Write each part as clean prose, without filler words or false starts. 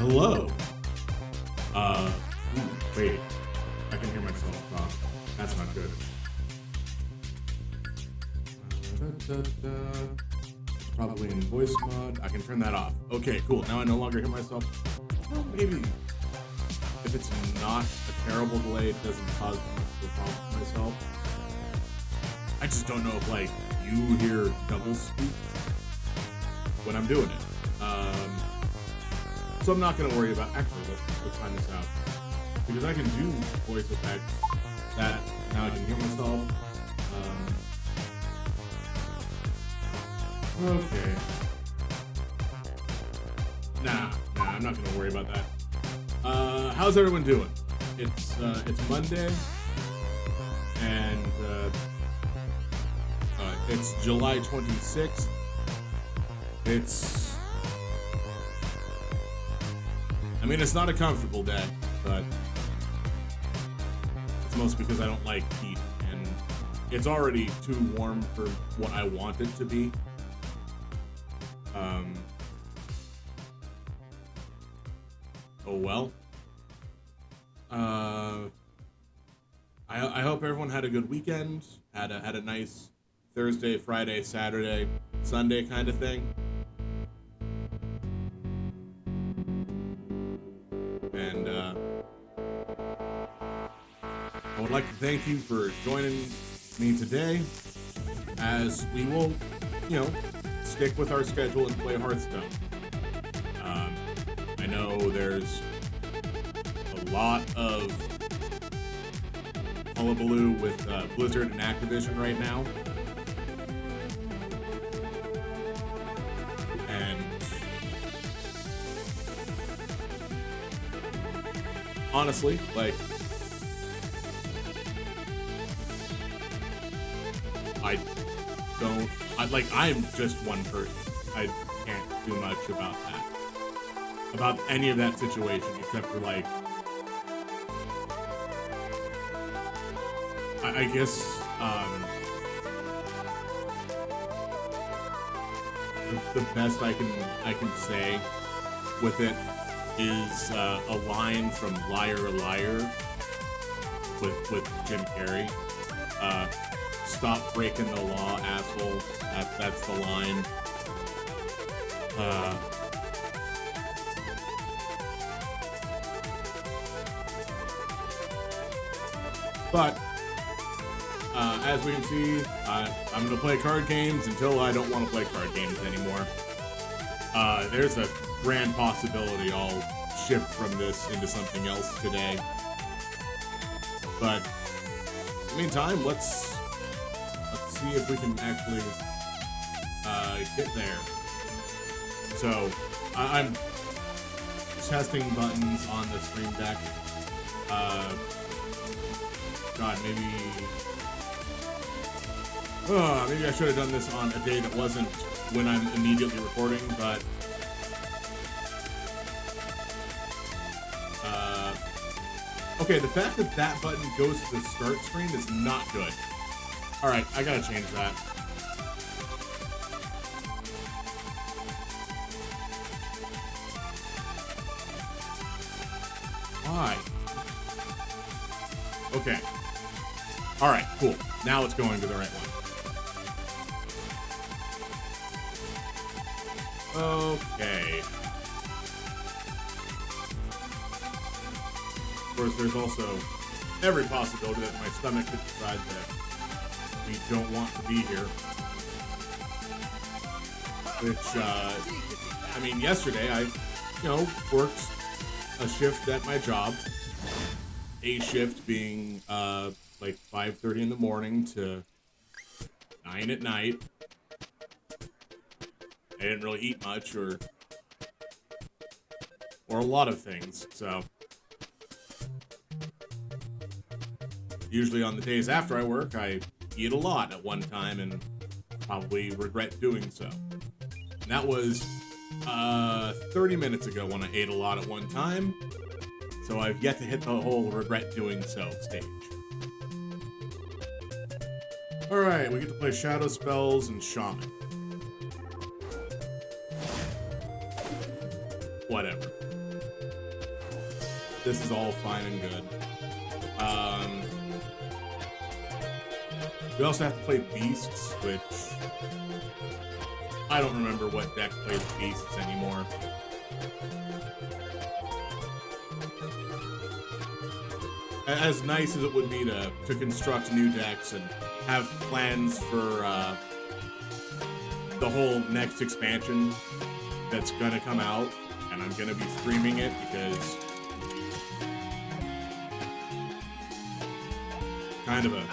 hello. Wait. I can hear myself talk. That's not good. Probably in voice mod. I can turn that off. Okay, cool. Now I no longer hear myself. Well, maybe if it's not a terrible delay, it doesn't cause much of a problem for myself. I just don't know if, like, you hear double speak when I'm doing it. So I'm not going to worry about... Actually, let's find this out. Because I can do voice effects that now I can hear myself. Okay. Nah, I'm not going to worry about that. How's everyone doing? It's Monday, and it's July 26th. It's not a comfortable day, but it's mostly because I don't like heat, and it's already too warm for what I want it to be. Oh well. I hope everyone had a good weekend, had a nice Thursday, Friday, Saturday, Sunday kind of thing. And I would like to thank you for joining me today, as we will, stick with our schedule and play Hearthstone. I know there's a lot of hullabaloo with Blizzard and Activision right now. And honestly, I'm just one person. I can't do much about any of that situation, except for, I guess, the best I can say with it is a line from Liar Liar with Jim Carrey. Stop breaking the law, asshole. That's the line. But as we can see, I'm going to play card games until I don't want to play card games anymore. There's a grand possibility I'll shift from this into something else today. But in the meantime, let's see if we can actually get there. So I'm testing buttons on the Stream Deck. God, maybe I should have done this on a day that wasn't when I'm immediately recording, but okay, the fact that that button goes to the start screen is not good. Alright, I gotta change that. Why? Okay. Alright, cool. Now it's going to the right one. Okay. Of course, there's also every possibility that my stomach could decide that we don't want to be here. Which, yesterday I, worked a shift at my job. A shift being, 5:30 in the morning to 9 at night. I didn't really eat much or a lot of things, so usually on the days after I work, I eat a lot at one time and probably regret doing so. And that was 30 minutes ago when I ate a lot at one time, so I've yet to hit the whole regret doing so stage. Alright, we get to play Shadow Spells and Shaman. Whatever. This is all fine and good. We also have to play Beasts, which I don't remember what deck plays Beasts anymore. As nice as it would be to construct new decks and have plans for the whole next expansion that's gonna come out, and I'm gonna be streaming it because kind of a...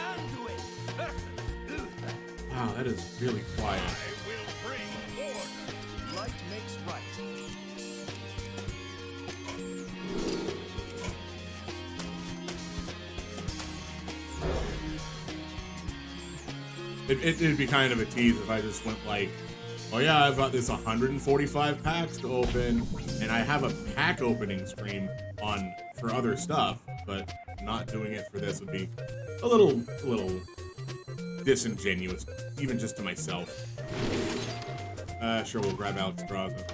Wow, that is really quiet. I will bring order. Light makes right. It'd be kind of a tease if I just went like, oh yeah, I've got this 145 packs to open, and I have a pack opening stream on for other stuff, but not doing it for this would be a little disingenuous, even just to myself. Sure, we'll grab Alex Draza.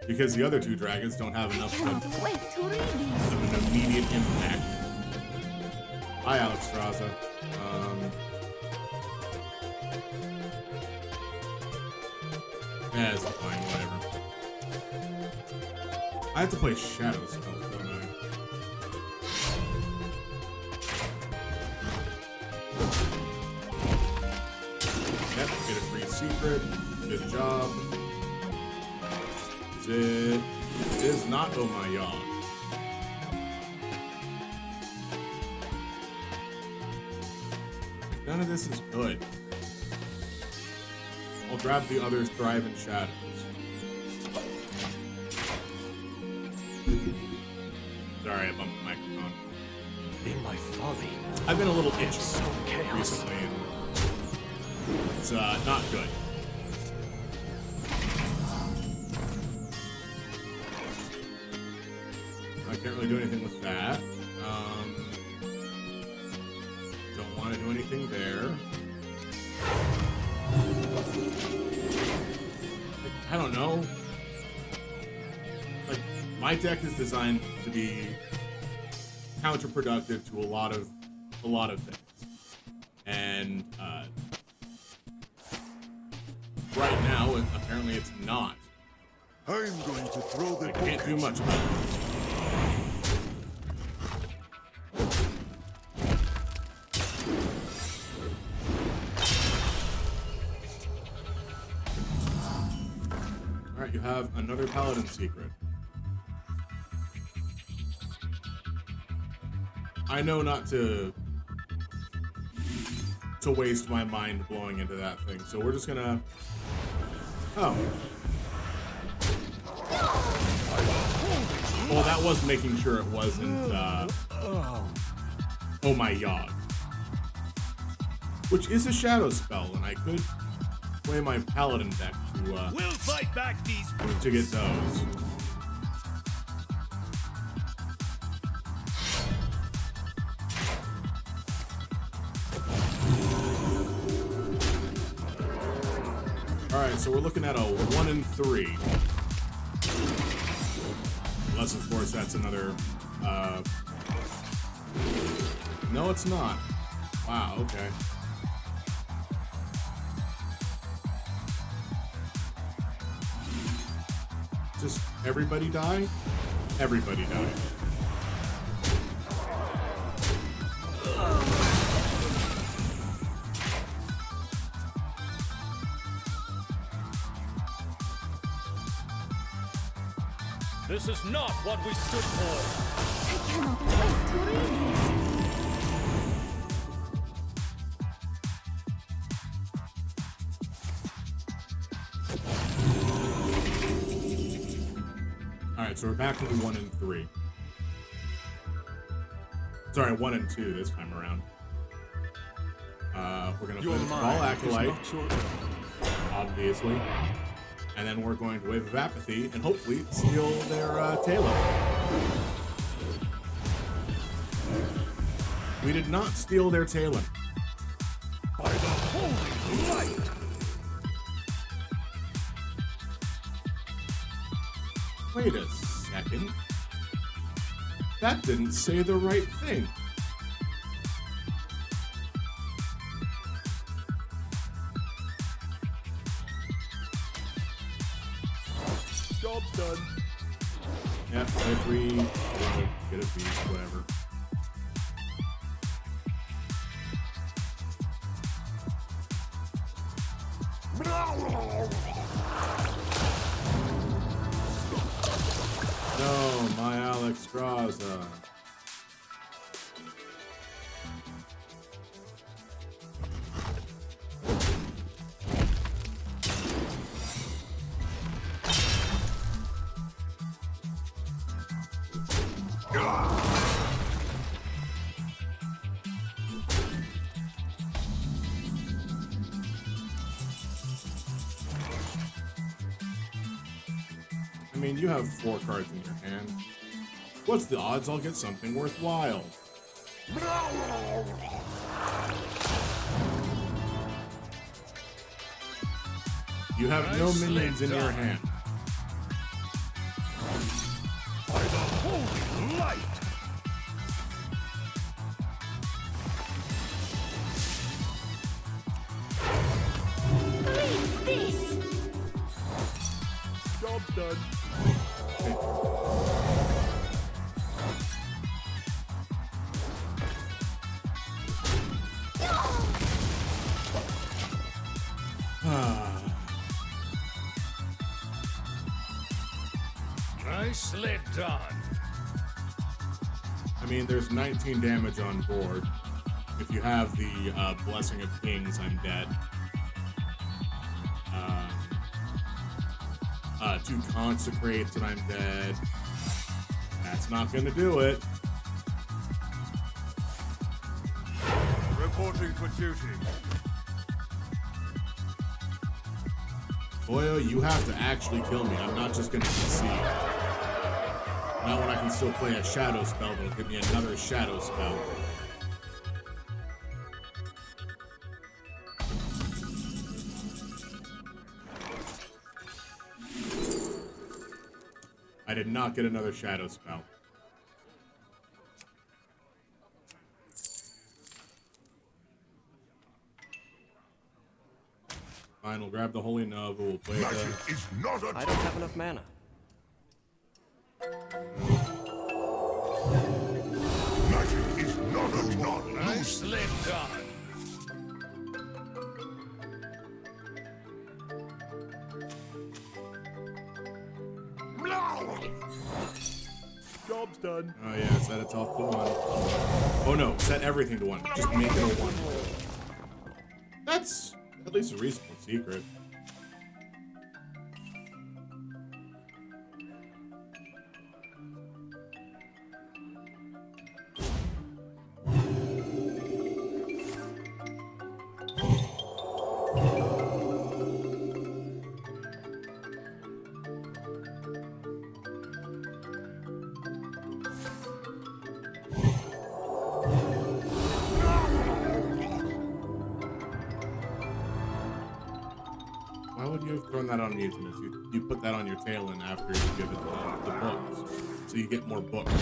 Because the other two dragons don't have enough of an immediate impact. Hi, Alex Draza. It's fine, whatever. I have to play Shadow Spells, don't I? Yep, get a free secret. Good job. It is not Oh My Yog. None of this is good. I'll grab the others Thrive in Shadows. Sorry, I bumped the microphone. In my folly, I've been a little itchy so chaos. recently. It's not good. I can't really do anything with that. Don't want to do anything there. I don't know. Like, my deck is designed to be counterproductive to a lot of things, and right now, apparently, it's not. I'm going to throw the I can't do much about it. Alright, you have another Paladin secret. I know not to waste my mind blowing into that thing, so we're just gonna... Oh. Well, that was making sure it wasn't, Oh My Yog. Which is a shadow spell, and I could play my Paladin deck to, We'll fight back these to get those. Alright, so we're looking at a 1 and 3. Unless, of course, that's another, No, it's not. Wow, okay. Just everybody die? Everybody die. This is not what we stood for. I cannot wait to read this. Alright, so we're back to the 1 and 3. Sorry, 1 and 2 this time around. We're gonna play the Cabal Acolyte, obviously. And then we're going to Wave of Apathy and hopefully steal their Taylor. We did not steal their Taylor. By the holy light! Wait a second. That didn't say the right thing. Job's done. Yep, play 3, get a beat, whatever. No, my Alex Straza. I mean, you have 4 cards in your hand. What's the odds I'll get something worthwhile? You have no minions in your hand. By the holy light! Read this! Job's done. Nicely done. I mean, there's 19 damage on board. If you have the Blessing of Kings, I'm dead. 2 Consecrates and I'm dead. That's not gonna do it. Reporting for duty. Boyo, you have to actually kill me. I'm not just gonna concede. Not when I can still play a shadow spell that'll give me another shadow spell. I did not get another shadow spell. Fine, we'll grab the Holy Nova, we'll play Magic the... is not a I don't have enough mana. Magic is not a not Nicely done. Job's done. Oh yeah, set it off to 1. Oh no, set everything to 1. Just make it a 1. That's at least a reasonable secret. Why would you have thrown that on Mutinous? You put that on your tail and after you give it the books. So you get more books.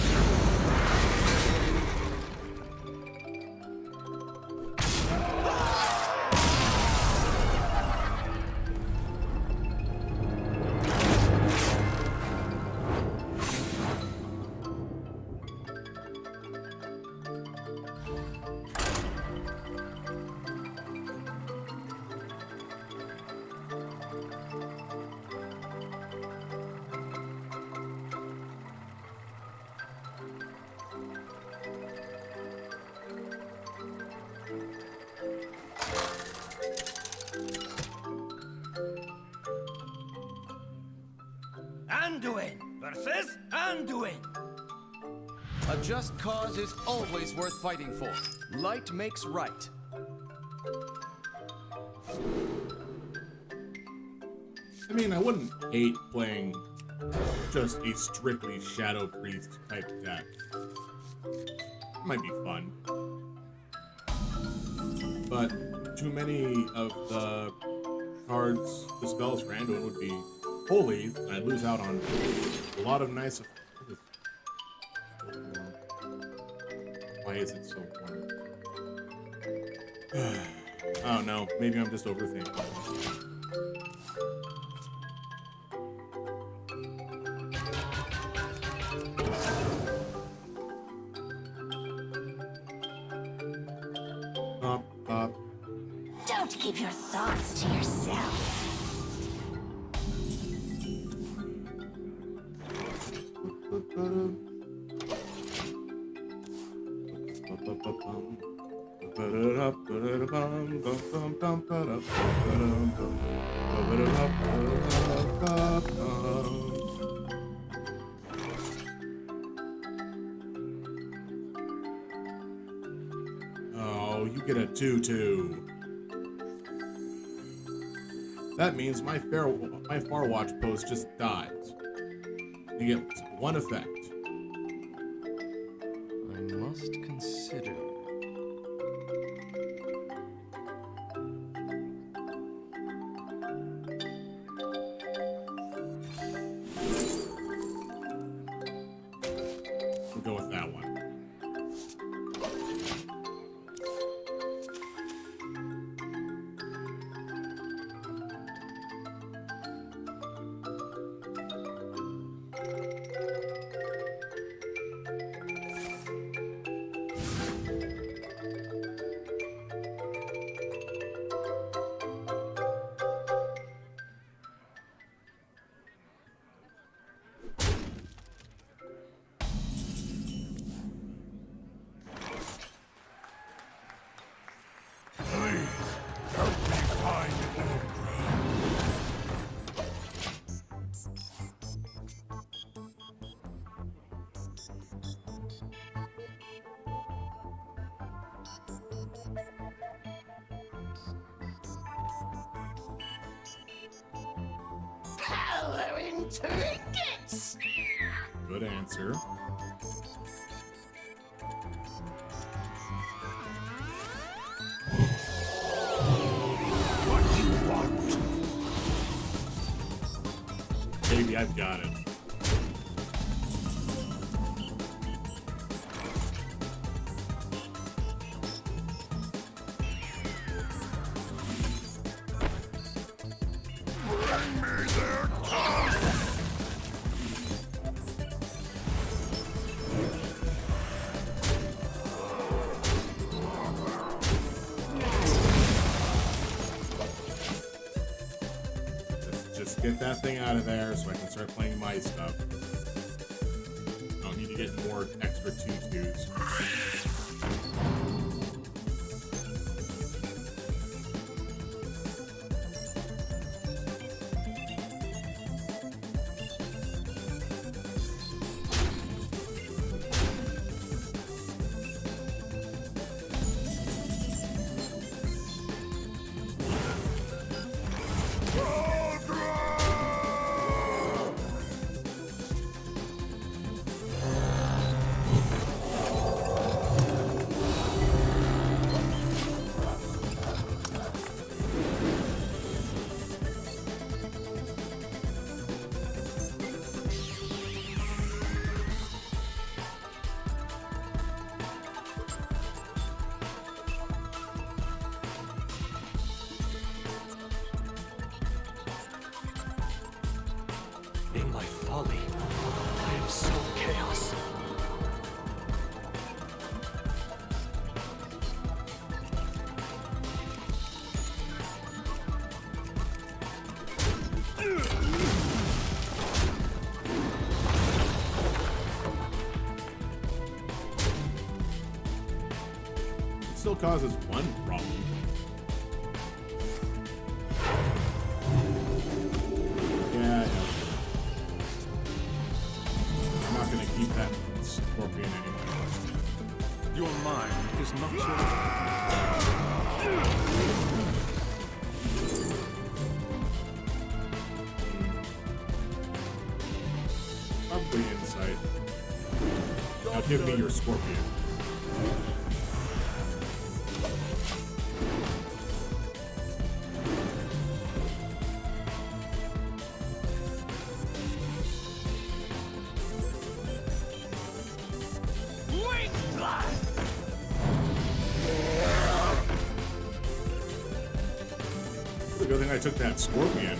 Anduin versus Anduin. A just cause is always worth fighting for. Light makes right. I mean, I wouldn't hate playing just a strictly Shadow Priest type deck. Might be fun. But too many of the cards, the spells for Anduin would be holy, I lose out on a lot of nice. Why is it so warm? Oh no, maybe I'm just overthinking. Up. Don't keep your thoughts to yourself. Oh, you get a 2/2. That means my Far Watch post just dies. You get one effect. I must consider. We'll go with that one. Power in trinkets. Good answer. What you want? Baby, I've got it. Bring me their tongue! Just get that thing out of there so I can start playing my stuff. Don't need to get more extra 2/2s. In my folly, I am so chaos. It still causes one problem. Yeah. I'm not gonna keep that scorpion anyway. Your mind is not your... Probably insight. Now give me your scorpion. a good thing I took that scorpion.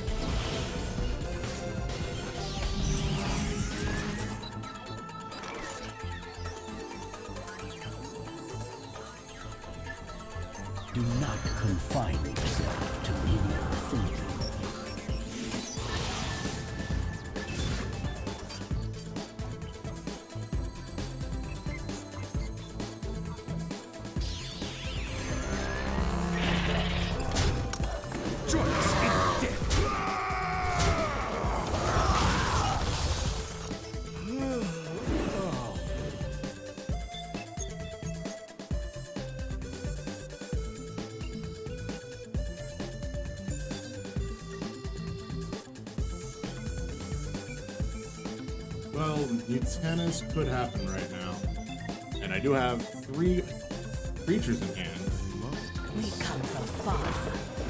Do not confine yourself to linear thinking. Well, the tennis could happen right now. And I do have 3 creatures in hand. We come from far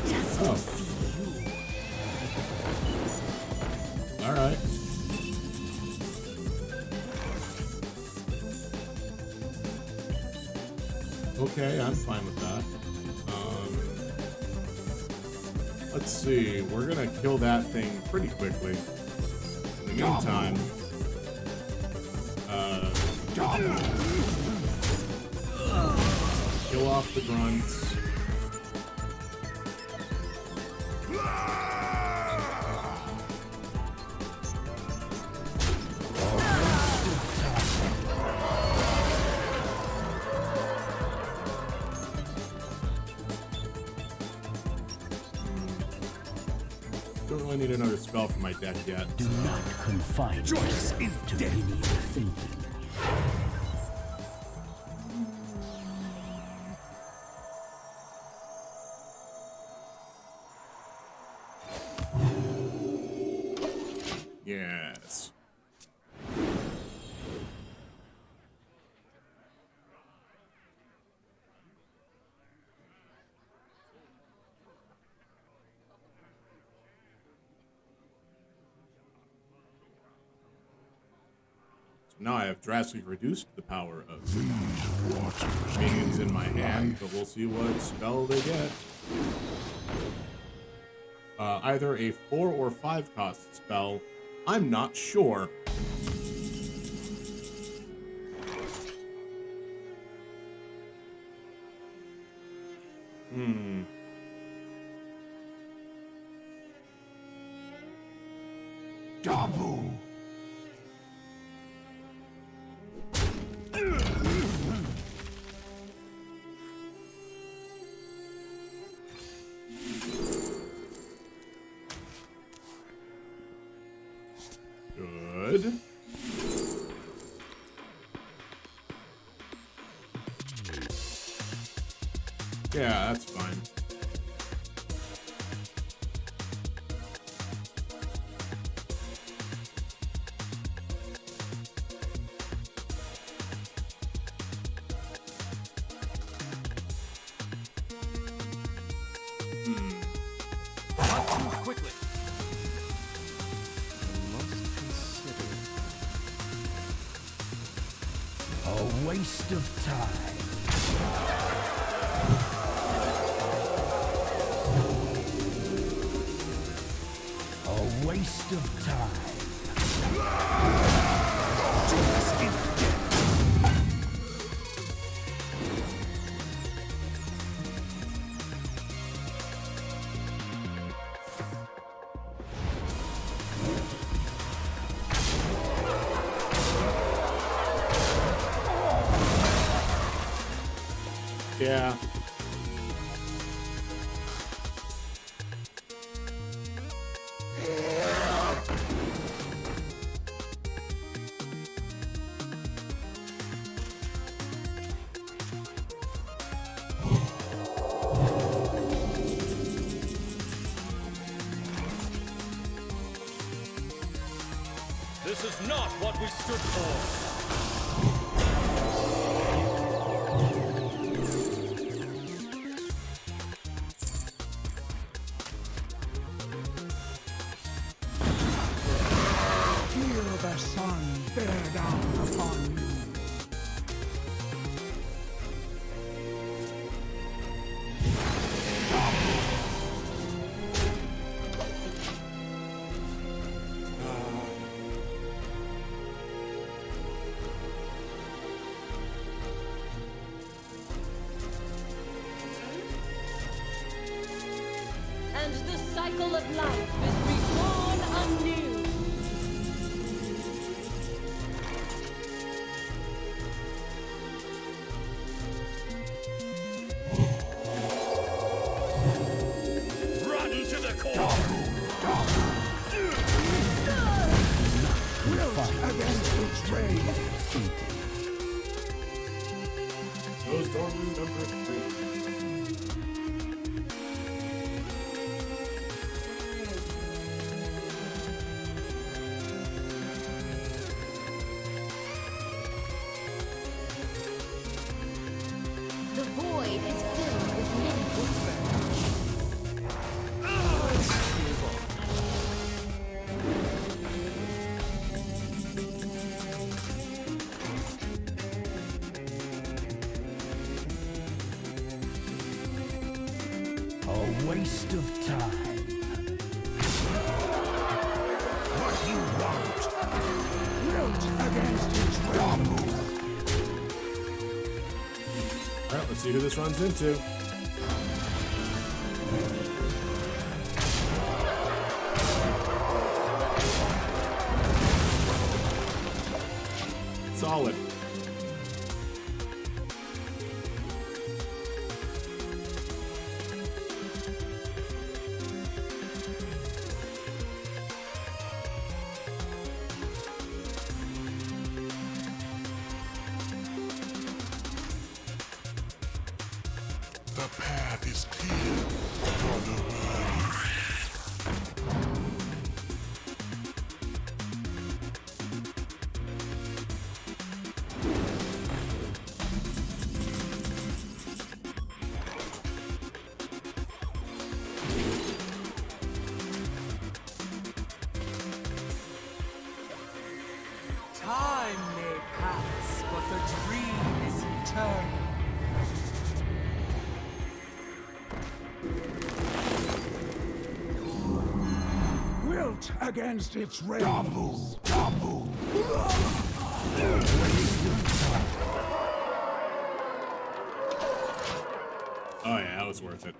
just to see you. Alright. Okay, I'm fine with that. Let's see. We're gonna kill that thing pretty quickly. In the meantime, kill off the grunts. Don't really need another spell for my deck yet. Do not confine yourself to linear thinking. Yes. So now I have drastically reduced the power of minions in my hand, but we'll see what spell they get. Either a 4 or 5 cost spell. I'm not sure. Double. Good. Yeah, that's fine. Not too quickly. Must consider. A waste of time. A waste of time. Yeah. This is not what we stood for. Feel the sun bear down upon you. The cycle of life is reborn anew. Rotten to the core! Against its rage. Goes Dormu number 3. The void is filled with many whispers. A waste of time. What you want? Wilt against its rage. Alright, let's see who this runs into. Solid. The path is clear for the rise. Time may pass, but the dream is eternal. Wilt against its rage. Taboo. Oh yeah, that was worth it.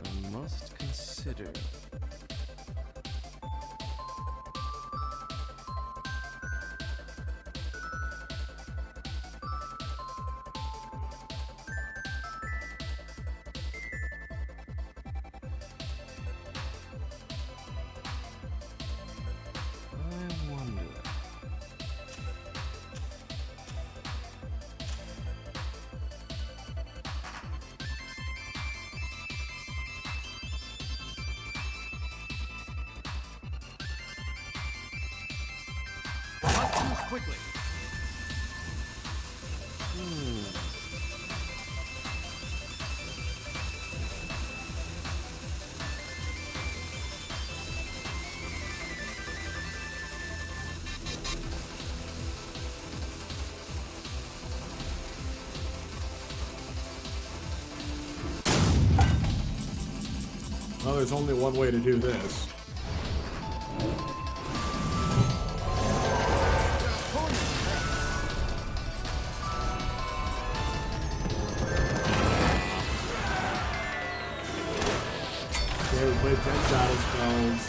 I must consider. I wonder. Not too quickly. Well, there's only one way to do this. Okay, we played 10 shadow spells.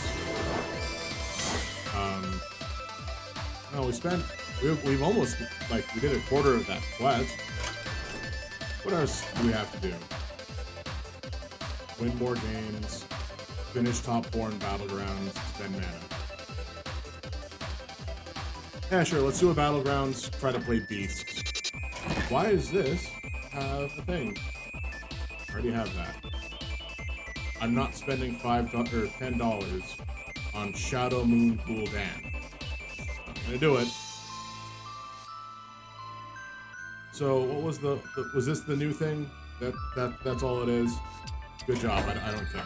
No, we've almost, like, we did a quarter of that quest. What else do we have to do? Win more games, finish top 4 in battlegrounds, spend mana. Yeah, sure, let's do a battlegrounds, try to play beasts. Why is this a thing? I already have that. I'm not spending $5 or $10 on Shadow Moon Gul'dan. I'm gonna do it. So what was was this the new thing? That's all it is. Good job. I don't care.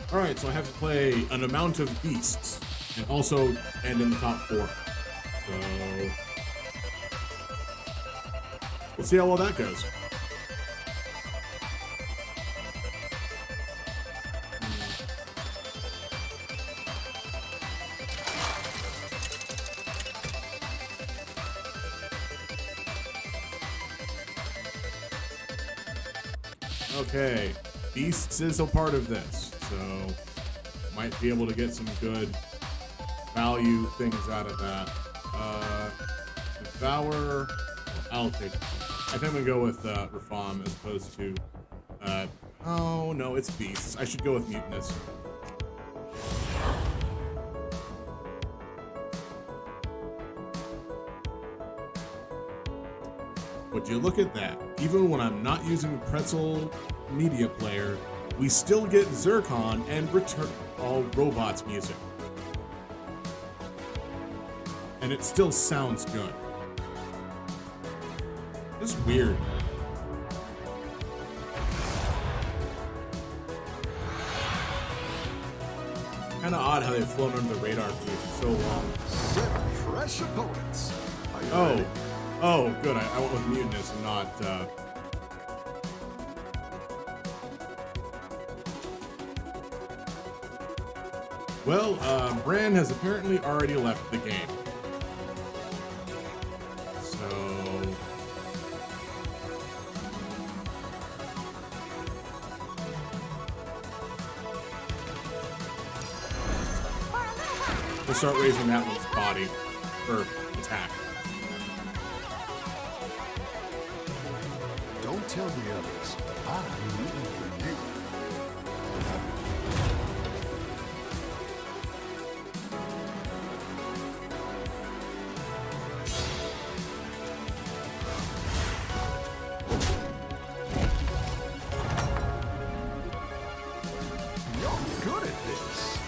Alright, so I have to play an amount of beasts and also end in the top 4. So we'll see how well that goes. Okay, beasts is a part of this, so might be able to get some good value things out of that. Devour, I'll take. I think I'm gonna go with Reform as opposed to. Oh no, it's beasts. I should go with Mutinous. Would you look at that? Even when I'm not using Pretzel Media Player, we still get Zircon and Return All Robots music. And it still sounds good. It's weird. Kinda odd how they've flown under the radar for so long. 7 fresh opponents. Are you Oh. ready? Oh, good. I went with Mutinous and not, Well, Bran has apparently already left the game. So... we'll start raising that one's body, or attack. Don't tell the others. I'm rooting for you. You're good at this.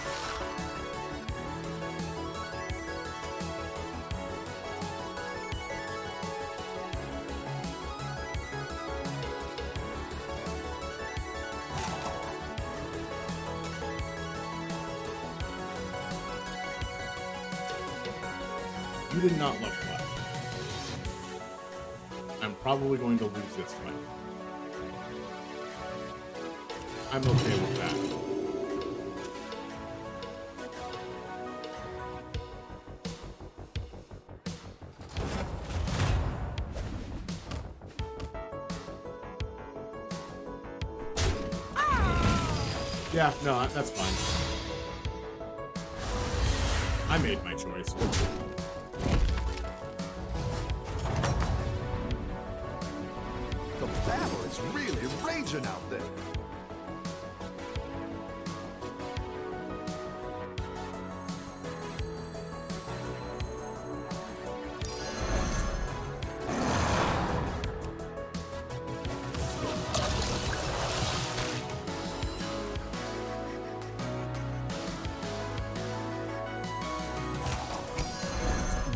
You did not love that. I'm probably going to lose this fight. I'm okay with that. Yeah, no, that's fine. I made my choice. The battle is really raging out there.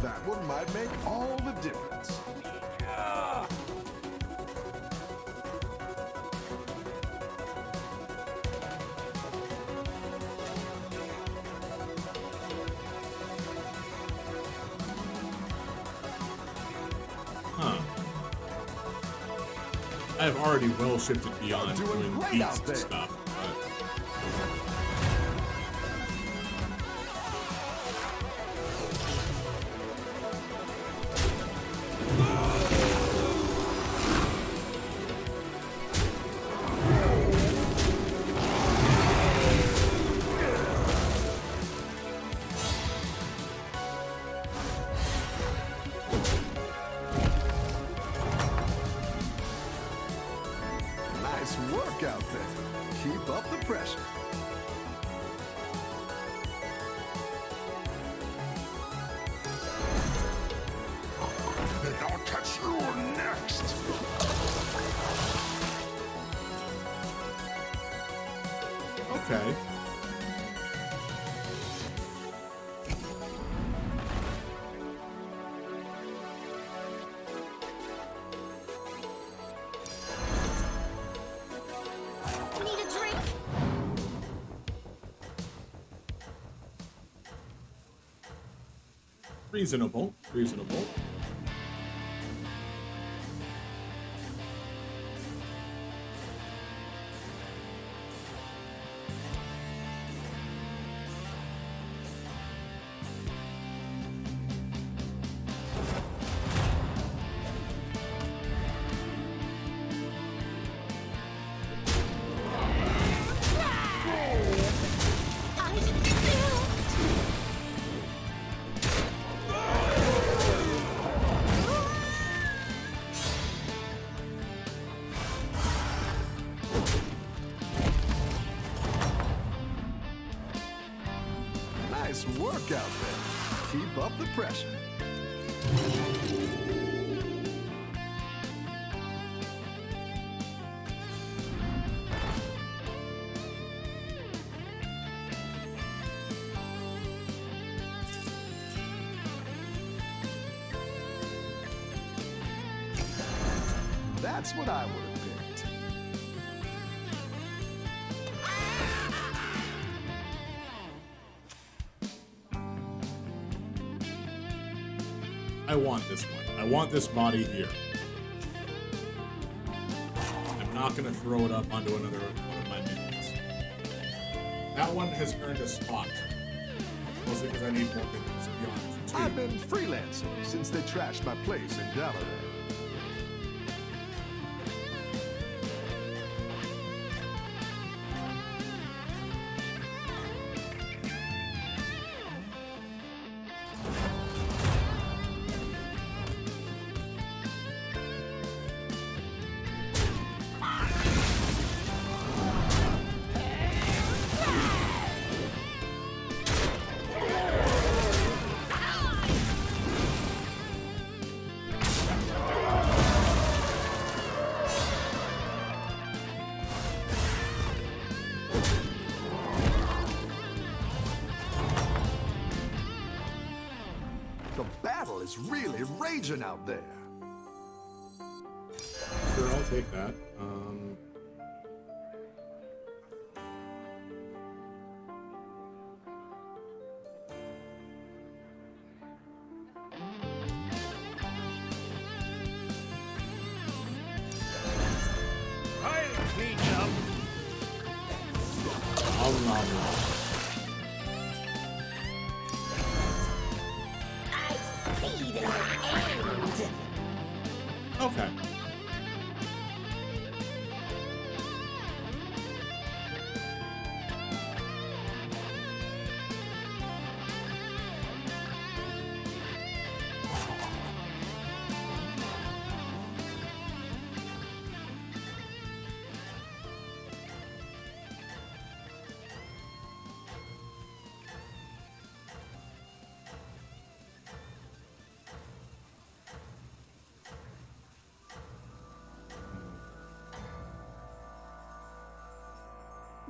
That one might make all the difference. Huh. I've already well shifted beyond You're doing doing great beast out there. stuff. Nice work out there. Keep up the pressure. And I'll catch you next. Okay. Need a drink? Reasonable. Reasonable. Nice work out there. Keep up the pressure. That's what I would have picked. I want this one. I want this body here. I'm not going to throw it up onto another one of my minions. That one has earned a spot. Mostly because I need more minions, to be honest. I've been freelancing since they trashed my place in July. The battle is really raging out there. Sure, I'll take that. I'll clean up. Nom, nom, nom. See their end. Okay.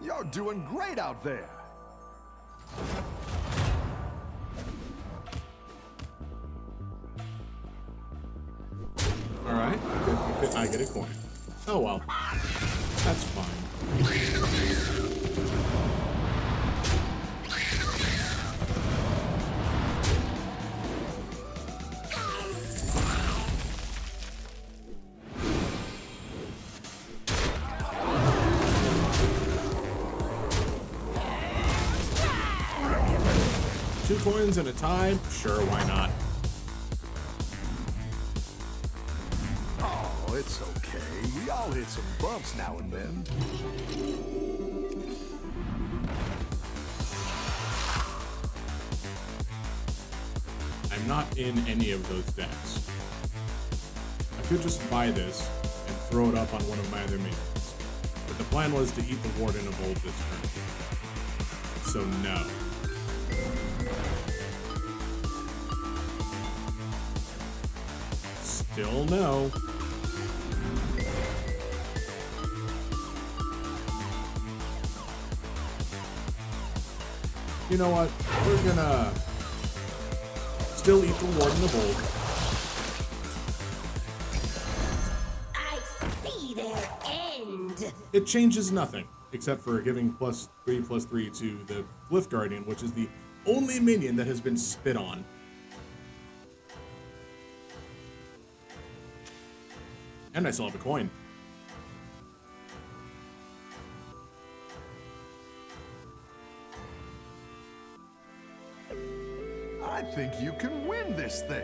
You're doing great out there. All right. I get a coin. Oh well. That's fine. Two coins and a tie? Sure, why not? Oh, it's okay. We all hit some bumps now and then. I'm not in any of those decks. I could just buy this and throw it up on one of my other minions. But the plan was to eat the Warden of Old this turn. So no. Still no. You know what? We're gonna still eat the Warden of Old. I see their end. It changes nothing, except for giving +3/+3 to the Glyph Guardian, which is the only minion that has been spit on. And I still have a coin. I think you can win this thing.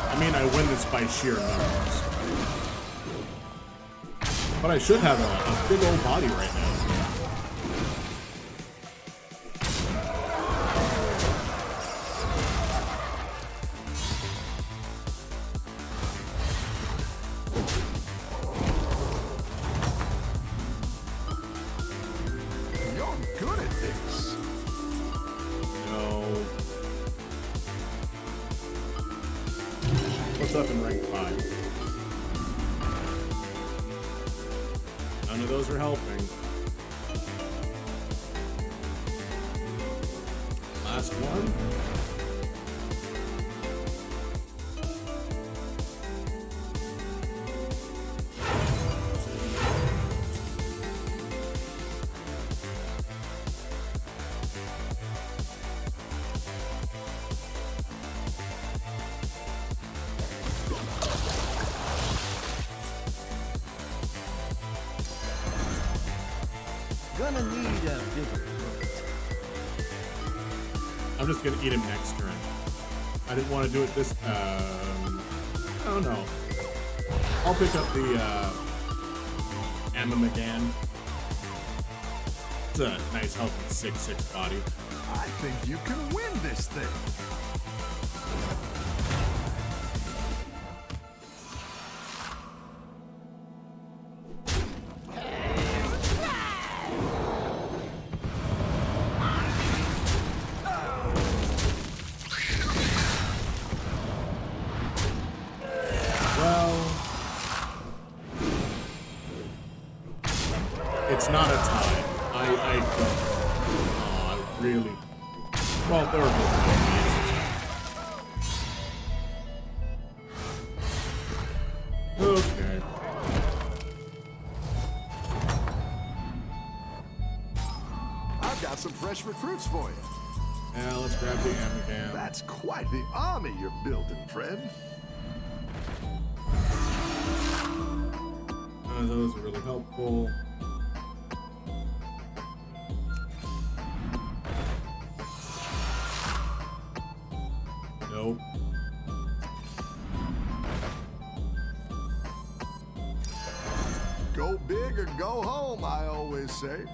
I mean, I win this by sheer numbers. But I should have a big old body right now. You're good at this. No. What's up in rank 5? None of those are helping. Last one. Gonna need a bigger boat. I'm just gonna eat him next turn. I didn't want to do it this. Oh no. I'll pick up the Emma again. It's a nice healthy 6/6 body. I think you can win this thing. Well, it's not a tie. I really. Well, there were both okay. I've got some fresh recruits for you. Yeah, let's grab the Amigam. That's quite the army you're building, friend. None of those are really helpful. Nope. Go big or go home, I always say.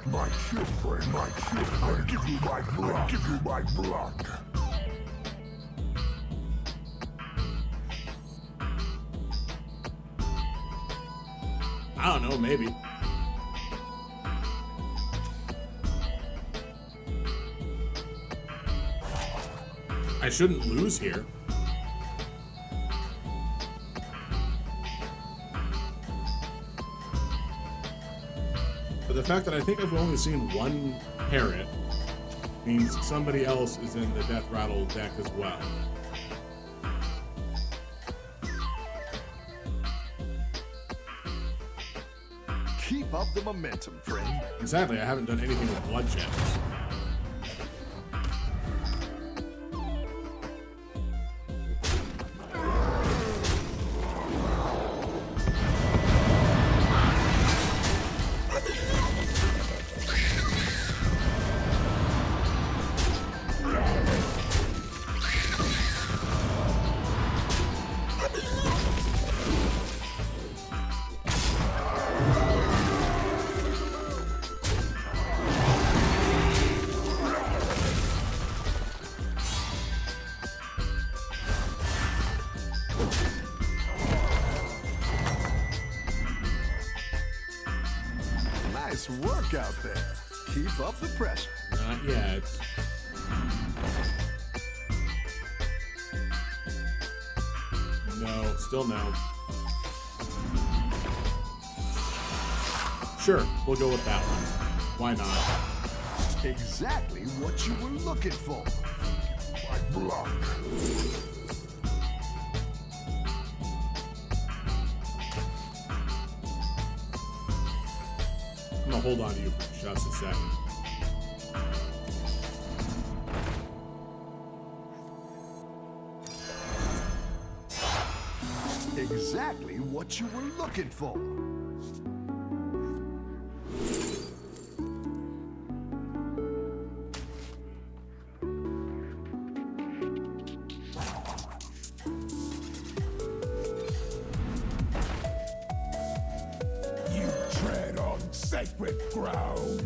My children, I give you my blood, I give you my blood. I don't know, maybe. I shouldn't lose here. But the fact that I think I've only seen one parrot means somebody else is in the Death Rattle deck as well. Keep up the momentum, friend. And sadly, I haven't done anything with blood gems. out there. Keep up the pressure. Not yet. No, still no. Sure, we'll go with that one. Why not? Exactly what you were looking for. My block. I'm gonna hold on to you for just a second. Exactly what you were looking for. You tread on sacred ground.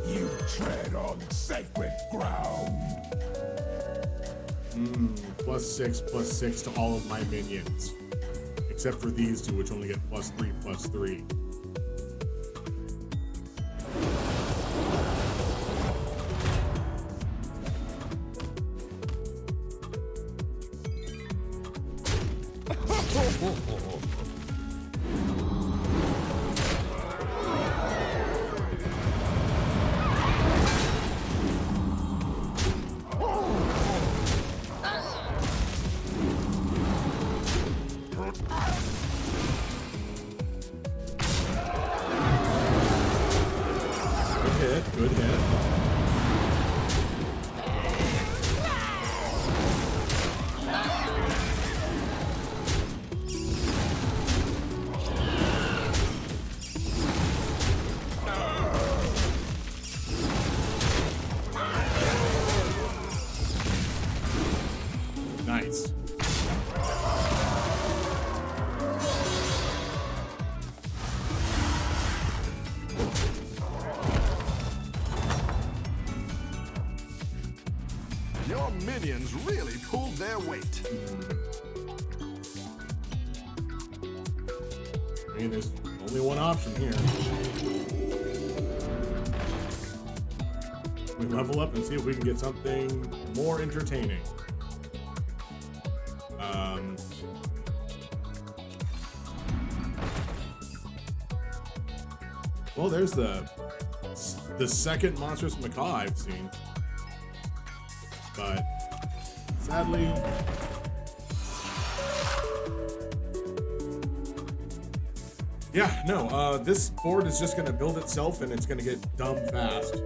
You tread on sacred ground. +6/+6 to all of my minions. Except for these two, which only get +3/+3. Good hit. Nice. Your minions really pulled their weight. I mean, there's only one option here. We level up and see if we can get something more entertaining. Well, there's the second monstrous macaw I've seen. But sadly, yeah, no, this board is just gonna build itself and it's gonna get dumb fast.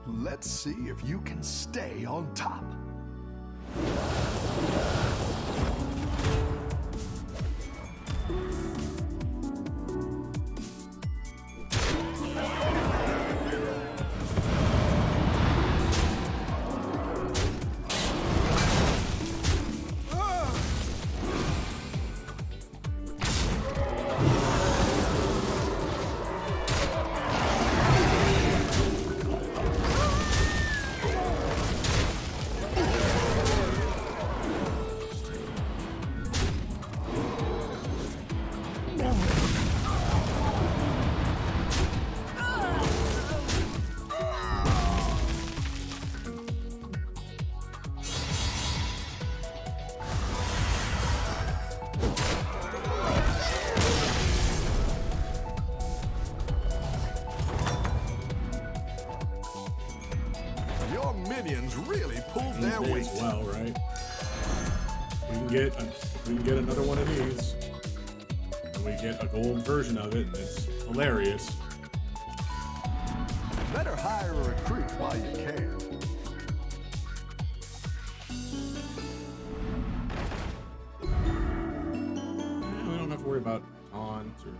Let's see if you can stay on top. Your minions really pulled their weight. As well, right? We can get another one of these, and we get a gold version of it, and it's hilarious. Better hire a recruit while you can. We don't have to worry about taunts or...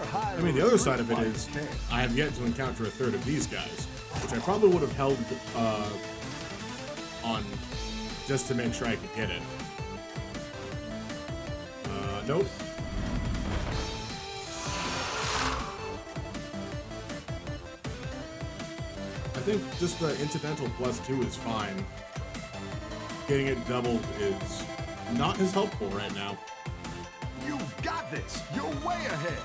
higher. I mean, the other side of it like is 10. I have yet to encounter a third of these guys, which I probably would have held on just to make sure I could get it. Nope. I think just the incidental +2 is fine. Getting it doubled is not as helpful right now. You got this. You're way ahead.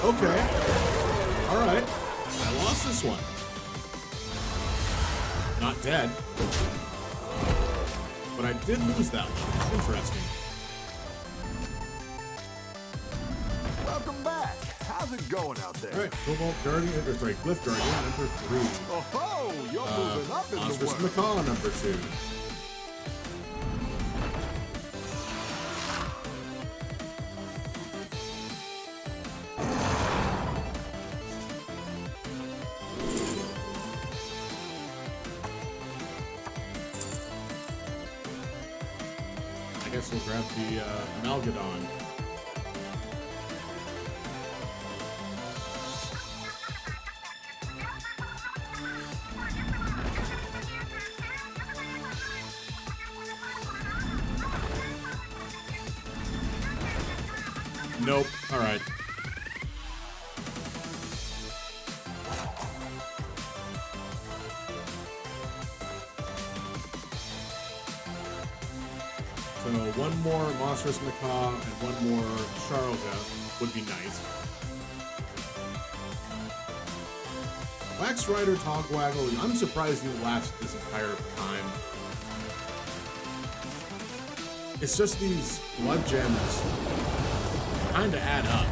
Okay. Alright. I lost this one. Not dead. But I did lose that one. Interesting. Welcome back. How's it going out there? Alright, Cobalt Guardian, or sorry, Glyph Guardian, number 3. Oh, you're moving up in the Monstrous world. Macaw, number 2. I guess we'll grab the Amalgadon. Nope. All right. So one more Monstrous Macaw and one more Charlga would be nice. Wax Rider Togwaggle, I'm surprised you last this entire time. It's just these blood gems kind of add up.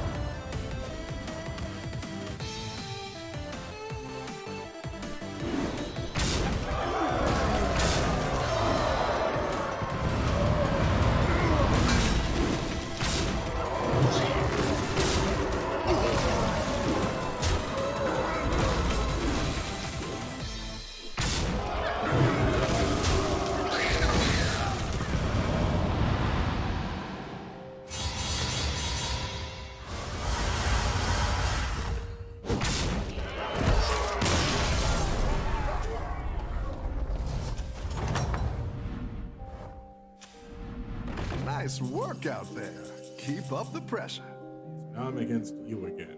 Nice work out there. Keep up the pressure. Now I'm against you again.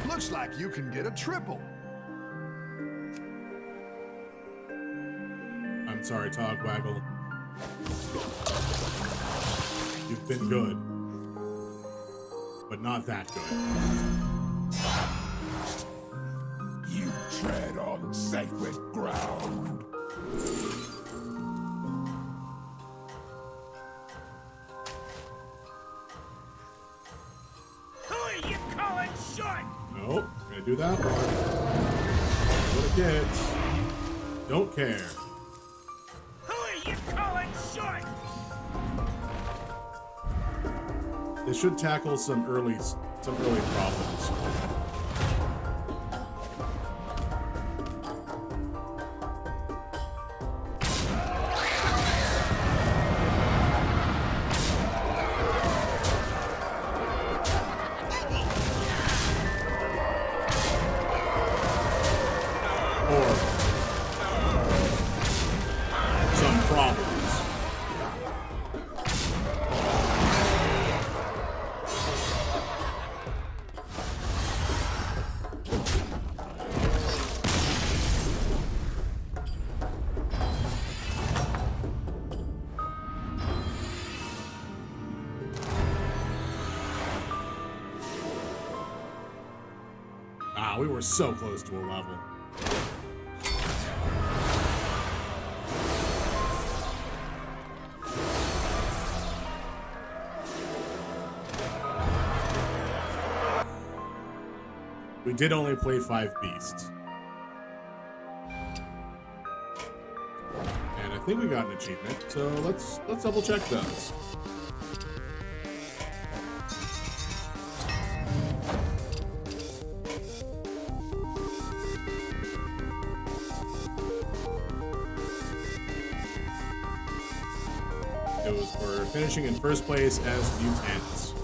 Looks like you can get a triple. I'm sorry, Togwaggle. You've been good. But not that good. You tread on sacred ground. Who are you calling short? Nope, gonna do that one. What it gets. Don't care. Who are you calling short? This should tackle some early problems. Or some problems. Ah, we were so close to a level. We did only play 5 beasts. And I think we got an achievement, so let's double check those. It was for finishing in first place as mutants.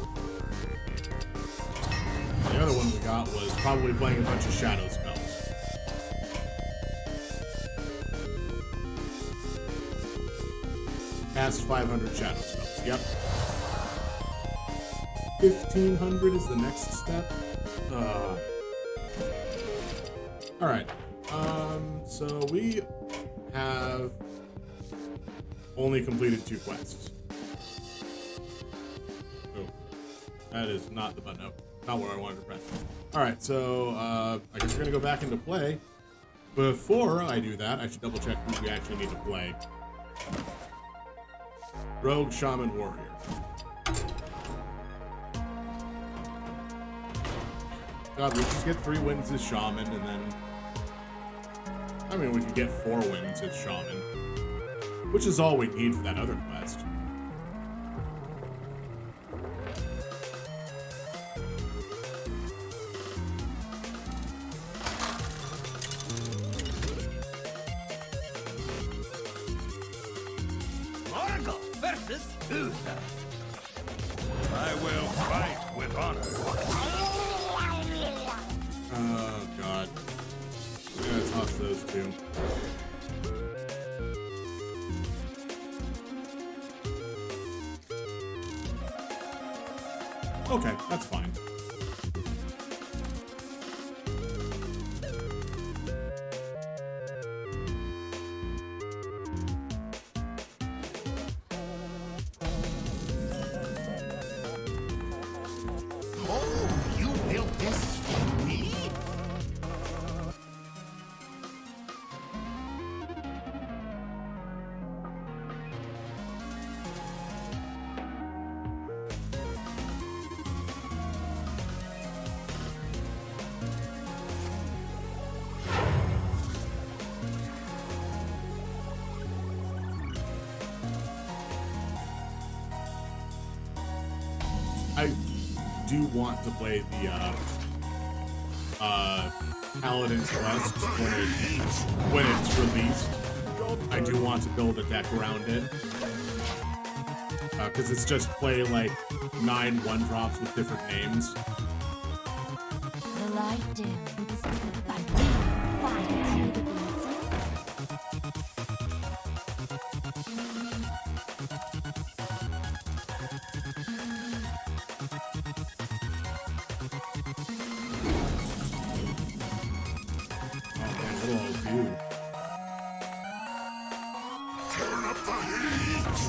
The other one we got was probably playing a bunch of shadow spells. Cast 500 shadow spells. Yep. 1,500 is the next step. All right. So we have only completed 2 quests. Oh, that is not the button. No, not what I wanted to press. All right, so I guess we're gonna go back into play. Before I do that, I should double check who we actually need to play. Rogue, Shaman, Warrior. God, we just get 3 wins as Shaman, and then... I mean, we could get 4 wins as Shaman. Which is all we need for that other quest. Morgul versus Uther. I will fight with honor. Oh, God. I'm gonna toss those 2. Okay, that's fine. Oh, you built this for me? I do want to play the Paladin's Quest when it's released. I do want to build a deck around it. Because it's just play like 9 1-drops with different names. The light dims, but we fight. Turn up the heat!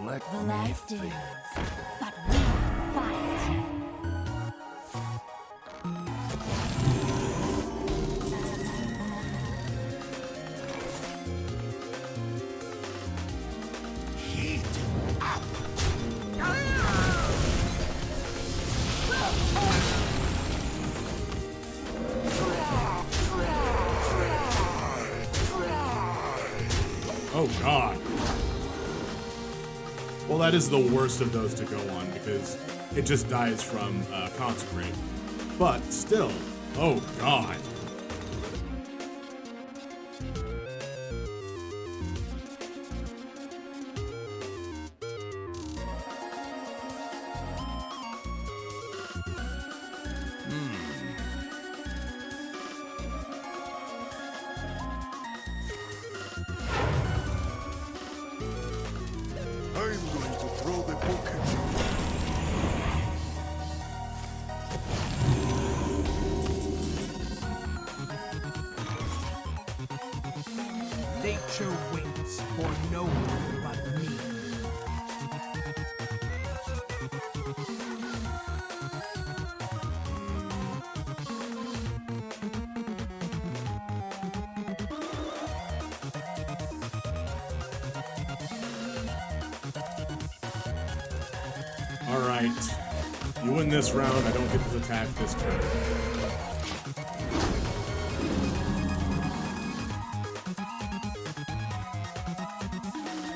Let The me light think. dims, but we fight. Heat up! Oh, God. Well, that is the worst of those to go on because it just dies from Consecrate. But still, oh, God. Nature waits for no one but me. All right. You win this round. I don't get to attack this turn.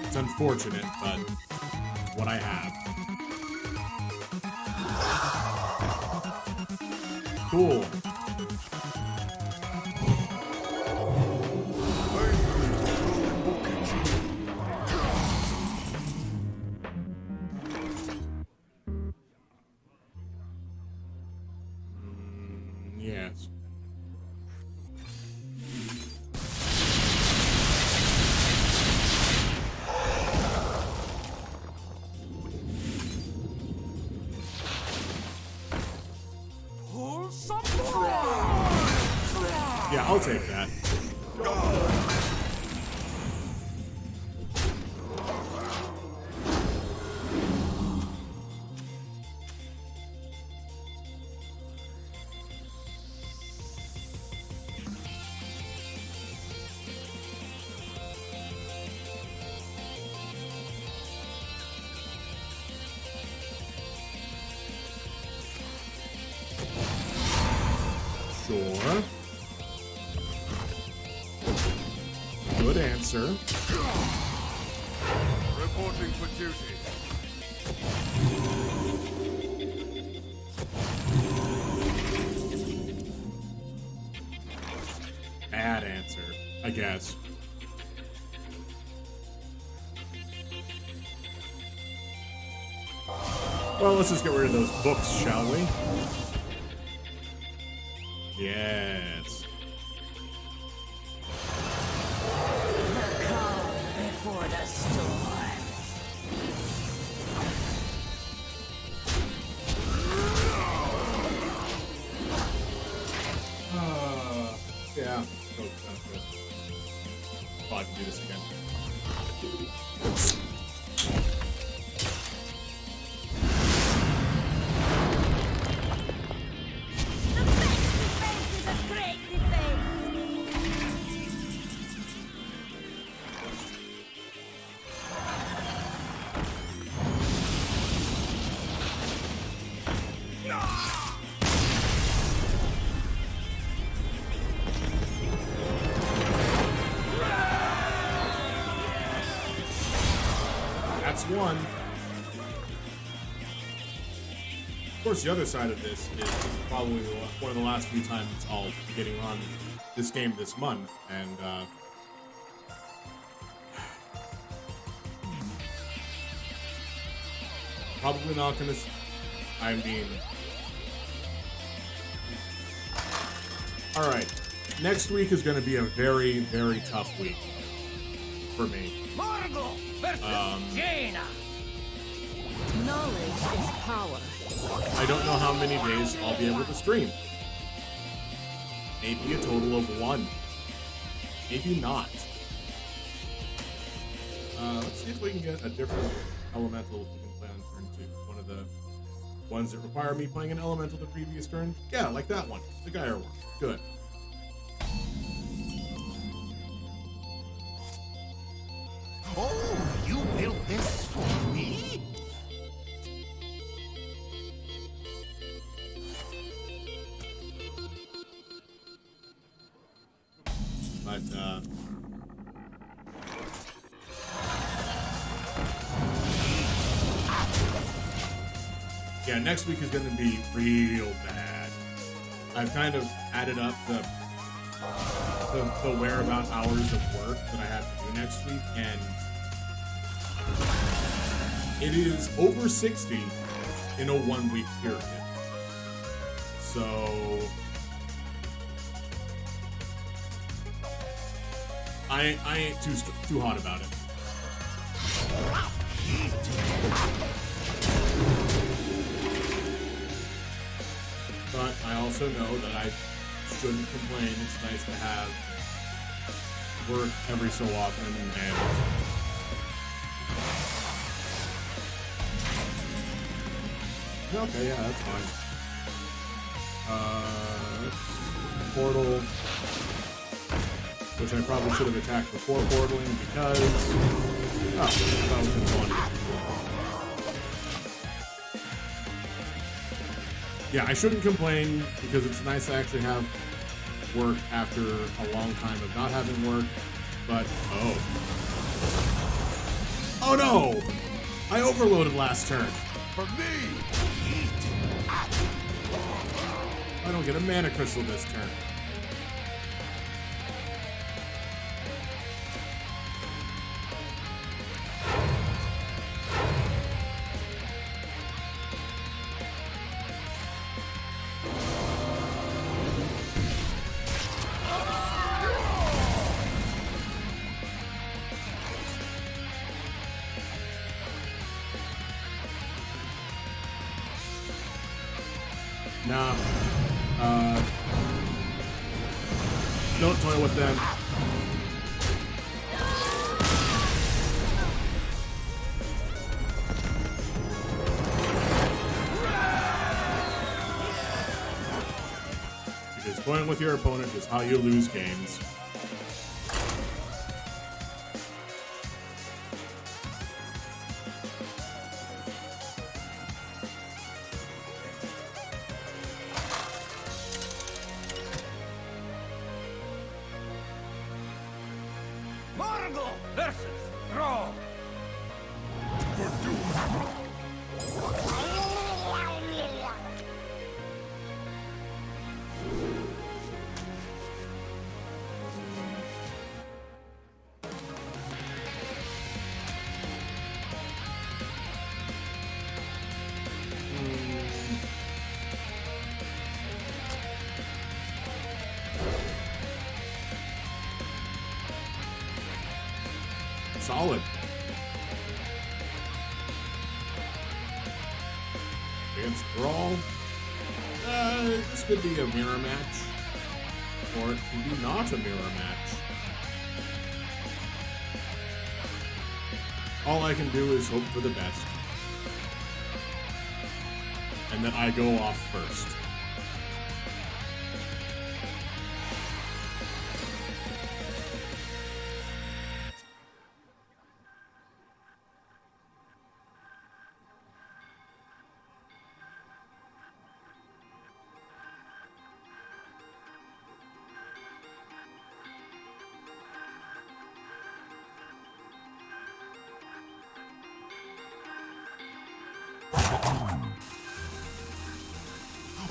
It's unfortunate, but it's what I have. Cool. Yes. Yeah, I'll take that. Sure. Good answer. Reporting for duty. Bad answer, I guess. Well, let's just get rid of those books, shall we? Yes. The calm before the storm. Yeah. Oh, that's good. Oh, I can do this again. That's one. Of course, the other side of this is probably one of the last few times I'll be getting on this game this month, and probably not gonna. I mean, all right. Next week is gonna be a very, very tough week for me. Margot versus Jaina. Knowledge is power. I don't know how many days I'll be able to stream. Maybe a total of 1. Maybe not. Let's see if we can get a different elemental we can play on turn 2. One of the ones that require me playing an elemental the previous turn. Yeah, like that one. The Gyre one. Good. Oh, you built this for me? But, yeah, next week is going to be real bad. I've kind of added up the whereabout hours of work that I have to do next week, and it is over 60 in a 1 week period. So I ain't too hot about it. But I also know that I shouldn't complain. It's nice to have work every so often, and okay, yeah, that's fine. Portal, which I probably should have attacked before portaling because oh, that was fun. Yeah, I shouldn't complain because it's nice to actually have work after a long time of not having work, but oh no! I overloaded last turn. For me, I don't get a mana crystal this turn. Nah. Don't toy with them. Because toying with your opponent is how you lose games. Solid. Against Brawl. This could be a mirror match. Or it could be not a mirror match. All I can do is hope for the best. And then I go off first.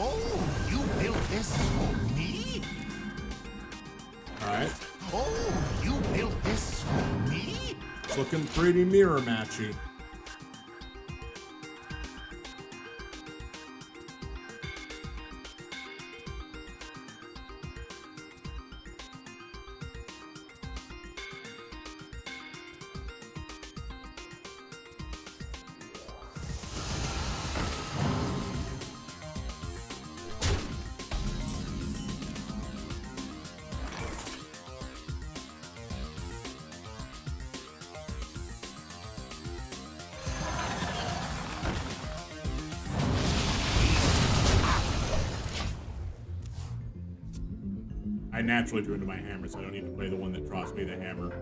Oh, you built this for me? Alright. Oh, you built this for me? It's looking pretty mirror matchy. I naturally drew into my hammer, so I don't need to play the one that draws me the hammer.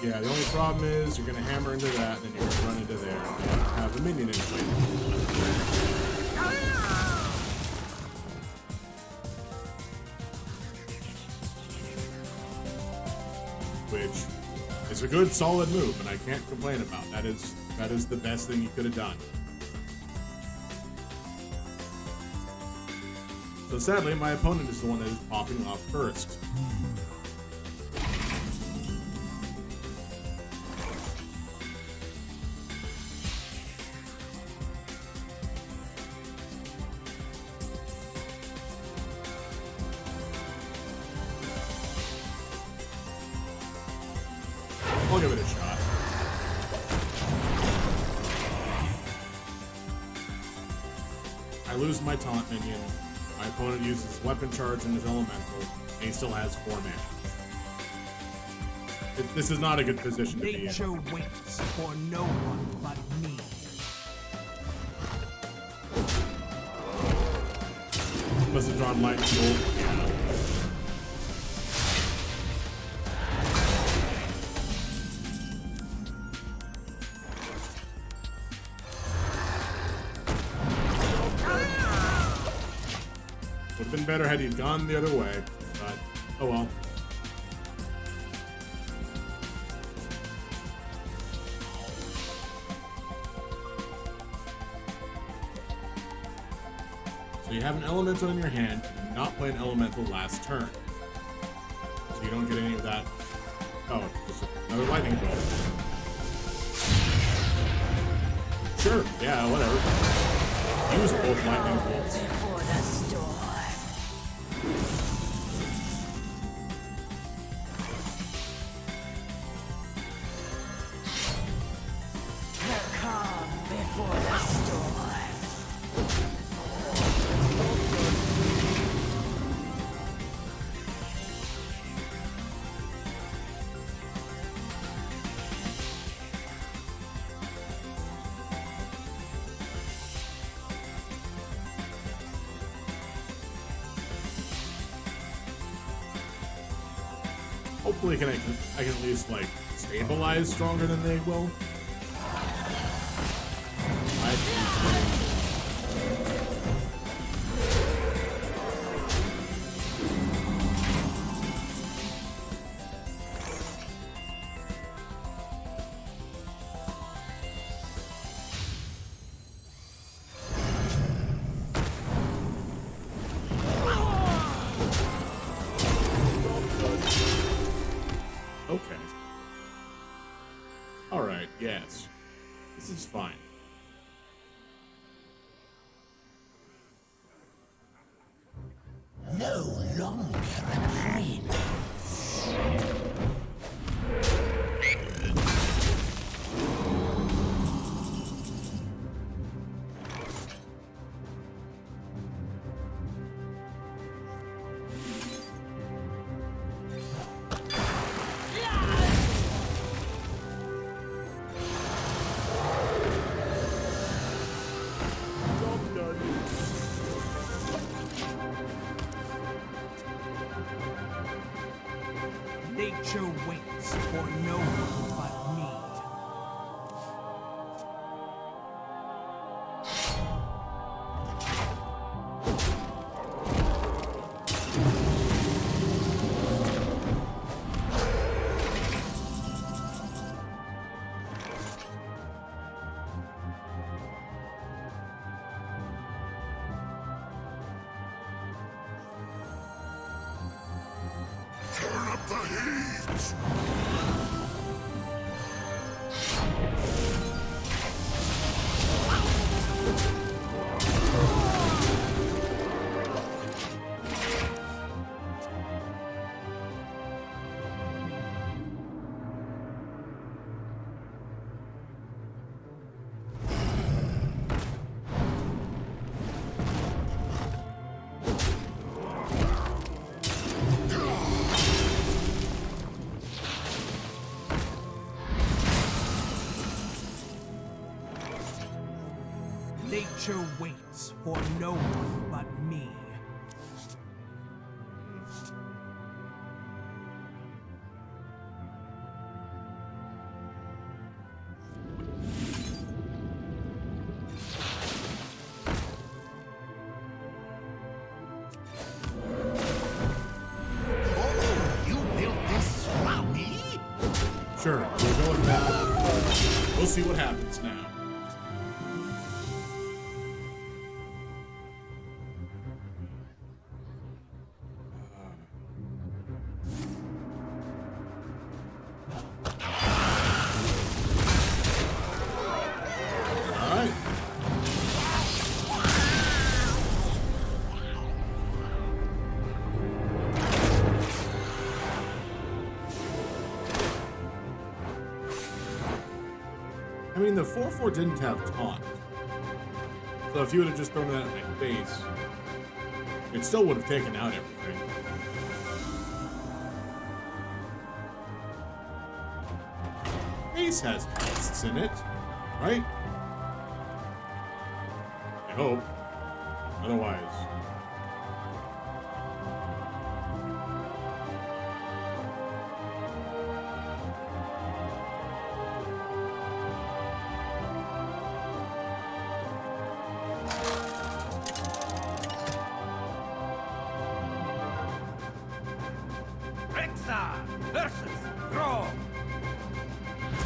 Yeah, the only problem is you're gonna hammer into that, then you're gonna run into there, and you have a minion in play. Which is a good, solid move, and I can't complain about. That is the best thing you could have done. So sadly, my opponent is the one that is popping off first. give it a shot. I lose my taunt minion. My opponent uses weapon charge in his elemental, and he still has 4 mana. This is not a good position to be in. Nature waits for no one but me. Must have drawn lightning bolt. Yeah. Would have been better had he gone the other way, but oh well. So you have an elemental in your hand, you do not play an elemental last turn. So you don't get any of that. Oh, just another lightning bolt. Sure, yeah, whatever. Use both lightning bolts. Before the storm. The calm before the storm. Hopefully I can at least like stabilize stronger than they will. Okay. Alright, yes. This is fine. No longer a prince. Nature waits for no one but me. Turn up the heat! Nature waits for no one but me. Oh, you built this from me? Sure, we'll go with that. We'll see what happens now. Alright. I mean, the 4/4 didn't have taunt. So if you would have just thrown that at my face, it still would have taken out everything. Face has beasts in it, right? I hope. Otherwise.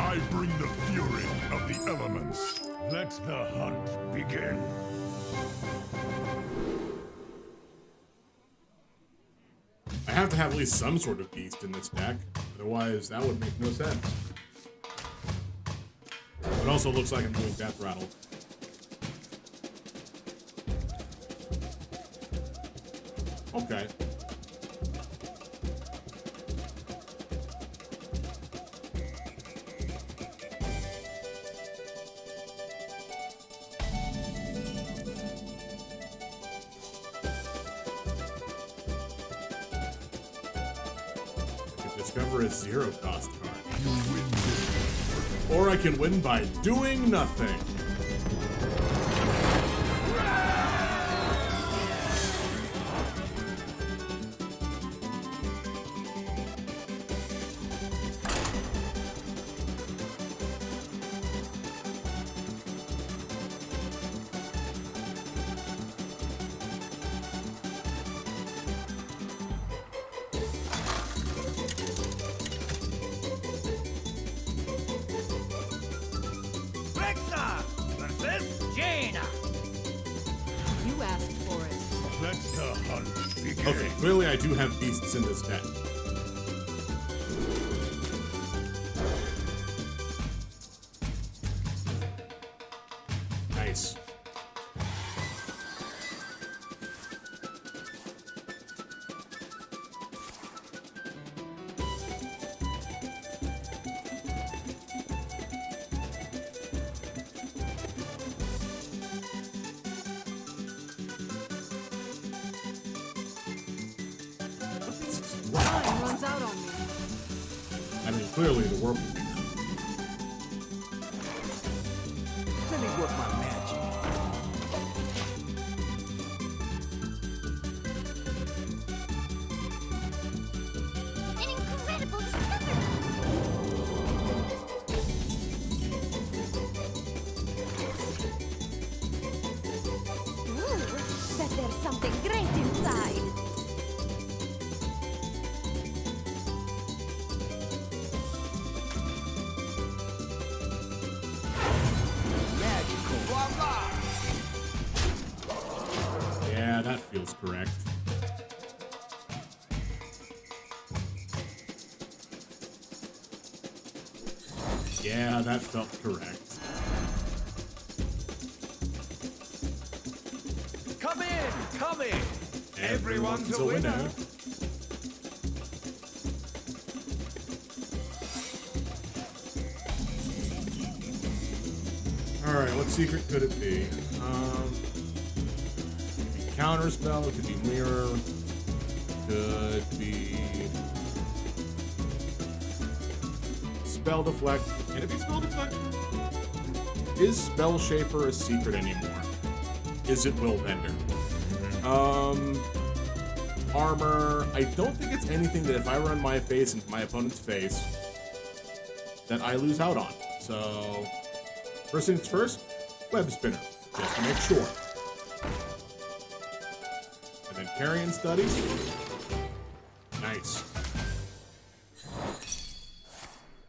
I bring the fury of the elements. Let the hunt begin. I have to have at least some sort of beast in this deck, otherwise that would make no sense. It also looks like I'm doing Death Rattle. Okay. Discover a zero-cost card. Or I can win by doing nothing. You asked for it. Let the hunt begin. Okay, clearly I do have beasts in this deck. Nice. Time runs out on me. I mean, clearly the world. Let me work my magic. An incredible discovery! Ooh, bet there's something great inside. Yeah, that feels correct. Yeah, that felt correct. Come in, come in. Everyone's a winner. Alright, what secret could it be? Could be counter spell, it could be mirror, could be spell deflect. Can it be spell deflect? Is Spell Shaper a secret anymore? Is it Will Bender? Armor. I don't think it's anything that if I run my face into my opponent's face that I lose out on. So first things first, Web Spinner, just to make sure. And then Carrion Studies. Nice.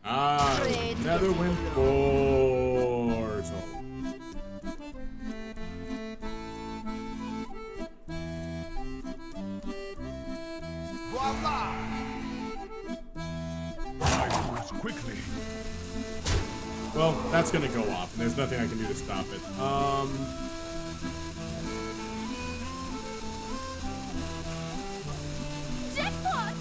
Ah, Netherwind Portal. Voila! I moves quickly. Well, that's gonna go off, and there's nothing I can do to stop it. Jackpot!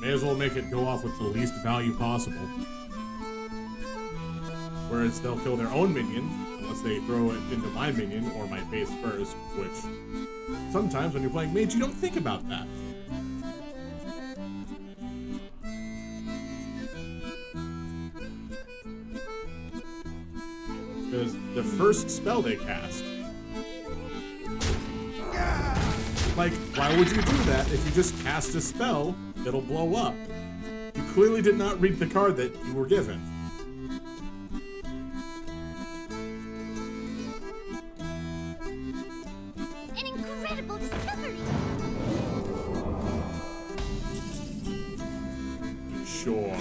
May as well make it go off with the least value possible. Whereas they'll kill their own minion, unless they throw it into my minion or my base first, which sometimes when you're playing mage, you don't think about that. Because the first spell they cast, like, why would you do that if you just cast a spell that'll blow up? You clearly did not read the card that you were given. An incredible discovery! Sure.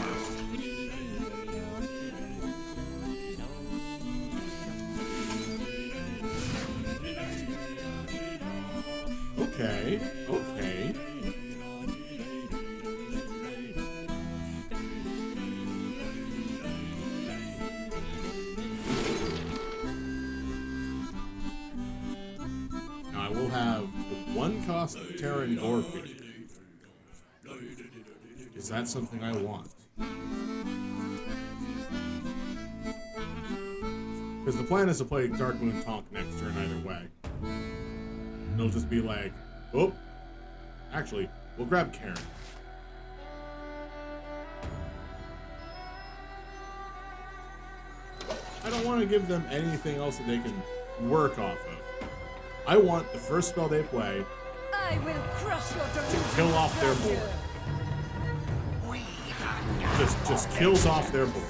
Okay, okay. Now I will have the 1-cost Terran Orphan. Is that something I want? Because the plan is to play Dark Moon Tonk next turn either way. It'll just be like, oh, actually, we'll grab Karen. I don't want to give them anything else that they can work off of. I want the first spell they play I will crush your to kill off their board. Just kills off their board.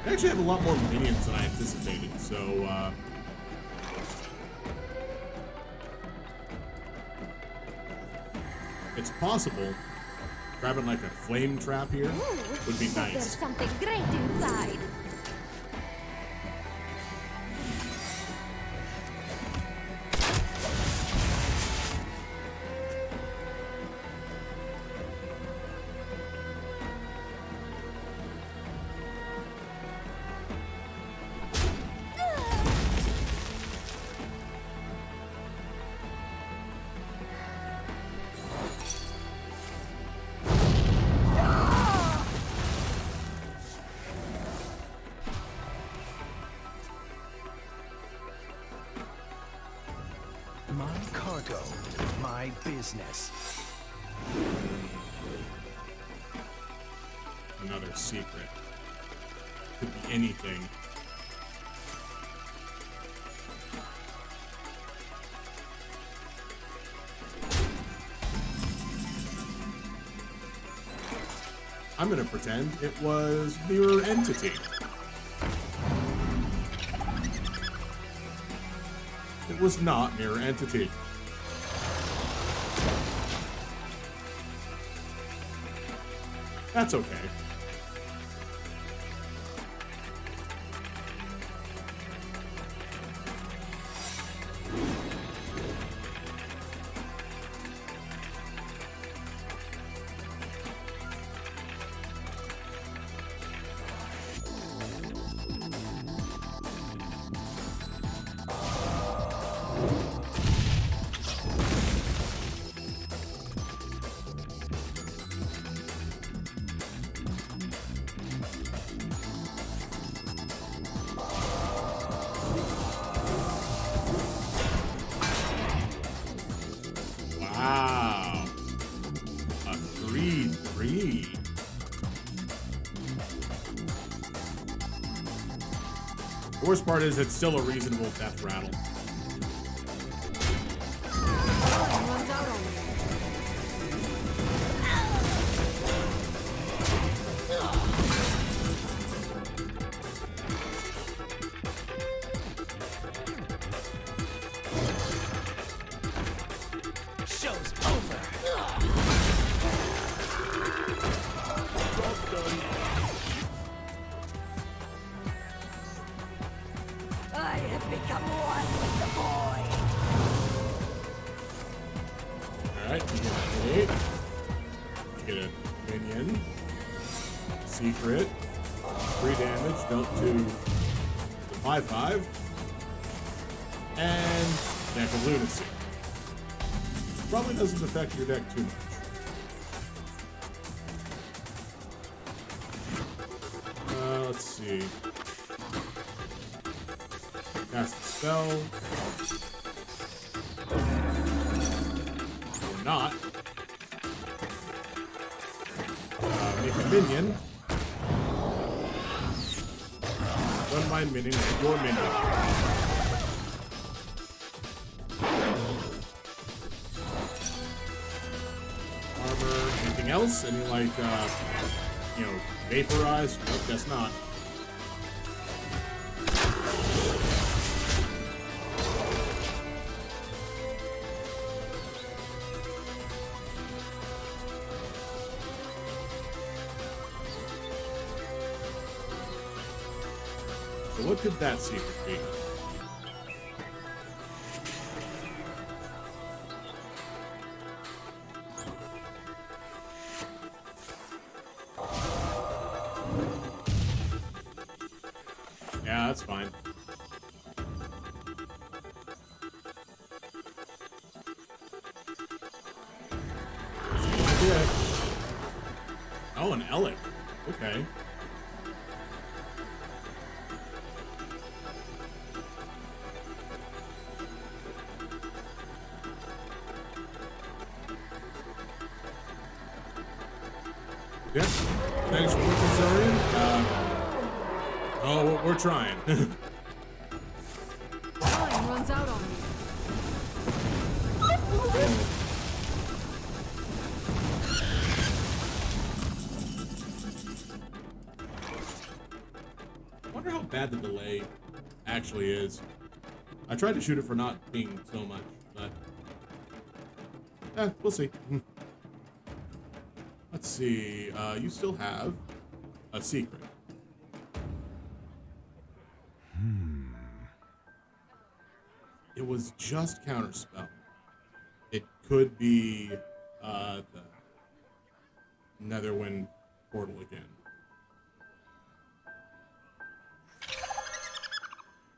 I actually have a lot more minions than I anticipated, so it's possible grabbing like a flame trap here would be There's nice. something great inside. My cargo, my business. Another secret. Could be anything. I'm gonna pretend it was Mirror Entity. It was not Mirror Entity. That's okay. Wow. A 3/3. The worst part is it's still a reasonable death rattle. Show's over. I have become one with the void. Alright, you get an 8. You get a minion. Secret. 3 damage, don't do the 5/5. And Neck of Lunacy. probably doesn't affect your deck too much. Let's see. Cast the spell. Or not. Make a minion. One of my minions is your minion. Armor, anything else? Any like, you know, vaporize? Nope, guess not. So what could that secret be? Yeah, that's fine. Oh, an Elec. Okay. Yep. Thanks for looking, Zorian. Oh, we're trying. Time runs out on me. I wonder how bad the delay actually is. I tried to shoot it for not being so much, but we'll see. Let's see. You still have a secret. It was just counterspell. It could be the Netherwind portal again.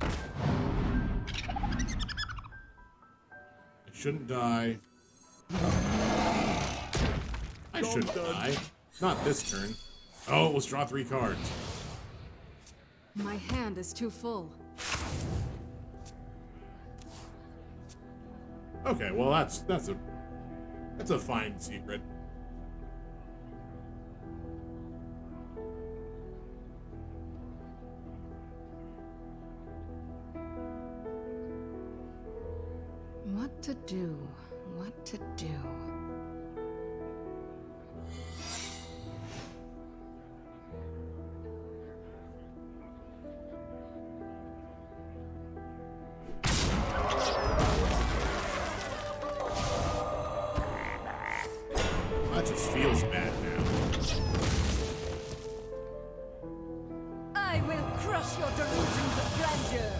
I shouldn't die. I shouldn't die. Not this turn. Oh, let's draw 3 cards. My hand is too full. Okay, well that's a fine secret. What to do? What to do? That just feels bad now. I will crush your delusions of grandeur.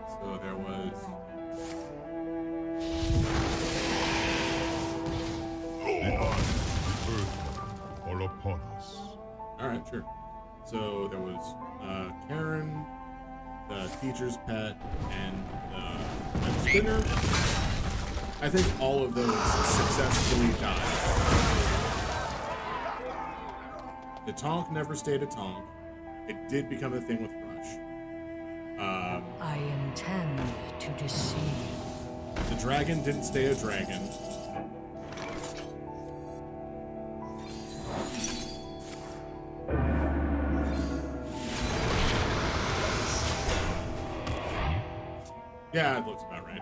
So there was All upon us. alright, sure. So there was Karen, the teacher's pet, and the spinner. I think all of those successfully died. The Tonk never stayed a Tonk. It did become a thing with Rush. I intend to deceive. The dragon didn't stay a dragon. Yeah, it looks about right.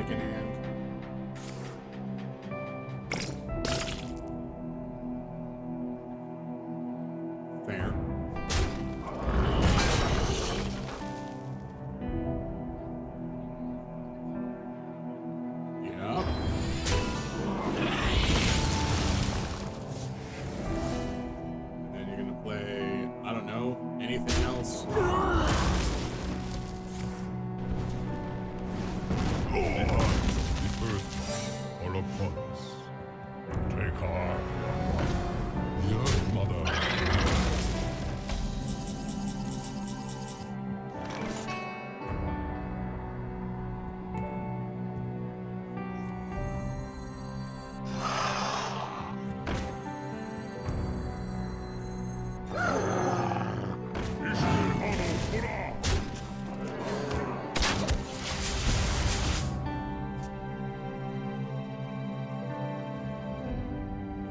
second hand. Fair. Yeah. And then you're gonna play, I don't know, anything else. The earth all upon us. Take heart, the Earth Mother.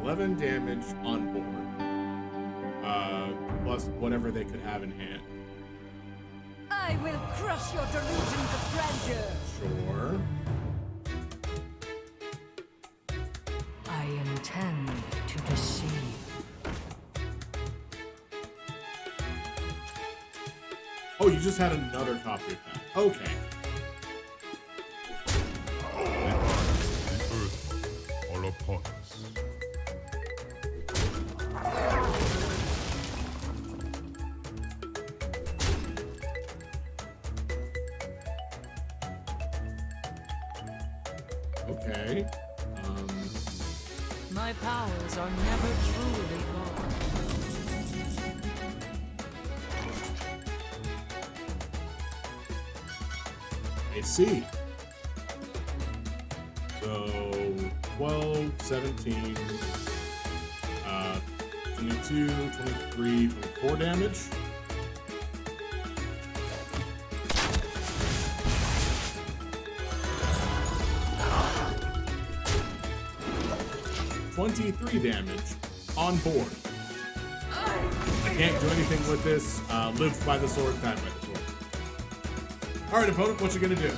11 damage on board. Plus whatever they could have in hand. I will crush your delusions of grandeur. Sure. I intend to deceive. Oh, you just had another copy of that. Okay. The earth all upon us. Okay. My powers are never truly gone. I see. So 12, 17, 22, 23, 24 damage. $23 damage on board. I can't do anything with this. Live by the sword, die by the sword. Alright, opponent, what you gonna do?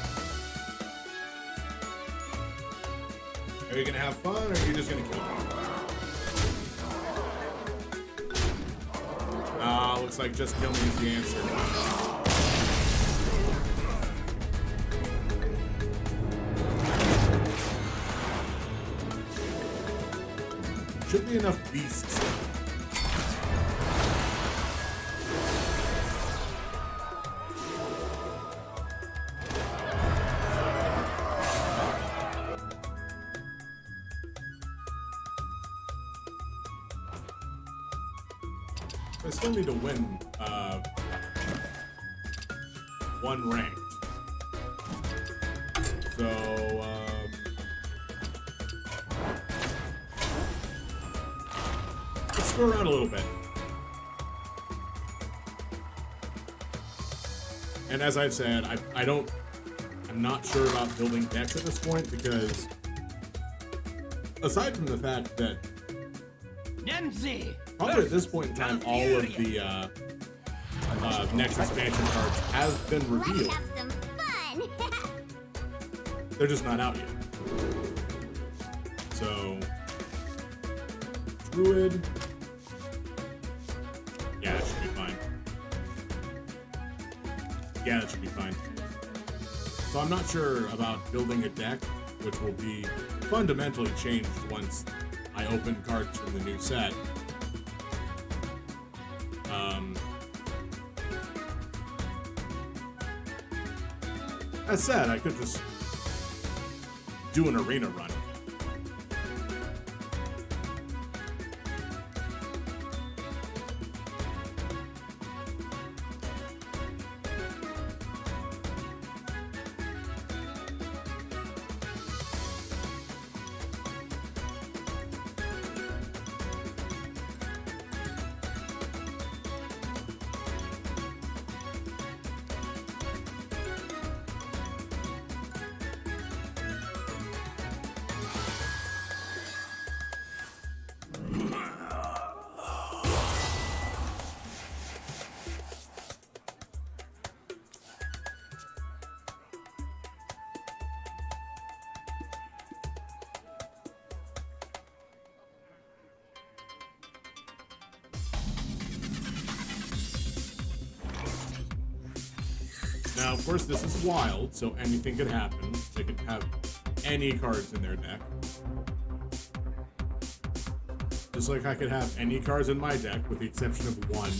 Are you gonna have fun, or are you just gonna kill me? Looks like just kill me is the answer. Should be enough beasts. I still need to win one ranked. So, let's go around a little bit. And as I've said, I'm not sure about building decks at this point because aside from the fact that probably at this point in time, all of the next expansion cards have been revealed. Let's have some fun. They're just not out yet. So, Druid. Yeah, that should be fine. Yeah, that should be fine. So I'm not sure about building a deck, which will be fundamentally changed once I open cards from the new set. As said, I could just do an arena run. Now, of course, this is wild, so anything could happen. They could have any cards in their deck. Just like I could have any cards in my deck, with the exception of one.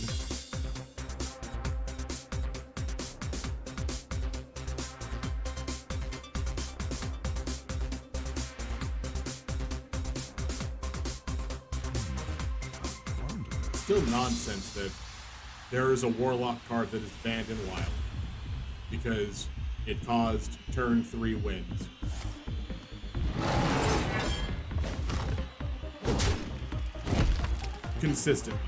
Still nonsense that there is a Warlock card that is banned in Wild because it caused turn 3 wins. Consistently.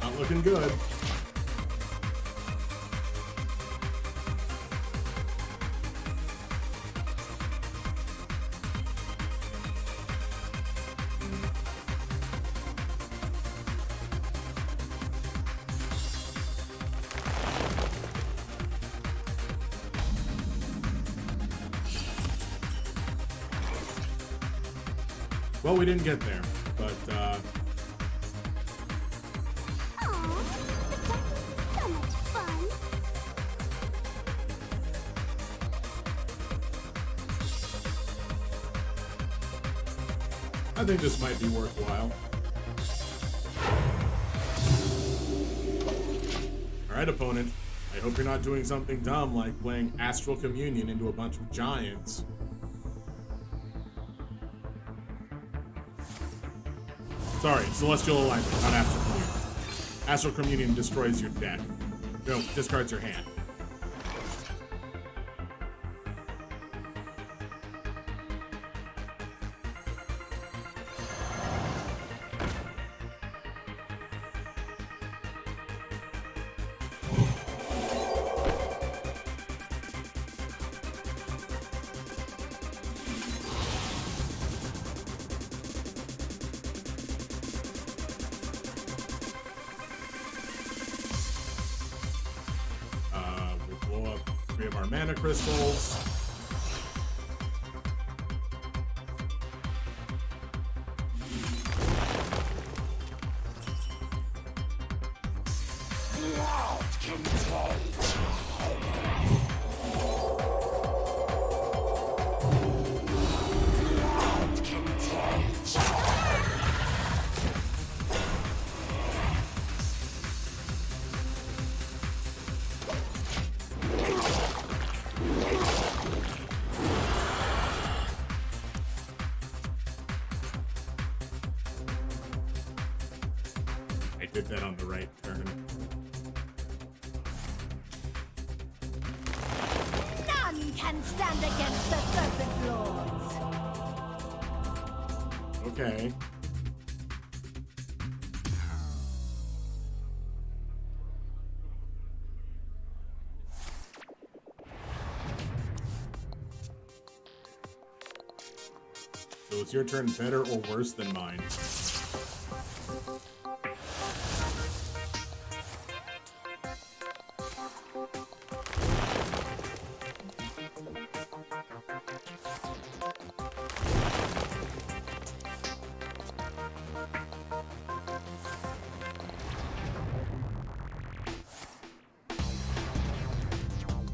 Not looking good. Well, we didn't get there, but I think this might be worthwhile. Alright, opponent. I hope you're not doing something dumb like playing Astral Communion into a bunch of giants. Sorry, Celestial Alignment, not Astral Communion. Astral Communion destroys your deck. No, discards your hand. We'll blow up 3 of our mana crystals. I did that on the right turn. None can stand against the Serpent Lords. Okay. So is your turn better or worse than mine?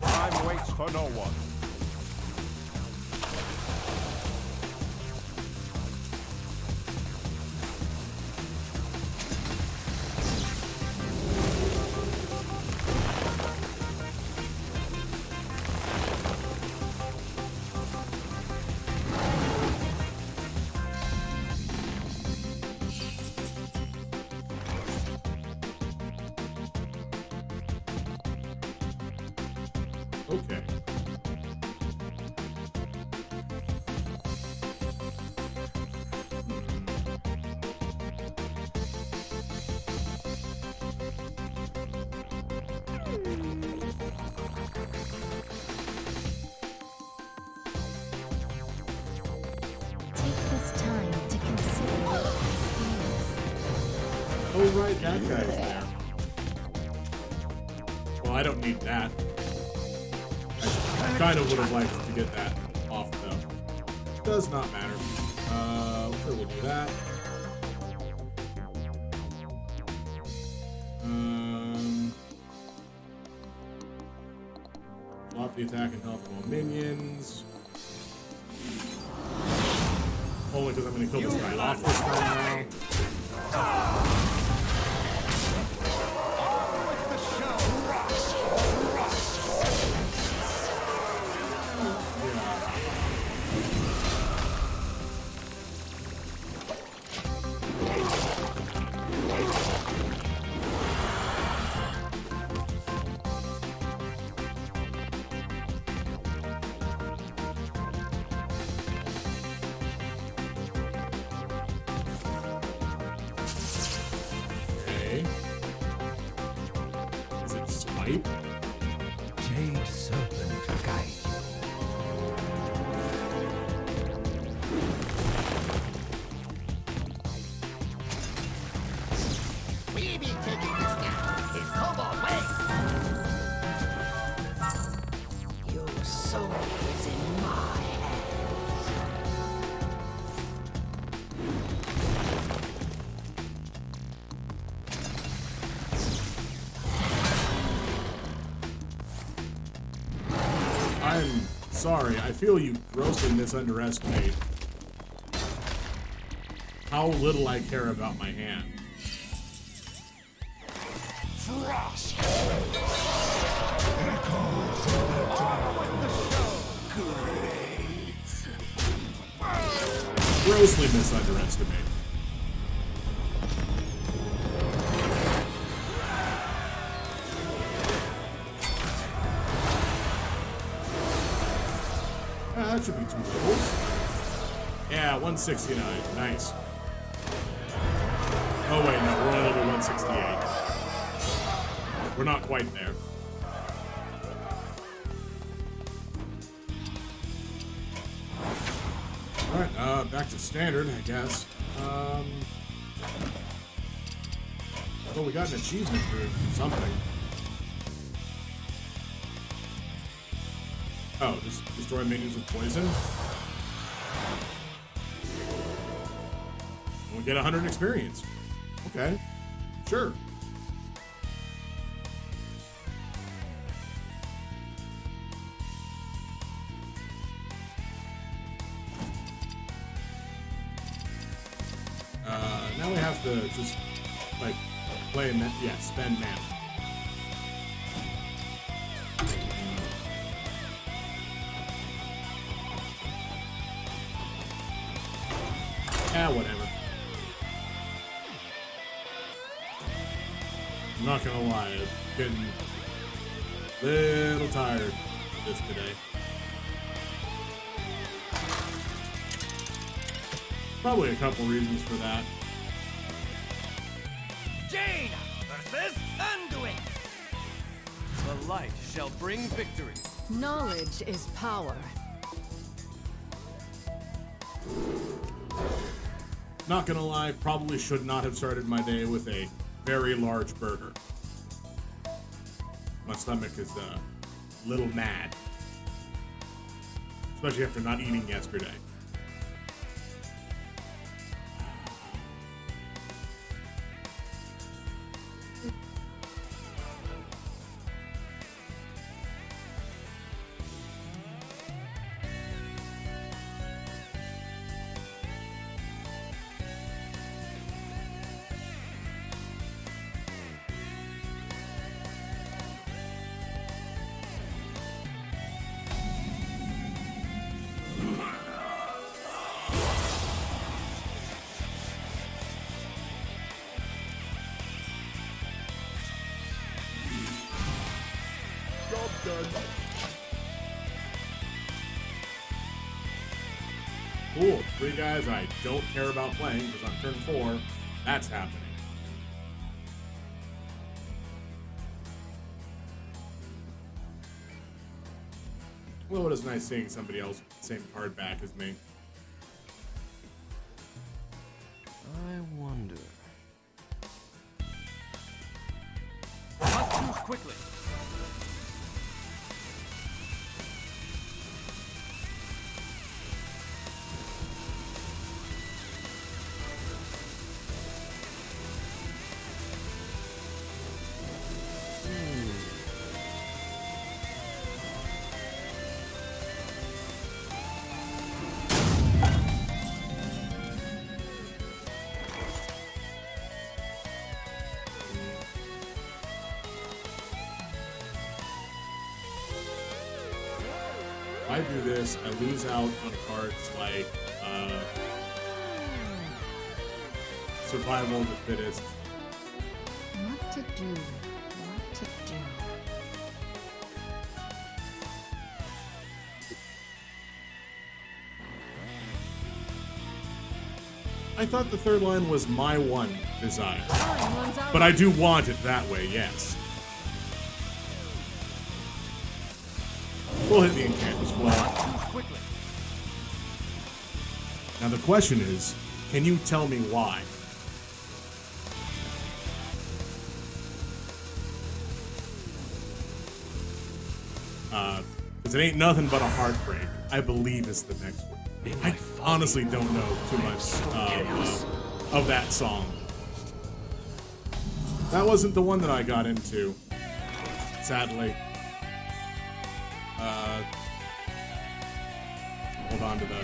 Time waits for no one. Okay. Oh, right, that guy's there. Well, I don't need that. I kind of would have liked to get that off, though. Does not matter. Sure, we'll do that. Drop the attack and health of all minions. Only because I'm going to kill this guy off this time now. Jade Serpent Guide. We be taking this now. It's Cobalt Way. Your soul is in my hands. I'm sorry, I feel you grossly misunderestimate how little I care about my hand. Frost! Grossly misunderestimate. That should be 2 levels. Yeah, 169. Nice. Oh wait, no, we're only level 168. We're not quite there. Alright, back to standard, I guess. Oh, we got an achievement for something. Oh, just destroy minions with poison? We'll get 100 experience. Okay, sure. Now we have to just, like, play and, yeah, spend mana. Yeah, whatever. I'm not gonna lie, I'm getting a little tired of this today. Probably a couple reasons for that. Jade versus Undoing. The light shall bring victory. Knowledge is power. Not gonna lie, probably should not have started my day with a very large burger. My stomach is a little mad. Especially after not eating yesterday. Cool. 3 guys I don't care about playing because on turn 4, that's happening. Well, it is nice seeing somebody else with the same card back as me. I wonder. quickly. If I do this, I lose out on cards like Survival of the Fittest. What to do? What to do? I thought the third line was my one desire. But I do want it that way, yes. We'll hit the enchant as well. Now the question is, can you tell me why? Because it ain't nothing but a heartbreak, I believe is the next one. I honestly don't know too much of that song. That wasn't the one that I got into, sadly. Hold on to the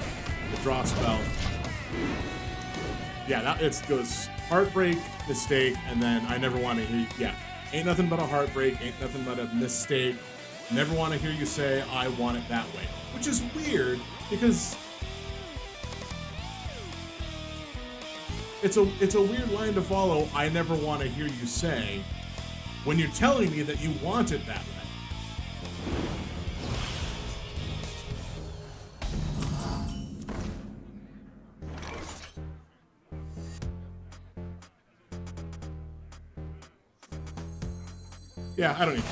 draw spell. Yeah, it goes heartbreak, mistake, and then I never want to hear. Yeah, ain't nothing but a heartbreak, ain't nothing but a mistake. Never want to hear you say I want it that way, which is weird because it's a weird line to follow. I never want to hear you say when you're telling me that you want it that way. Yeah, I don't need to.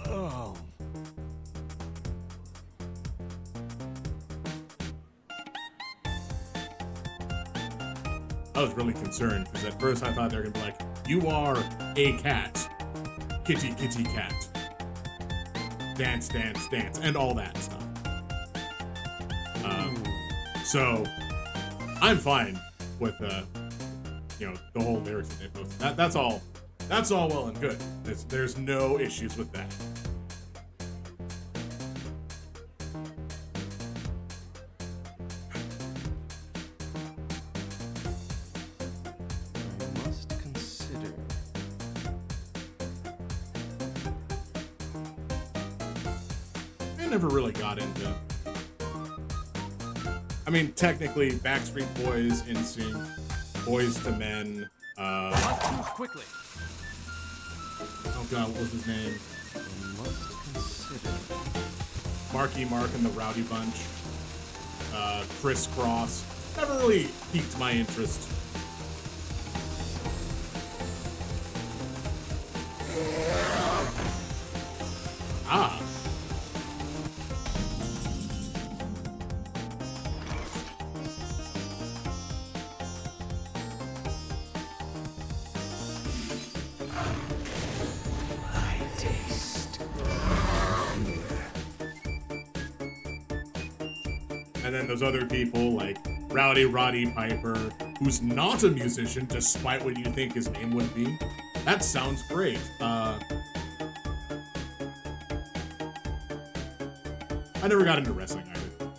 Oh. I was really concerned because at first I thought they were gonna be like, "You are a cat, kitty, kitty, cat, dance, dance, dance," and all that stuff. So I'm fine with the whole lyrics that they posted. That's all well and good. There's no issues with that. I must consider. I never really got into. I mean, technically, Backstreet Boys, NSYNC, Boys to Men. Quickly. Oh God, what was his name? I must consider. Marky Mark and the Rowdy Bunch. Criss Cross. Never really piqued my interest. Ah. And then those other people like Rowdy Roddy Piper, who's not a musician, despite what you think his name would be. That sounds great. I never got into wrestling either.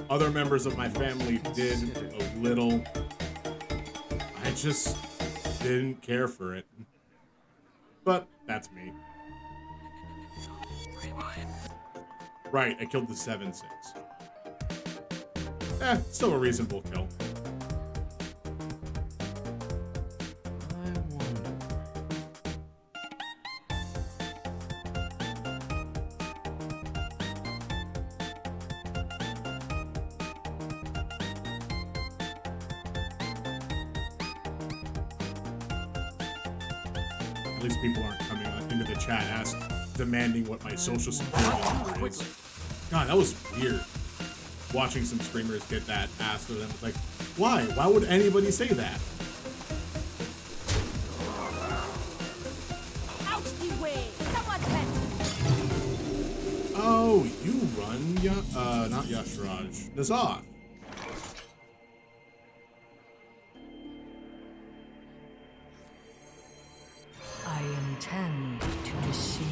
Other members of my family did a little. I just didn't care for it. But that's me. Right, I killed the 7/6. Still a reasonable kill. I wonder. At least people aren't coming into the chat demanding what my social security number is. God, that was weird. Watching some streamers get that asked of them. Like, Why? Why would anybody say that? Out the way! Someone's head! Oh, you run, not Yashraj. Nazoth. I intend to deceive.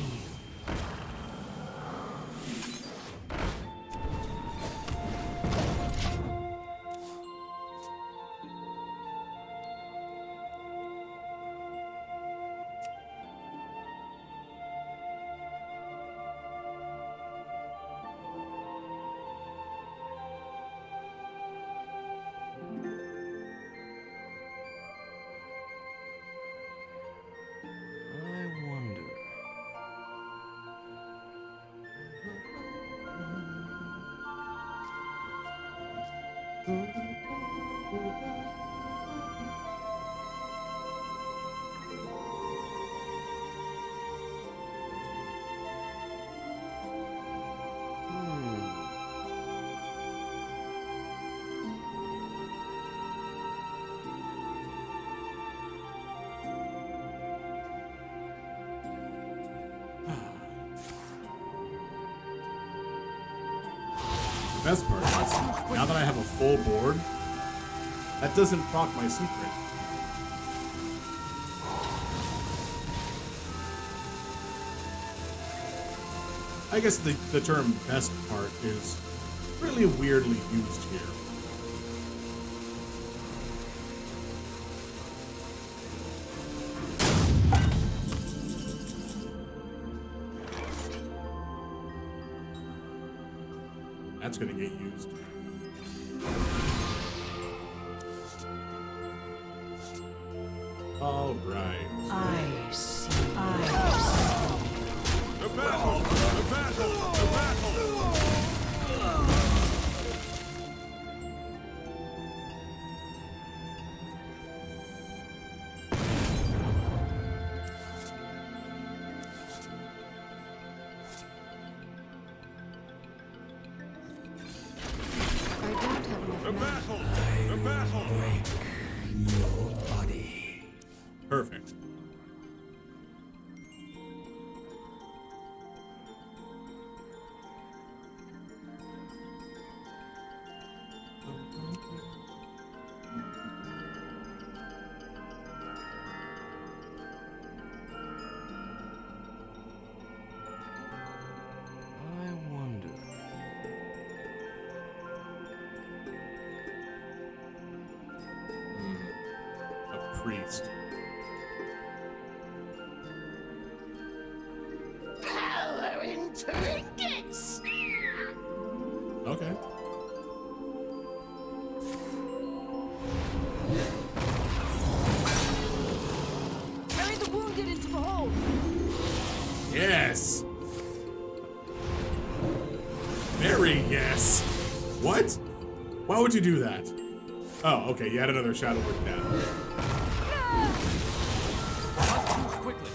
The best part is, now that I have a full board, that doesn't proc my secret. I guess the term best part is really weirdly used here. That's gonna get used. All right. I see. I see. The battle! The battle! The battle! The battle! The battle! Your body. Perfect. I wonder. A priest. Power in trinkets! Okay. Carry the wounded into the hole! Yes. Very yes. What? Why would you do that? Oh, okay. You had another shadow word down. Not too quickly.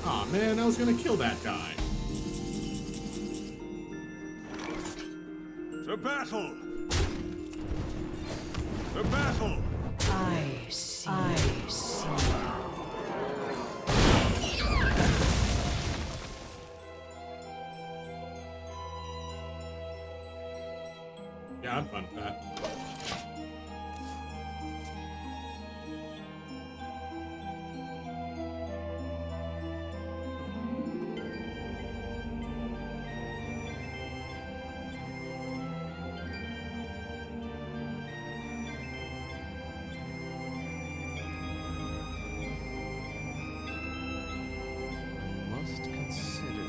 Aw, man, I was gonna kill that guy. The battle! The battle! I see. I see. Yeah, I'm fine with that. Must consider.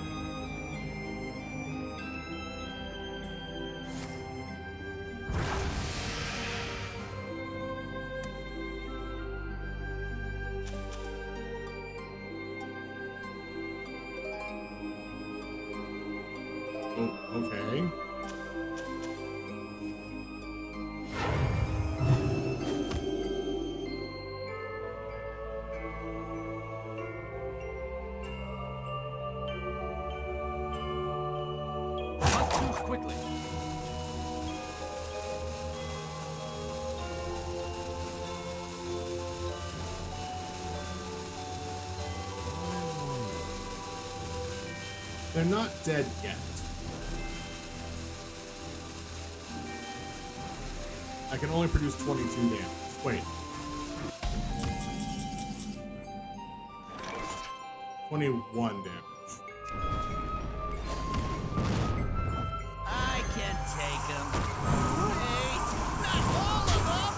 quickly. They're not dead yet. I can only produce 22 damage. Wait. 21 damage. I can take him. Wait, not all of them.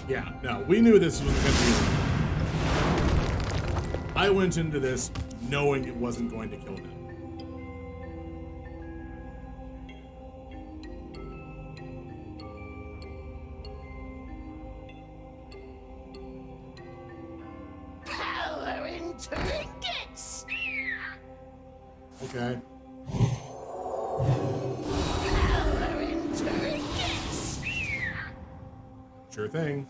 Yeah, no, we knew this was going to be. I went into this knowing it wasn't going to kill them. Power in trinkets! Okay. Power in trinkets! Sure thing.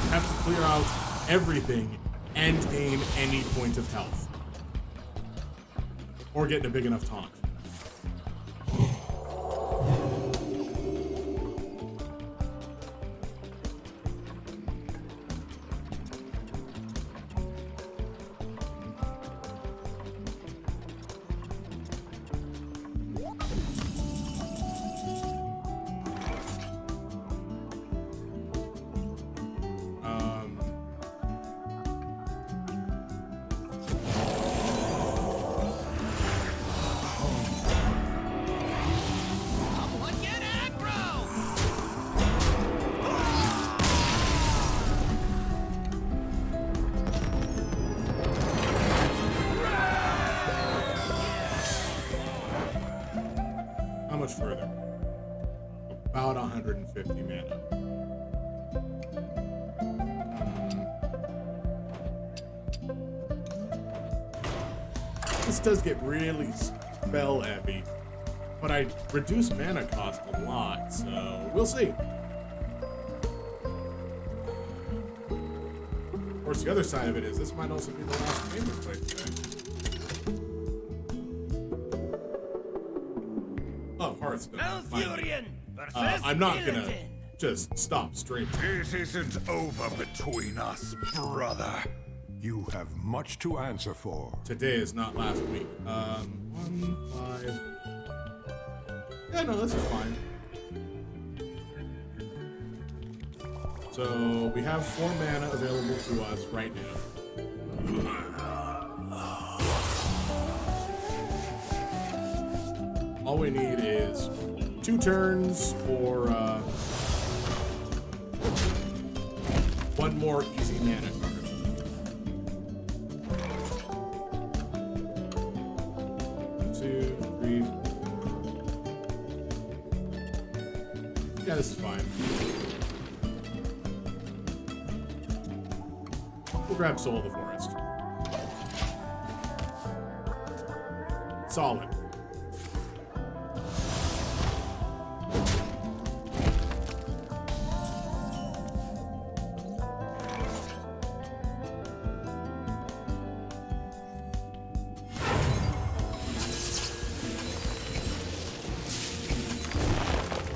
Have to clear out everything and gain any point of health. Or get a big enough taunt. Someone get aggro! How much further? About 150 mana. This does get really spell heavy, but I reduce mana cost a lot, so we'll see. Of course, the other side of it is this might also be the last game we play today. Of Hearthstone. Malfurion versus I'm not gonna Illidan. just stop straight. It isn't over between us, brother. You have much to answer for. Today is not last week. 1, 5. Yeah, no, this is fine. So we have 4 mana available to us right now. All we need is 2 turns or 1 more easy mana card. 2, 3. Yeah, this is fine. We'll grab Soul of the Forest. Solid.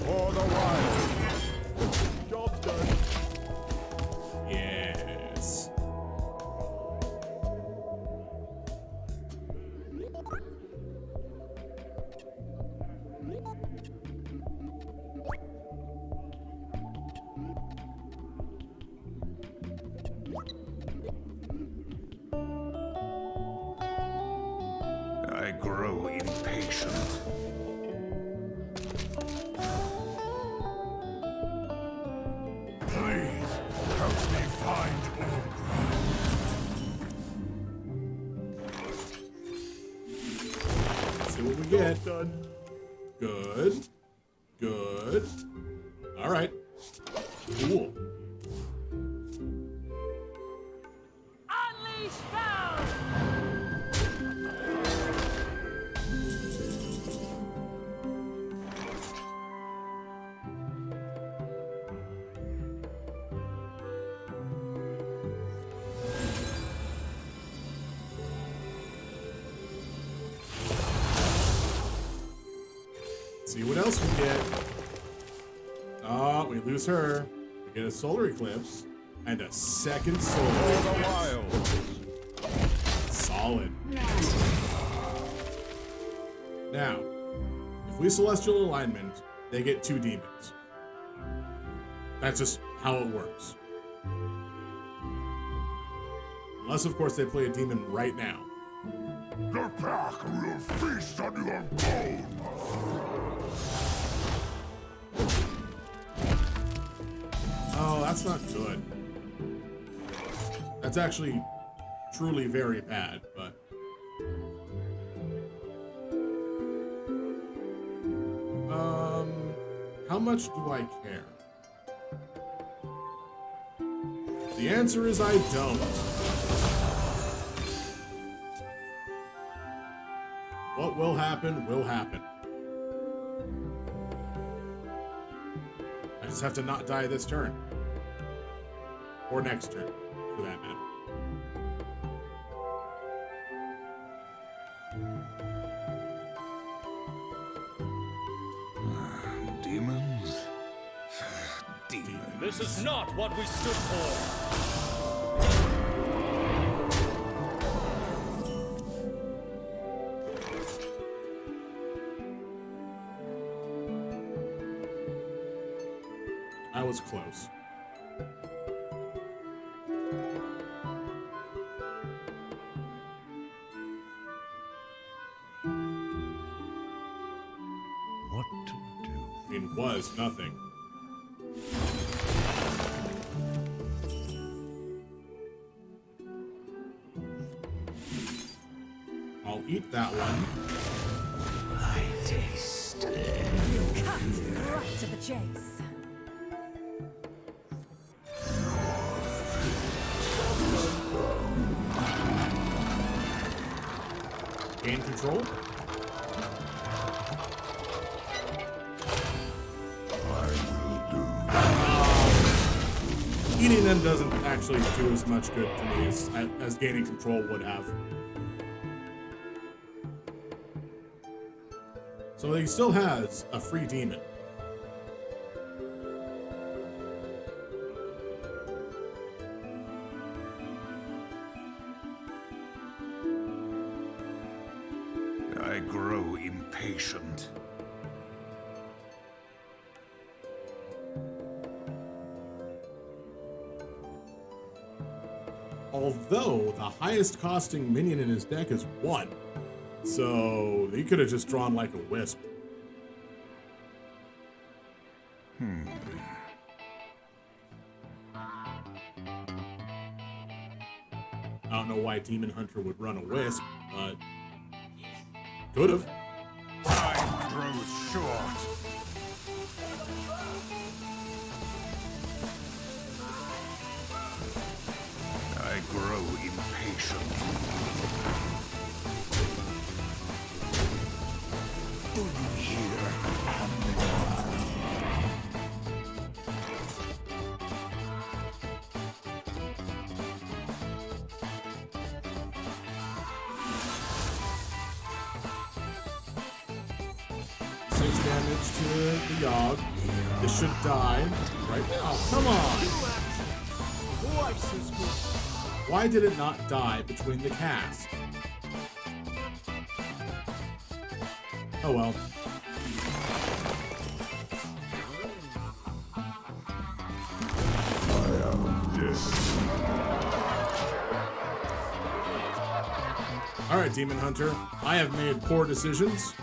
For the wild. Job's done. Yes. I grow impatient. Please, help me find Ogre. See what we get. Done. Good. Good. All right. Cool. Unleash foul! see what else we get. Oh, we lose her. We get a solar eclipse and a second solar eclipse. Solid. Now, if we celestial alignment, they get 2 demons. That's just how it works. Unless, of course, they play a demon right now. The pack will feast on your bones. Oh, that's not good. That's actually truly very bad, but... how much do I care? The answer is I don't. What will happen, will happen. I just have to not die this turn. Or next turn, for that matter. Demons? Demons. This is not what we stood for. I was close. What to do? I mean, was nothing. I'll eat that one. I taste. Cut right to the chase. Gain control. Eating them doesn't actually do as much good to me as gaining control would have. So he still has a free demon. I grow impatient. Although the highest costing minion in his deck is 1. So he could have just drawn like a wisp. I don't know why Demon Hunter would run a wisp, but could have. Time grows short. I grow impatient. Do you hear? Damage to the Yogg. This should die right now. Oh, come on! Why did it not die between the cast? Oh well. Alright, Demon Hunter. I have made poor decisions.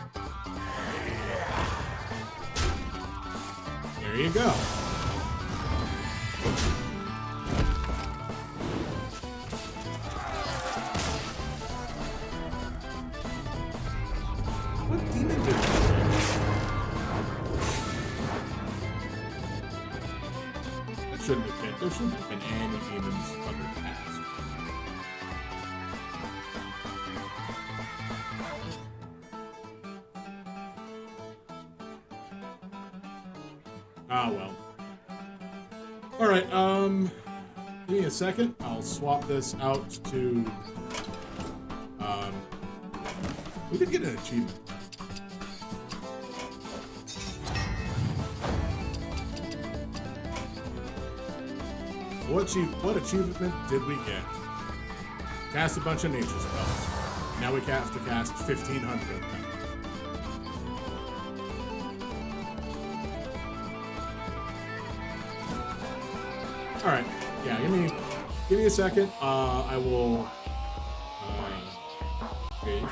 There you go. What demon did that? That shouldn't have been. There shouldn't have been any demons under the cast. Ah, well. Alright, give me a second. I'll swap this out to, we did get an achievement. What achievement did we get? Cast a bunch of nature spells. Now we have to cast 1,500 of them. All right. Yeah, give me a second. I will. Okay.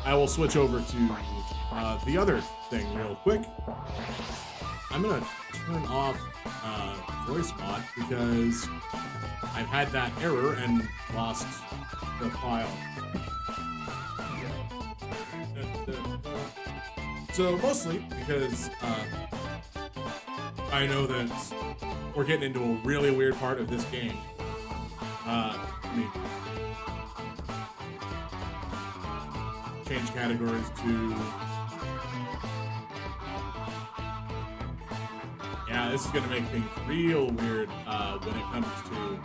I will switch over to the other thing real quick. I'm gonna turn off voice mod because I've had that error and lost the file. So mostly because I know that we're getting into a really weird part of this game. Change categories to... Yeah, this is going to make things real weird when it comes to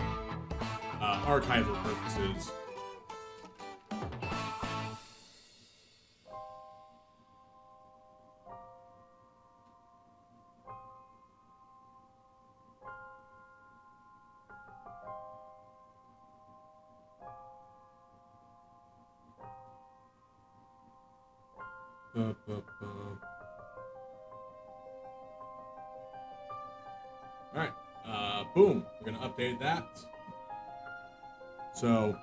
archival purposes. Alright, boom, we're gonna update that. So,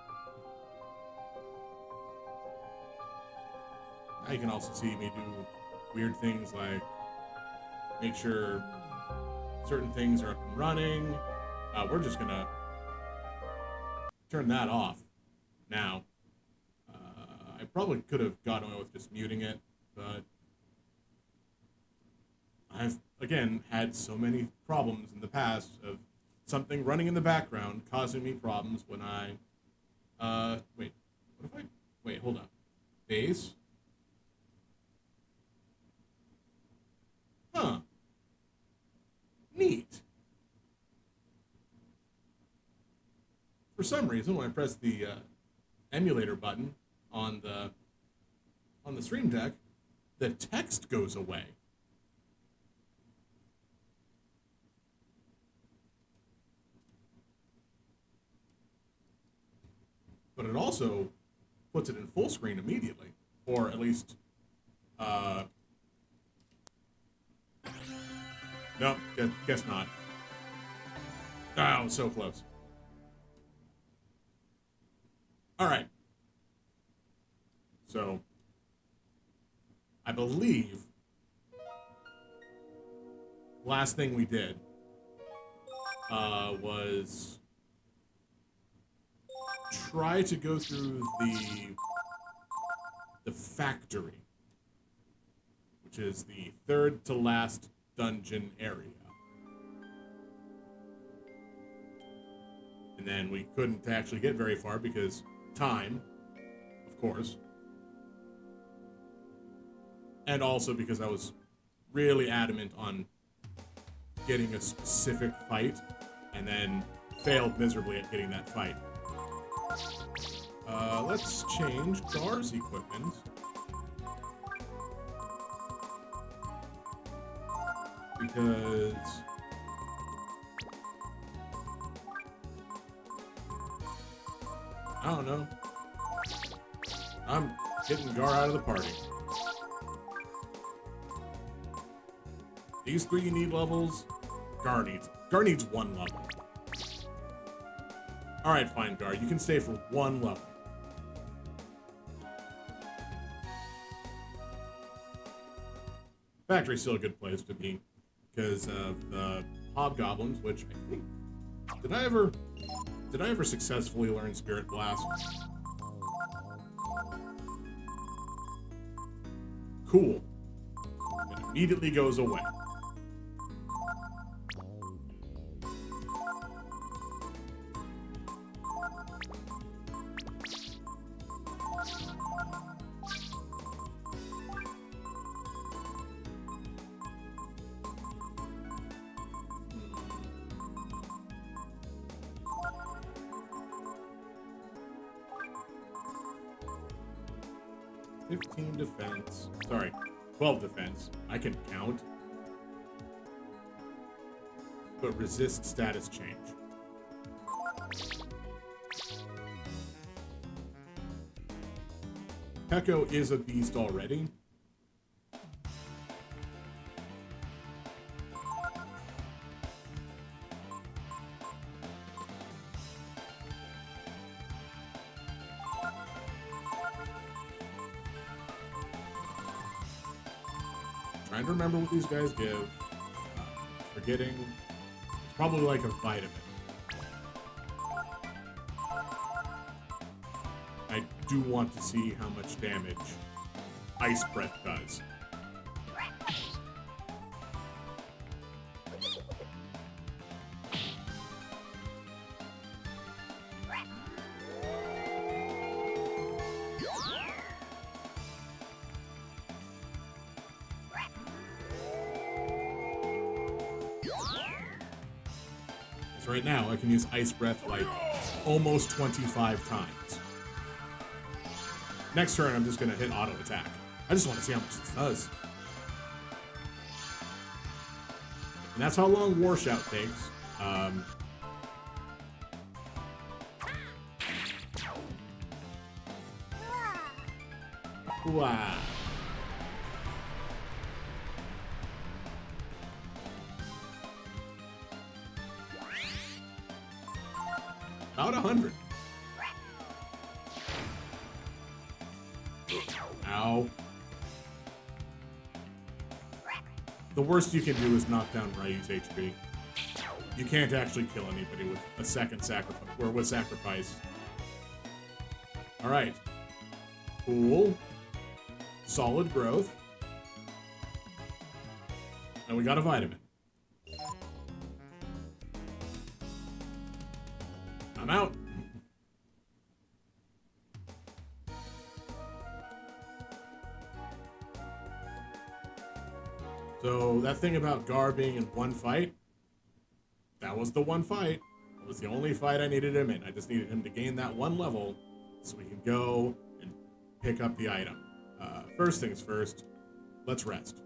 now you can also see me do weird things like make sure certain things are up and running. We're just gonna turn that off now. I probably could have gotten away with just muting it, but I've, again, had so many problems in the past of something running in the background causing me problems when I, wait, what if I, wait, hold on, base? Huh, neat. For some reason, when I press the emulator button on the Stream Deck, the text goes away. But it also puts it in full screen immediately, or at least, nope, guess not. Oh, so close. All right. So, I believe last thing we did was try to go through the factory, which is the third to last dungeon area. And then we couldn't actually get very far because time, of course. And also because I was really adamant on getting a specific fight and then failed miserably at getting that fight. Let's change Gar's equipment. Because I don't know. I'm getting Gar out of the party. These three need levels. Gar needs one level. Alright, fine, Gar. You can stay for one level. Factory's still a good place to be because of the hobgoblins, which I think... Did I ever successfully learn Spirit Blast? Cool. It immediately goes away. Defense. Sorry, 12 defense. I can count. But resist status change. Peko is a beast already. Trying to remember what these guys give. Forgetting. It's probably like a vitamin. I do want to see how much damage Ice Breath does. So right now, I can use Ice Breath like almost 25 times. Next turn, I'm just gonna hit auto attack. I just want to see how much this does. And that's how long War Shout takes. Wow. About 100. Ow. The worst you can do is knock down Ryu's HP. You can't actually kill anybody with a second sacrifice, or with sacrifice. Alright. Cool. Solid growth. And we got a vitamin. I'm out. So that thing about Gar being in one fight, that was the one fight. It was the only fight I needed him in. I just needed him to gain that one level so we can go and pick up the item. First things first, let's rest.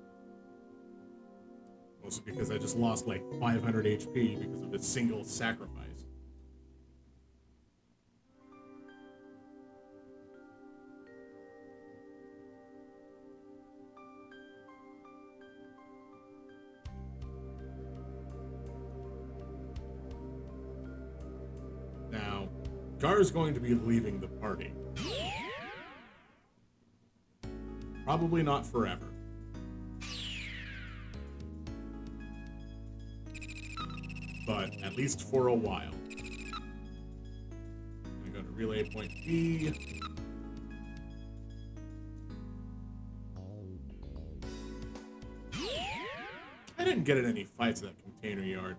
Mostly because I just lost like 500 HP because of a single sacrifice. Now, Gar is going to be leaving the party. Probably not forever. But at least for a while. I'm going to relay point B. I didn't get in any fights at that container yard.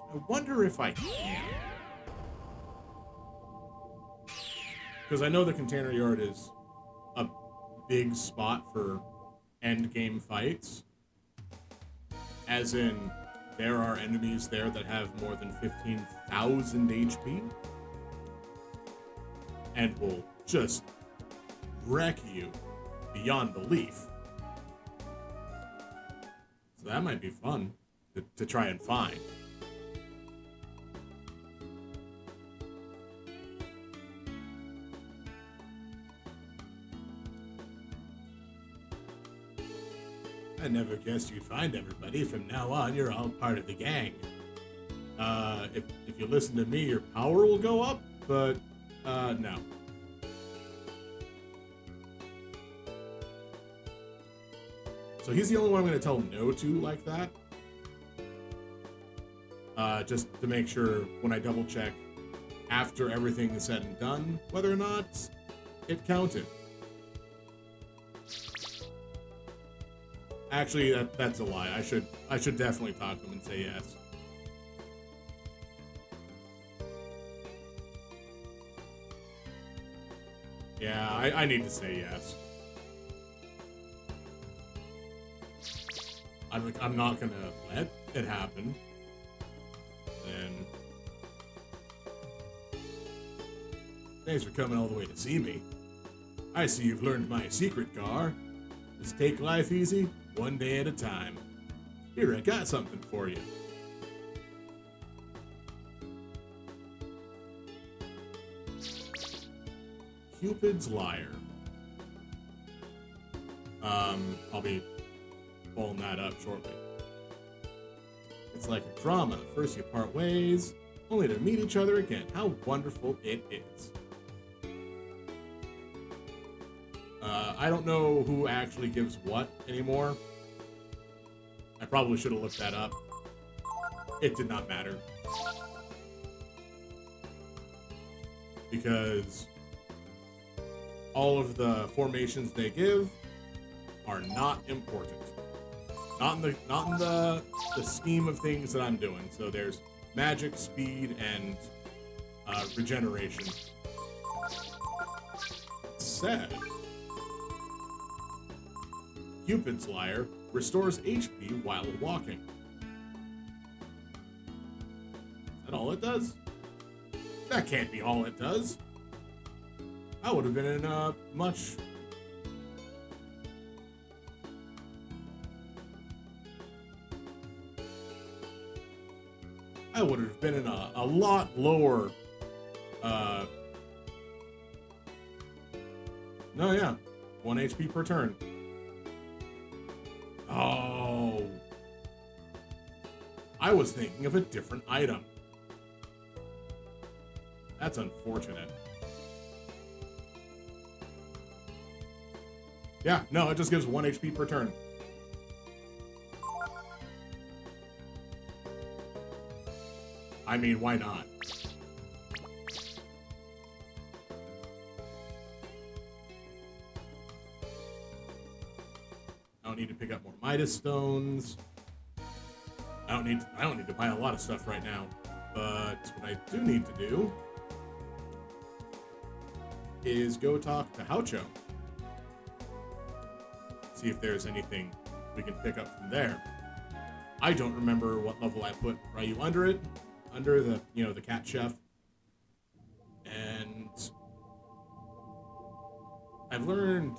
I wonder if I can. Because I know the container yard is a big spot for end game fights. As in, there are enemies there that have more than 15,000 HP. And will just wreck you beyond belief. So that might be fun to try and find. I never guessed you'd find everybody. From now on, you're all part of the gang. If you listen to me, your power will go up, but, no. So he's the only one I'm going to tell no to like that. Just to make sure when I double check after everything is said and done, whether or not it counted. Actually, that's a lie. I should definitely talk to him and say yes. Yeah, I need to say yes. I'm not gonna let it happen. Then thanks for coming all the way to see me. I see you've learned my secret, Gar. Just take life easy, one day at a time. Here, I got something for you. Cupid's Lyre. I'll be pulling that up shortly. It's like a drama. First you part ways, only to meet each other again. How wonderful it is. I don't know who actually gives what anymore. I probably should have looked that up. It did not matter. Because all of the formations they give are not important. Not in the scheme of things that I'm doing. So there's magic, speed, and regeneration. Said Cupid's Lyre restores HP while walking. Is that all it does? That can't be all it does. I would have been in a much... I would have been in a lot lower... No, yeah. 1 HP per turn. Oh. I was thinking of a different item. That's unfortunate. Yeah, no, it just gives 1 HP per turn. I mean, why not? I don't need to pick up more Midas stones. I don't need to buy a lot of stuff right now. But what I do need to do is go talk to Haucho. See if there's anything we can pick up from there. I don't remember what level I put Ryu under it. Under the, the cat chef. And I've learned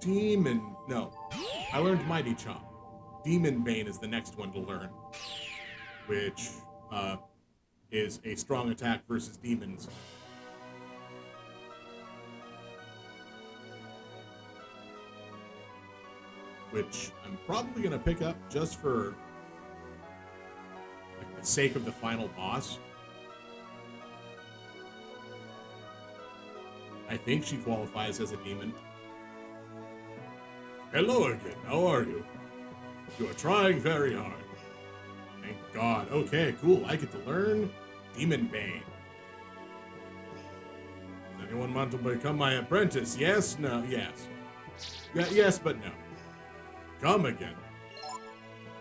I learned Mighty Chomp. Demon Bane is the next one to learn, which is a strong attack versus demons. Which I'm probably going to pick up just for the sake of the final boss. I think she qualifies as a demon. Hello again, how are you? You are trying very hard. Thank God. Okay, cool. I get to learn Demon Bane. Does anyone want to become my apprentice? Yes? No? Yes. Yeah, yes, but no. Come again.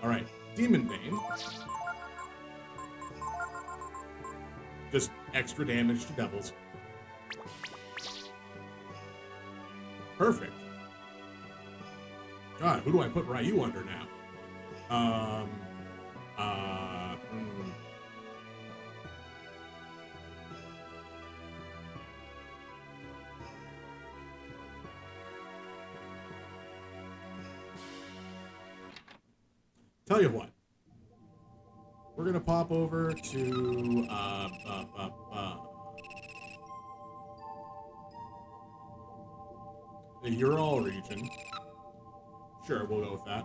Alright, Demon Bane. Just extra damage to devils. Perfect. God, who do I put Ryu under now? Tell you what. We're gonna pop over to the Ural region. Sure, we'll go with that.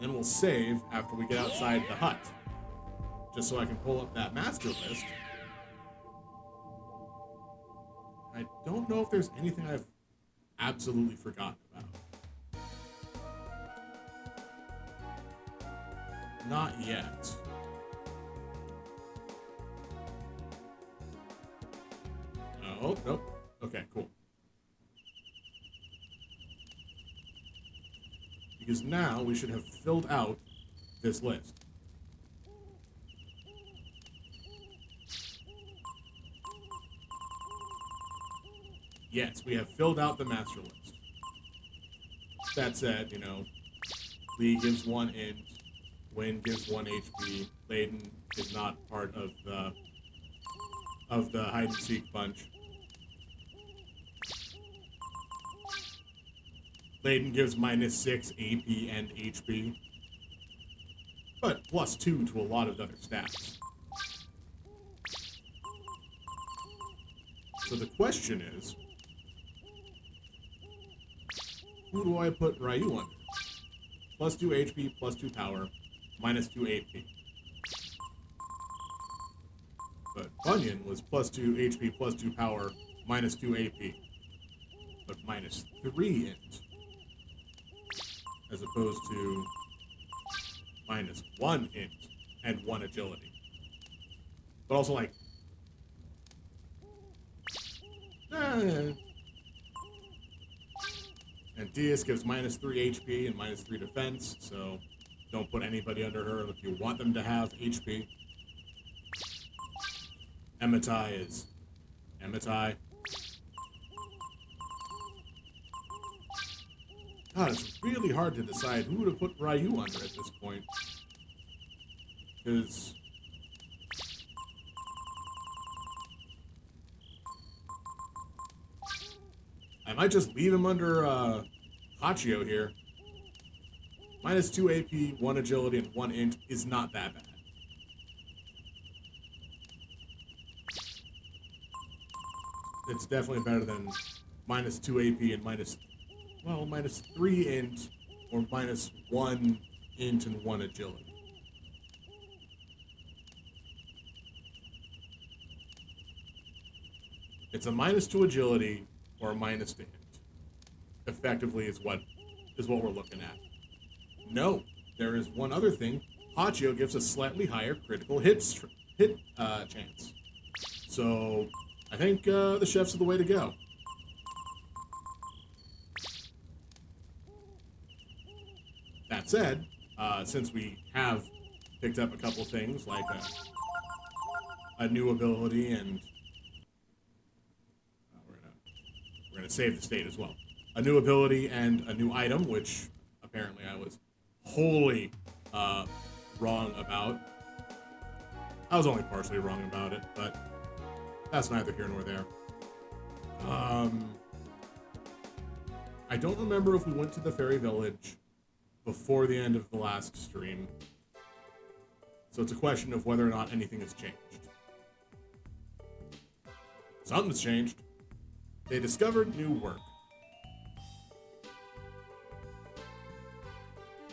Then we'll save after we get outside the hut. Just so I can pull up that master list. I don't know if there's anything I've absolutely forgotten about. Not yet. Oh, nope. Okay, cool. Because now we should have filled out this list. Yes, we have filled out the master list. That said, Lee gives 1 int, Wynn gives 1 HP, Layden is not part of the hide and seek bunch. Layden gives -6 AP and HP, but +2 to a lot of other stats. So the question is, who do I put Ryu under? +2 HP, +2 power, -2 AP. But Bunyan was +2 HP, +2 power, -2 AP. But -3 int. As opposed to -1 int and 1 agility. But also like... And Diaz gives -3 HP and -3 defense, so don't put anybody under her if you want them to have HP. Emitai is Emitai. God, it's really hard to decide who to put Ryu under at this point. Because... I might just leave him under Hachio here. -2 AP, 1 agility, and 1 int is not that bad. It's definitely better than -2 AP and -3 int or -1 int and 1 agility. It's a -2 agility or a -2 int. Effectively is what we're looking at. No, there is one other thing. Hachio gives a slightly higher critical hit chance. So I think the chef's are the way to go. That said, since we have picked up a couple things like a new ability and we're gonna save the state as well. A new ability and a new item, which apparently I was wholly wrong about. I was only partially wrong about it, but that's neither here nor there. I don't remember if we went to the fairy village before the end of the last stream. So it's a question of whether or not anything has changed. Something's changed. They discovered new work.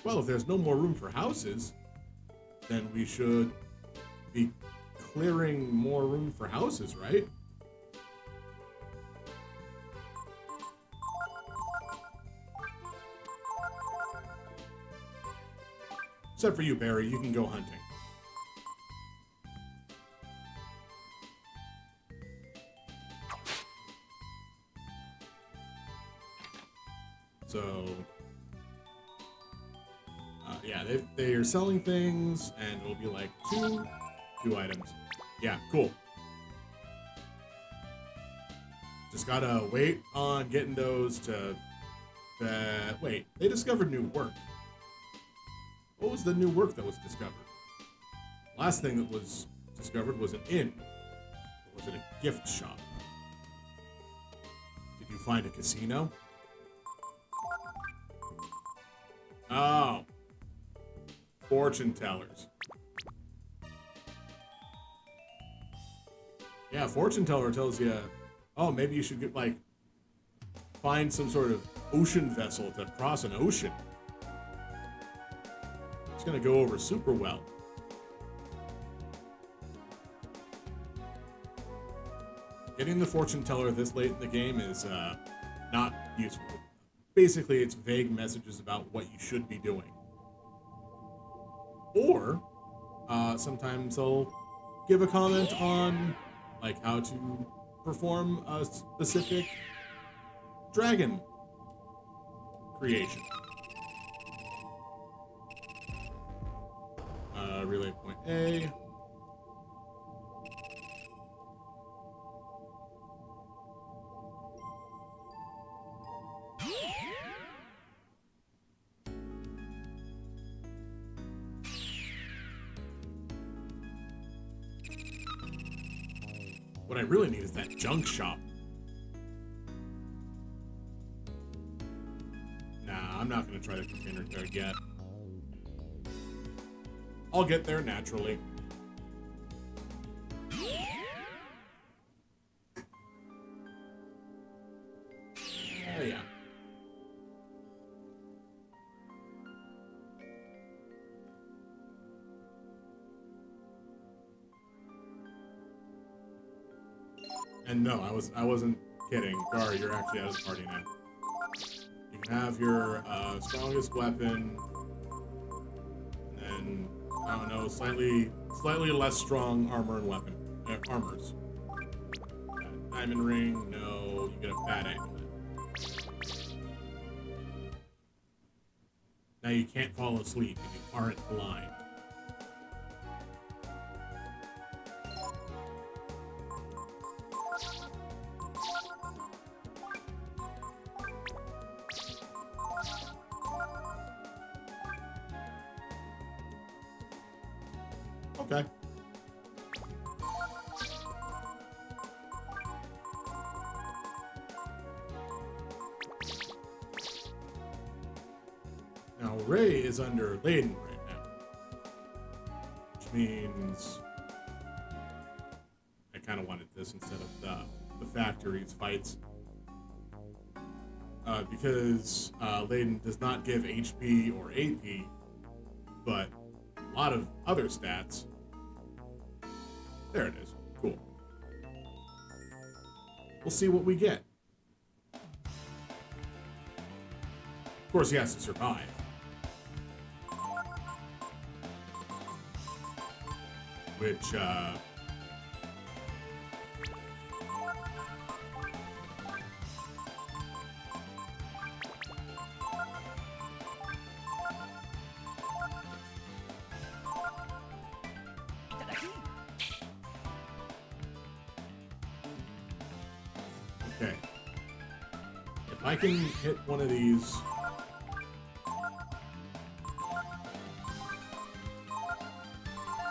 Well, if there's no more room for houses, then we should be clearing more room for houses, right? Except for you, Barry, you can go hunting. So, yeah, they are selling things, and it'll be like two items. Yeah, cool. Just gotta wait on getting those to... wait, they discovered new work. What was the new work that was discovered? Last thing that was discovered was an inn. Or was it a gift shop? Did you find a casino? Oh. Fortune tellers. Yeah, fortune teller tells you, oh, maybe you should get, like, find some sort of ocean vessel to cross an ocean. It's gonna go over super well. Getting the fortune teller this late in the game is not useful. Basically, it's vague messages about what you should be doing. Or sometimes they'll give a comment on like how to perform a specific dragon creation. Relay point A. What I really need is that junk shop. I'm not going to try the container card yet. I'll get there naturally. Oh, yeah. And no, I wasn't kidding. Gar, you're actually out of the party now. You can have your strongest weapon, and then I don't know, slightly less strong armor and weapon armors. Diamond ring, no. You get a bad amulet. Now you can't fall asleep if you aren't blind. Okay. Now Ray is under Layden right now, which means I kind of wanted this instead of the factories fights, because Layden does not give HP or AP, but a lot of other stats. There it is. Cool. We'll see what we get. Of course, he has to survive. Which, okay. If I can hit one of these...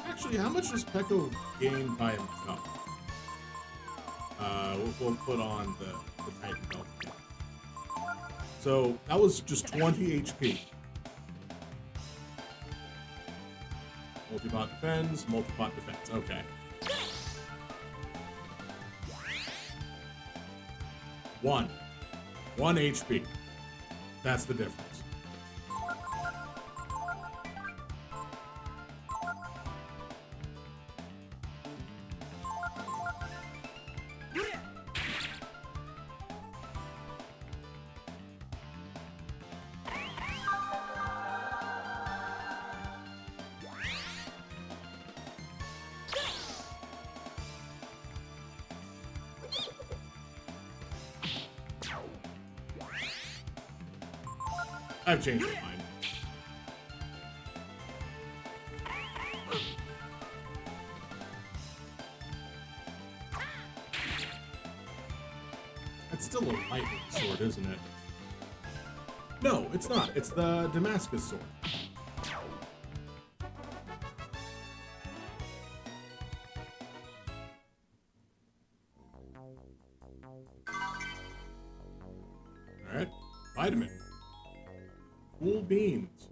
Actually, how much does Pekko gain by himself? We'll put on the Titan belt again. So, that was just 20 HP. Multi-bot defense, multi-bot defense. Okay. One HP. That's the difference. I've changed my mind. That's still a lightning sword, isn't it? No, it's not. It's the Damascus sword. Alright. Vitamin. Cool beans.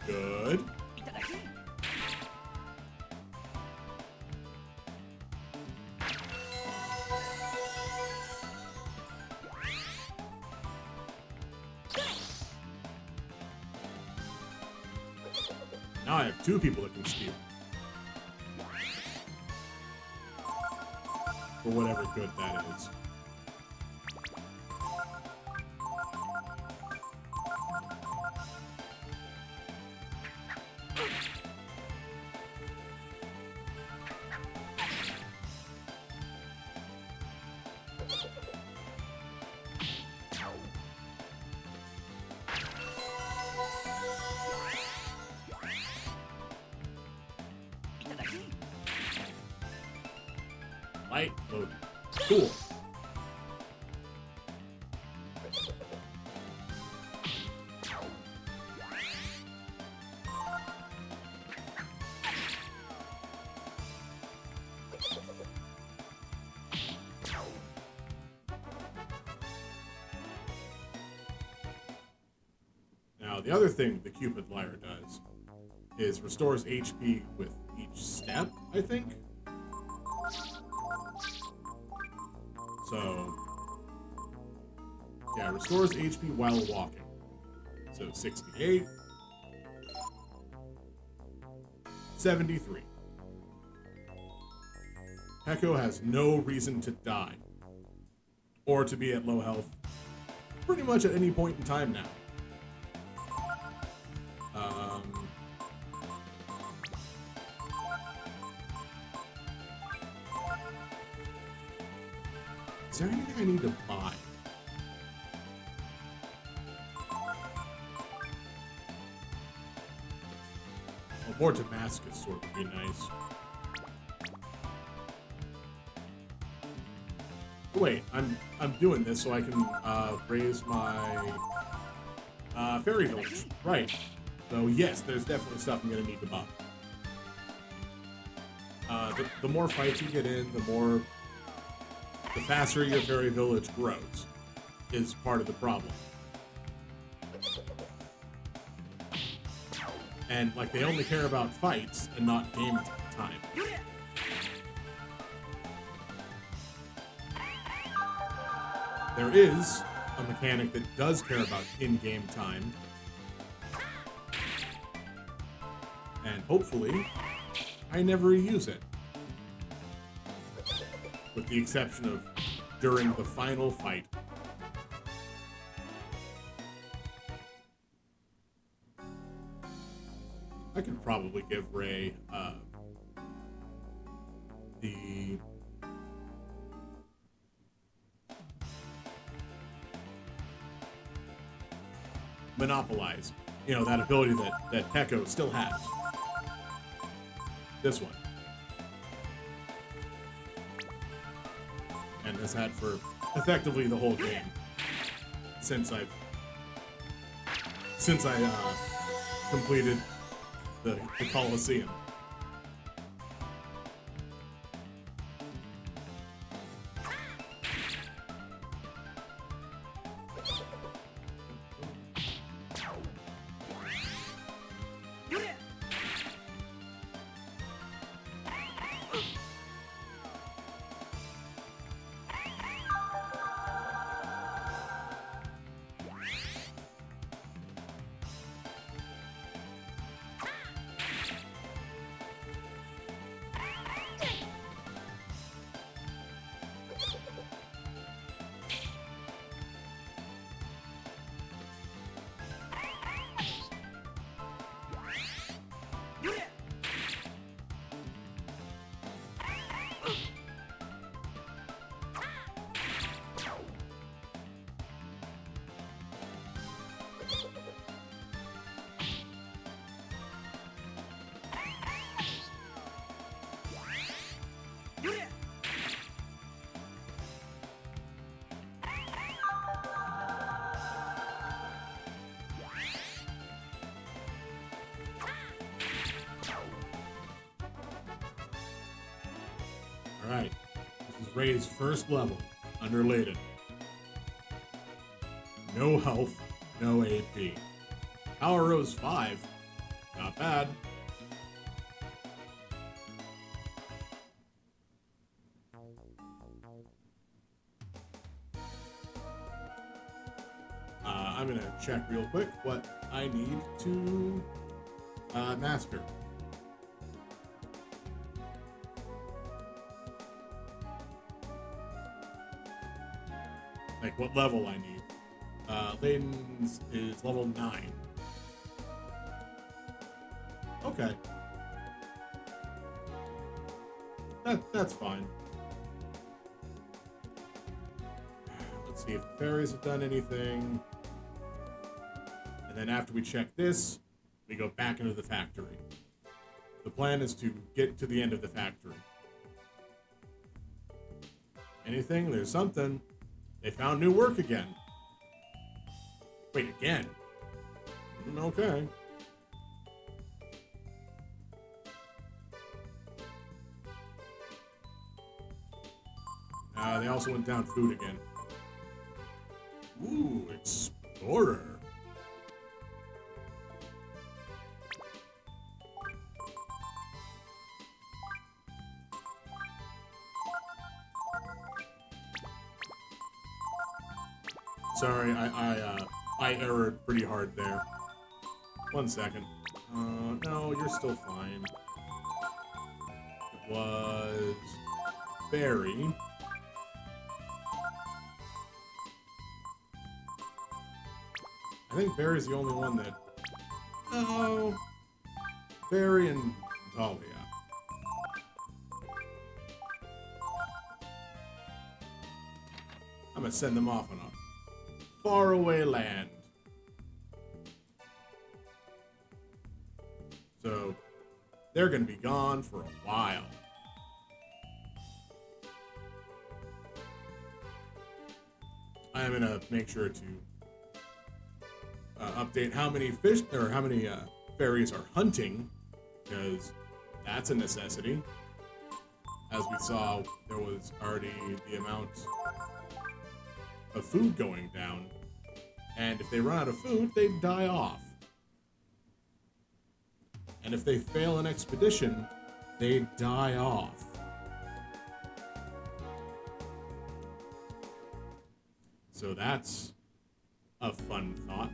Good. Now I have two people that can steal. For whatever good that is. Light loaded. Cool. Now, the other thing the Cupid Lyre does is restores HP with each step, I think. So, yeah, restores HP while walking. So 68, 73. Peko has no reason to die or to be at low health pretty much at any point in time now. Is there anything I need to buy? Well, more Damascus sword would be nice. Oh, wait, I'm doing this so I can raise my fairy village. Right. So yes, there's definitely stuff I'm gonna need to buy. The more fights you get in, the faster your fairy village grows, is part of the problem. And, like, they only care about fights and not game time. There is a mechanic that does care about in-game time. And hopefully, I never use it. With the exception of during the final fight. I could probably give Ray the monopolize, you know, that ability that Peko still has. This one. And has had for effectively the whole game since I completed the Colosseum. Alright, this is Ray's first level, underlated. No health, no AP. Power rose 5, not bad. I'm gonna check real quick what I need to master. Like what level I need. Layden's is level 9. Okay. That's fine. Let's see if the fairies have done anything. And then after we check this, we go back into the factory. The plan is to get to the end of the factory. Anything? There's something. They found new work again. Wait, again? Okay. They also went down food again. Ooh, explorer. Sorry, I erred pretty hard there. 1 second. No, you're still fine. It was Barry. I think Barry's the only one that... Oh, Barry and Talia. I'm gonna send them off on a faraway land. So, they're gonna be gone for a while. I am gonna make sure to update how many fish or how many fairies are hunting, because that's a necessity. As we saw, there was already the amount of food going down, and if they run out of food, they die off. And if they fail an expedition, they die off. So that's a fun thought.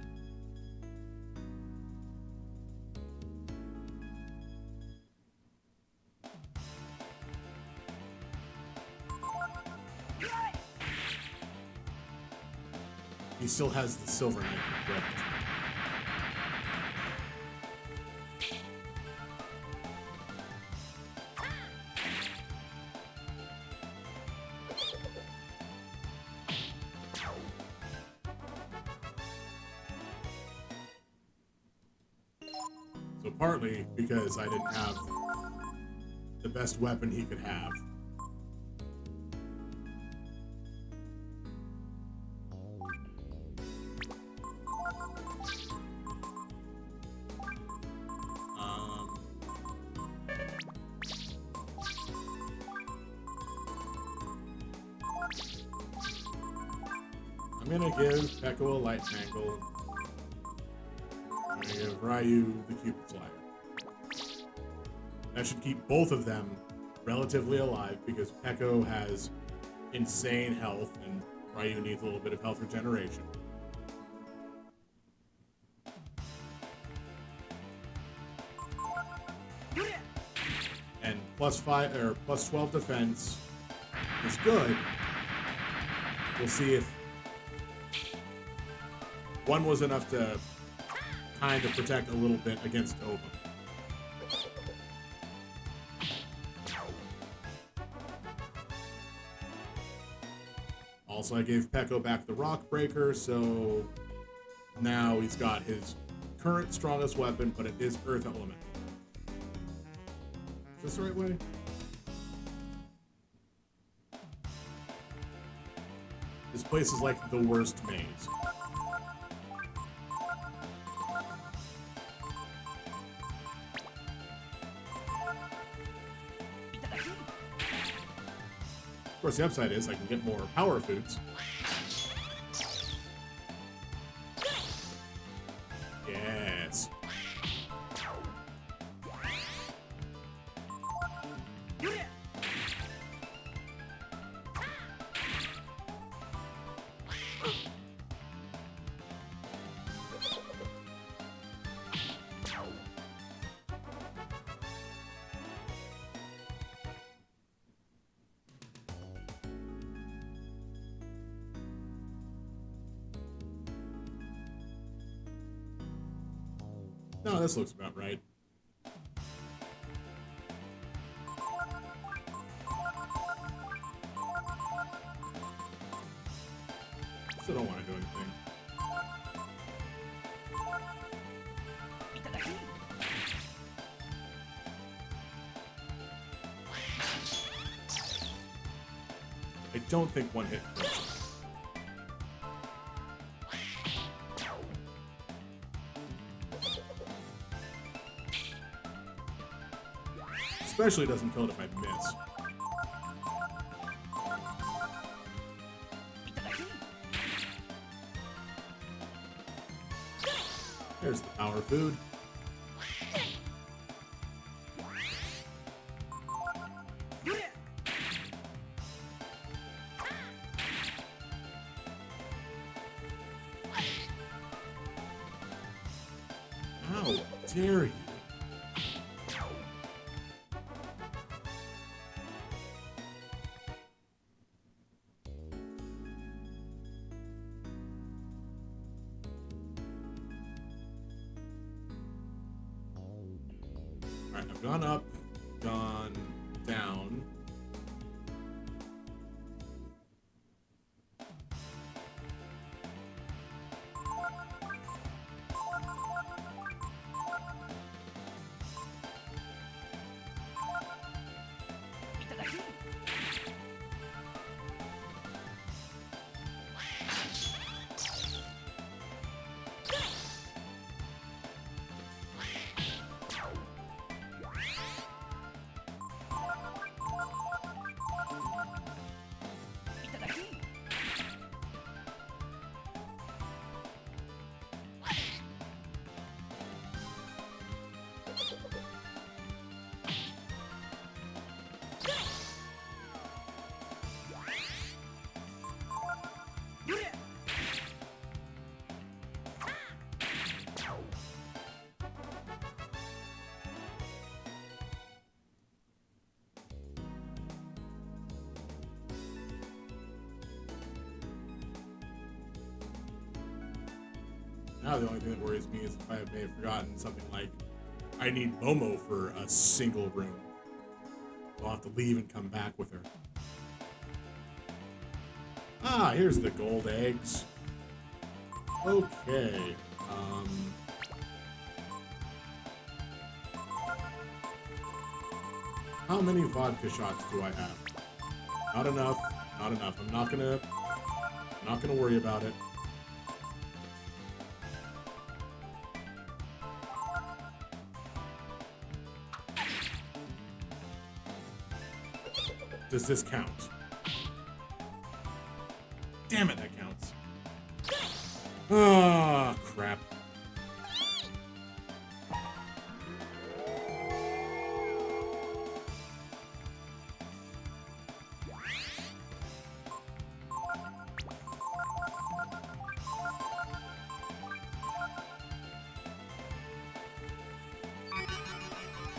He still has the silver knife equipped. So partly because I didn't have the best weapon he could have. I'm gonna give Pekko a light mangle. I'm gonna give Ryu the Cupid Flyer. That should keep both of them relatively alive because Pekko has insane health and Ryu needs a little bit of health regeneration. And +5 or +12 defense is good. We'll see if one was enough to kind of protect a little bit against Oba. Also, I gave Pekko back the Rock Breaker, so now he's got his current strongest weapon, but it is Earth Element. Is this the right way? This place is like the worst maze. Of course, the upside is I can get more power foods. Yes. No, this looks about right. Still don't want to do anything. I don't think one hit. Especially doesn't kill it if I miss. There's the power food. How dare you? Alright, I've gone up, gone down. Now the only thing that worries me is if I may have forgotten something like I need Momo for a single room. I'll have to leave and come back with her. Ah, here's the gold eggs. Okay. How many vodka shots do I have? Not enough. Not enough. I'm not gonna worry about it. Does this count? Damn it, that counts. Ah, crap.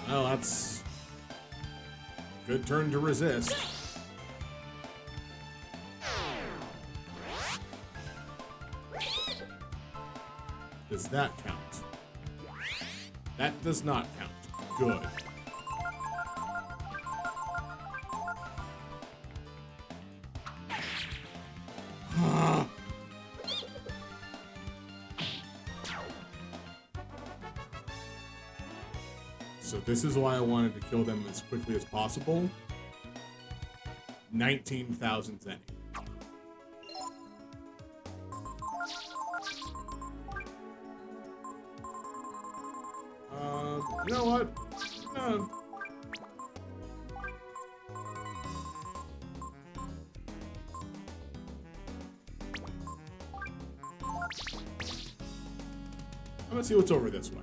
Well, that's a good turn to resist. Does that count? That does not count. Good. So this is why I wanted to kill them as quickly as possible. 19,000 zenny. You know what? I'm gonna see what's over this way.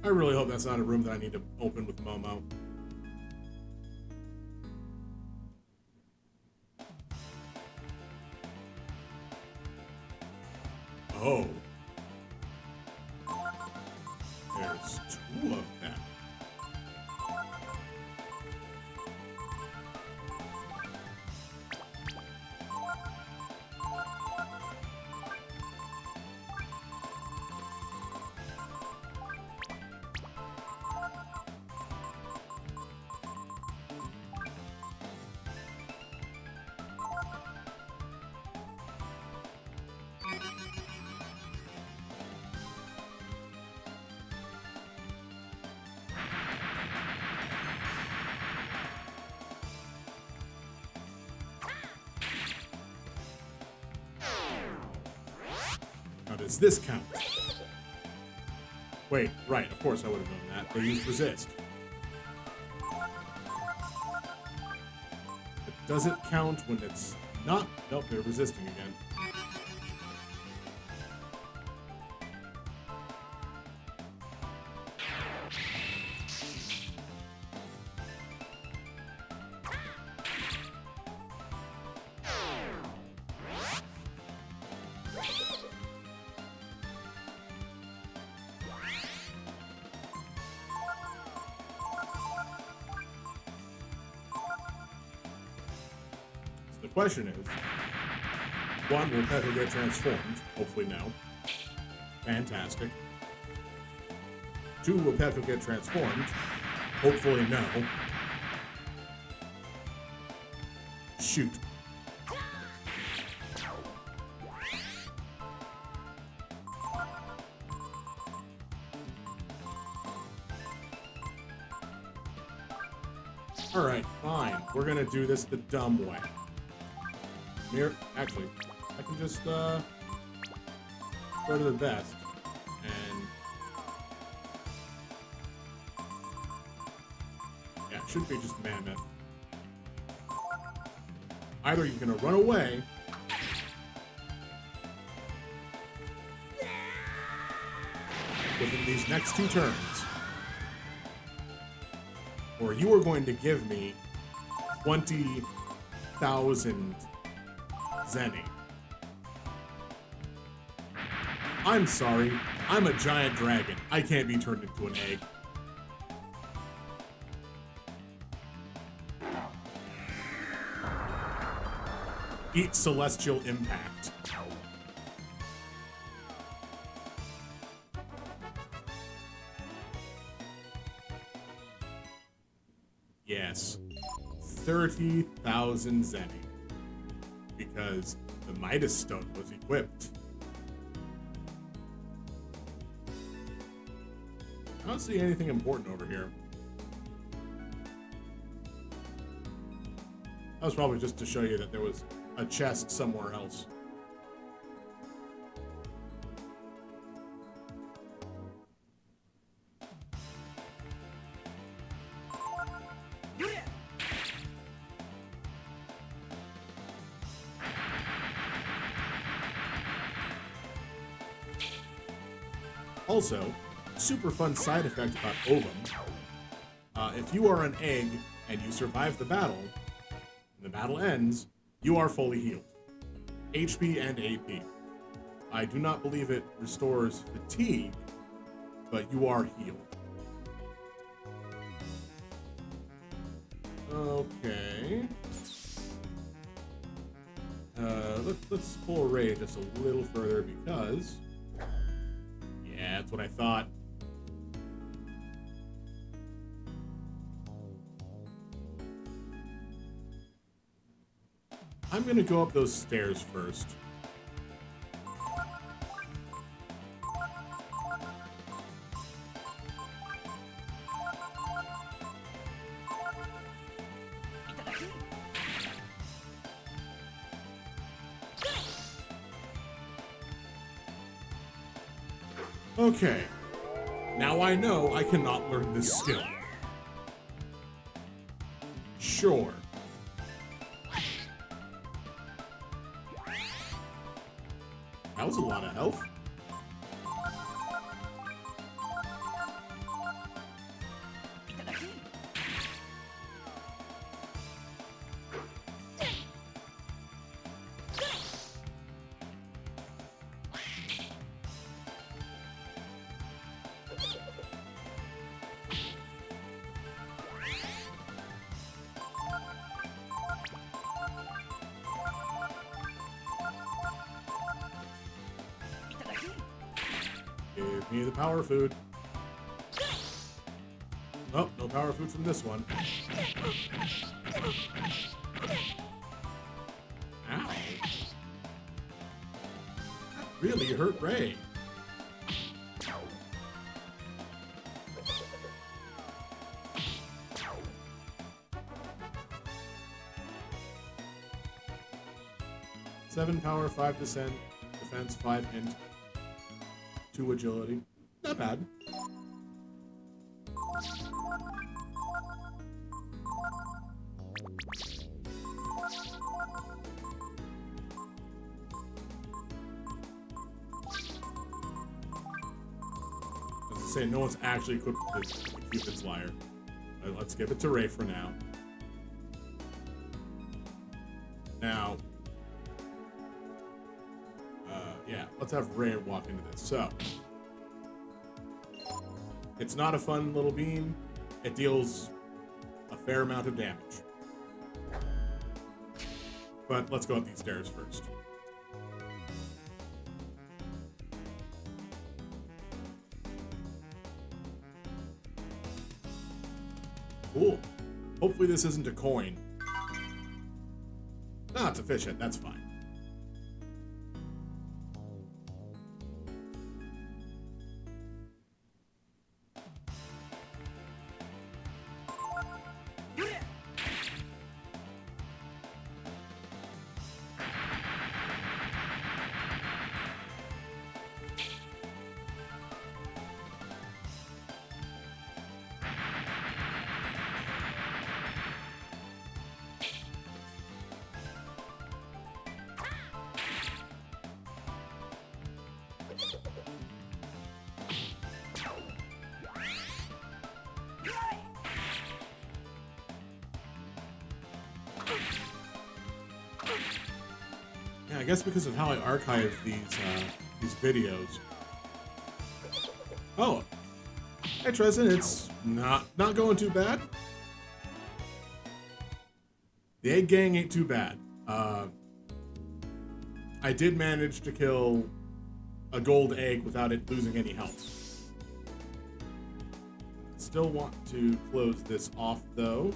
I really hope that's not a room that I need to open with Momo. Oh. There's two of them. Now, does this count? Wait, right, of course I would have known that. They used resist. But does it count when it's not? Nope, they're resisting again. The question is, one, will Pekka get transformed? Hopefully no. Fantastic. Two, will Pekka get transformed? Hopefully no. Shoot. Alright, fine. We're gonna do this the dumb way. Actually, I can just go to the best and yeah, it should be just Mammoth. Either you're gonna run away within these next 2 turns, or you are going to give me 20,000 Zenny. I'm sorry, I'm a giant dragon. I can't be turned into an egg. Eat Celestial Impact. Yes. 30,000 Zenny. Because the Midas Stone was equipped. I don't see anything important over here. That was probably just to show you that there was a chest somewhere else. Also, super fun side effect about Ovum. If you are an egg and you survive the battle, and the battle ends, you are fully healed. HP and AP. I do not believe it restores fatigue, but you are healed. Okay. Let's pull a raid just a little further because... yeah, that's what I thought. I'm gonna go up those stairs first. Okay, now I know I cannot learn this skill. Sure. That was a lot of health. Give me the power food. Oh, no power food from this one. Ow. That really hurt Ray. Seven power, 5 defense, 5 int. 2 agility. Not bad. As I say, no one's actually equipped with the Cupid's Lyre. But let's give it to Ray for now. Now, yeah, let's have Ray walk into this. So, it's not a fun little beam. It deals a fair amount of damage. But let's go up these stairs first. Cool. Hopefully this isn't a coin. No, it's a fish head. That's fine. Yeah, I guess because of how I archive these videos. Oh, hey Tresson, it's not going too bad. The egg gang ain't too bad. I did manage to kill a gold egg without it losing any health. Still want to close this off though.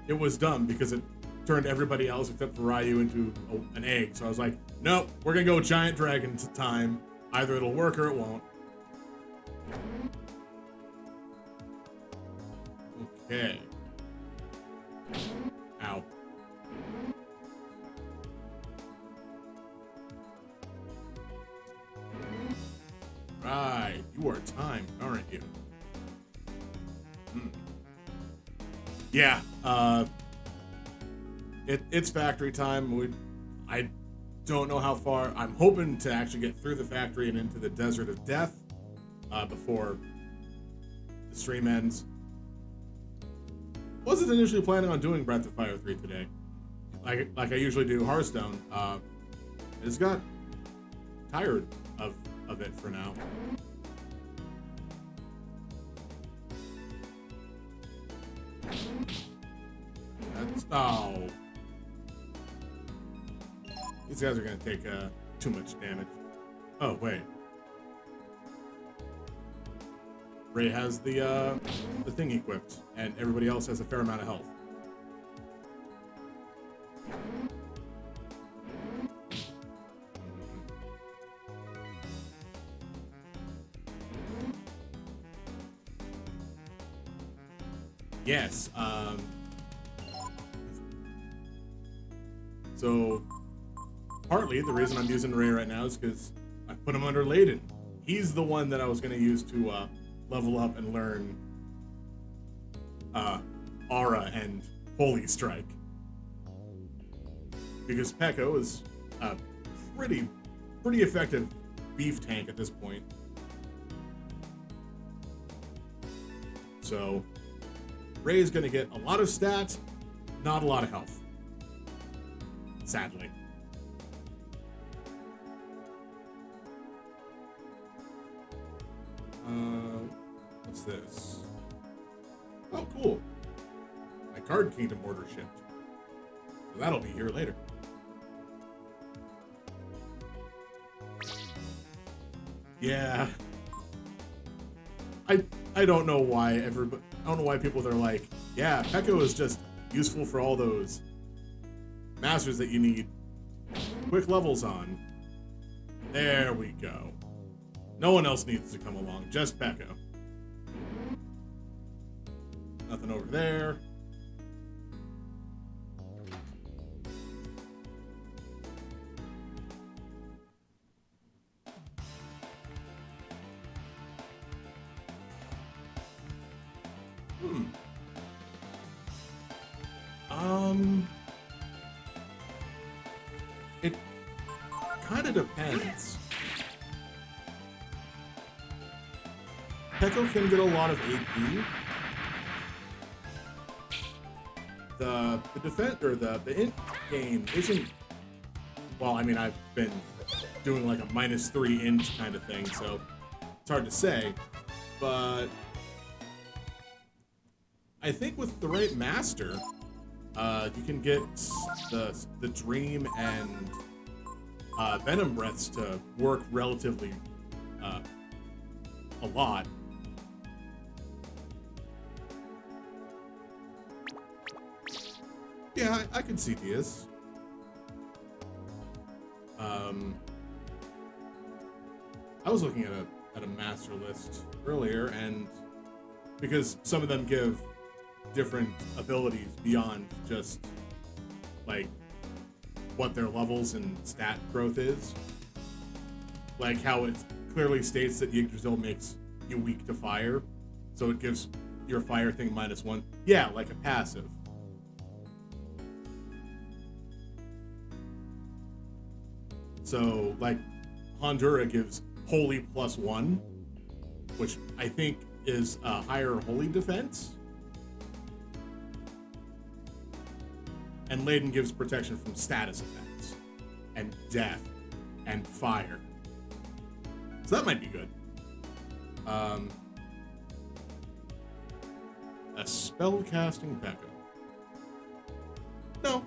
It was dumb because it turned everybody else except for Ryu into an egg. So I was like, nope, we're gonna go giant dragon time. Either it'll work or it won't. Okay. Ow. Right, you are timed, aren't you? Yeah, it's factory time. I don't know how far. I'm hoping to actually get through the factory and into the Desert of Death before the stream ends. Wasn't initially planning on doing Breath of Fire 3 today, like I usually do Hearthstone. I just got tired of it for now. Oh. These guys are gonna take too much damage. Oh, wait. Ray has the thing equipped, and everybody else has a fair amount of health. Yes, so partly the reason I'm using Ray right now is because I put him under Layden. He's the one that I was going to use to level up and learn Aura and Holy Strike. Because Pekko is a pretty effective beef tank at this point. So Ray is going to get a lot of stats, not a lot of health. Sadly. What's this? Oh, cool. My Card Kingdom order shipped. So that'll be here later. Yeah. I don't know why I don't know why people are like, yeah, Pekko is just useful for all those masters that you need quick levels on. There we go. No one else needs to come along, just Pekko. Nothing over there. It kind of depends. Pekko can get a lot of AP. The defense or the int game isn't. Well, I mean, I've been doing like a -3 int kind of thing, so it's hard to say. But I think with the right master, you can get the Dream and Venom Breaths to work relatively a lot. Yeah, I can see Diaz. I was looking at a master list earlier, and because some of them give different abilities beyond just like what their levels and stat growth is, like how it clearly states that Yggdrasil makes you weak to fire, so it gives your fire thing -1. Yeah, like a passive. So like Hondura gives Holy +1, which I think is a higher Holy defense. And Layden gives protection from status effects, and death, and fire. So that might be good. A spellcasting Pekka.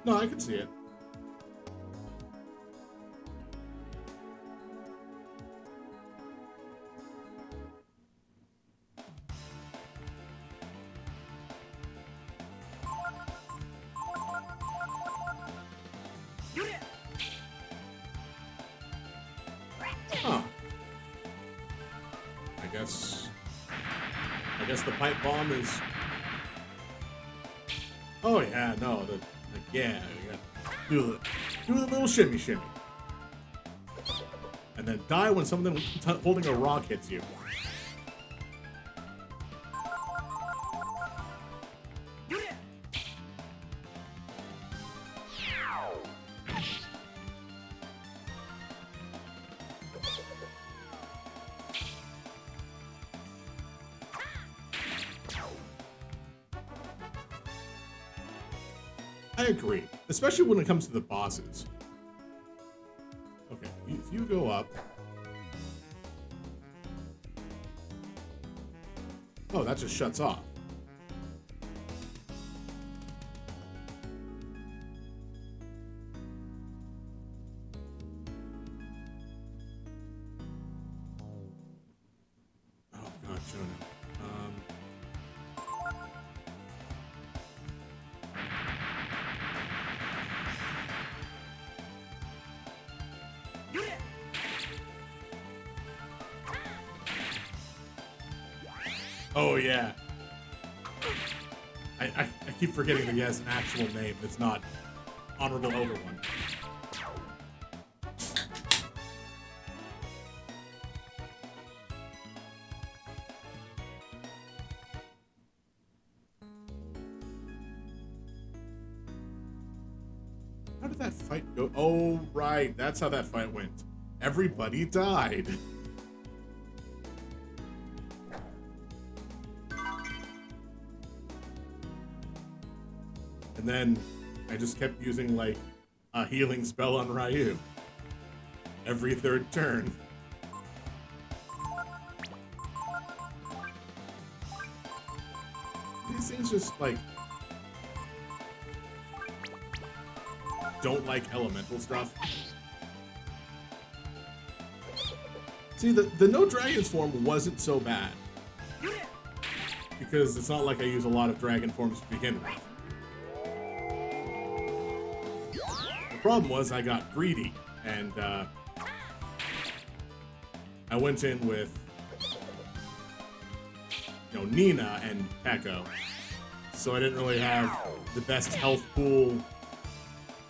No, I can see it. Huh. I guess the pipe bomb is. Oh yeah, no, yeah, you gotta do the little shimmy, and then die when someone holding a rock hits you. I agree, especially when it comes to the bosses. Okay, if you go up... Oh, that just shuts off. Oh, God, Jonah. Oh, yeah. I keep forgetting that he has an actual name that's not Honorable Over One. How did that fight go? Oh, right. That's how that fight went. Everybody died. And then I just kept using like a healing spell on Ryu every third turn. These things just like don't like elemental stuff. See, the no dragons form wasn't so bad because it's not like I use a lot of dragon forms to begin with. The problem was I got greedy, and I went in with, you know, Nina and Pekko, so I didn't really have the best health pool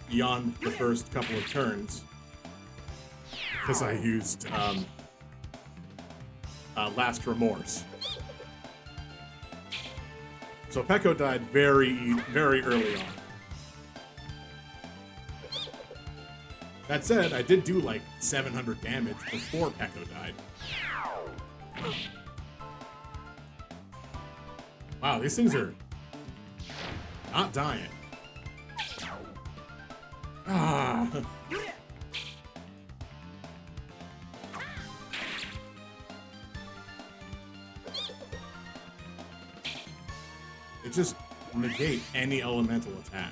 beyond the first couple of turns, because I used Last Remorse. So Pekko died very early on. That said, I did do like 700 damage before Pekko died. Wow, these things are not dying. Ah. It just negate any elemental attack.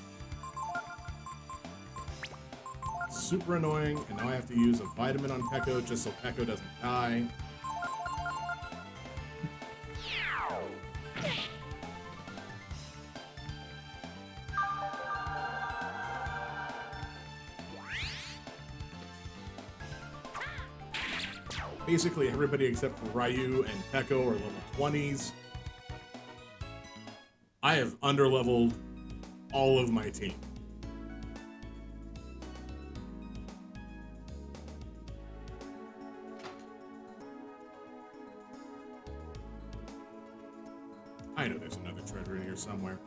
Super annoying, and now I have to use a vitamin on Pekko just so Pekko doesn't die. Basically, everybody except for Ryu and Pekko are level 20s. I have underleveled all of my team. I know there's another treasure in here somewhere.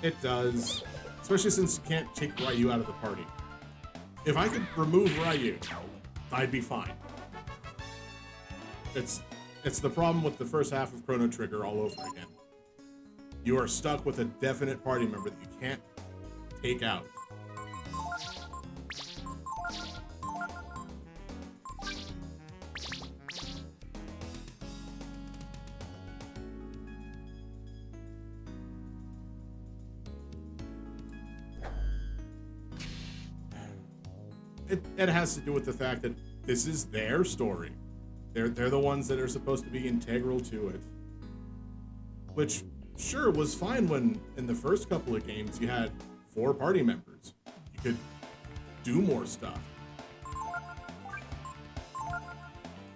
It does, especially since you can't take Ryu out of the party. If I could remove Ryu, I'd be fine. It's the problem with the first half of Chrono Trigger all over again. You are stuck with a definite party member that you can't take out. It has to do with the fact that this is their story. They're the ones that are supposed to be integral to it. Which, sure, was fine when, in the first couple of games, you had 4 party members. You could do more stuff.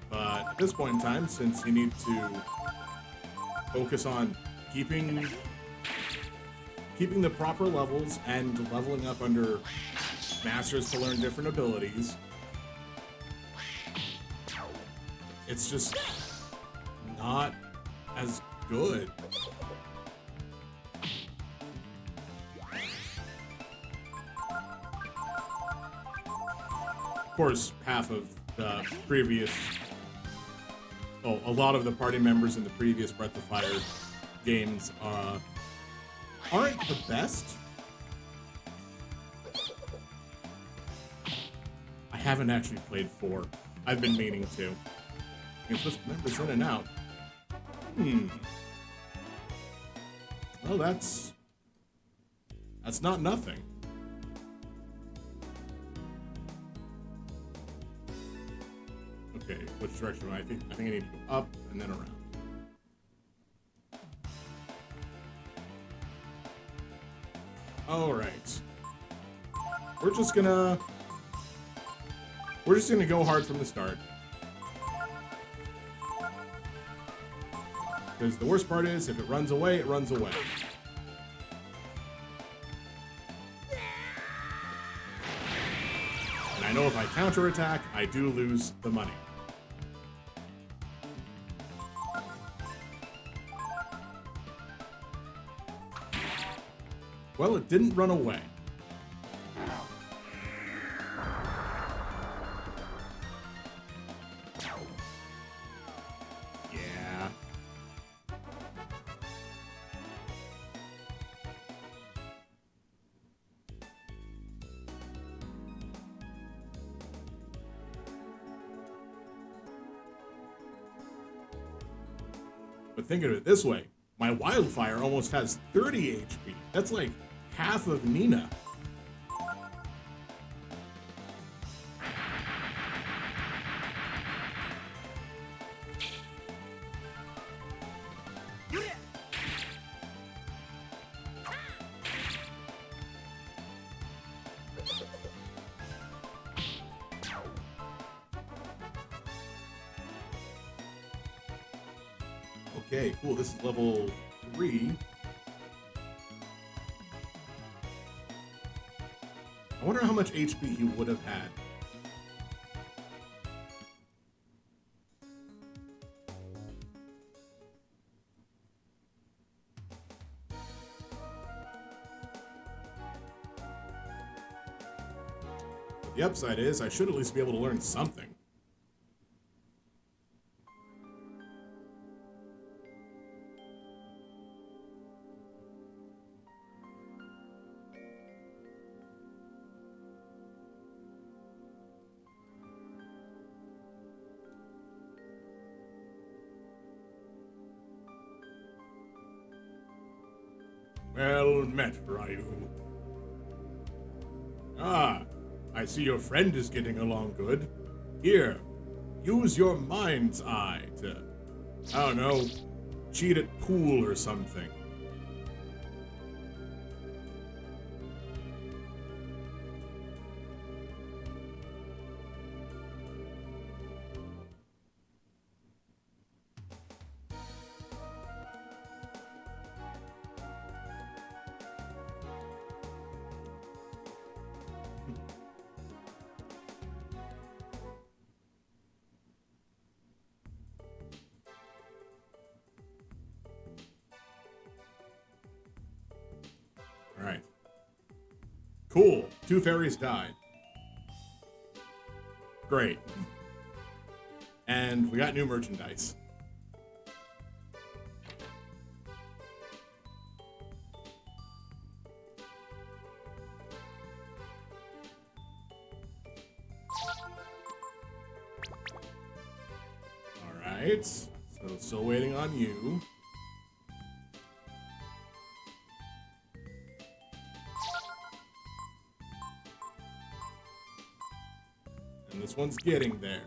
But at this point in time, since you need to focus on keeping the proper levels and leveling up under masters to learn different abilities, it's just not as good. Of course, half of the previous, a lot of the party members in the previous Breath of Fire games aren't the best. I haven't actually played 4. I've been meaning to. You can switch members in and out. Well, that's not nothing. Okay, which direction? I think I need to go up and then around. All right. We're just gonna go hard from the start. Because the worst part is, if it runs away, it runs away. And I know if I counterattack, I do lose the money. Well, it didn't run away. Yeah. But think of it this way. My Wildfire almost has 30 HP. That's like half of Nina. Okay, cool. This is level 3. I wonder how much HP he would have had. But the upside is I should at least be able to learn something. Well met, Ryu. Ah, I see your friend is getting along good. Here, use your mind's eye to, I don't know, cheat at pool or something. Alright. Cool. 2 fairies died. Great. And we got new merchandise. Alright. So still waiting on you. And this one's getting there.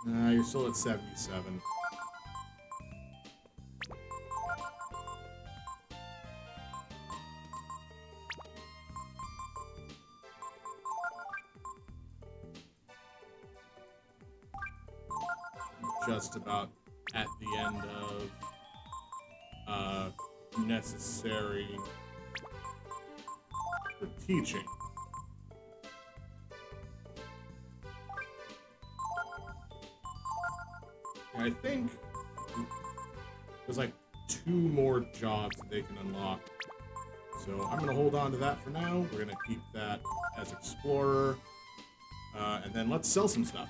You're still at 77. Just about at the end of necessary for teaching. And I think there's like 2 more jobs that they can unlock. So I'm gonna hold on to that for now. We're gonna keep that as Explorer. And then let's sell some stuff.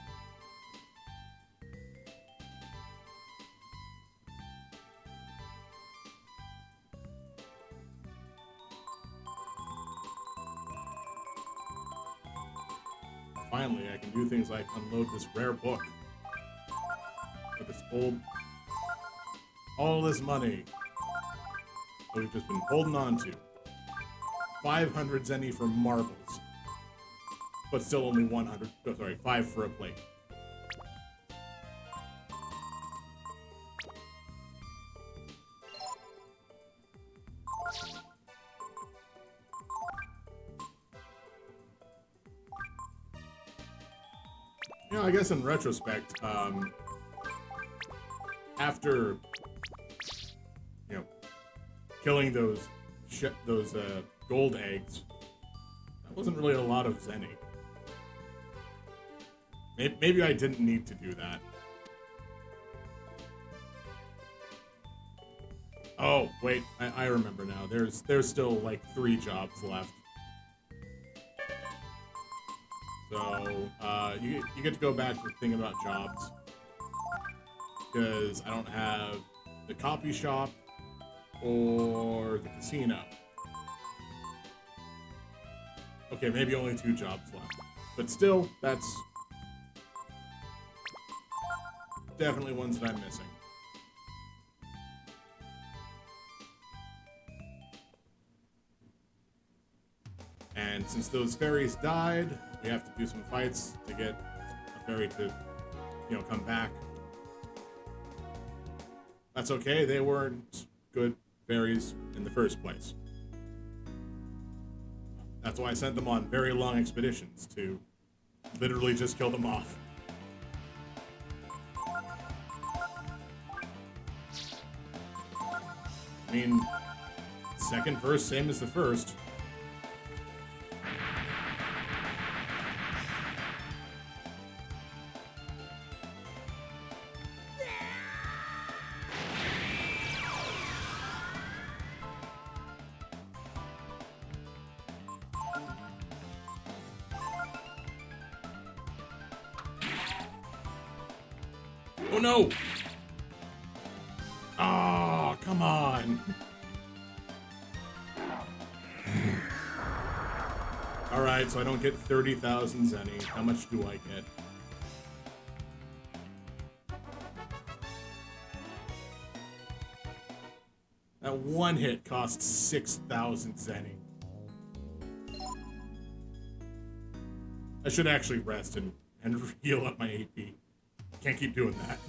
Finally, I can do things like unload this rare book. With this all this money that we've just been holding on to. 500 zenny for marbles. But still only 100, oh, sorry, 5 for a plate. You know, I guess in retrospect, after, you know, killing those gold eggs, that wasn't really a lot of zenny. Maybe I didn't need to do that. Oh, wait, I remember now. There's still like 3 jobs left. So, you get to go back to the thing about jobs. Because I don't have the copy shop or the casino. Okay, maybe only 2 jobs left. But still, that's definitely ones that I'm missing. And since those fairies died, we have to do some fights to get a fairy to, you know, come back. That's okay, they weren't good fairies in the first place. That's why I sent them on very long expeditions, to literally just kill them off. I mean, second verse, same as the first. Oh no! Oh, come on. Alright, so I don't get 30,000 zenny. How much do I get? That one hit costs 6,000 zenny. I should actually rest and heal up my AP. Can't keep doing that.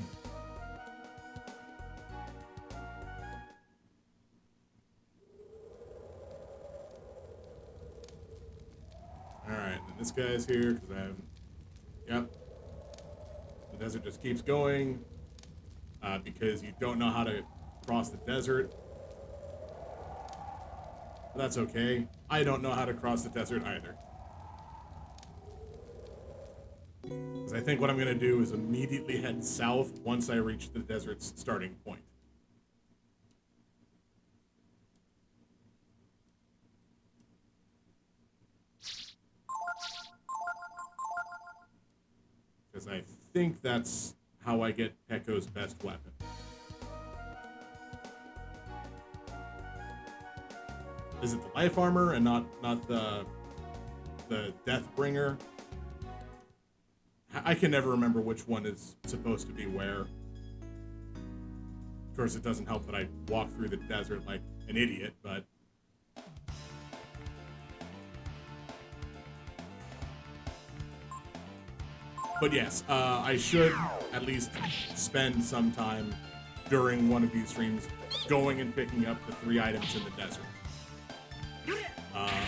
Alright, this guy's here because I haven't. Yep. The desert just keeps going because you don't know how to cross the desert. But that's okay. I don't know how to cross the desert either. Because I think what I'm going to do is immediately head south once I reach the desert's starting point. Because I think that's how I get Pekko's best weapon. Is it the life armor and not the Deathbringer? I can never remember which one is supposed to be where. Of course, it doesn't help that I walk through the desert like an idiot, but... But yes, I should at least spend some time during one of these streams going and picking up the 3 items in the desert.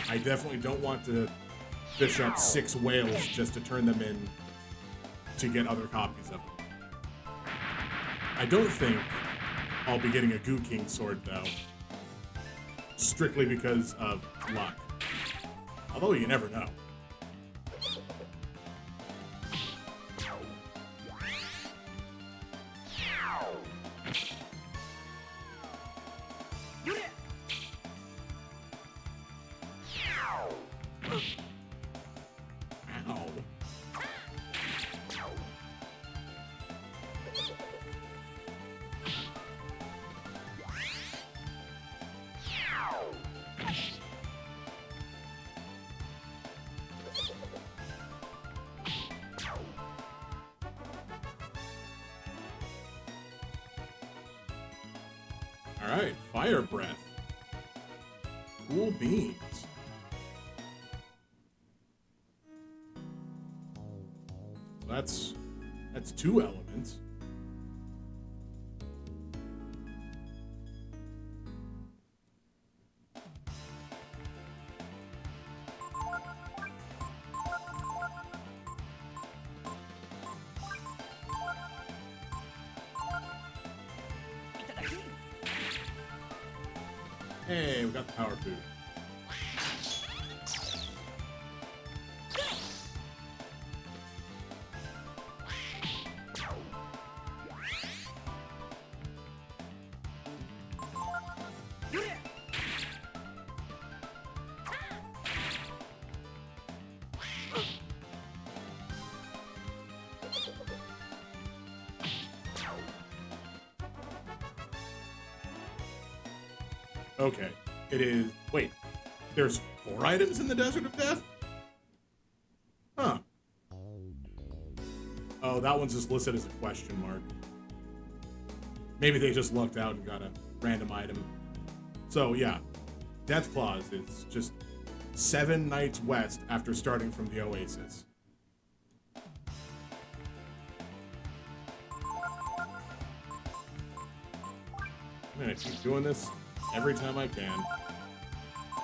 I definitely don't want to fish up 6 whales just to turn them in to get other copies of them. I don't think I'll be getting a Goo King sword, though. Strictly because of luck. Although you never know. Alright, fire breath. Cool beans. So that's 2 elements. Hey, we got the power food. Okay, it is... Wait, there's 4 items in the Desert of Death? Huh. Oh, that one's just listed as a question mark. Maybe they just lucked out and got a random item. So, yeah. Death Claws is just 7 nights west after starting from the Oasis. gonna keep doing this every time I can.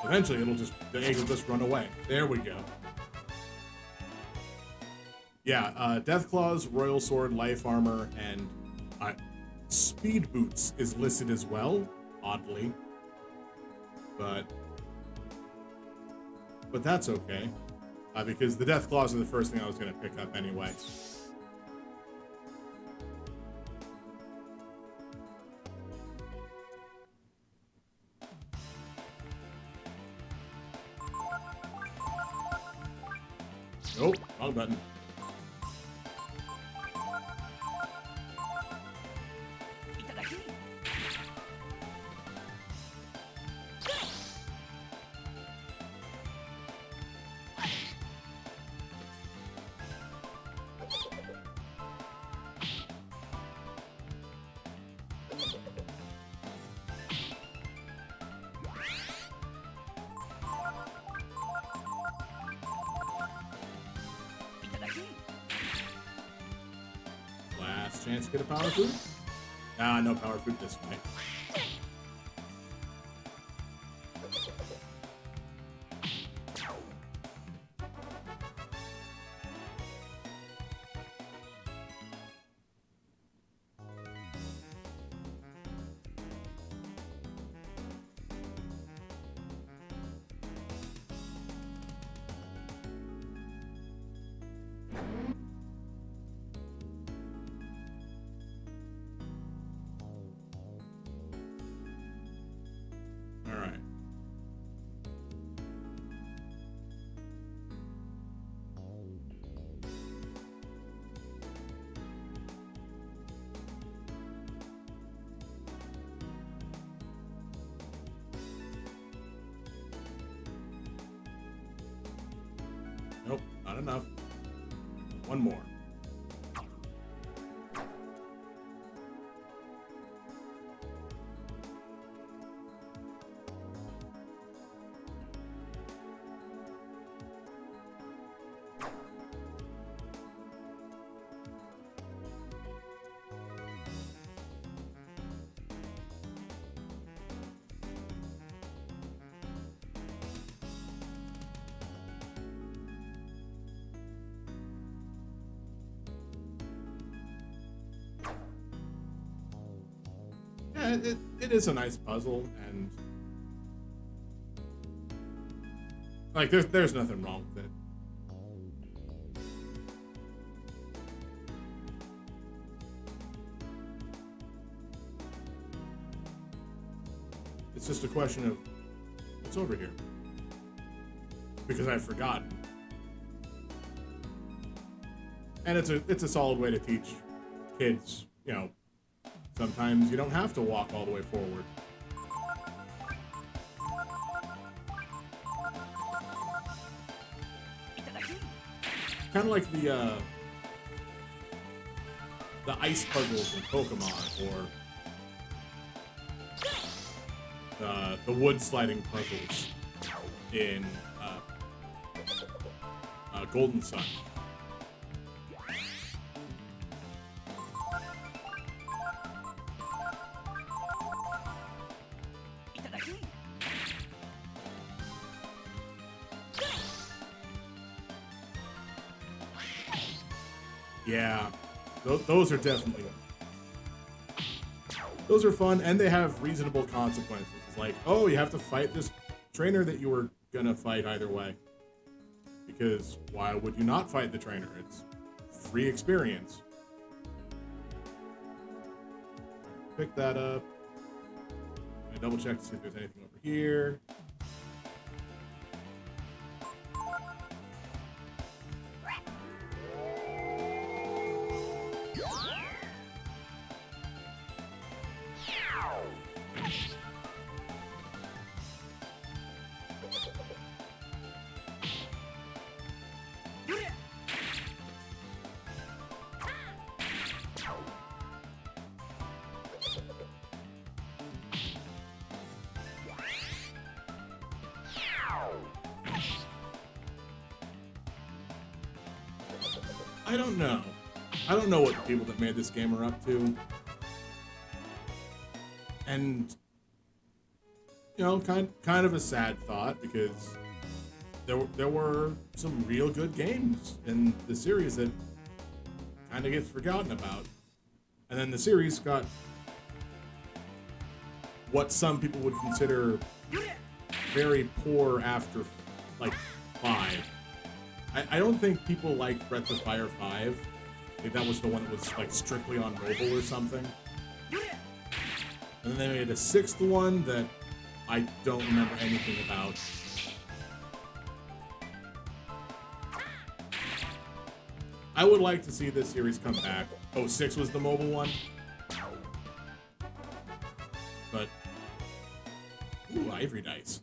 Eventually, the egg will just run away. There we go. Yeah, Death Claws, Royal Sword, Life Armor, and Speed Boots is listed as well, oddly. But that's okay, because the Death Claws are the first thing I was gonna pick up anyway. Nope, wrong button. Last chance to get a power food? Ah, no power food this way. Nope, not enough. One more. Yeah, it is a nice puzzle, and like there's nothing wrong with it. It's just a question of what's over here, because I've forgotten. And it's a solid way to teach kids, you know, sometimes you don't have to walk all the way forward. Kind of like the ice puzzles in Pokemon, or the wood sliding puzzles in Golden Sun. Yeah, those are definitely, those are fun, and they have reasonable consequences. It's like, oh, you have to fight this trainer that you were gonna fight either way. Because why would you not fight the trainer? It's free experience. Pick that up. I double check to see if there's anything over here. I don't know. I don't know what the people that made this game are up to. And you know, kind of a sad thought, because there were some real good games in the series that kind of gets forgotten about. And then the series got what some people would consider very poor after like 5. I don't think people liked Breath of Fire 5. I think that was the one that was like strictly on mobile or something. And then they made a 6th one that I don't remember anything about. I would like to see this series come back. Oh, 6 was the mobile one? But, ooh, Ivory Dice.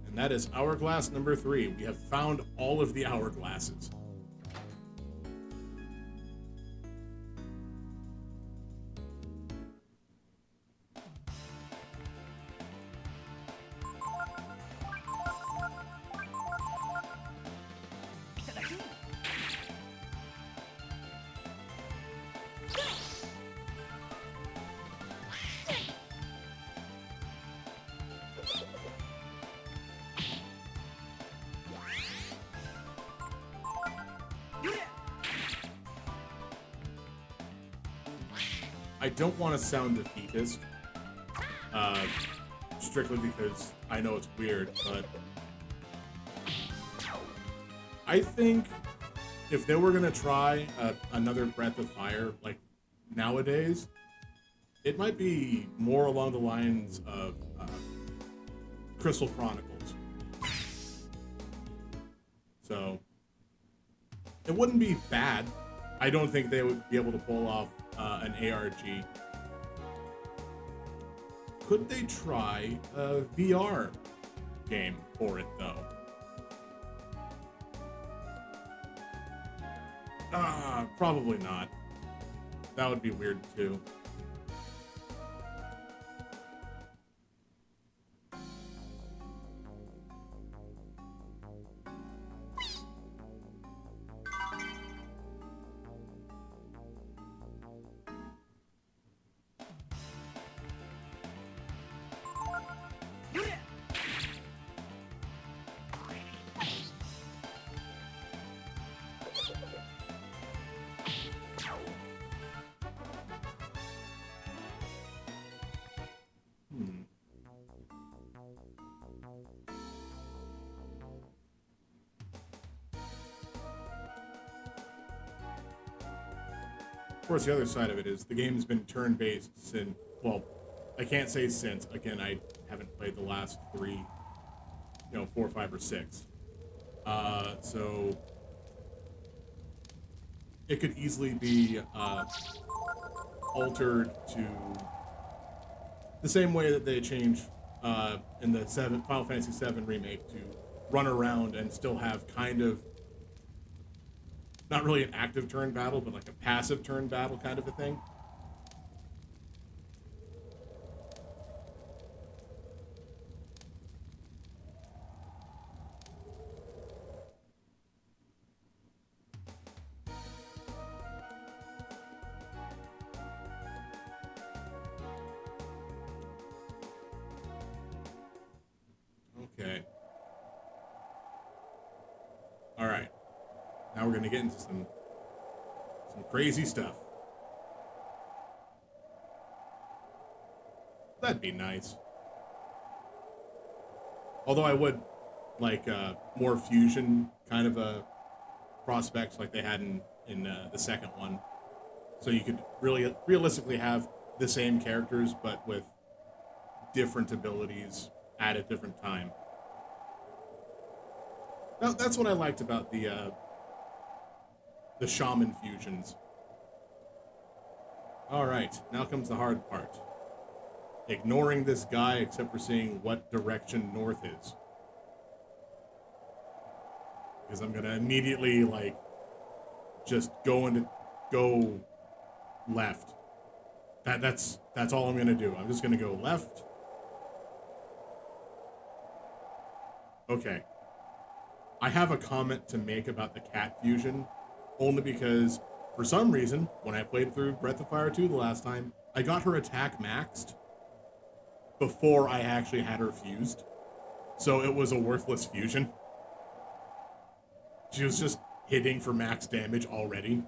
And that is Hourglass number 3. We have found all of the Hourglasses. I don't want to sound defeatist, strictly because I know it's weird, but I think if they were going to try another Breath of Fire, like nowadays, it might be more along the lines of Crystal Chronicles. So, it wouldn't be bad. I don't think they would be able to pull off an ARG. Could they try a VR game for it, though? Probably not. That would be weird, too. Of course, the other side of it is the game's been turn-based since, well, I can't say since. Again, I haven't played the last 3, 4, 5, or 6. So it could easily be altered to the same way that they changed in the Final Fantasy VII remake to run around and still have kind of not really an active turn battle, but like a passive turn battle kind of a thing. Okay. All right. Now we're going to get into some crazy stuff. That'd be nice. Although I would like more fusion kind of prospects like they had in the second one. So you could really realistically have the same characters but with different abilities at a different time. Now, that's what I liked about the shaman fusions. All right, now comes the hard part. Ignoring this guy except for seeing what direction north is. Because I'm gonna immediately just go left. That's all I'm gonna do. I'm just gonna go left. Okay. I have a comment to make about the cat fusion, only because for some reason, when I played through Breath of Fire 2 the last time, I got her attack maxed before I actually had her fused. So it was a worthless fusion. She was just hitting for max damage already.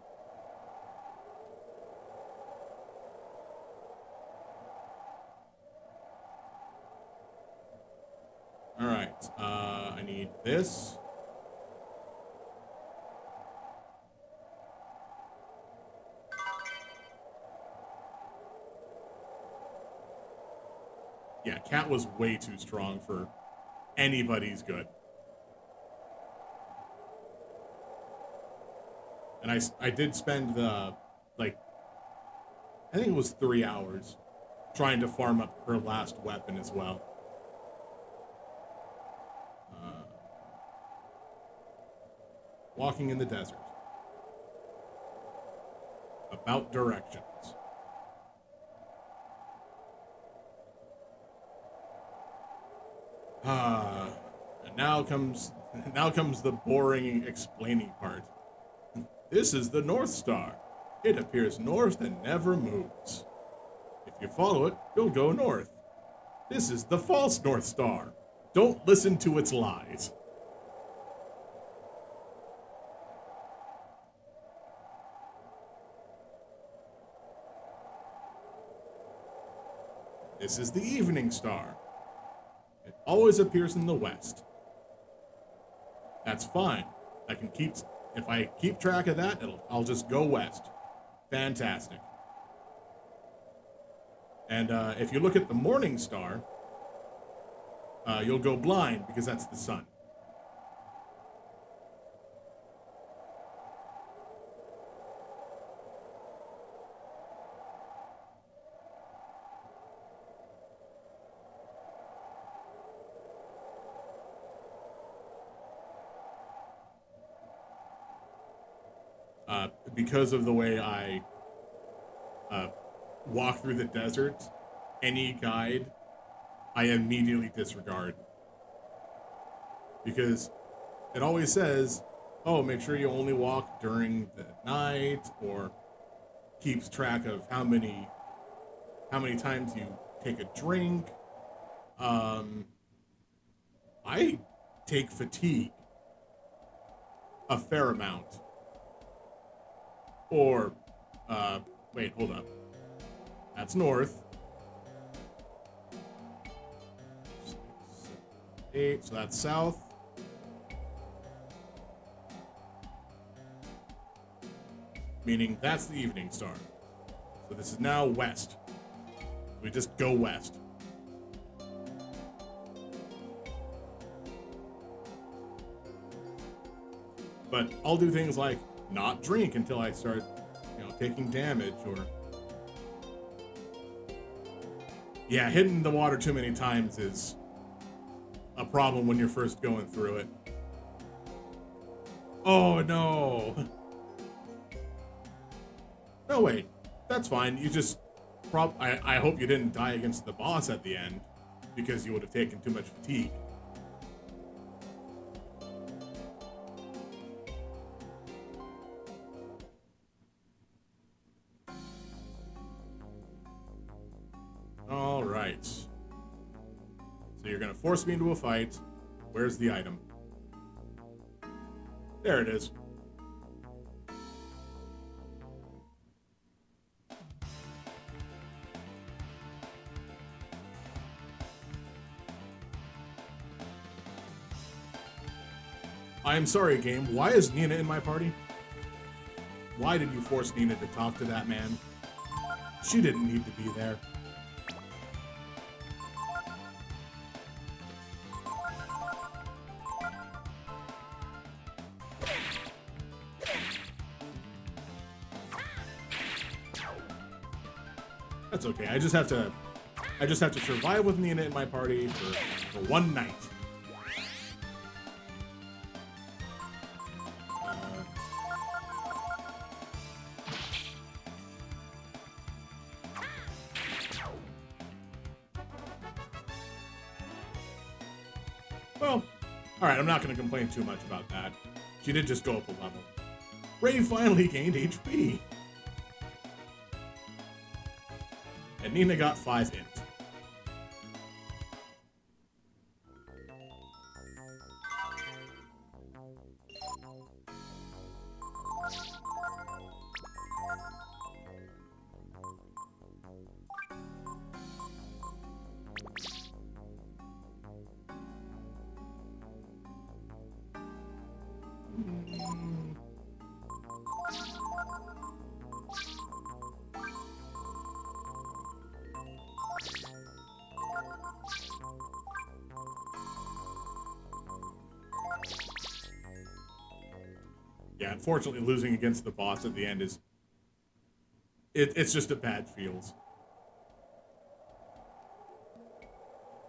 Alright, I need this. Yeah, Cat was way too strong for anybody's good. And I did spend the, like, I think it was 3 hours trying to farm up her last weapon as well. Walking in the desert. About directions. And now comes the boring explaining part. This is the North Star. It appears north and never moves. If you follow it, you'll go north. This is the false North Star. Don't listen to its lies. This is the Evening Star. It always appears in the west. That's fine. If I keep track of that, I'll just go west. Fantastic. And if you look at the Morning Star, you'll go blind because that's the sun. Because of the way I walk through the desert, any guide I immediately disregard. Because it always says, oh, make sure you only walk during the night, or keeps track of how many times you take a drink. I take fatigue a fair amount. Or, wait, hold up. That's north. 6, 7, 8, so that's south. Meaning that's the Evening Star. So this is now west. We just go west. But I'll do things like not drink until I start, taking damage, or... Yeah, hitting the water too many times is a problem when you're first going through it. Oh, no! No, wait. That's fine. You just... I hope you didn't die against the boss at the end, because you would have taken too much fatigue. Alright. So you're gonna force me into a fight. Where's the item? There it is. I'm sorry, game. Why is Nina in my party? Why did you force Nina to talk to that man? She didn't need to be there. That's okay. I just have to survive with Nina in my party for one night. Well, alright, I'm not going to complain too much about that. She did just go up a level. Ray finally gained HP. And Nina got 5 int. Yeah, unfortunately, losing against the boss at the end is... It's just a bad feels.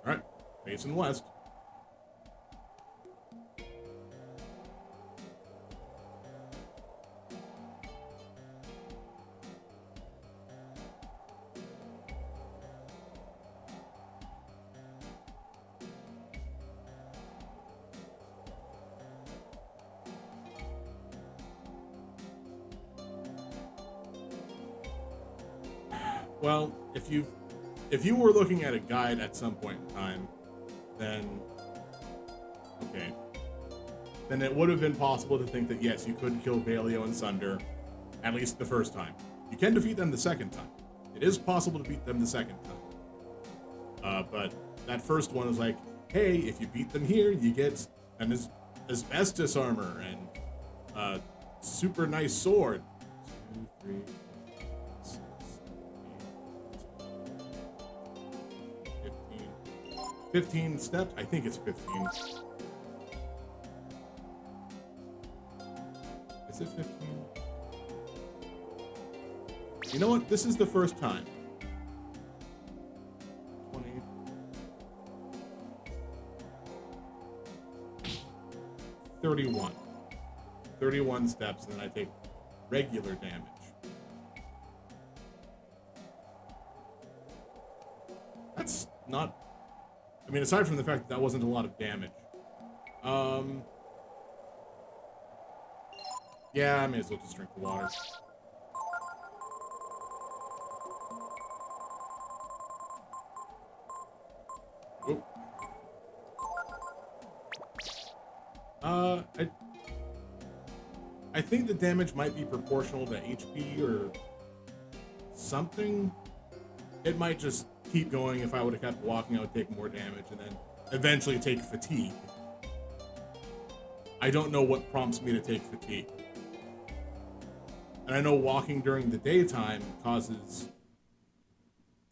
Alright, facing west. Well, if you were looking at a guide at some point in time, then okay. Then it would have been possible to think that yes, you could kill Baleo and Sunder, at least the first time. You can defeat them the second time. It is possible to beat them the second time. But that first one is like, hey, if you beat them here, you get an asbestos armor and a super nice sword. 2, 3, 6, 15 steps? I think it's 15. Is it 15? You know what? This is the first time. 20. 31. 31 steps, and then I take regular damage. That's not... I mean, aside from the fact that that wasn't a lot of damage. Yeah, I may as well just drink the water. Oop. I think the damage might be proportional to HP or something. It might just keep going. If I would have kept walking, I would take more damage and then eventually take fatigue. I don't know what prompts me to take fatigue. And I know walking during the daytime causes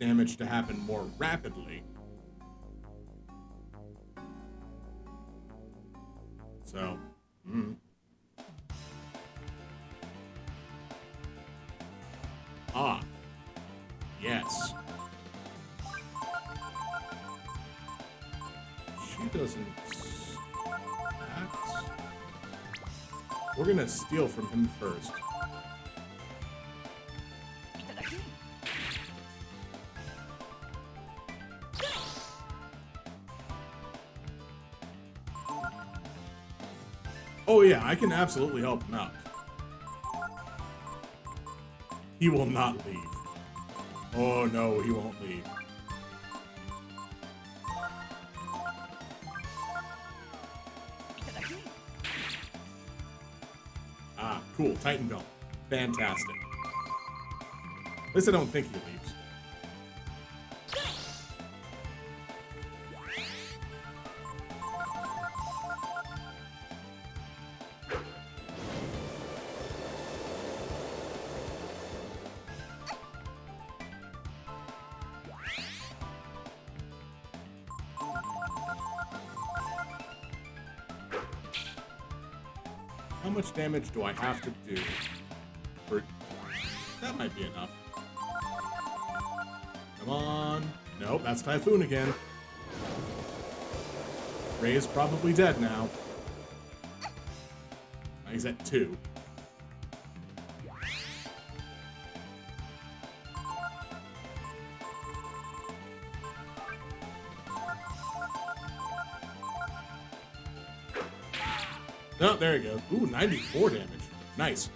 damage to happen more rapidly. So, Ah, yes. She doesn't... We're gonna steal from him first. Oh yeah, I can absolutely help him out. He will not leave. Oh no, he won't leave. Ah, cool. Titan Belt. Fantastic. At least I don't think he leaves. How much damage do I have to do? That might be enough. Come on. Nope, that's Typhoon again. Ray is probably dead now. He's at 2. Oh, there you go. Ooh, 94 damage. Nice.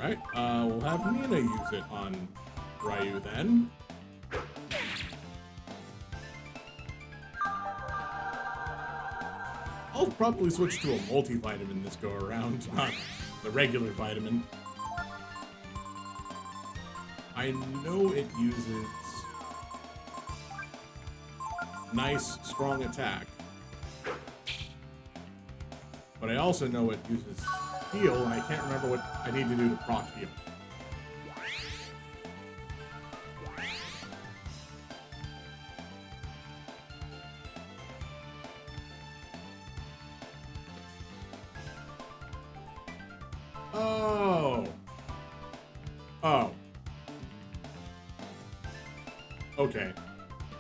Alright, we'll have Nina use it on Ryu then. I'll probably switch to a multivitamin this go around, not the regular vitamin. I know it uses nice, strong attack. But I also know it uses heal, and I can't remember what I need to do to proc heal. Oh. Oh. Okay.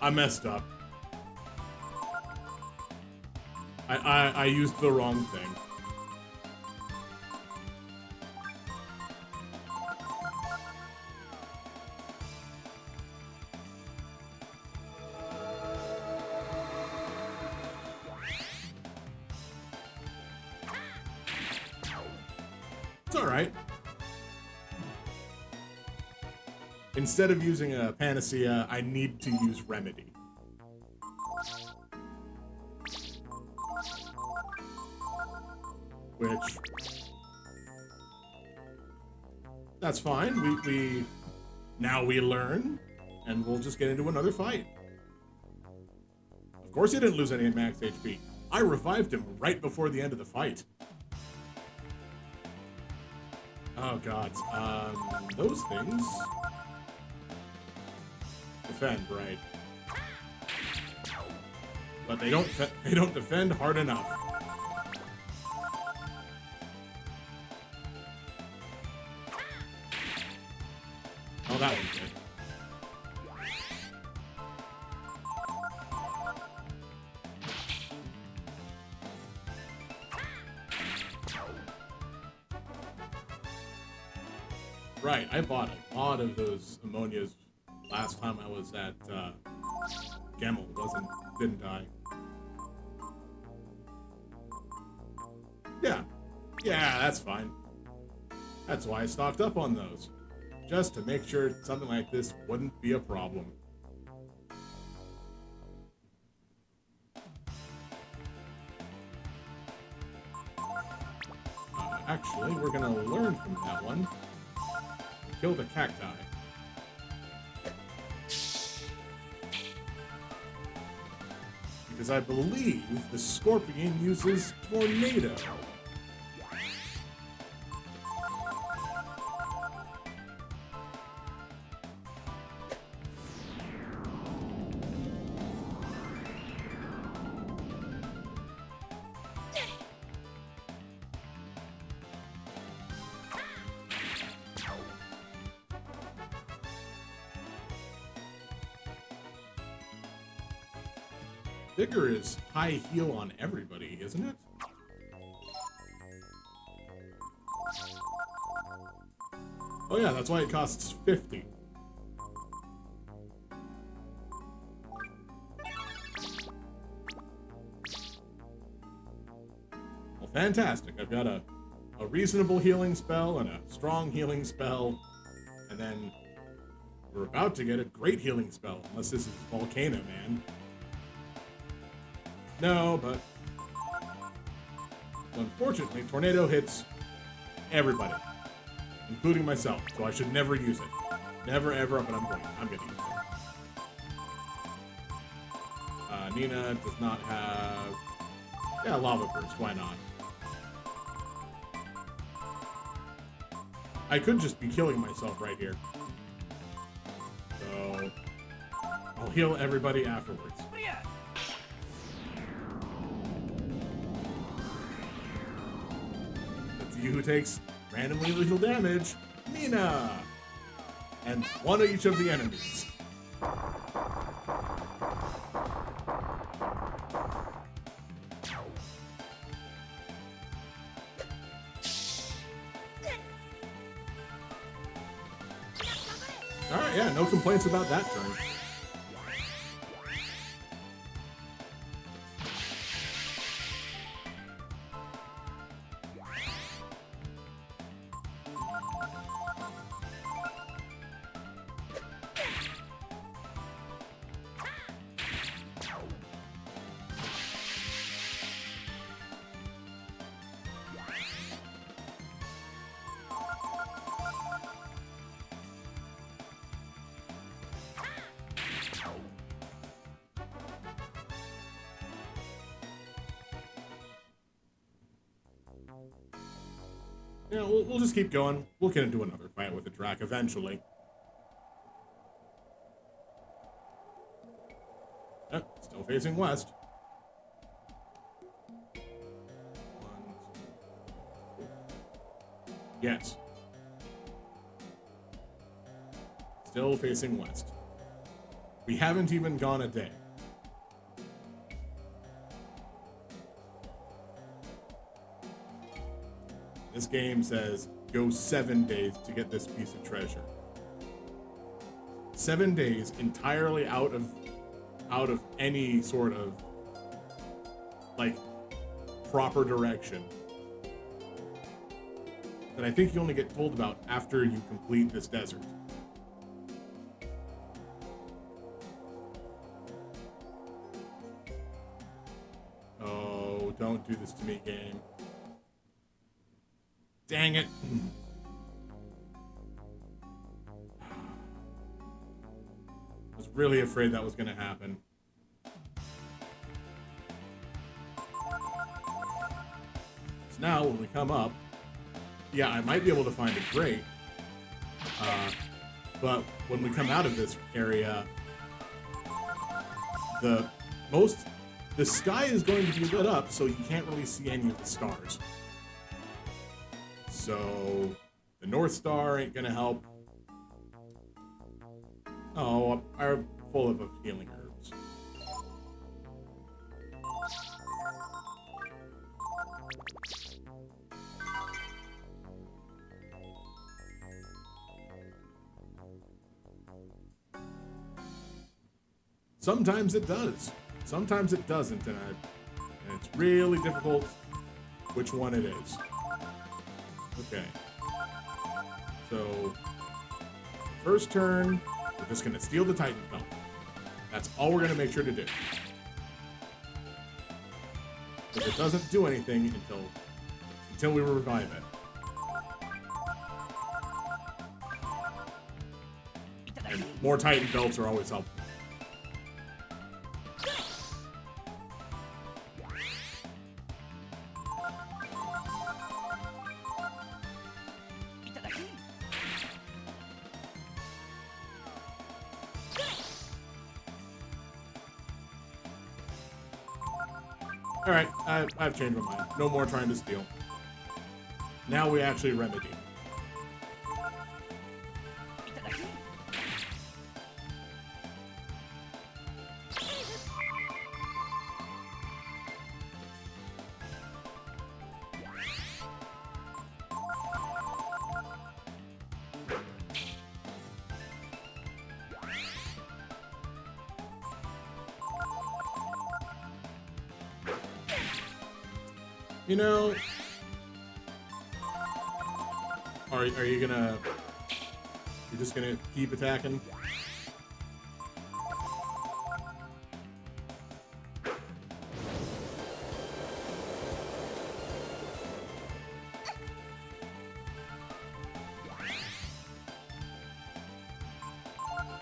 I messed up. I used the wrong thing. It's alright. Instead of using a panacea, I need to use remedy. Which, that's fine. Now we learn, and we'll just get into another fight. Of course he didn't lose any max HP. I revived him right before the end of the fight. Oh god. Those things defend, right? But they don't defend hard enough. Oh, that one's good. Right, I bought a lot of those ammonias last time I was at Gemmel. Didn't die. Yeah, that's fine. That's why I stocked up on those. Just to make sure something like this wouldn't be a problem. Actually, we're gonna learn from that one. Kill the cacti. Because I believe the scorpion uses tornado. Vigor is high heal on everybody, isn't it? Oh yeah, that's why it costs 50. Well, fantastic. I've got a reasonable healing spell and a strong healing spell, and then we're about to get a great healing spell, unless this is Volcano Man. No, but unfortunately, Tornado hits everybody, including myself, so I should never use it. Never, ever, but I'm gonna use it. Nina does not have... Yeah, Lava Burst, why not? I could just be killing myself right here. So, I'll heal everybody afterwards. You who takes randomly lethal damage, Nina! And one of each of the enemies. Alright, yeah, no complaints about that turn. Yeah, we'll just keep going. We'll get into another fight with the Drac eventually. Yep, still facing west. Yes. Still facing west. We haven't even gone a day. This game says go 7 days to get this piece of treasure. 7 days entirely out of any sort of like proper direction that I think you only get told about after you complete this desert. Oh, don't do this to me, game. Dang it. I was really afraid that was going to happen. So now, when we come up, yeah, I might be able to find a grate. But when we come out of this area, the sky is going to be lit up, so you can't really see any of the stars. So the North Star ain't gonna help. Oh, I'm full of healing herbs. Sometimes it does. Sometimes it doesn't, and it's really difficult which one it is. Okay. So, first turn, we're just going to steal the Titan Belt. That's all we're going to make sure to do. Because it doesn't do anything until we revive it. And more Titan Belts are always helpful. Alright, I've changed my mind. No more trying to steal. Now we actually remedy. You know, are you gonna? You're just gonna keep attacking?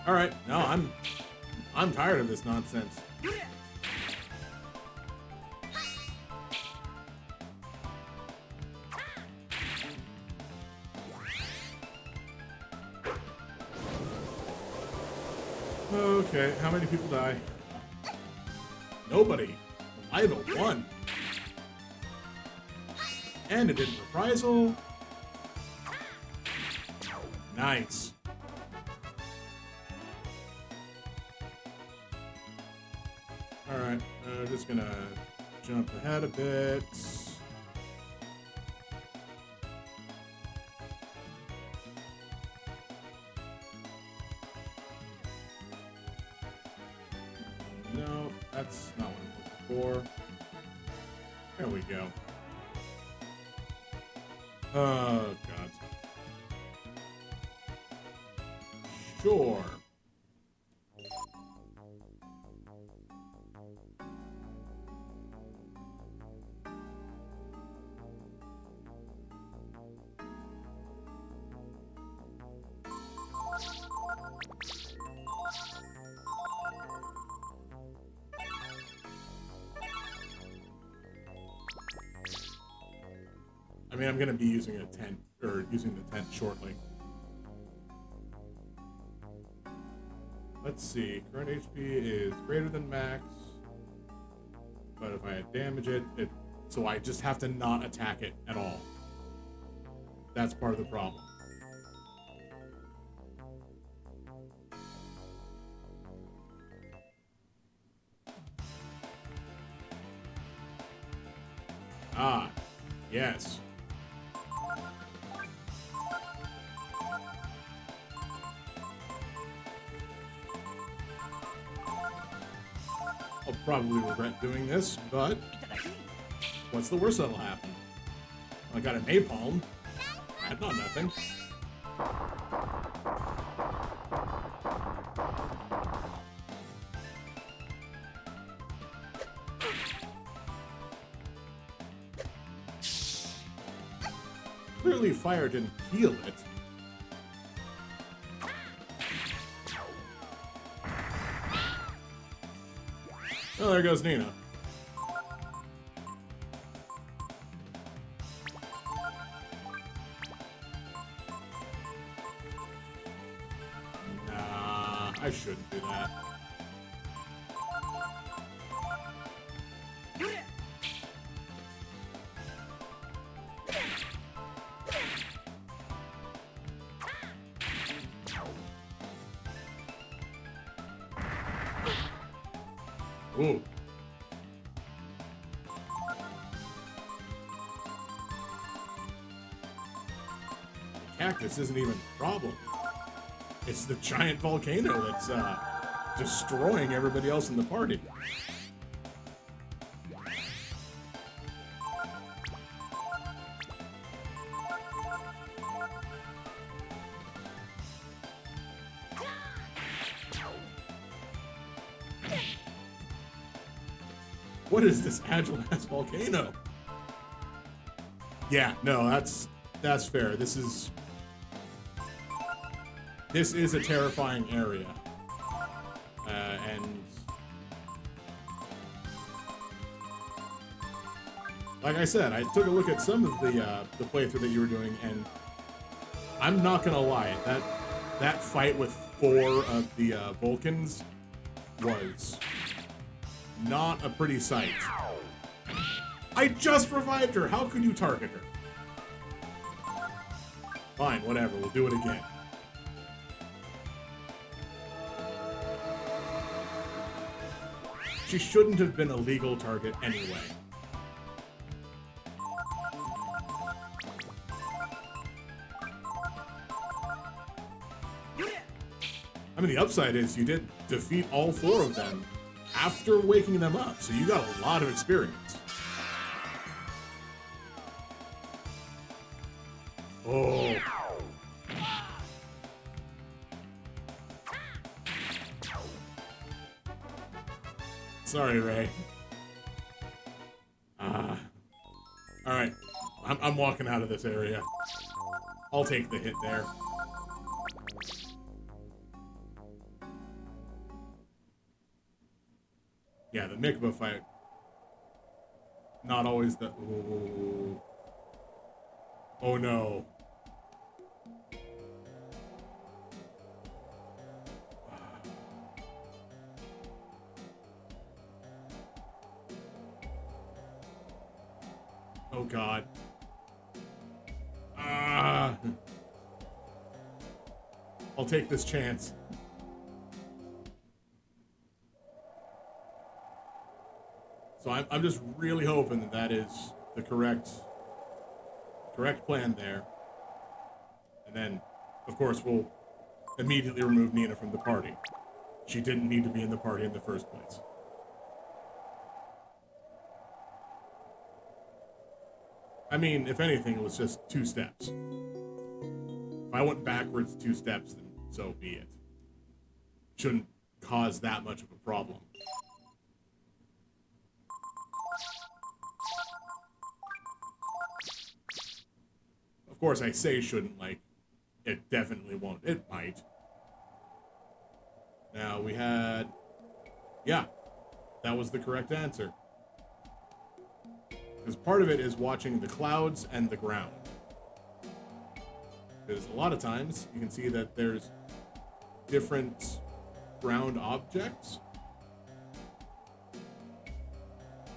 All right, no, I'm tired of this nonsense. Okay, how many people die? Nobody. Alive at 1. And it did reprisal. Nice. Alright, just gonna jump ahead a bit. No, that's not what I'm looking for. There we go. Oh, God. Sure. I mean, I'm gonna be using a tent, or using the tent shortly. Let's see, current HP is greater than max, but if I damage it, so I just have to not attack it at all. That's part of the problem. Ah, yes. I'll probably regret doing this, but what's the worst that'll happen? I got a napalm. That's not nothing. Clearly fire didn't heal it. Oh, there goes Nina. Nah, I shouldn't do that. Ooh. The cactus isn't even a problem. It's the giant volcano that's destroying everybody else in the party. What is this agile-ass volcano? Yeah, no, that's fair. This is a terrifying area, and like I said, I took a look at some of the playthrough that you were doing, and I'm not gonna lie, that fight with 4 of the Vulcans was not a pretty sight. I just revived her. How could you target her? Fine, whatever. We'll do it again. She shouldn't have been a legal target anyway. I mean, the upside is you did defeat all 4 of them after waking them up, so you got a lot of experience. Oh. Sorry, Ray. Alright. I'm walking out of this area. I'll take the hit there. Yeah, the Mikba fight. Not always the... Oh, oh no. Oh god. I'll take this chance. So I'm just really hoping that that is the correct plan there. And then, of course, we'll immediately remove Nina from the party. She didn't need to be in the party in the first place. I mean, if anything, it was just 2 steps. If I went backwards 2 steps, then so be it. Shouldn't cause that much of a problem. Of course, I say shouldn't, like, it definitely won't. It might. Now, we had... Yeah, that was the correct answer. Because part of it is watching the clouds and the ground. Because a lot of times you can see that there's different ground objects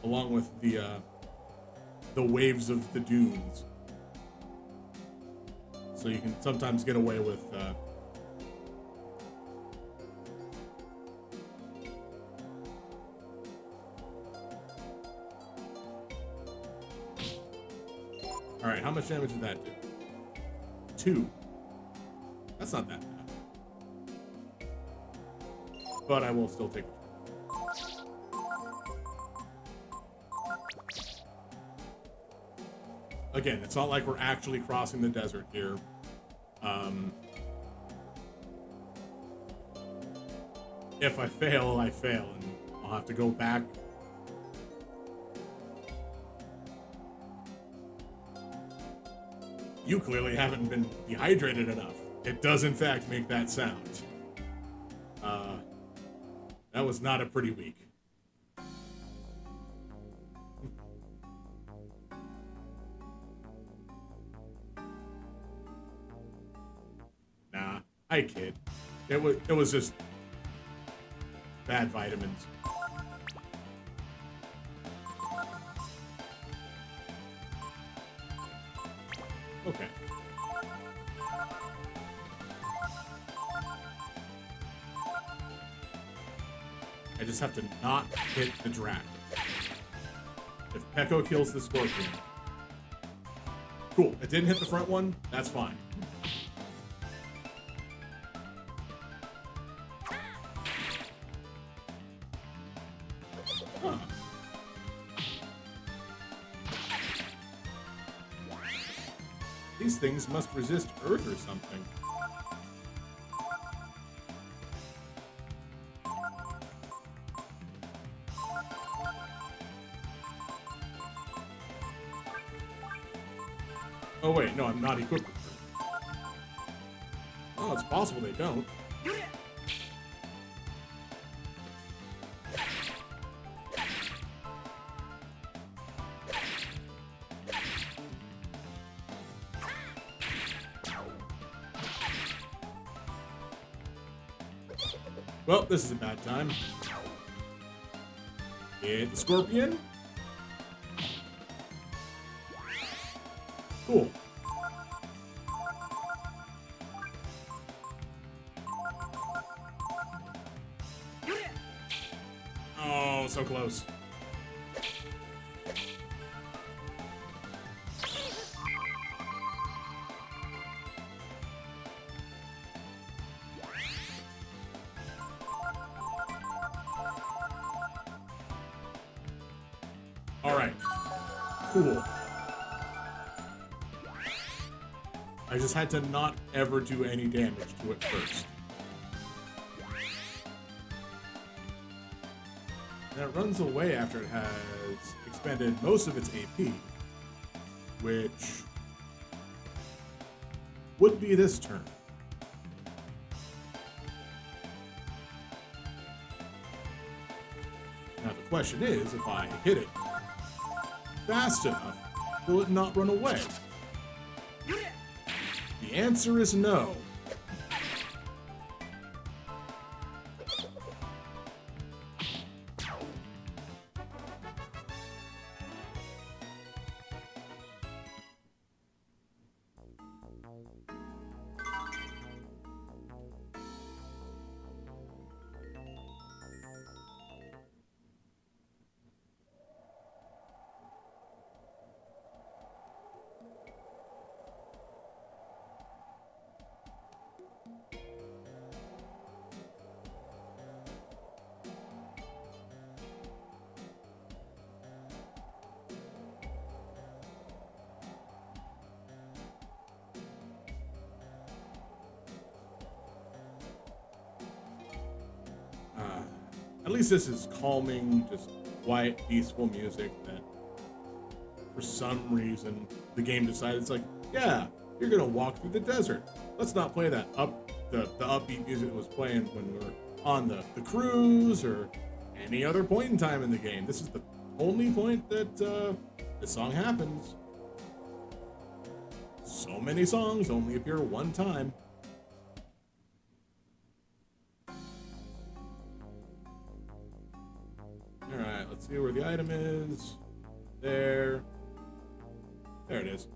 along with the waves of the dunes. So you can sometimes get away with all right, how much damage did that do? 2. That's not that bad. But I will still take it. Again, it's not like we're actually crossing the desert here. If I fail, I fail, and I'll have to go back. You clearly haven't been dehydrated enough. It does, in fact, make that sound. That was not a pretty week. Nah, I kid. It was just bad vitamins. Okay. I just have to not hit the dragon. If Peko kills the scorpion. Cool. It didn't hit the front one. That's fine. Huh. These things must resist Earth or something. Oh wait, no, I'm not equipped with Earth. Oh, it's possible they don't. Well, this is a bad time. Hit the scorpion. Cool. Oh, so close. All right. Cool. I just had to not ever do any damage to it first. And it runs away after it has expended most of its AP, which would be this turn. Now the question is, if I hit it fast enough, will it not run away? The answer is no. At least this is calming, just quiet, peaceful music that, for some reason, the game decided it's like, yeah, you're gonna walk through the desert. Let's not play that the upbeat music that was playing when we were on the cruise or any other point in time in the game. This is the only point that this song happens. So many songs only appear one time. Alright, let's see where the item is. There. There it is.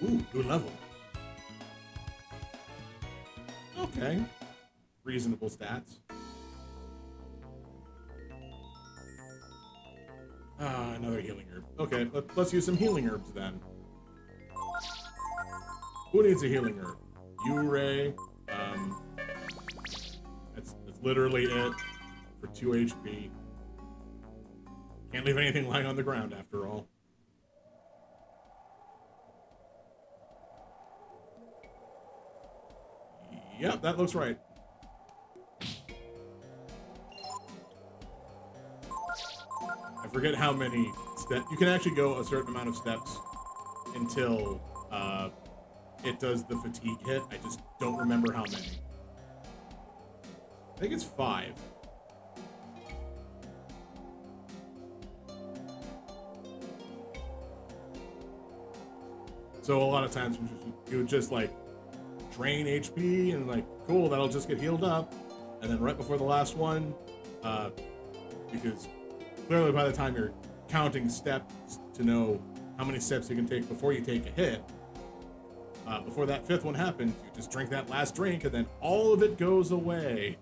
Ooh, good level. Okay. Reasonable stats. Another healing herb. Okay, let's use some healing herbs then. Who needs a healing herb? You, Ray. That's literally it for 2 HP. Can't leave anything lying on the ground after all. Yep, that looks right. I forget how many steps. You can actually go a certain amount of steps until it does the fatigue hit. I just don't remember how many. I think it's 5. So a lot of times you would just like drain HP and like, cool, that'll just get healed up. And then right before the last one, because clearly by the time you're counting steps to know how many steps you can take before you take a hit, before that 5th one happens, you just drink that last drink and then all of it goes away.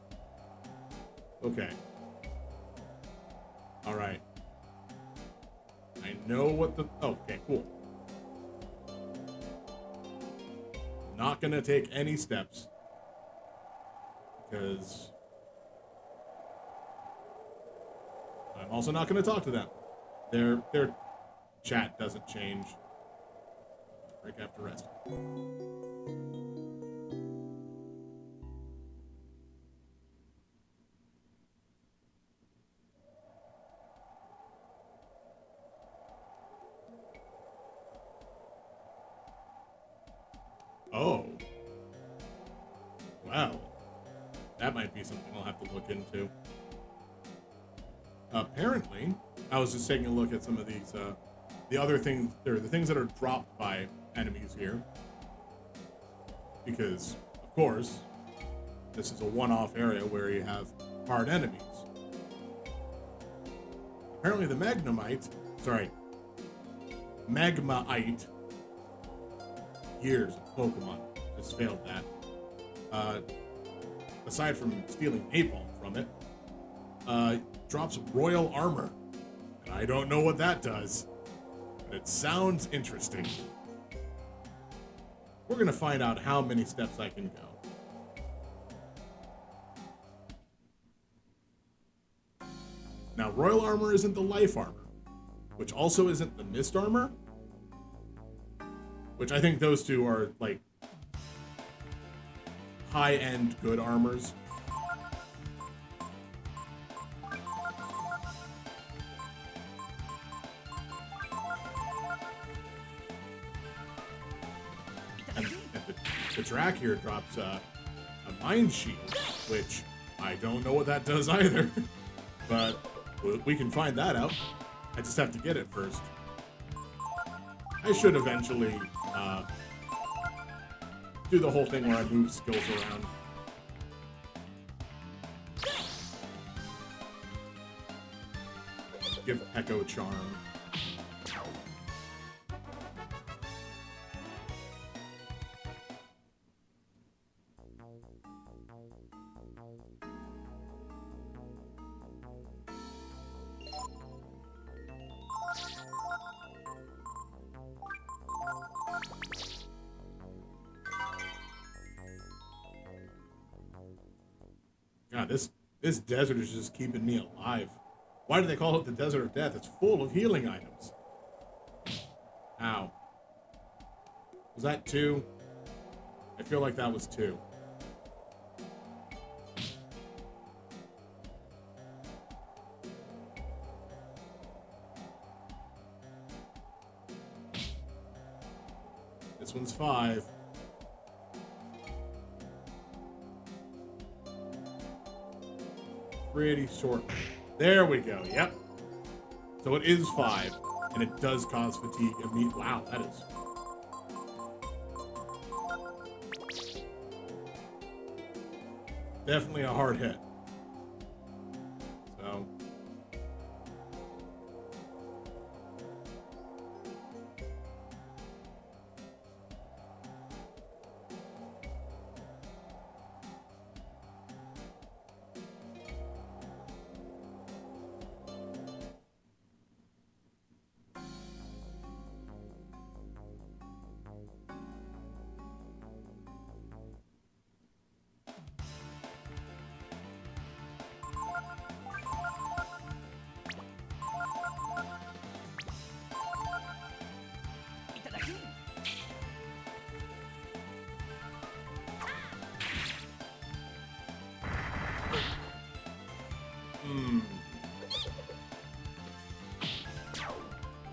Okay. All right. I know what the, oh, okay, cool. Not gonna take any steps because I'm also not gonna talk to them. Their chat doesn't change. Break after rest. Oh. Wow. That might be something I'll have to look into. Apparently, I was just taking a look at some of these, the other things, the things that are dropped by enemies here. Because, of course, this is a one-off area where you have hard enemies. Apparently the Magmaite, years of Pokemon, just failed that. Aside from stealing napalm from it, drops royal armor. And I don't know what that does, but it sounds interesting. We're gonna find out how many steps I can go. Now, royal armor isn't the life armor, which also isn't the mist armor, which I think those two are like high-end good armors. And the Drac here drops a mind shield, which I don't know what that does either, but we can find that out. I just have to get it first. I should eventually do the whole thing where I move skills around. Give Echo Charm. This desert is just keeping me alive. Why do they call it the Desert of Death? It's full of healing items. Ow. Was that 2? I feel like that was 2. This one's 5. Pretty short. There we go. Yep. So it is 5, and it does cause fatigue. Wow, that is. Definitely a hard hit. So.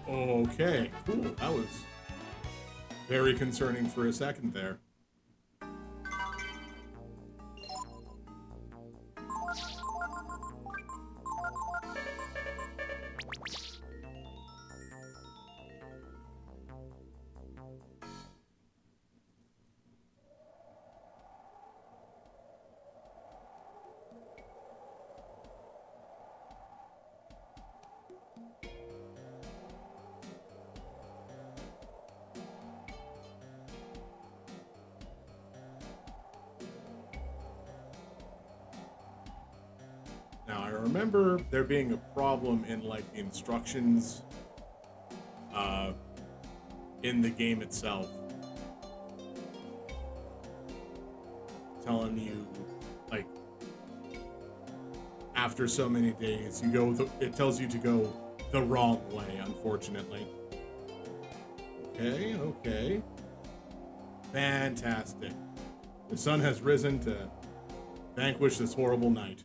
Okay, cool. That was very concerning for a second there. Now, I remember there being a problem in, like, the instructions in the game itself. Telling you, like, after so many days, you go, it tells you to go the wrong way, unfortunately. Okay, okay. Fantastic. The sun has risen to vanquish this horrible night.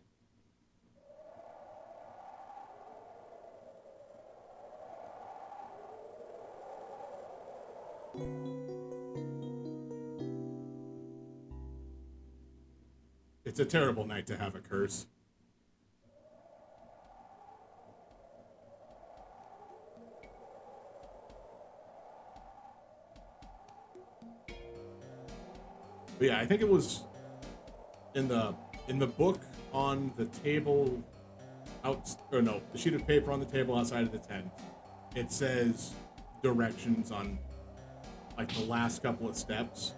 It's a terrible night to have a curse. But yeah, I think it was in the book on the table the sheet of paper on the table outside of the tent. It says directions on, like, the last couple of steps.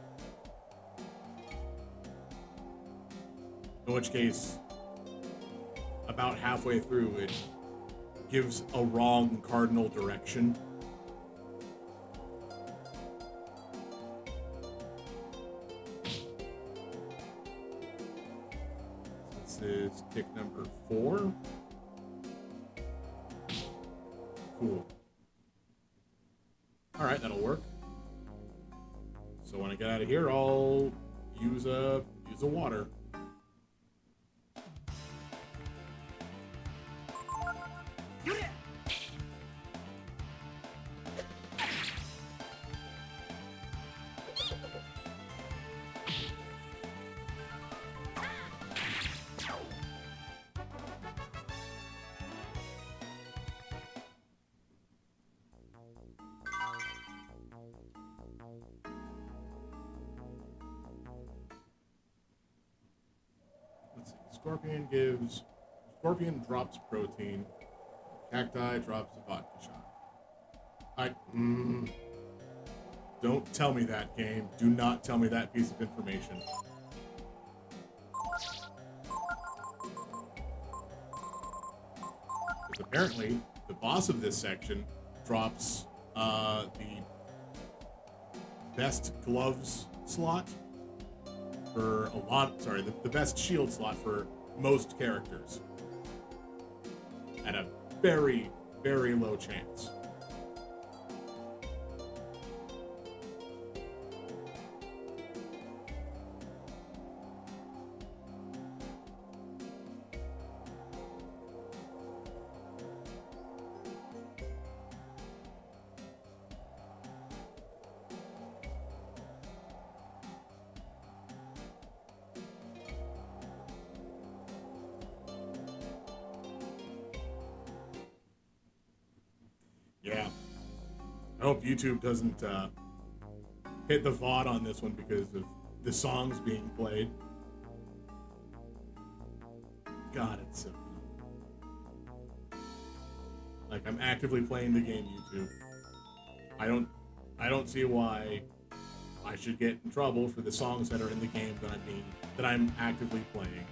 In which case, about halfway through, it gives a wrong cardinal direction. This is tick number 4. Cool. All right, that'll work. So when I get out of here, I'll use a water. Scorpion drops protein. Cacti drops a vodka shot. Don't tell me that, game. Do not tell me that piece of information. Because apparently, the boss of this section drops the best gloves slot for the best shield slot for most characters at a very, very low chance. Yeah. I hope YouTube doesn't hit the VOD on this one because of the songs being played. God, it's so... Like, I'm actively playing the game, YouTube. I don't see why I should get in trouble for the songs that are in the game that I'm actively playing.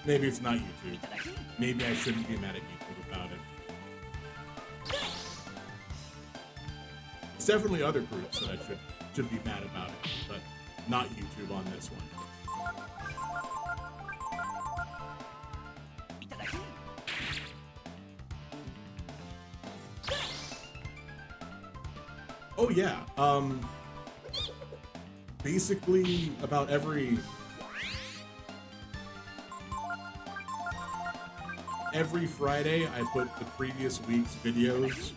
Maybe it's not YouTube. Maybe I shouldn't be mad at YouTube about it. It's definitely other groups that I should be mad about it, but not YouTube on this one. Oh yeah, basically about every Friday I put the previous week's videos.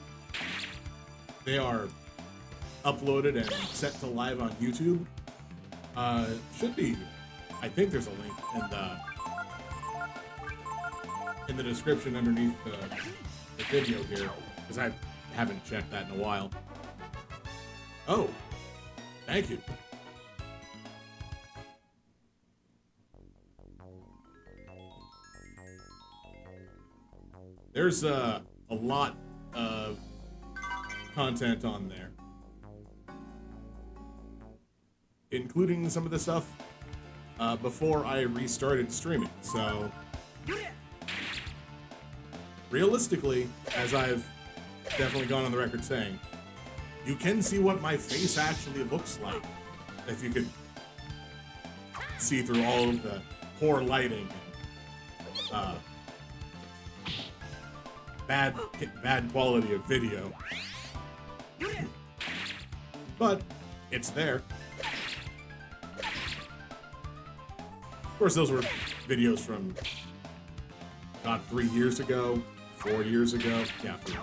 They are uploaded and set to live on YouTube. Should be, I think there's a link in the description underneath the video here, because I haven't checked that in a while. Oh, thank you. There's a lot of content on there, including some of the stuff before I restarted streaming. So, realistically, as I've definitely gone on the record saying, you can see what my face actually looks like if you could see through all of the poor lighting and bad quality of video. But it's there. Of course, those were videos from about 3 years ago, 4 years ago. Yeah, 3.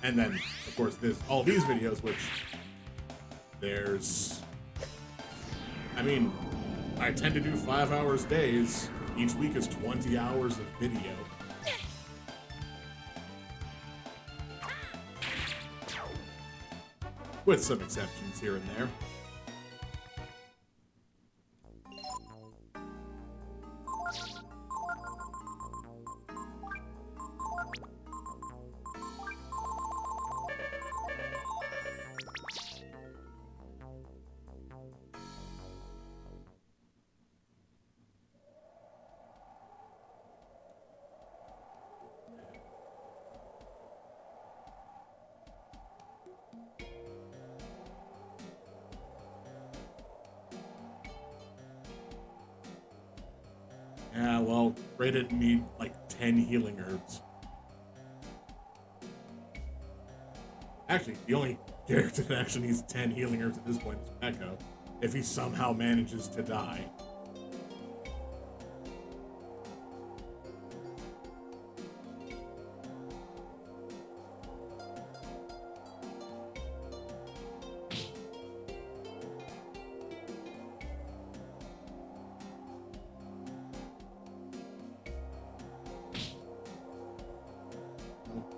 And then, of course, there's all these videos, which there's... I mean, I tend to do 5 hours days. Each week is 20 hours of video. With some exceptions here and there. Yeah, well, Ray didn't need like 10 healing herbs. Actually, the only character that actually needs 10 healing herbs at this point is Echo, if he somehow manages to die.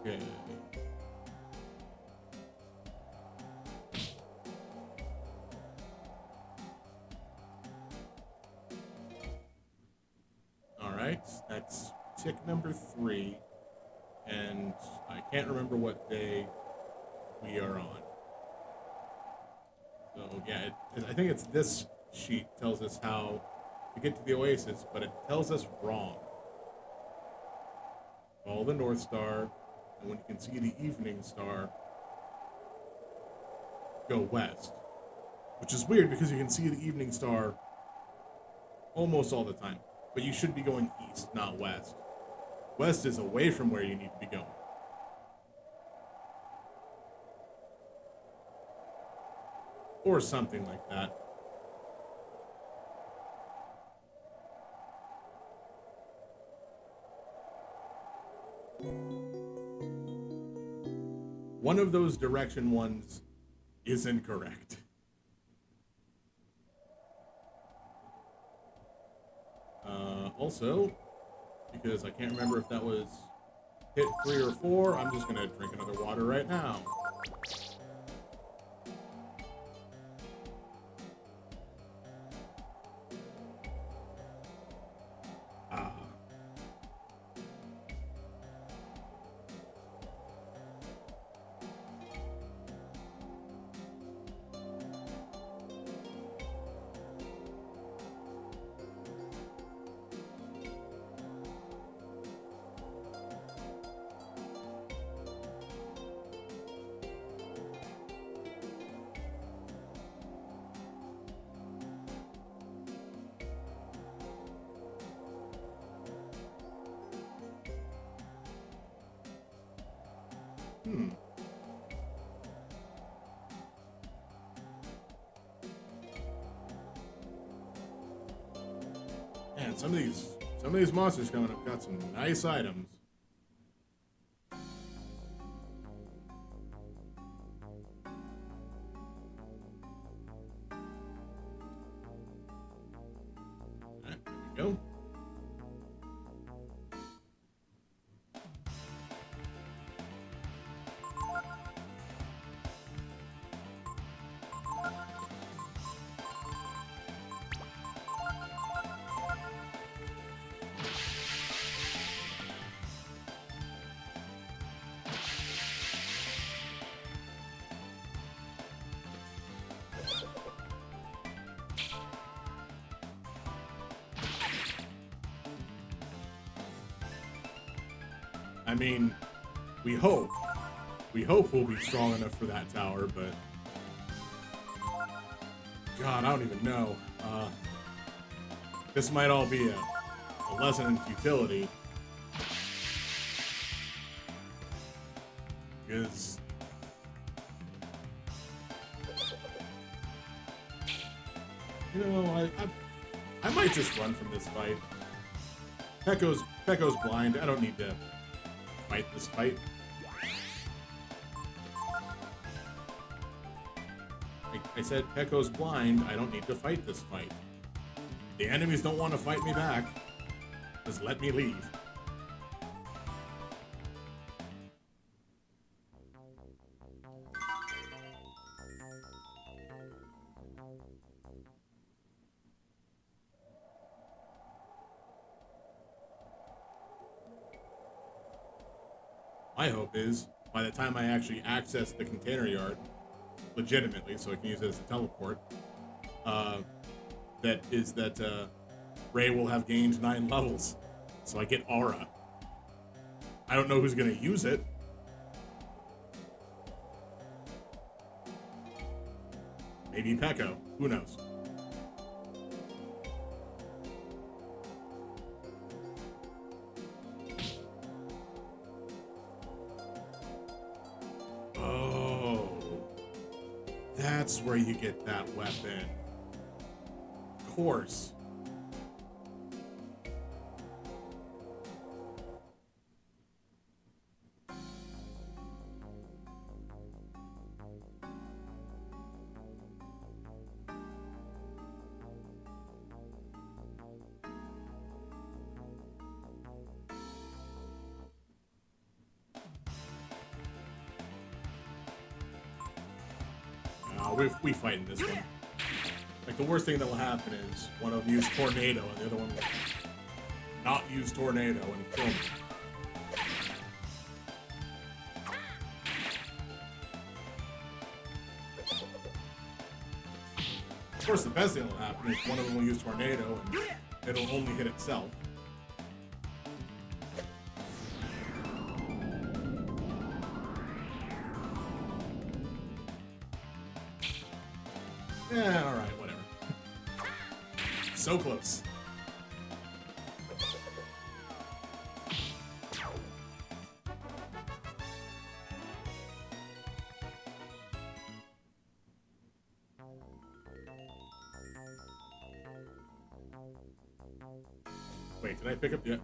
Okay. Alright, that's tick number 3, and I can't remember what day we are on. So yeah, I think it's this sheet tells us how to get to the Oasis, but it tells us wrong. Follow the North Star, and when you can see the evening star, go west. Which is weird because you can see the evening star almost all the time. But you should be going east, not west. West is away from where you need to be going. Or something like that. One of those direction ones is incorrect. Also, because I can't remember if that was hit 3 or 4, I'm just gonna drink another water right now. Man, some of these monsters coming up got some nice items. Alright, there we go. I mean, we hope. We hope we'll be strong enough for that tower, but... God, I don't even know. This might all be a lesson in futility. Because... You know, I might just run from this fight. Pekko's blind. I don't need to fight this fight. I said Pekko's blind. I don't need to fight this fight. The enemies don't want to fight me back. Just let me leave. My hope is, by the time I actually access the container yard, legitimately, so I can use it as a teleport, that Ray will have gained 9 levels, so I get aura. I don't know who's gonna use it. Maybe Pekko, who knows? That's where you get that weapon. Of course. We fight in this one. Like, the worst thing that will happen is one of them use Tornado and the other one will not use Tornado and kill me. Of course, the best thing that will happen is one of them will use Tornado and it'll only hit itself. Yeah, all right, whatever. So close. Wait, did I pick up the...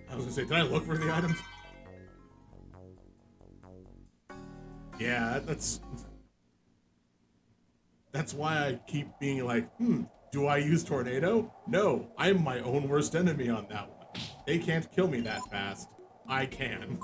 I was gonna say, did I look for the items? Yeah, that's why I keep being like, do I use Tornado? No, I'm my own worst enemy on that one. They can't kill me that fast. I can.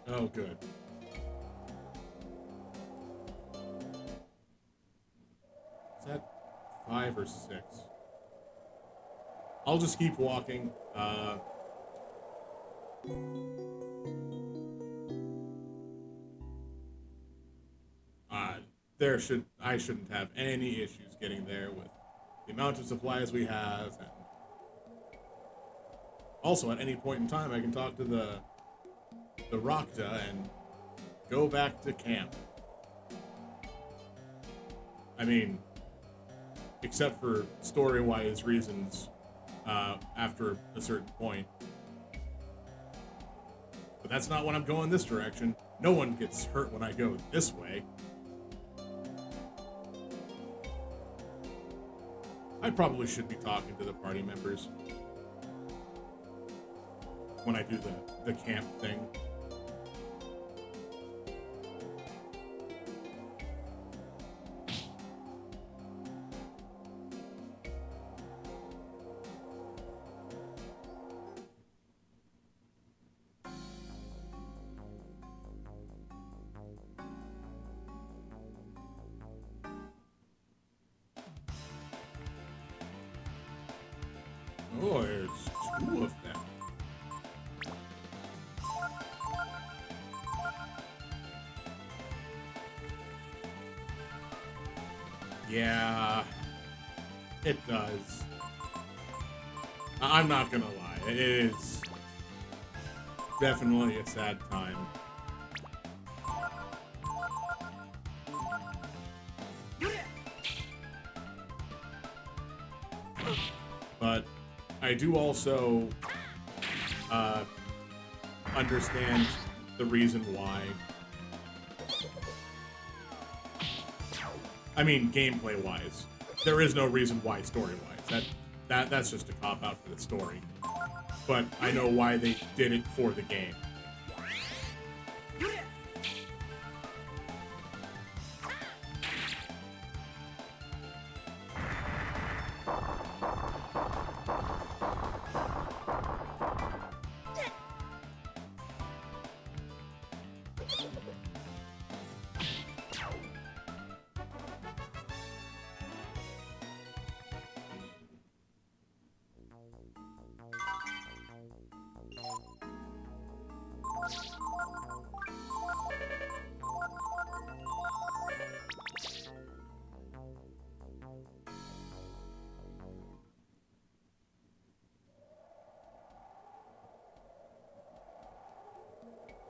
Oh, good. Is that 5 or 6? I'll just keep walking. I shouldn't have any issues getting there with the amount of supplies we have, and also at any point in time I can talk to the Rakta and go back to camp. I mean, except for story-wise reasons after a certain point. But that's not when I'm going this direction. No one gets hurt when I go this way. I probably should be talking to the party members when I do the camp thing. Oh, there's 2 of them. Yeah, it does. I'm not gonna lie, it is definitely a sad time. But I do also understand the reason why. I mean, gameplay-wise, there is no reason why story-wise. That's just a cop-out for the story. But I know why they did it for the game.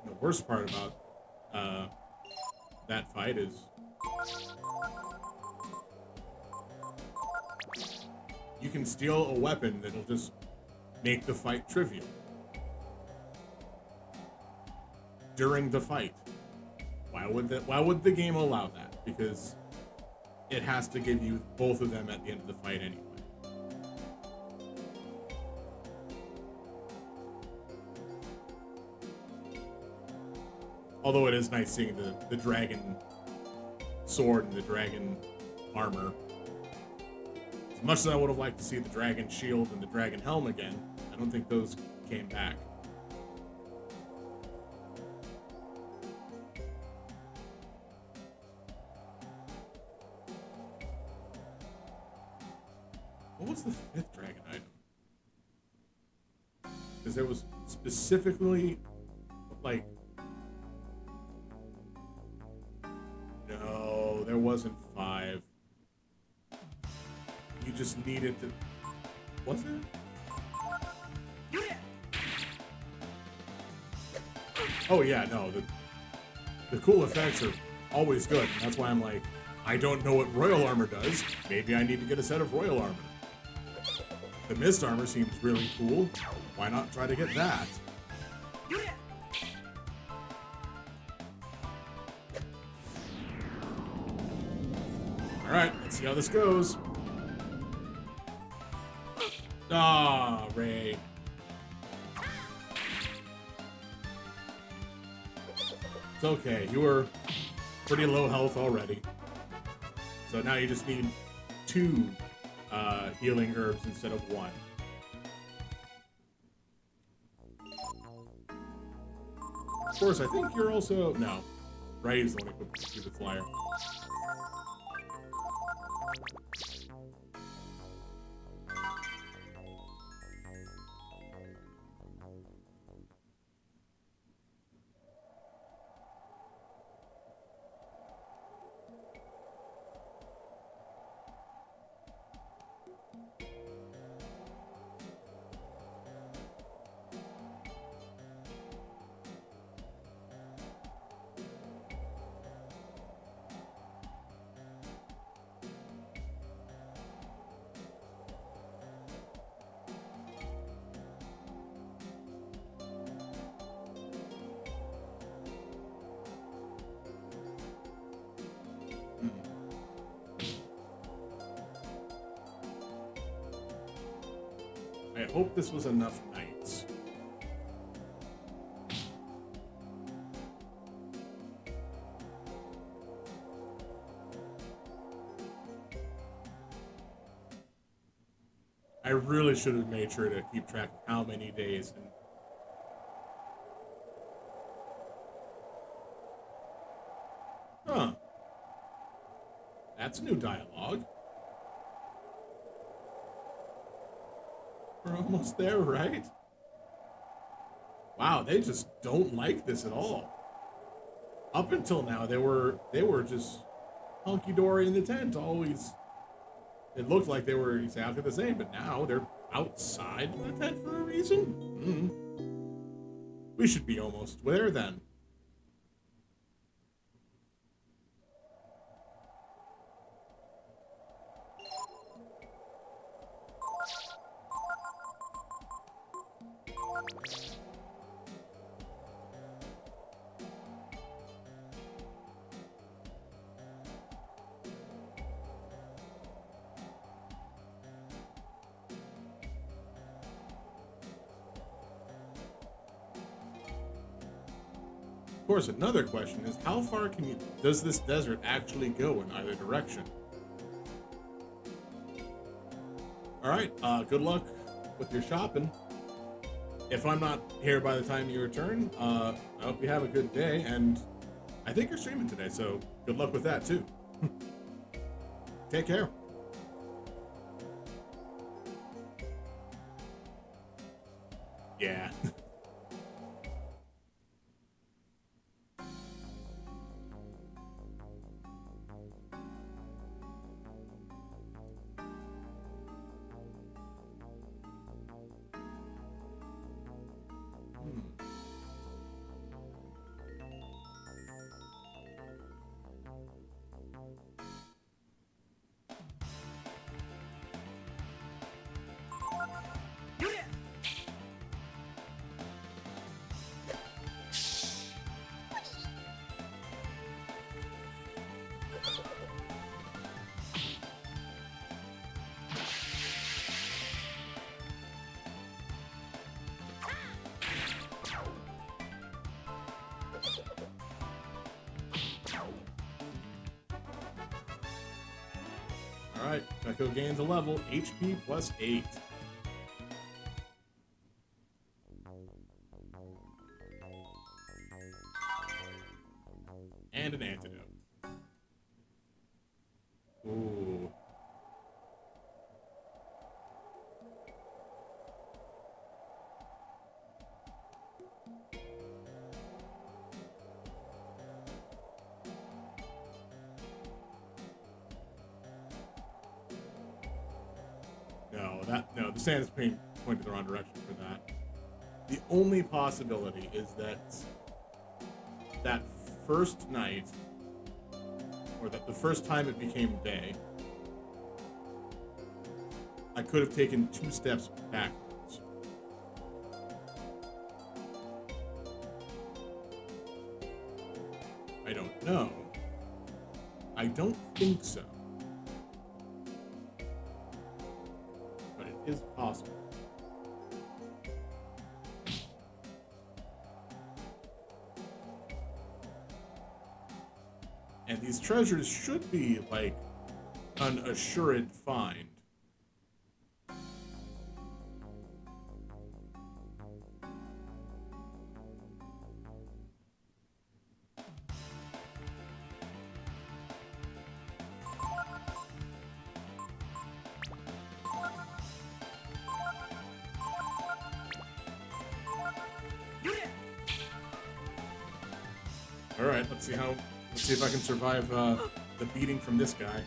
The worst part about that fight is you can steal a weapon that'll just make the fight trivial during the fight. Why would the game allow that? Because it has to give you both of them at the end of the fight anyway. Although it is nice seeing the dragon sword and the dragon armor. As much as I would have liked to see the dragon shield and the dragon helm again, I don't think those came back. What was the 5th dragon item? Because there was specifically, like... No, there wasn't 5. You just needed to... Was it? Oh yeah, no, the cool effects are always good. That's why I'm like, I don't know what royal armor does. Maybe I need to get a set of royal armor. The mist armor seems really cool. Why not try to get that? Alright, let's see how this goes. Ah, Ray. It's okay, you were pretty low health already. So now you just need 2 healing herbs instead of 1. Of course, I think you're also... No. Ray is the one who could do the flyer. I hope this was enough knights. I really should have made sure to keep track of how many days. And huh. That's new dialogue. We're almost there, right? Wow, they just don't like this at all. Up until now, they were just hunky-dory in the tent, always. It looked like they were exactly the same, but now they're outside the tent for a reason? We should be almost there then. Of course, another question is, how far does this desert actually go in either direction? All right, good luck with your shopping. If I'm not here by the time you return, I hope you have a good day, and I think you're streaming today, so good luck with that too. Take care. Yeah. Alright, Echo gains a level, HP plus 8. And an antidote. Ooh. No, the sand is pointing the wrong direction for that. The only possibility is that first night, or that the first time it became day, I could have taken 2 steps backwards. I don't know. I don't think so. But it is possible. And these treasures should be like an assured find. All right, let's see if I can survive the beating from this guy.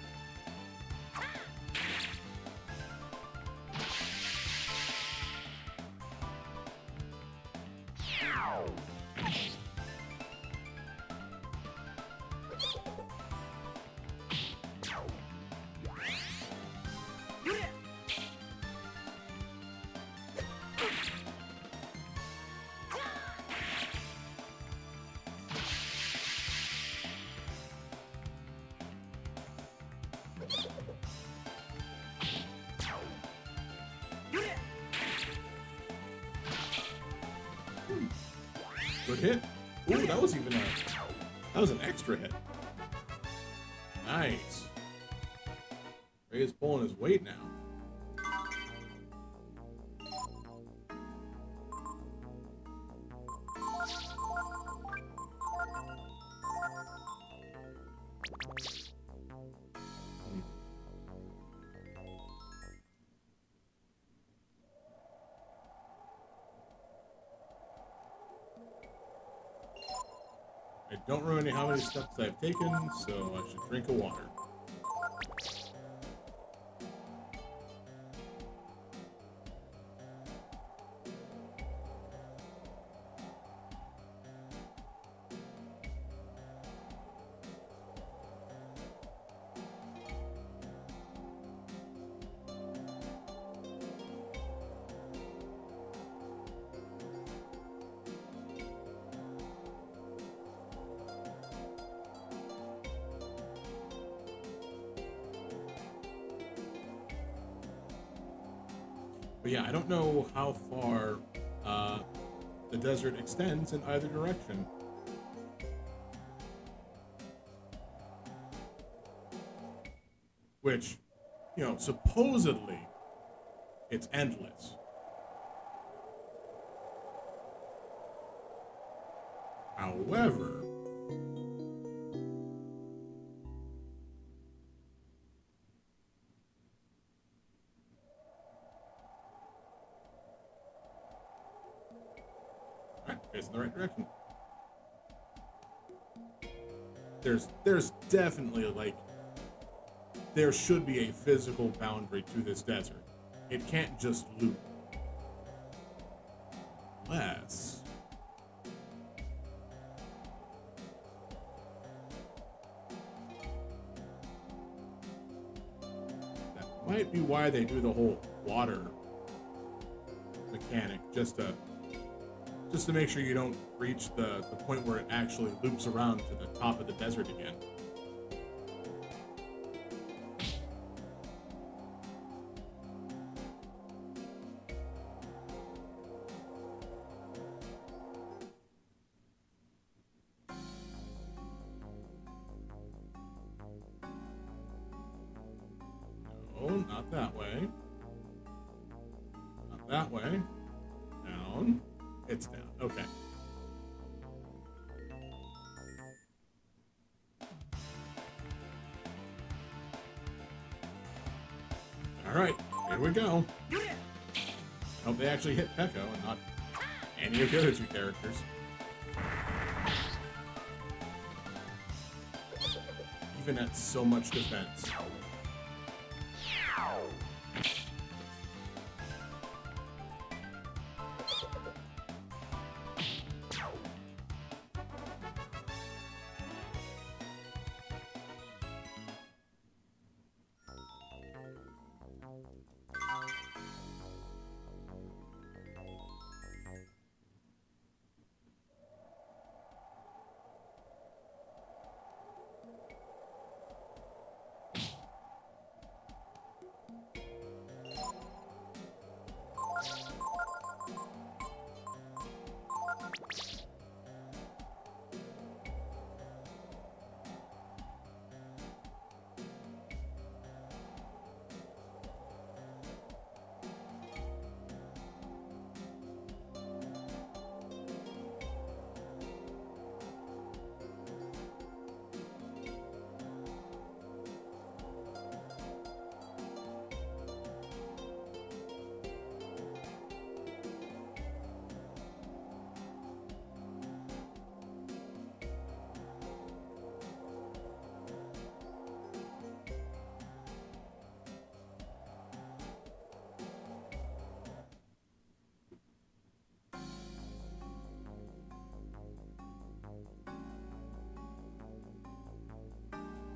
Good hit. Ooh, that was an extra hit. Nice. Ray is pulling his weight now. I don't remember how many steps I've taken, so I should drink a water. But yeah, I don't know how far the desert extends in either direction. Which, you know, supposedly it's endless. However, in the right direction. There's definitely, like, there should be a physical boundary to this desert. It can't just loop. Unless that might be why they do the whole water mechanic, just to make sure you don't reach the point where it actually loops around to the top of the desert again. that way. Not that way. Down. It's down. Okay. Alright, here we go. Hope they actually hit Pekko and not any of the other two characters. Even at so much defense.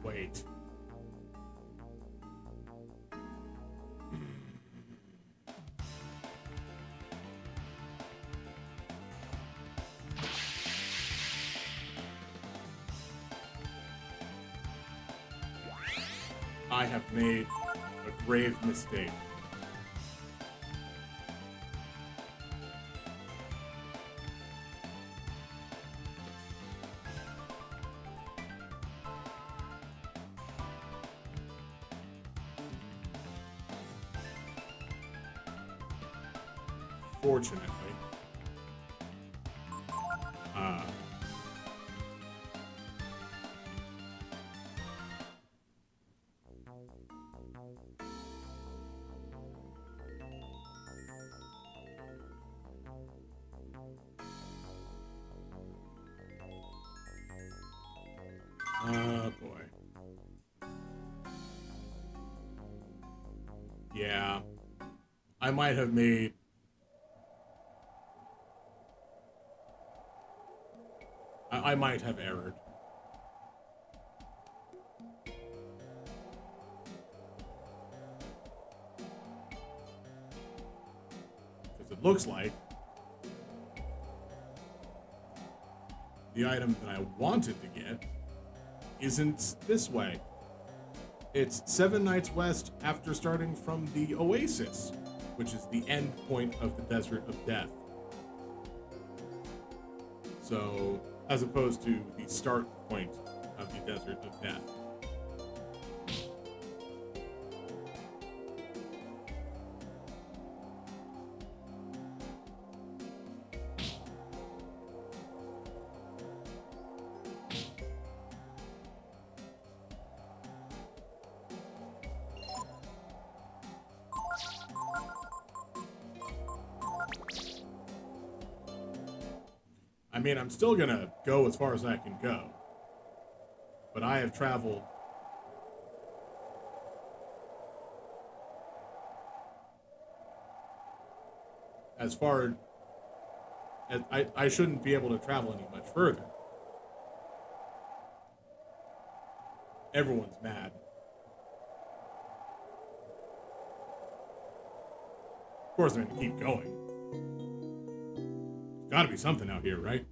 Wait. I have made a grave mistake. Fortunately. Oh boy. Yeah. I might have made I might have erred. Because it looks like the item that I wanted to get isn't this way. It's 7 nights west after starting from the Oasis, which is the end point of the Desert of Death. So, as opposed to the start point of the Desert of Death. I mean, I'm still gonna go as far as I can go. But I have traveled as far as I shouldn't be able to travel any much further. Everyone's mad. Of course, I'm gonna keep going. There's gotta be something out here, right?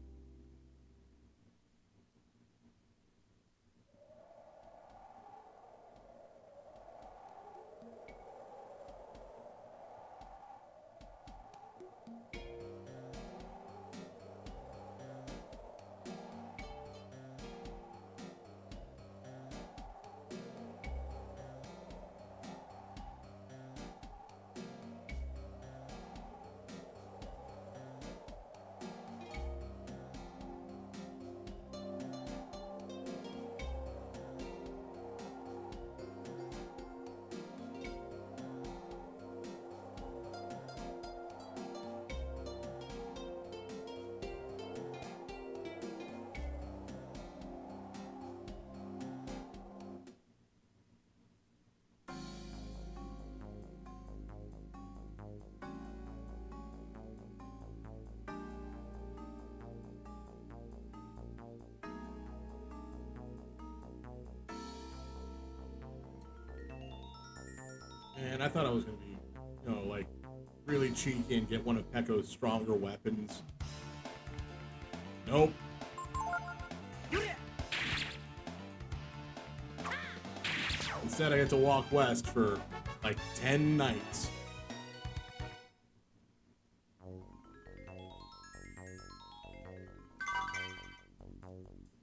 And I thought I was gonna be, you know, like really cheeky and get one of Pekko's stronger weapons. Nope. Instead, I get to walk west for like 10 nights.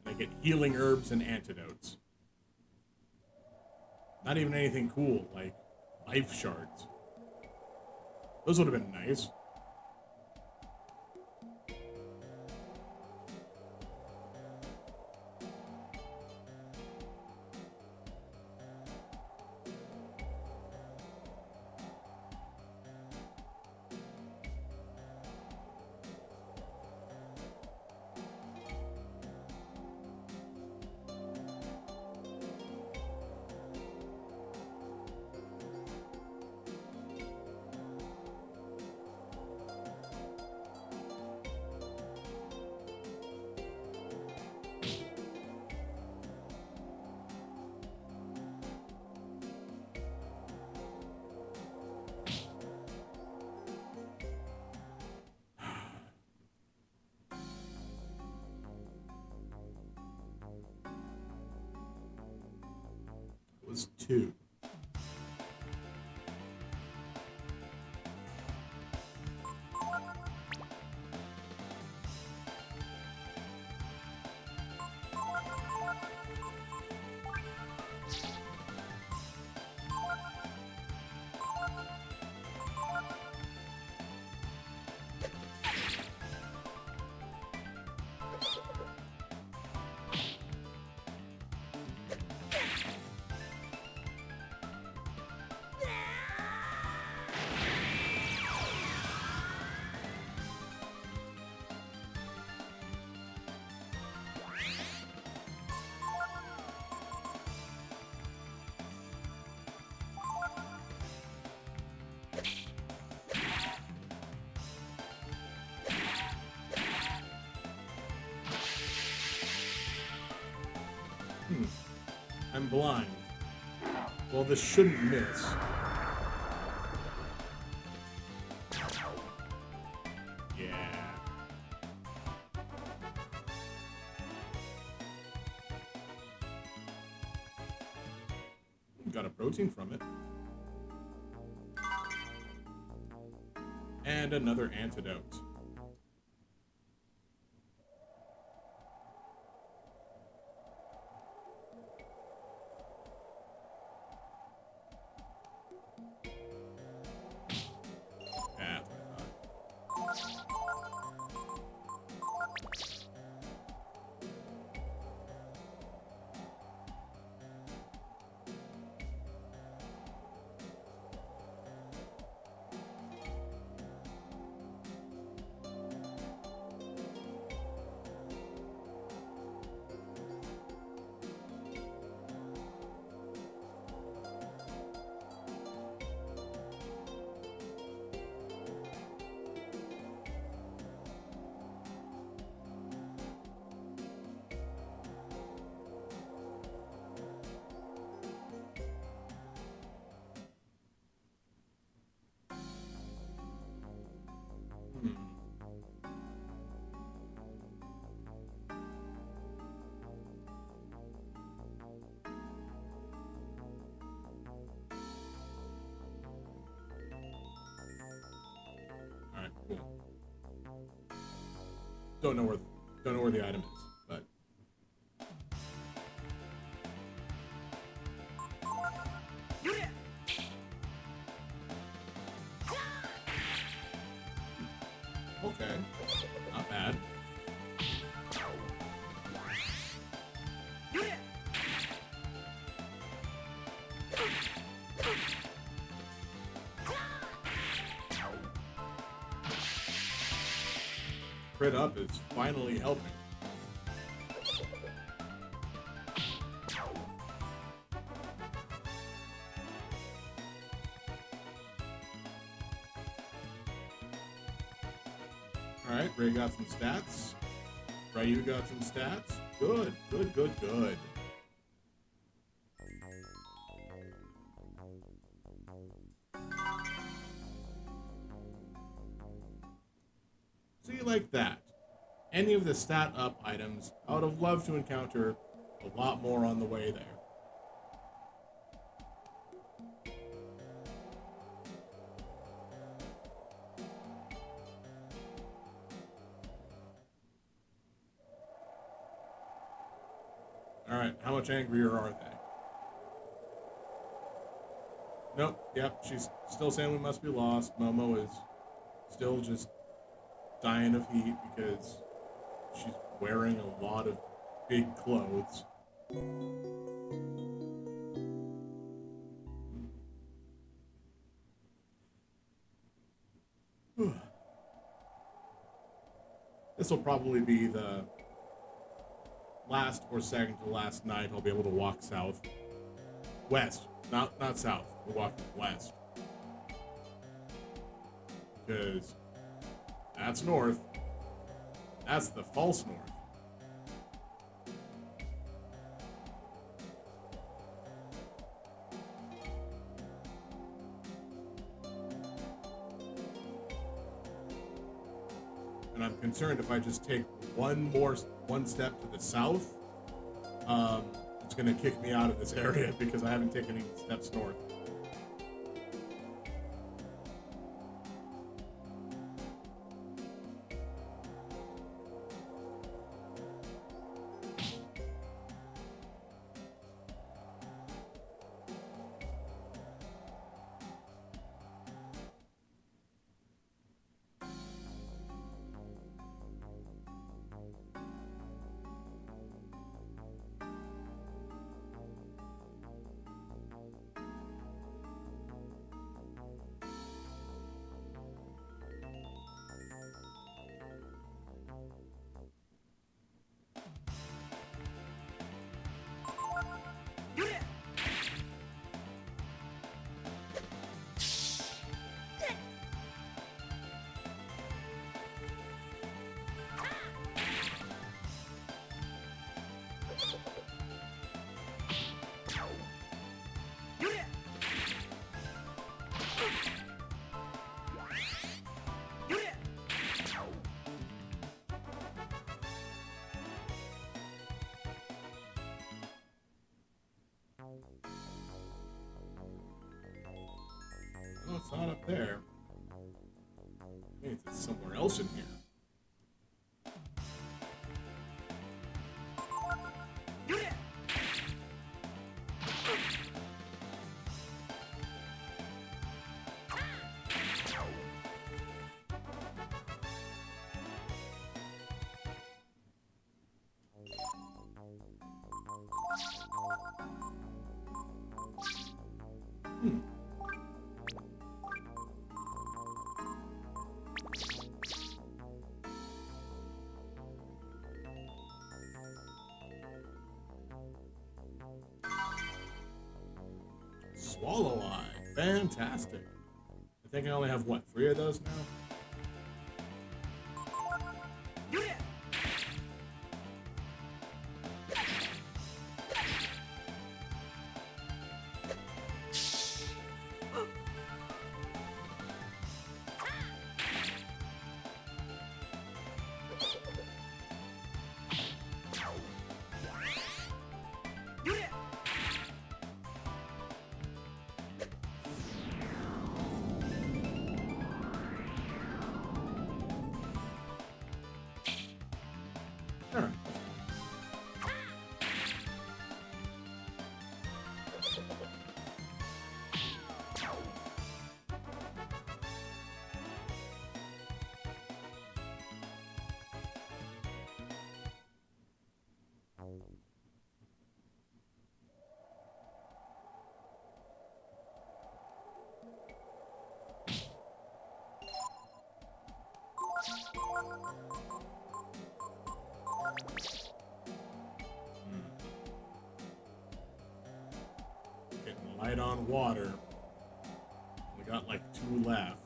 And I get healing herbs and antidotes. Not even anything cool, like life shards. Those would have been nice. Was 2. I'm blind. Well, this shouldn't miss. Yeah. Got a protein from it. And another antidote. Alright, cool. Don't know where the item is, but okay. Not bad. Crit up is finally helping. Alright, Ray got some stats. Ryu got some stats. Good, good, good, good. like that. Any of the stat up items, I would have loved to encounter a lot more on the way there. Alright, how much angrier are they? Nope, yep, she's still saying we must be lost. Momo is still just dying of heat because she's wearing a lot of big clothes. This will probably be the last or second to last night I'll be able to walk south. West, not south. We're walking west. Because that's north. That's the false north. And I'm concerned if I just take one step to the south, it's gonna kick me out of this area because I haven't taken any steps north. No, it's not up there. Maybe it's somewhere else in here. Swallow Eye. Fantastic. I think I only have, what, 3 of those now? Alright. Getting light on water. We got like 2 left.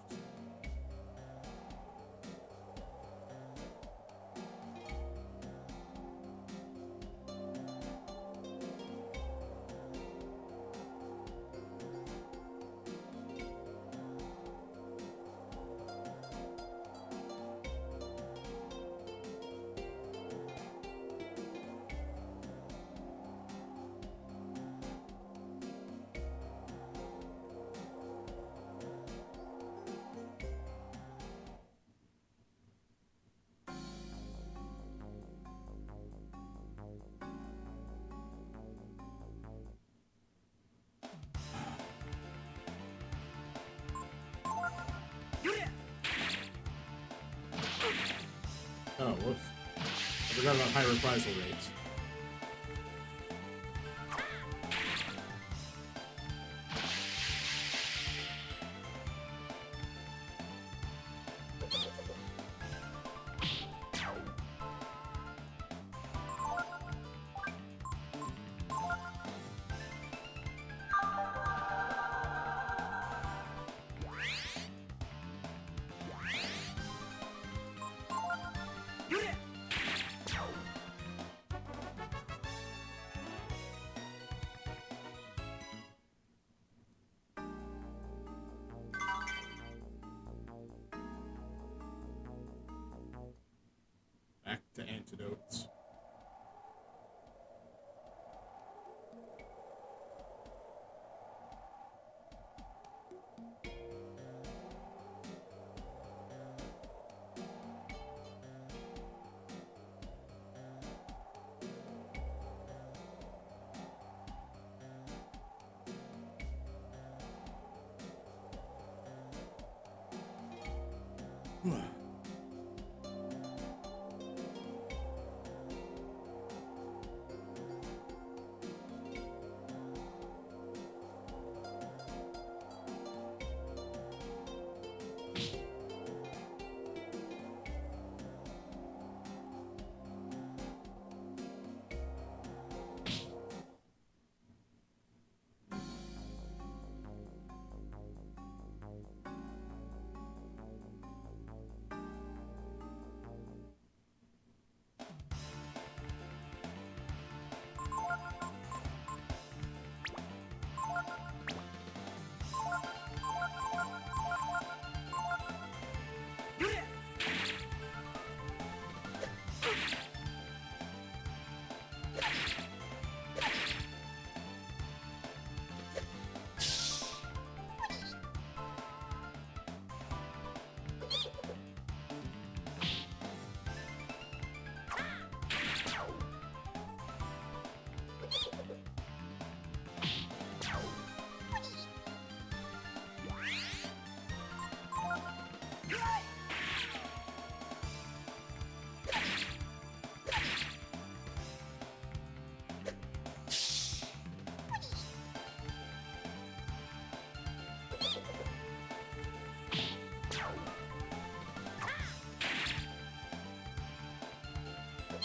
Forgot about high reprisal rates. Back to antidotes.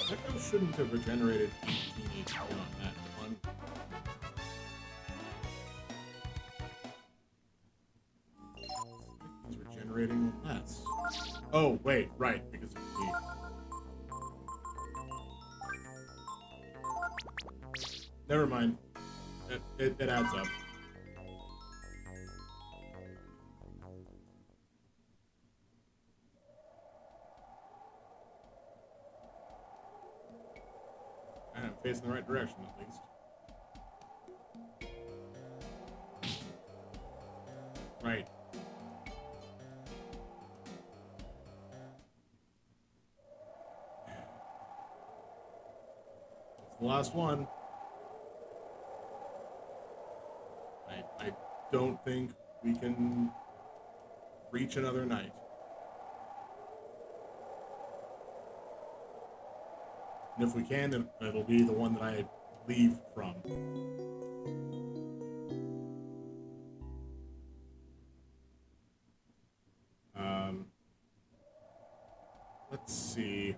Echo shouldn't have regenerated 18 HP on that one. He's regenerating less. Oh, wait, right, because of the... Never mind. It adds up. I'm facing the right direction, at least. Right. It's the last one. I don't think we can reach another night. And if we can, then it'll be the one that I leave from. Let's see.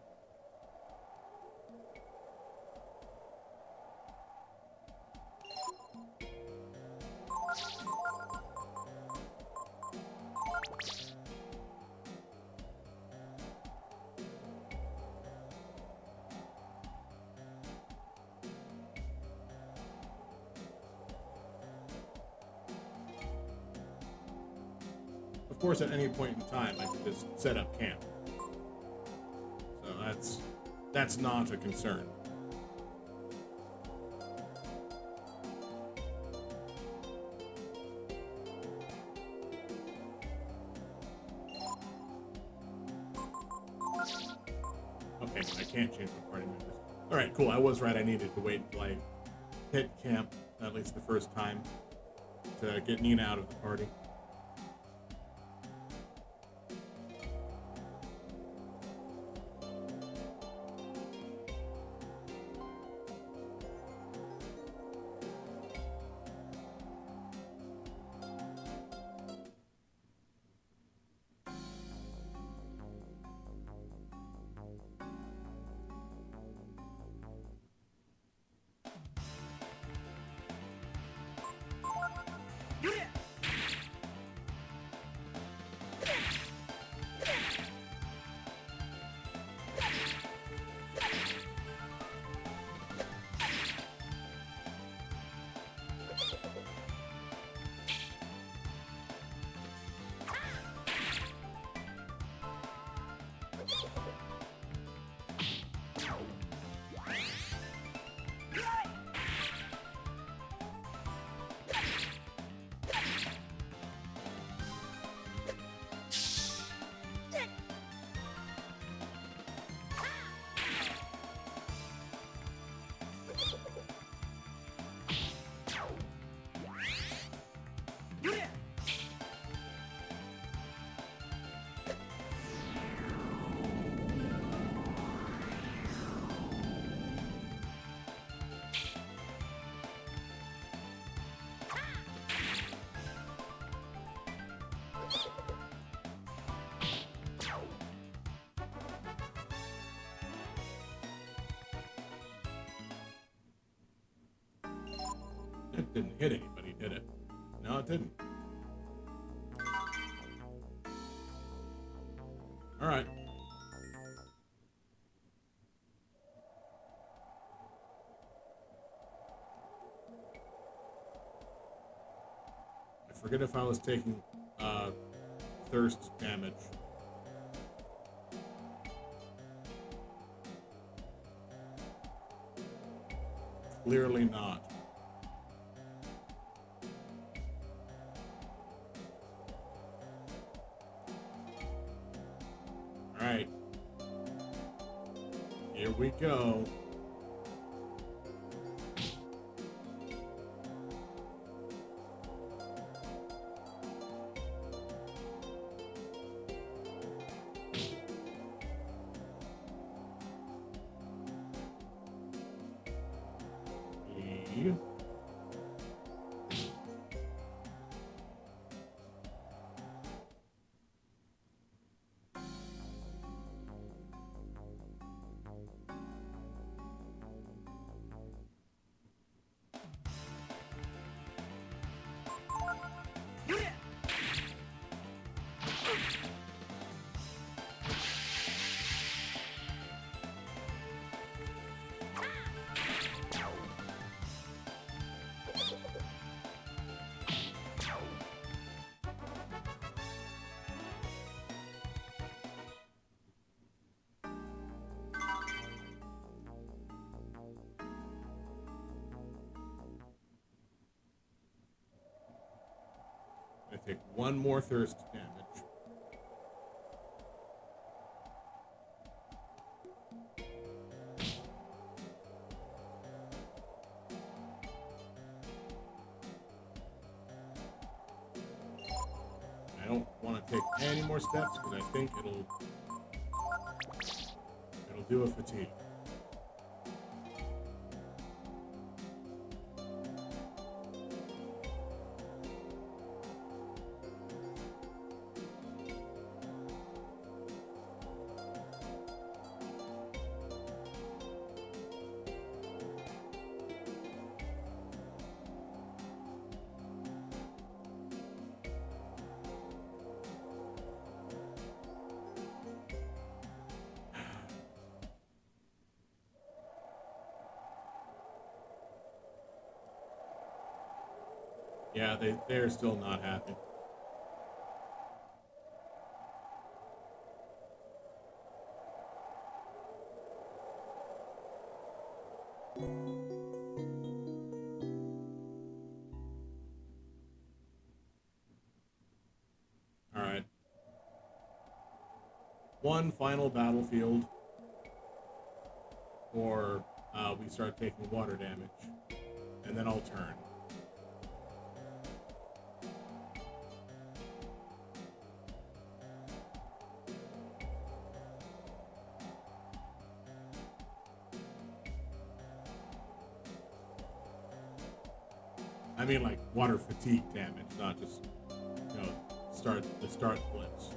Of course, at any point in time, I can just set up camp. So that's not a concern. Okay, I can't change my party members. Alright, cool. I was right. I needed to wait until I hit camp, at least the first time, to get Nina out of the party. It didn't hit anybody, did it? No, it didn't. Alright. I forget if I was taking thirst damage. Clearly not. Alright. Here we go. Yeah. I take one more thirst damage. I don't want to take any more steps because I think it'll do a fatigue. Yeah, they're still not happy. All right. One final battlefield, or we start taking water damage, and then I'll turn. I mean, like water fatigue damage, not just, you know, start blitz.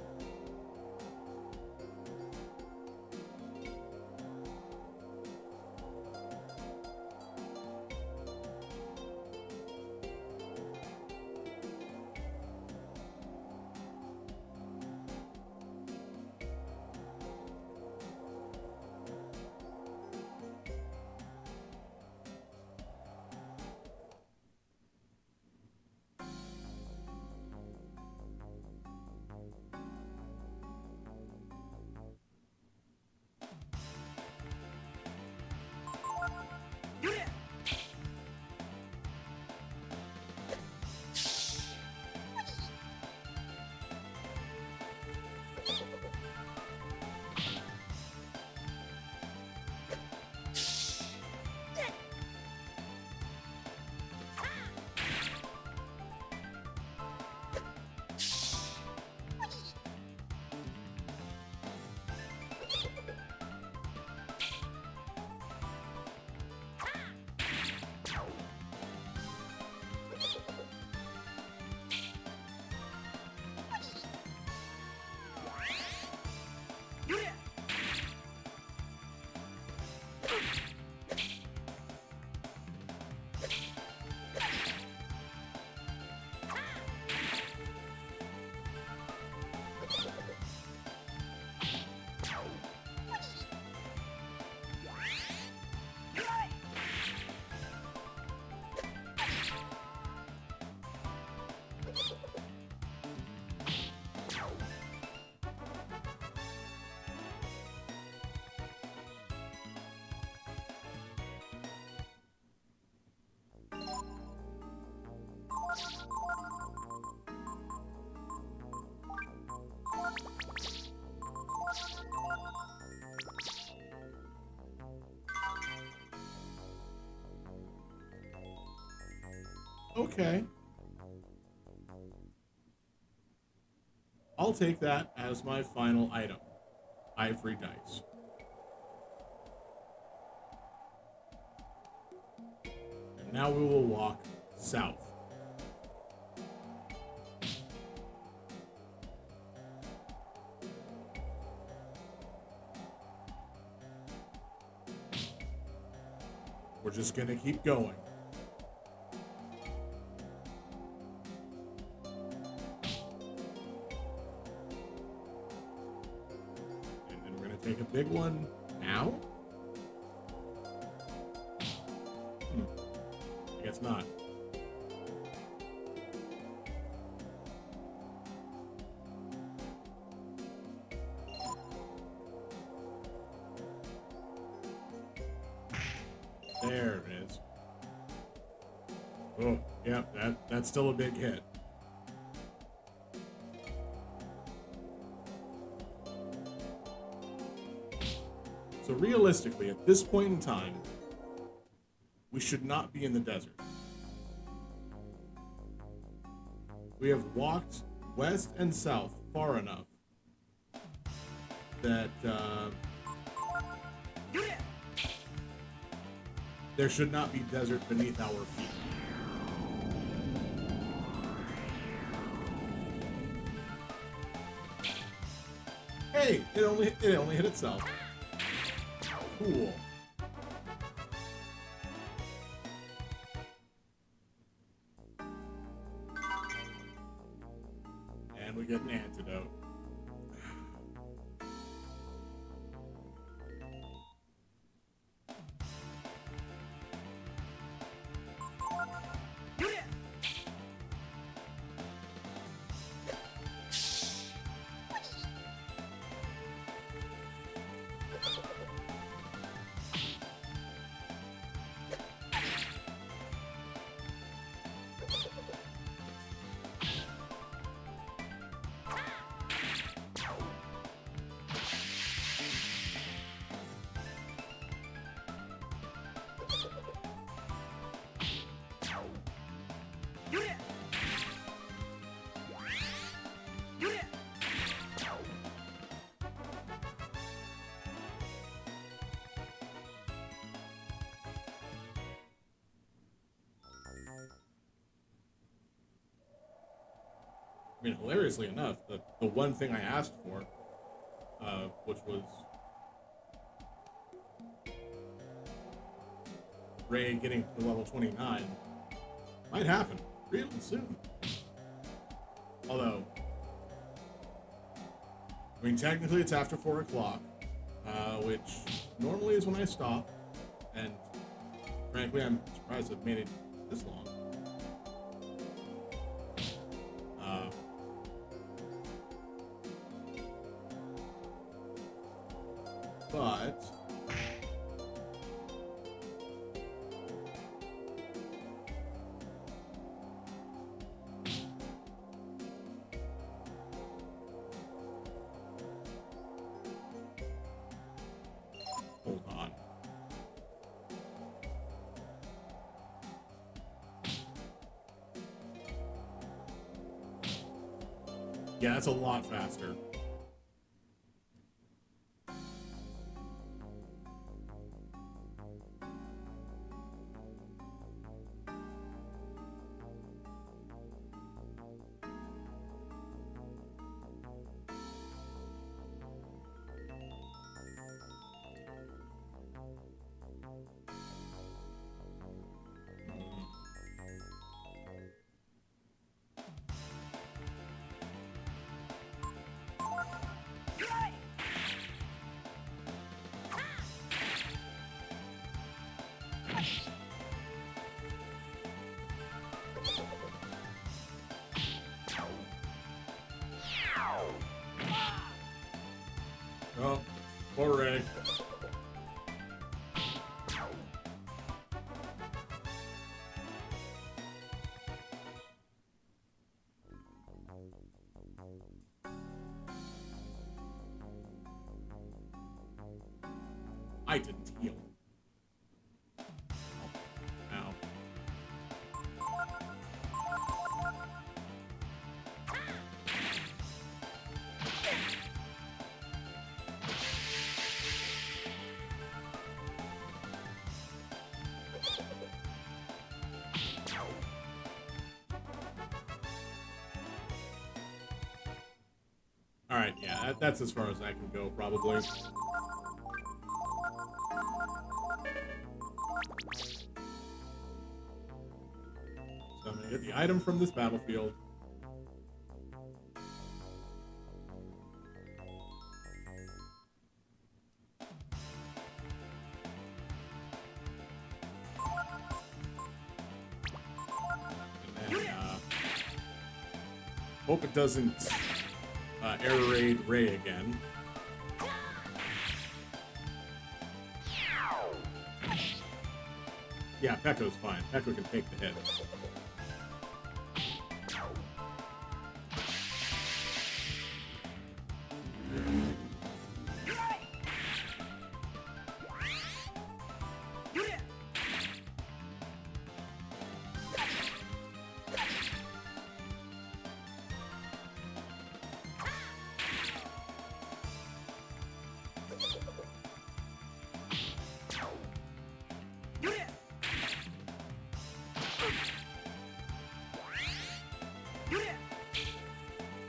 Okay. I'll take that as my final item. Ivory dice. And now we will walk south. We're just gonna keep going. Take a big one now? I guess not. There it is. Oh, yeah, that's still a big hit. So realistically, at this point in time, we should not be in the desert. We have walked west and south far enough that there should not be desert beneath our feet. Hey, it only hit itself. Cool. And we get an antidote. I mean, hilariously enough, the one thing I asked for, which was Ray getting to level 29, might happen really soon. Although, I mean, technically it's after 4 o'clock, which normally is when I stop, and frankly, I'm surprised I've made it this long. But hold on. Yeah, that's a lot faster. Oh, poor Ray. I didn't heal. Ow. Alright, yeah, that's as far as I can go, probably. So I'm gonna get the item from this battlefield. And then, hope it doesn't air raid Ray again. Yeah, Pekko's fine. Pekko can take the hit.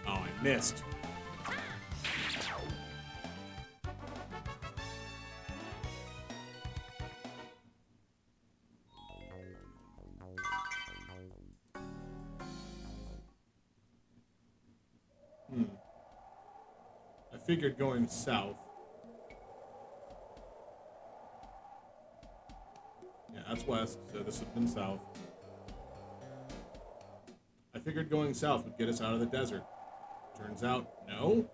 Oh, I missed. I figured going south. Yeah, that's west, so this would have been south. I figured going south would get us out of the desert. Turns out, no.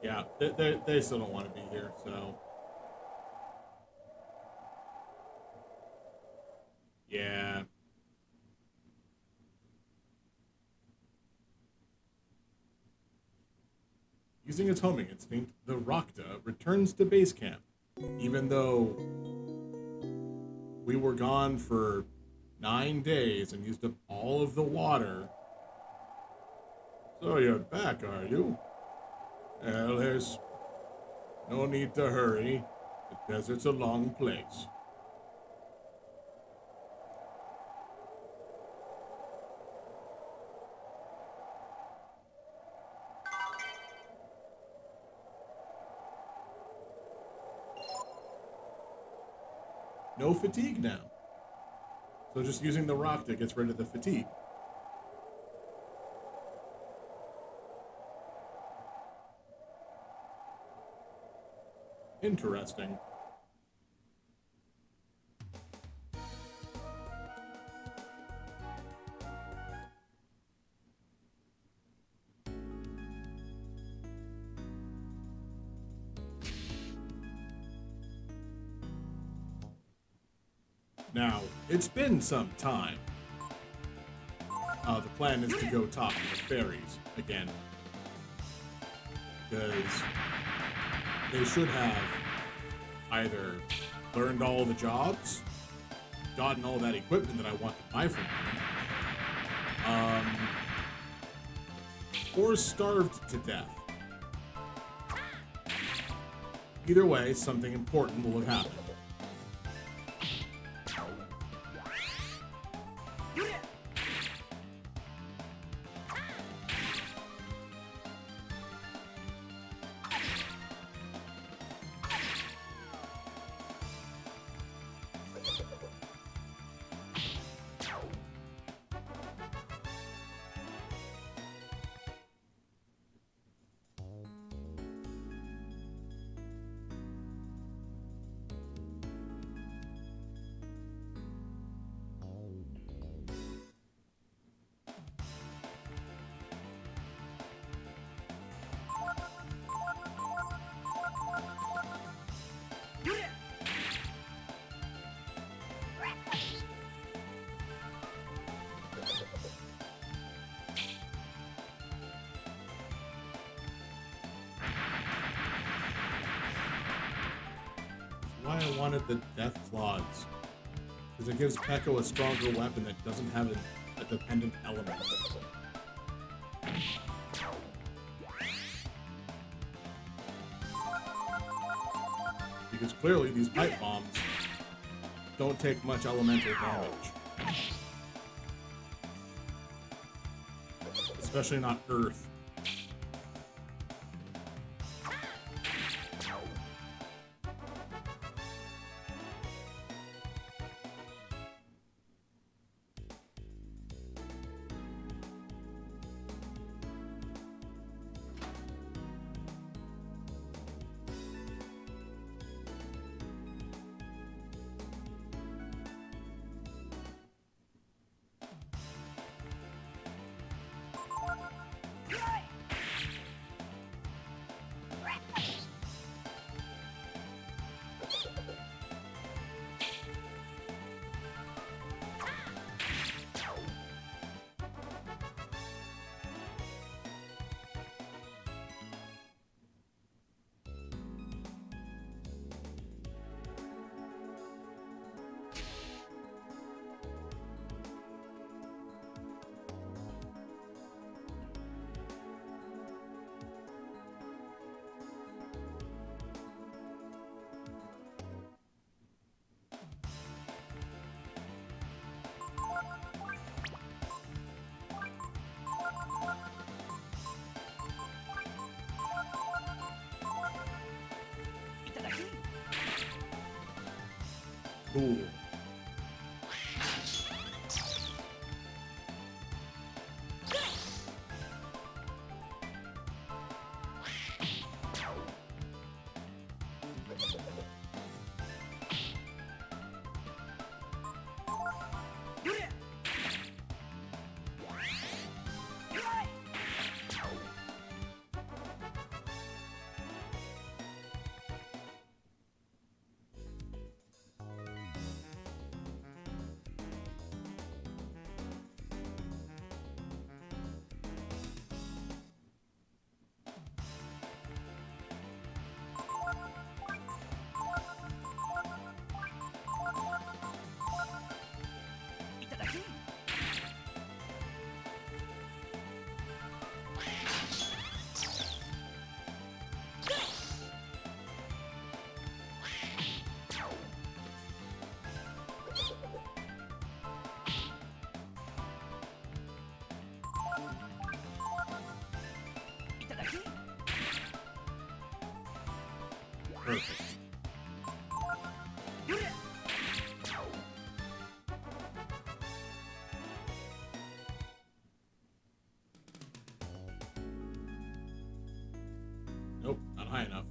Yeah, they still don't want to be here, so. Yeah. Using its homing instinct, the Rakta returns to base camp, even though we were gone for 9 days and used up all of the water. So you're back, are you? Well, there's no need to hurry. The desert's a long place. No fatigue now. So just using the Rakta gets rid of the fatigue. Interesting. Now, it's been some time. The plan is to go talk to the fairies again. Because they should have either learned all the jobs, gotten all that equipment that I want to buy from them, or starved to death. Either way, something important will have happened. Why I wanted the Death Claws. Because it gives Pekko a stronger weapon that doesn't have a dependent element. Because clearly these pipe bombs don't take much elemental damage. Especially not Earth. Cool. Perfect. Nope, not high enough.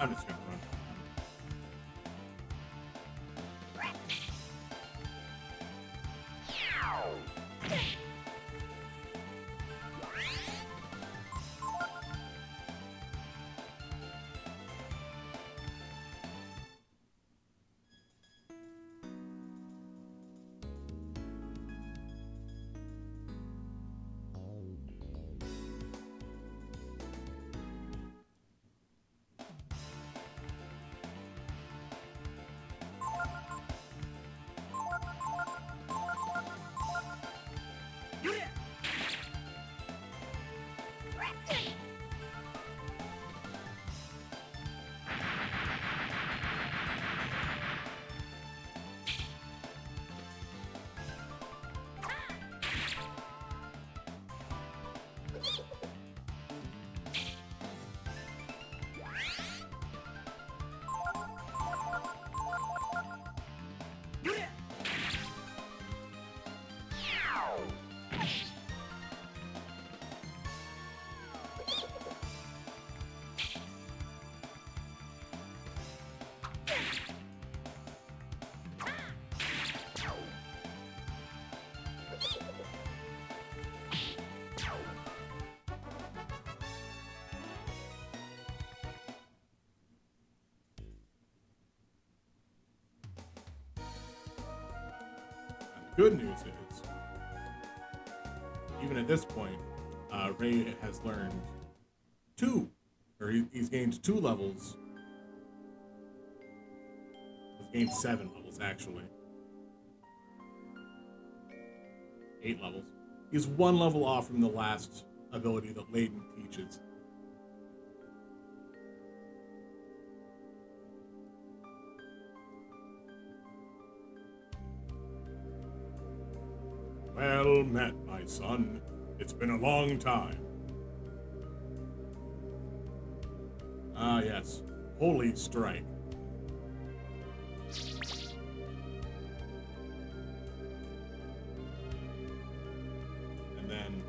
I'm just gonna run. Good news is, even at this point, Ray has learned he's gained 2 levels. He's gained 7 levels, actually. 8 levels. He's 1 level off from the last ability that Layden teaches. Well met, my son. It's been a long time. Ah, yes. Holy Strike. And then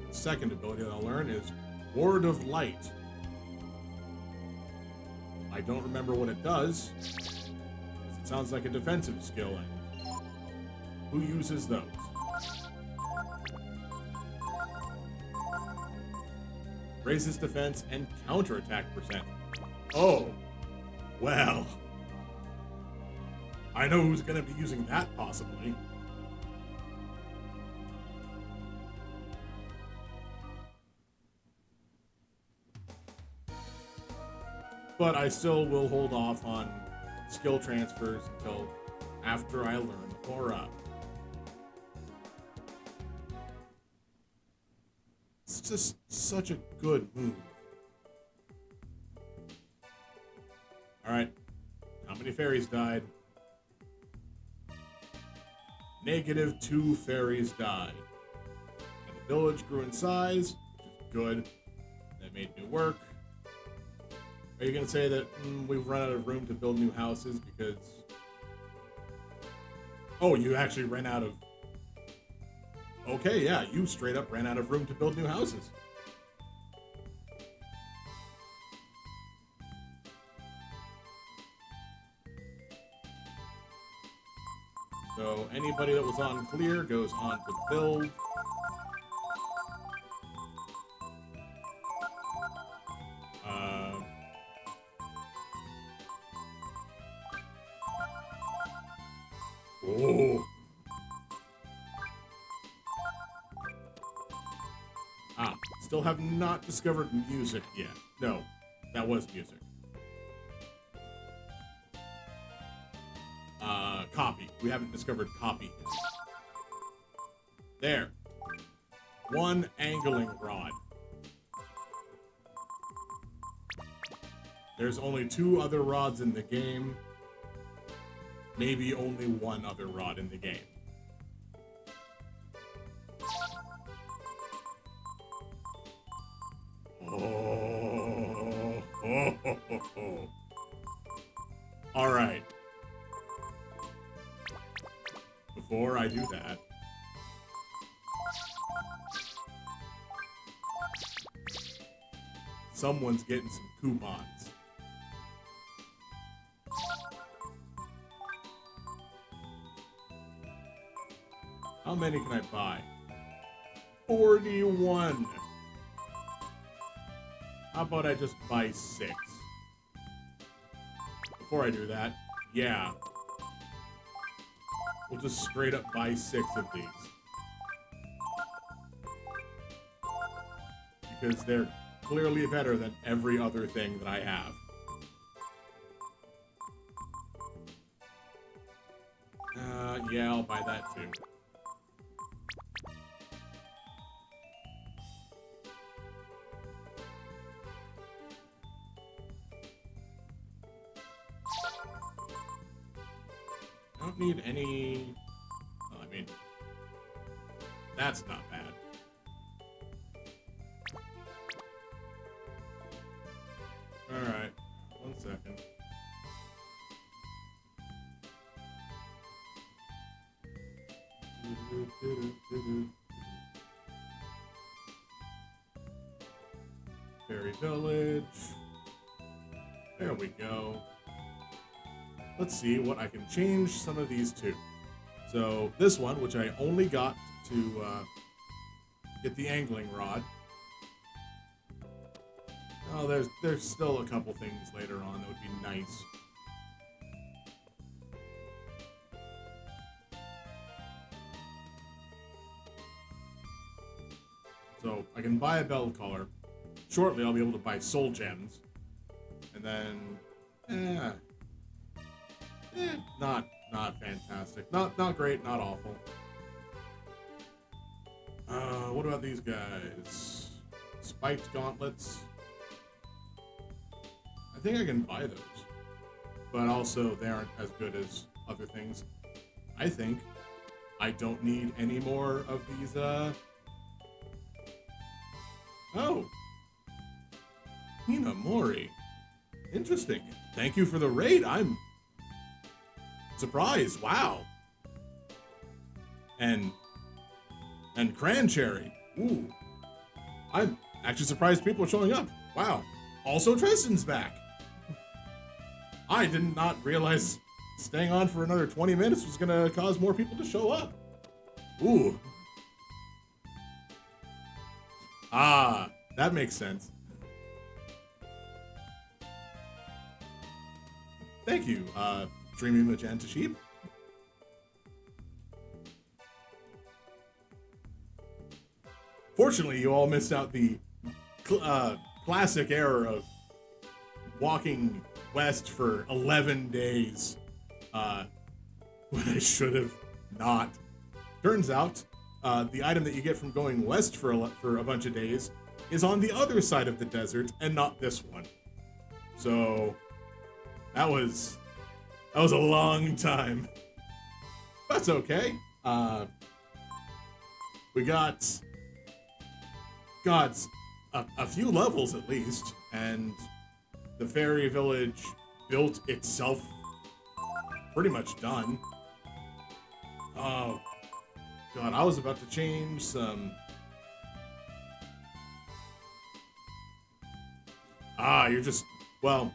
the second ability that I'll learn is Ward of Light. I don't remember what it does. It sounds like a defensive skill. And who uses those? Raises defense and counterattack percent. Oh, well. I know who's going to be using that, possibly. But I still will hold off on skill transfers until after I learn the aura. It's just such a good move. Alright. How many fairies died? -2 fairies died. And the village grew in size, which is good. That made new work. Are you going to say that we've run out of room to build new houses because... Oh, you actually ran out of... Okay, yeah, you straight up ran out of room to build new houses. So anybody that was on clear goes on to build. Oh. Still have not discovered music yet. No, that was music. Copy. We haven't discovered copy yet. There. One angling rod. There's only 2 other rods in the game. Maybe only 1 other rod in the game. Oh. All right. Before I do that, someone's getting some coupons. How many can I buy? 41. How about I just buy 6? Before I do that, yeah. We'll just straight up buy 6 of these. Because they're clearly better than every other thing that I have. Yeah, I'll buy that too. I don't need any... Well, I mean, that's not bad. Alright, 1 second. Fairy Village. There we go. Let's see what I can change some of these to. So this one, which I only got to get the angling rod. Oh, there's still a couple things later on that would be nice. So I can buy a bell collar. Shortly, I'll be able to buy soul gems, and then, not fantastic. Not great, not awful. What about these guys? Spiked gauntlets. I think I can buy those, but also they aren't as good as other things. I think I don't need any more of these, Oh! Hinamori. Interesting. Thank you for the raid. I'm surprised. Wow. And Crancherry. Ooh. I'm actually surprised people are showing up. Wow. Also, Tristan's back. I did not realize staying on for another 20 minutes was gonna cause more people to show up. Ooh. Ah, that makes sense. Thank you, Dreamy Magenta Sheep. Fortunately, you all missed out the classic error of walking west for 11 days when I should have not. Turns out, the item that you get from going west for a bunch of days is on the other side of the desert and not this one. So that was a long time. That's okay. We got a few levels at least, and the fairy village built itself pretty much done. Oh god, I was about to change some. You're just, well,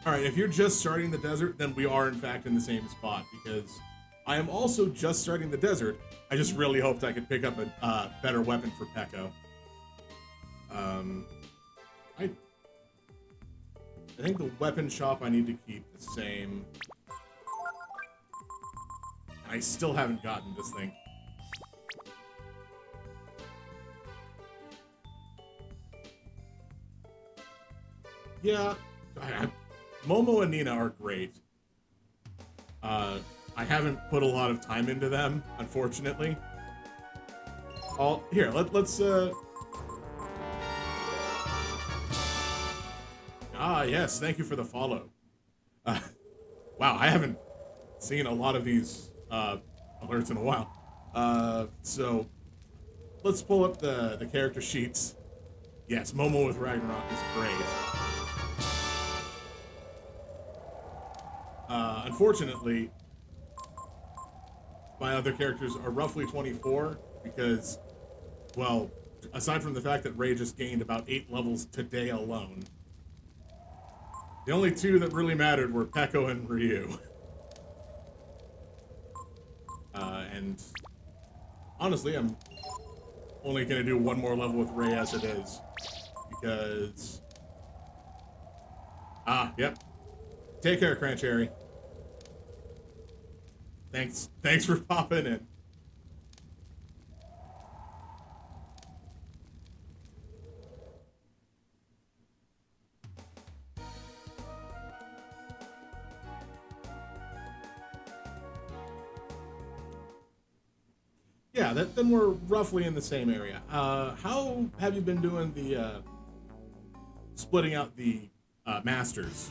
all right, if you're just starting the desert, then we are in fact in the same spot, because I am also just starting the desert. I just really hoped I could pick up a better weapon for Peko. I think the weapon shop I need to keep the same. I still haven't gotten this thing. Yeah, Momo and Nina are great. I haven't put a lot of time into them, unfortunately. Here, let's yes, thank you for the follow. Wow, I haven't seen a lot of these alerts in a while. So let's pull up the character sheets. Yes, Momo with Ragnarok is great. Unfortunately, my other characters are roughly 24 because, well, aside from the fact that Ray just gained about 8 levels today alone, the only two that really mattered were Peko and Ryu. And honestly, I'm only going to do one more level with Ray as it is, because... Yep. Take care, Crancherry. Thanks for popping in. Yeah, then we're roughly in the same area. How have you been doing the splitting out the masters?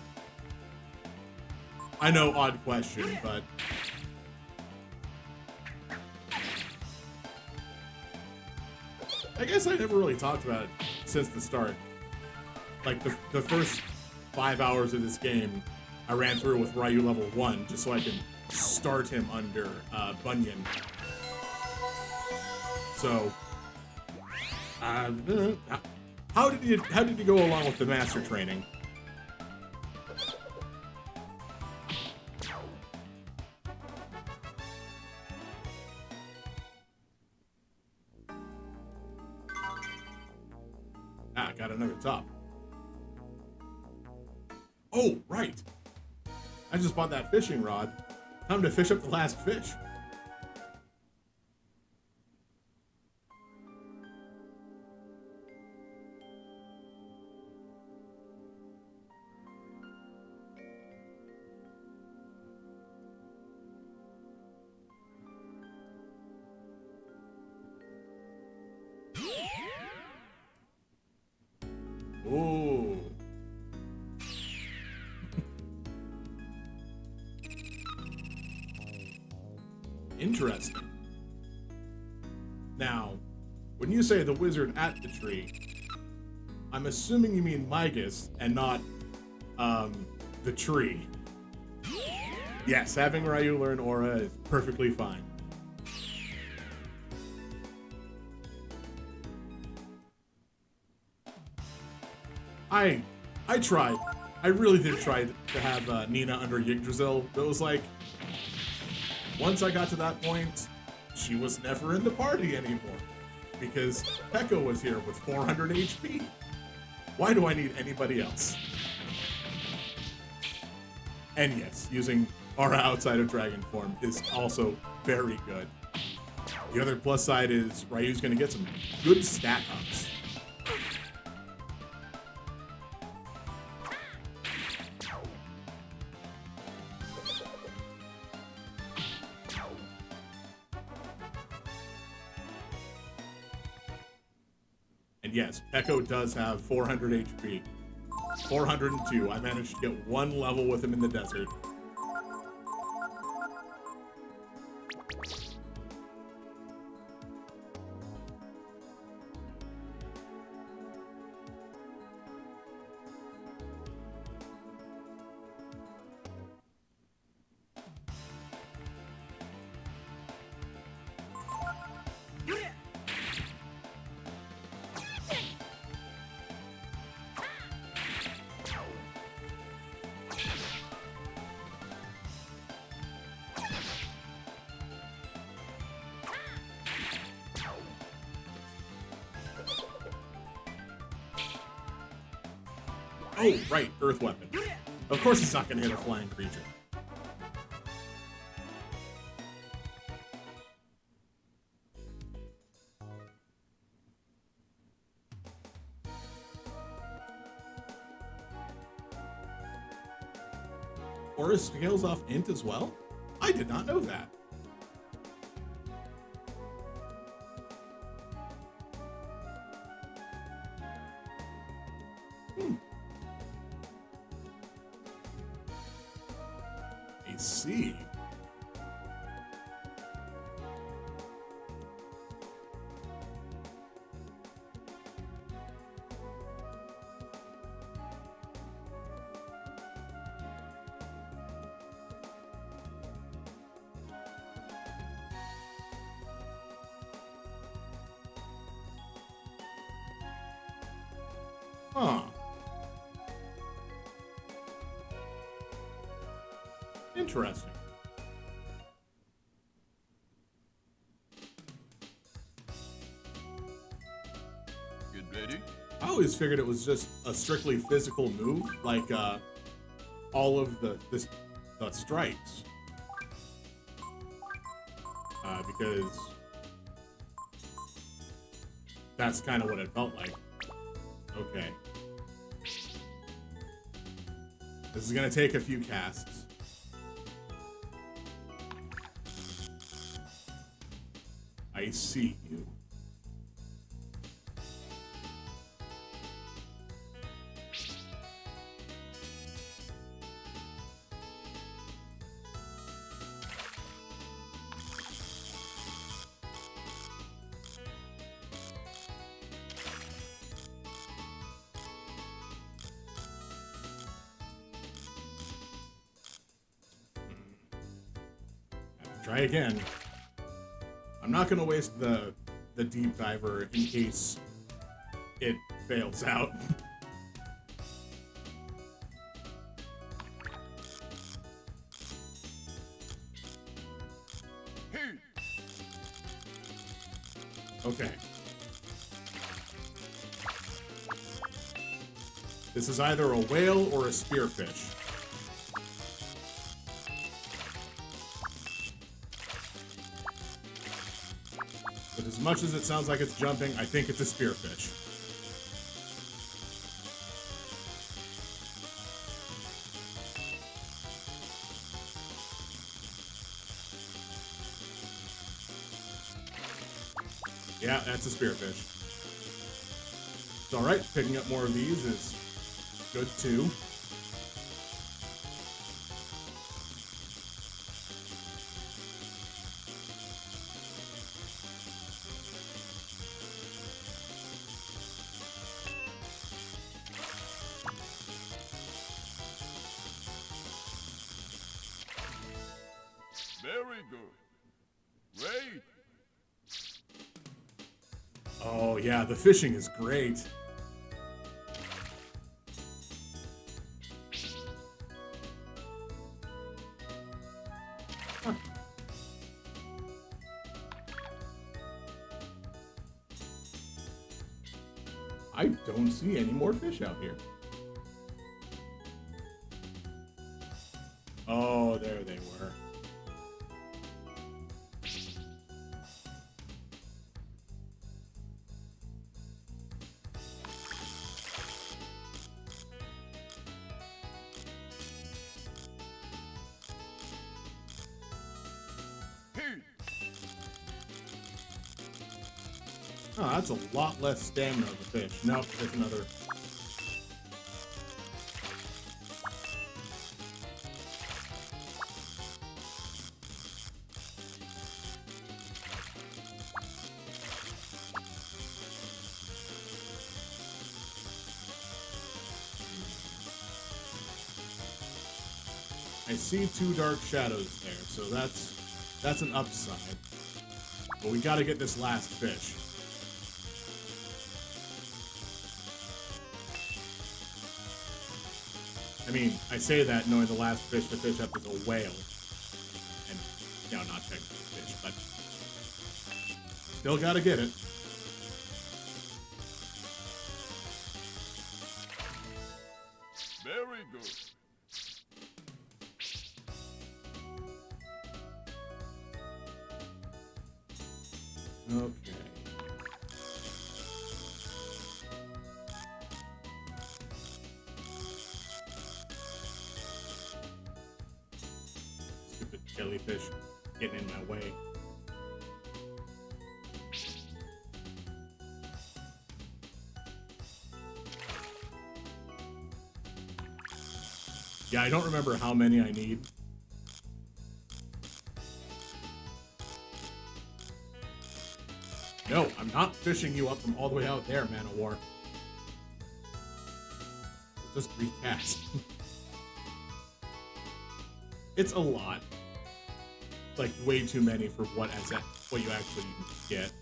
I know, odd question, but I guess I never really talked about it since the start. Like, the first 5 hours of this game, I ran through with Ryu level 1, just so I can start him under Bunyan. So, how did you go along with the master training? Got another top. Oh, right. I just bought that fishing rod. Time to fish up the last fish. Ooh. Interesting. Now, when you say the wizard at the tree, I'm assuming you mean Migas and not, the tree. Yes, having Ryu learn Aura is perfectly fine. I tried. I really did try to have Nina under Yggdrasil, but it was like, once I got to that point, she was never in the party anymore, because Peko was here with 400 HP. Why do I need anybody else? And yes, using Aura outside of Dragon form is also very good. The other plus side is Ryu's going to get some good stat ups. And yes, Peko does have 400 HP. 402. I managed to get one level with him in the desert. Oh, right, earth weapon. Of course it's not going to hit a flying creature. Aura scales off int as well? I did not know that. I see. Huh. Interesting. Get ready? I always figured it was just a strictly physical move, like all of the strikes. Because that's kind of what it felt like. Okay. This is gonna take a few casts. I see you. Try again. I'm not gonna waste the deep diver in case it fails out. Okay. This is either a whale or a spearfish. But as much as it sounds like it's jumping, I think it's a spearfish. Yeah, that's a spearfish. It's alright, picking up more of these is good too. Very good. Great. Oh yeah, the fishing is great. Huh. I don't see any more fish out here. Oh, there they were. Oh, that's a lot less stamina of the fish. Nope, there's another. I see two dark shadows there, so that's an upside. But we gotta get this last fish. I mean, I say that knowing the last fish to fish up is a whale. And, you know, not technically a fish, but still gotta get it. jellyfish getting in my way. Yeah, I don't remember how many I need. No, I'm not fishing you up from all the way out there, Man of War. Just recast. It's a lot. Like way too many for what you actually get.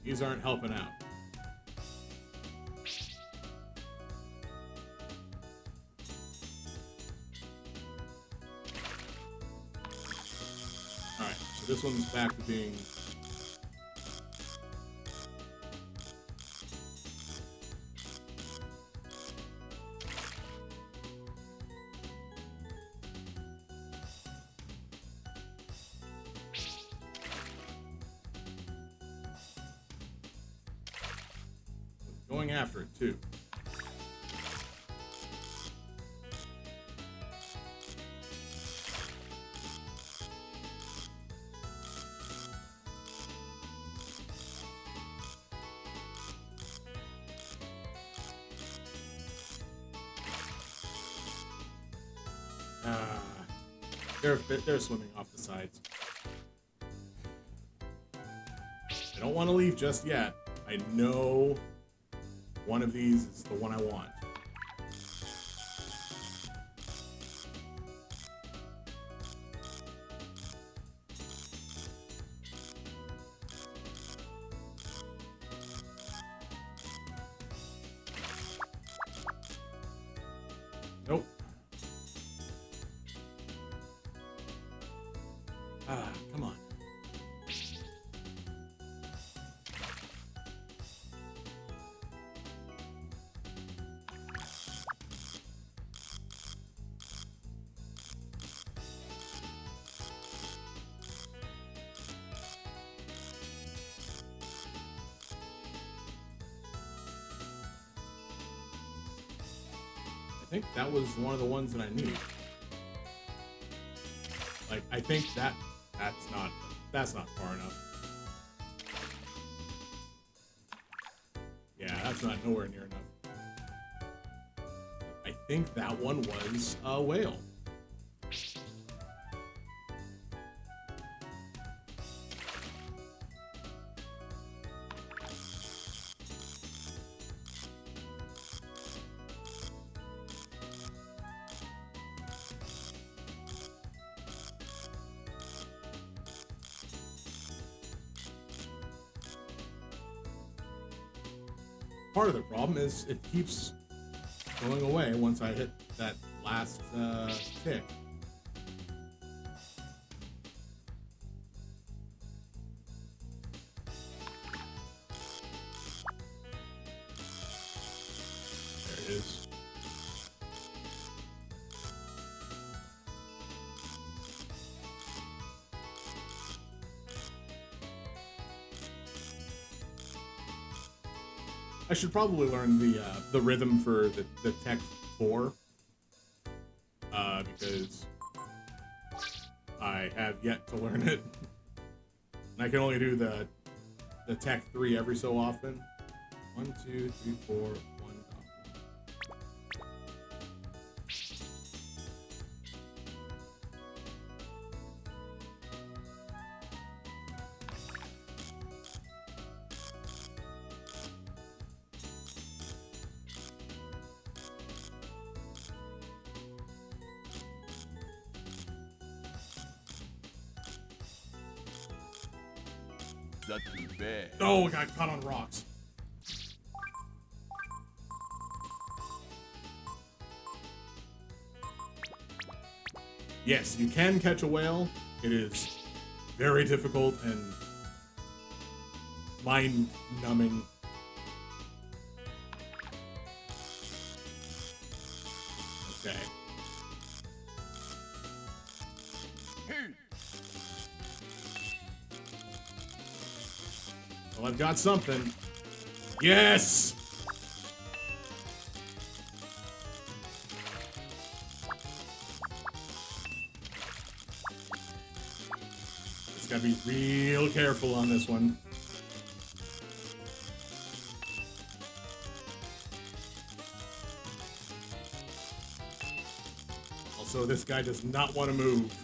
These aren't helping out. Alright, so this one's back to being... going after it, too. They're swimming off the sides. I don't want to leave just yet. I know one of these is the one I want. Nope. Ah, come on. I think that was one of the ones that I need. Like, I think that's not far enough. Yeah, that's not nowhere near enough. I think that one was a whale. Part of the problem is it keeps going away once I hit that last tick. There it is. I should probably learn the rhythm for the text 4, because I have yet to learn it, and I can only do the tech 3 every so often. 1, 2, 3, 4, 1. Not too bad. Oh, I got caught on rocks. Yes, you can catch a whale. It is very difficult and mind-numbing. Okay. Well, I've got something. Yes! Just gotta be real careful on this one. Also, this guy does not want to move.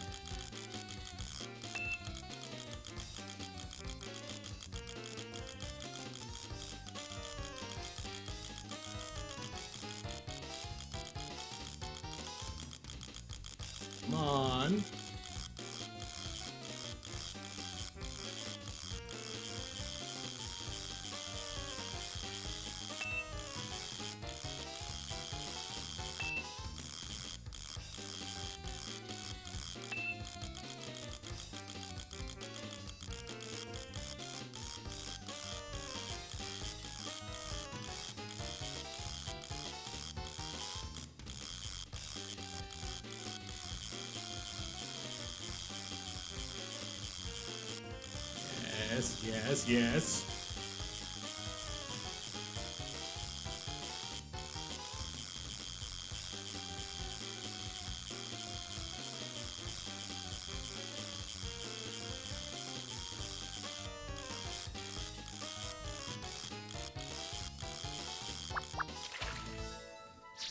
Come on. Yes, yes, yes.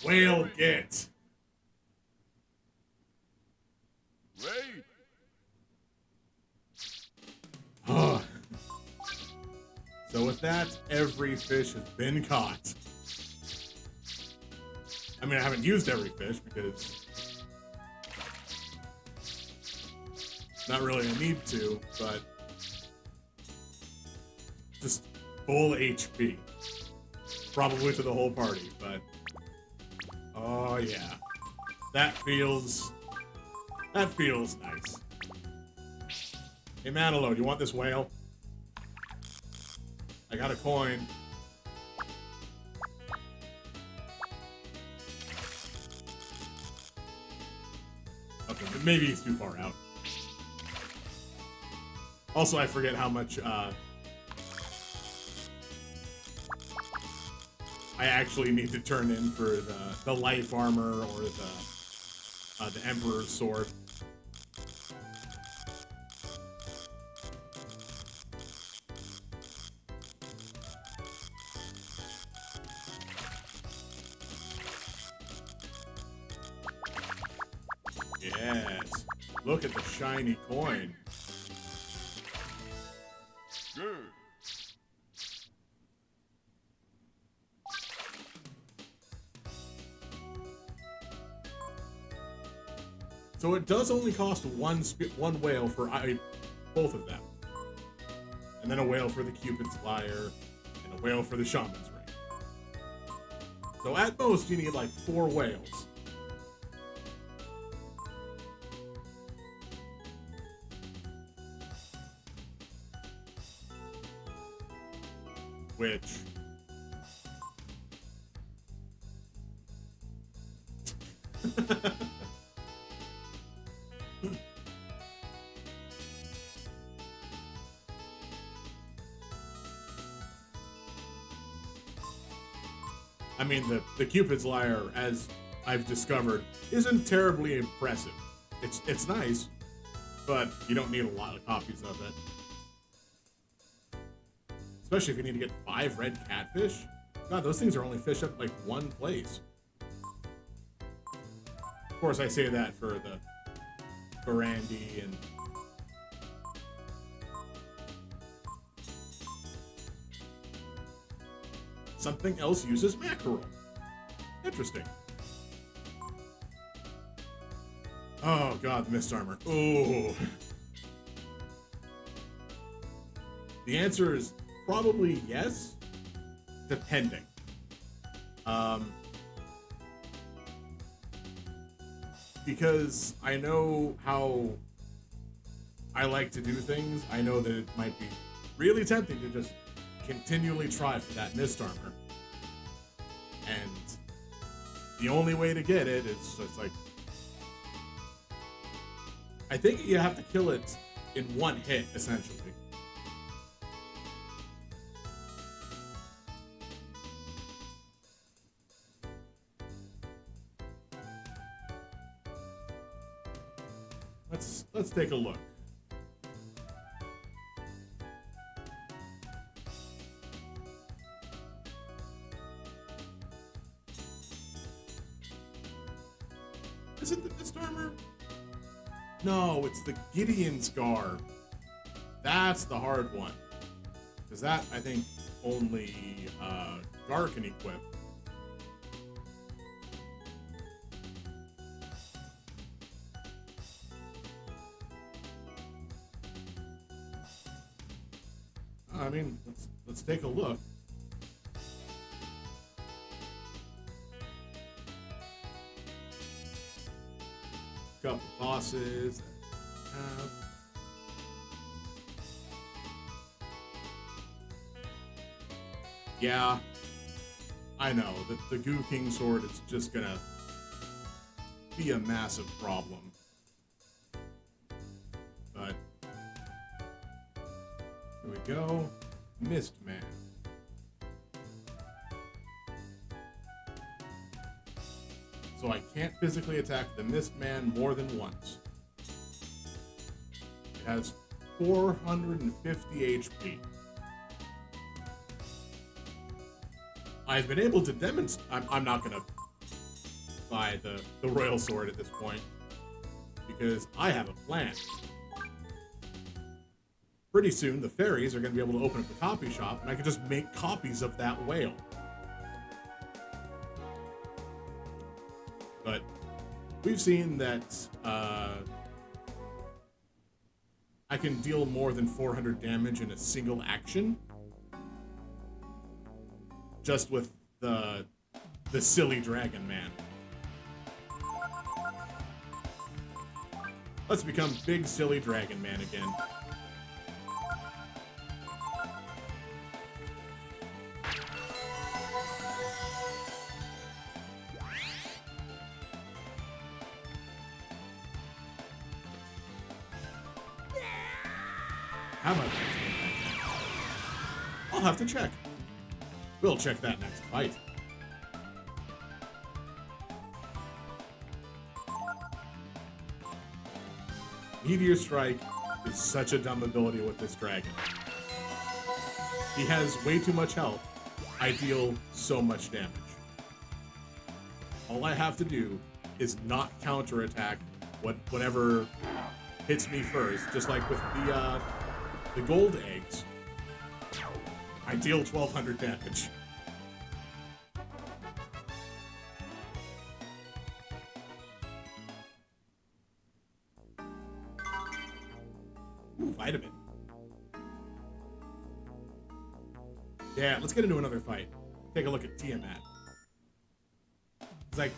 Whale get. Raid. So with that, every fish has been caught. I mean, I haven't used every fish because not really a need to, but just full HP. Probably to the whole party, but oh yeah. That feels nice. Hey Manalo, do you want this whale? I got a coin. Okay, but maybe he's too far out. Also, I forget how much I actually need to turn in for the life armor or the Emperor's sword. Yes. Look at the shiny coin. Good. So it does only cost one whale for both of them. And then a whale for the Cupid's Lyre, and a whale for the Shaman's Ring. So at most, you need like 4 whales. Which... I mean, the Cupid's Lyre, as I've discovered, isn't terribly impressive. It's nice, but you don't need a lot of copies of it. Especially if you need to get 5 red catfish. God, those things are only fished up like 1 place. Of course, I say that for the Barandi and... Something else uses mackerel. Interesting. Oh god, mist armor. Ooh. The answer is probably yes, depending. Because I know how I like to do things, I know that it might be really tempting to just continually try for that mist armor. And the only way to get it is just like... I think you have to kill it in 1 hit, essentially. Let's take a look. Is it the fist armor? No, it's the Gideon Scar. That's the hard one. Because that, I think, only Gar can equip. I mean, let's take a look. Couple bosses. Yeah, I know that the Goo King sword is just gonna be a massive problem. But here we go. Mist Man. So I can't physically attack the Mist Man more than once. It has 450 HP. I've been able to demonstrate. I'm not gonna buy the Royal Sword at this point because I have a plan. Pretty soon, the fairies are gonna be able to open up a copy shop, and I can just make copies of that whale. But we've seen that I can deal more than 400 damage in a single action. Just with the silly Dragon Man. Let's become big silly Dragon Man again. How much? I'll have to check. We'll check that next fight. Meteor Strike is such a dumb ability with this dragon. He has way too much health. I deal so much damage. All I have to do is not counterattack whatever hits me first, just like with the gold eggs. I deal 1,200 damage. Ooh, vitamin. Yeah, let's get into another fight. Take a look at Tiamat. It's like,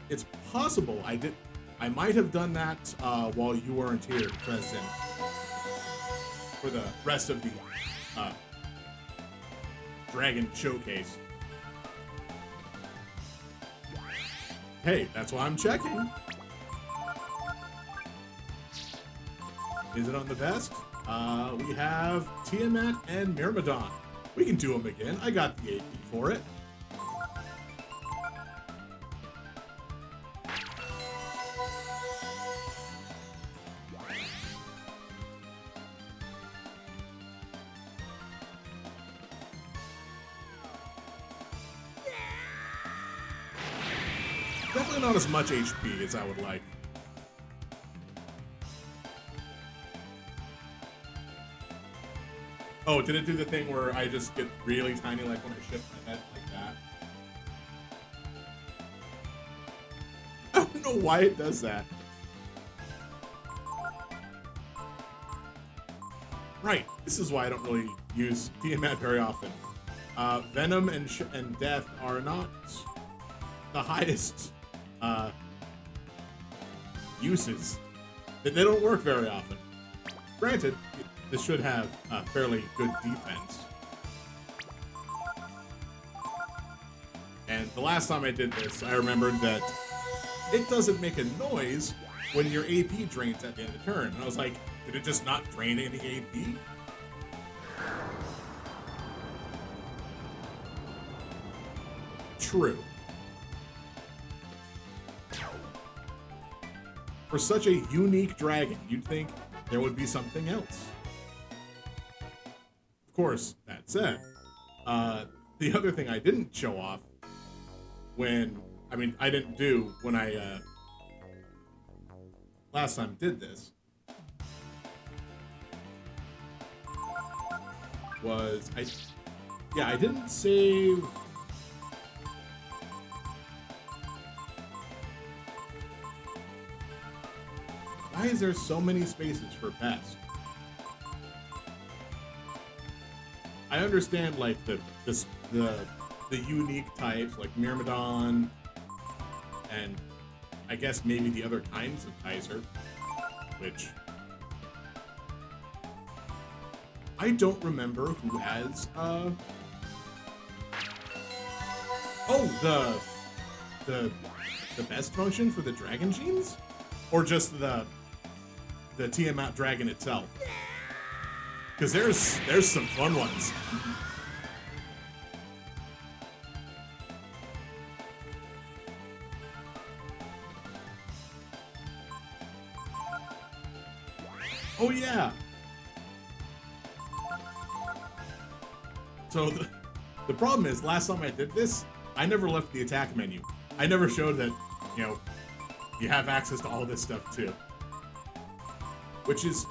it's possible I might have done that while you weren't here present for the rest of the Dragon Showcase. Hey, that's why I'm checking. Is it on the best? We have Tiamat and Myrmidon. We can do them again. I got the AP for it. Definitely not as much HP as I would like. Oh, did it do the thing where I just get really tiny, like when I shift my head like that? I don't know why it does that. Right, this is why I don't really use Tiamat very often. Venom and Death are not the highest uses. They don't work very often. Granted, this should have a fairly good defense. And the last time I did this, I remembered that it doesn't make a noise when your AP drains at the end of the turn. And I was like, did it just not drain any AP? True. For such a unique dragon, you'd think there would be something else. Of course, that said, the other thing I didn't show off I didn't do when I last time did this was I didn't save. Why is there so many spaces for best? I understand like the unique types like Myrmidon and I guess maybe the other kinds of Kaiser, which I don't remember who has the best function for the dragon genes? Or just the Tiamat dragon itself? Because there's some fun ones. Oh yeah. So the problem is, last time I did this, I never left the attack menu. I never showed that, you know, you have access to all this stuff too. Which is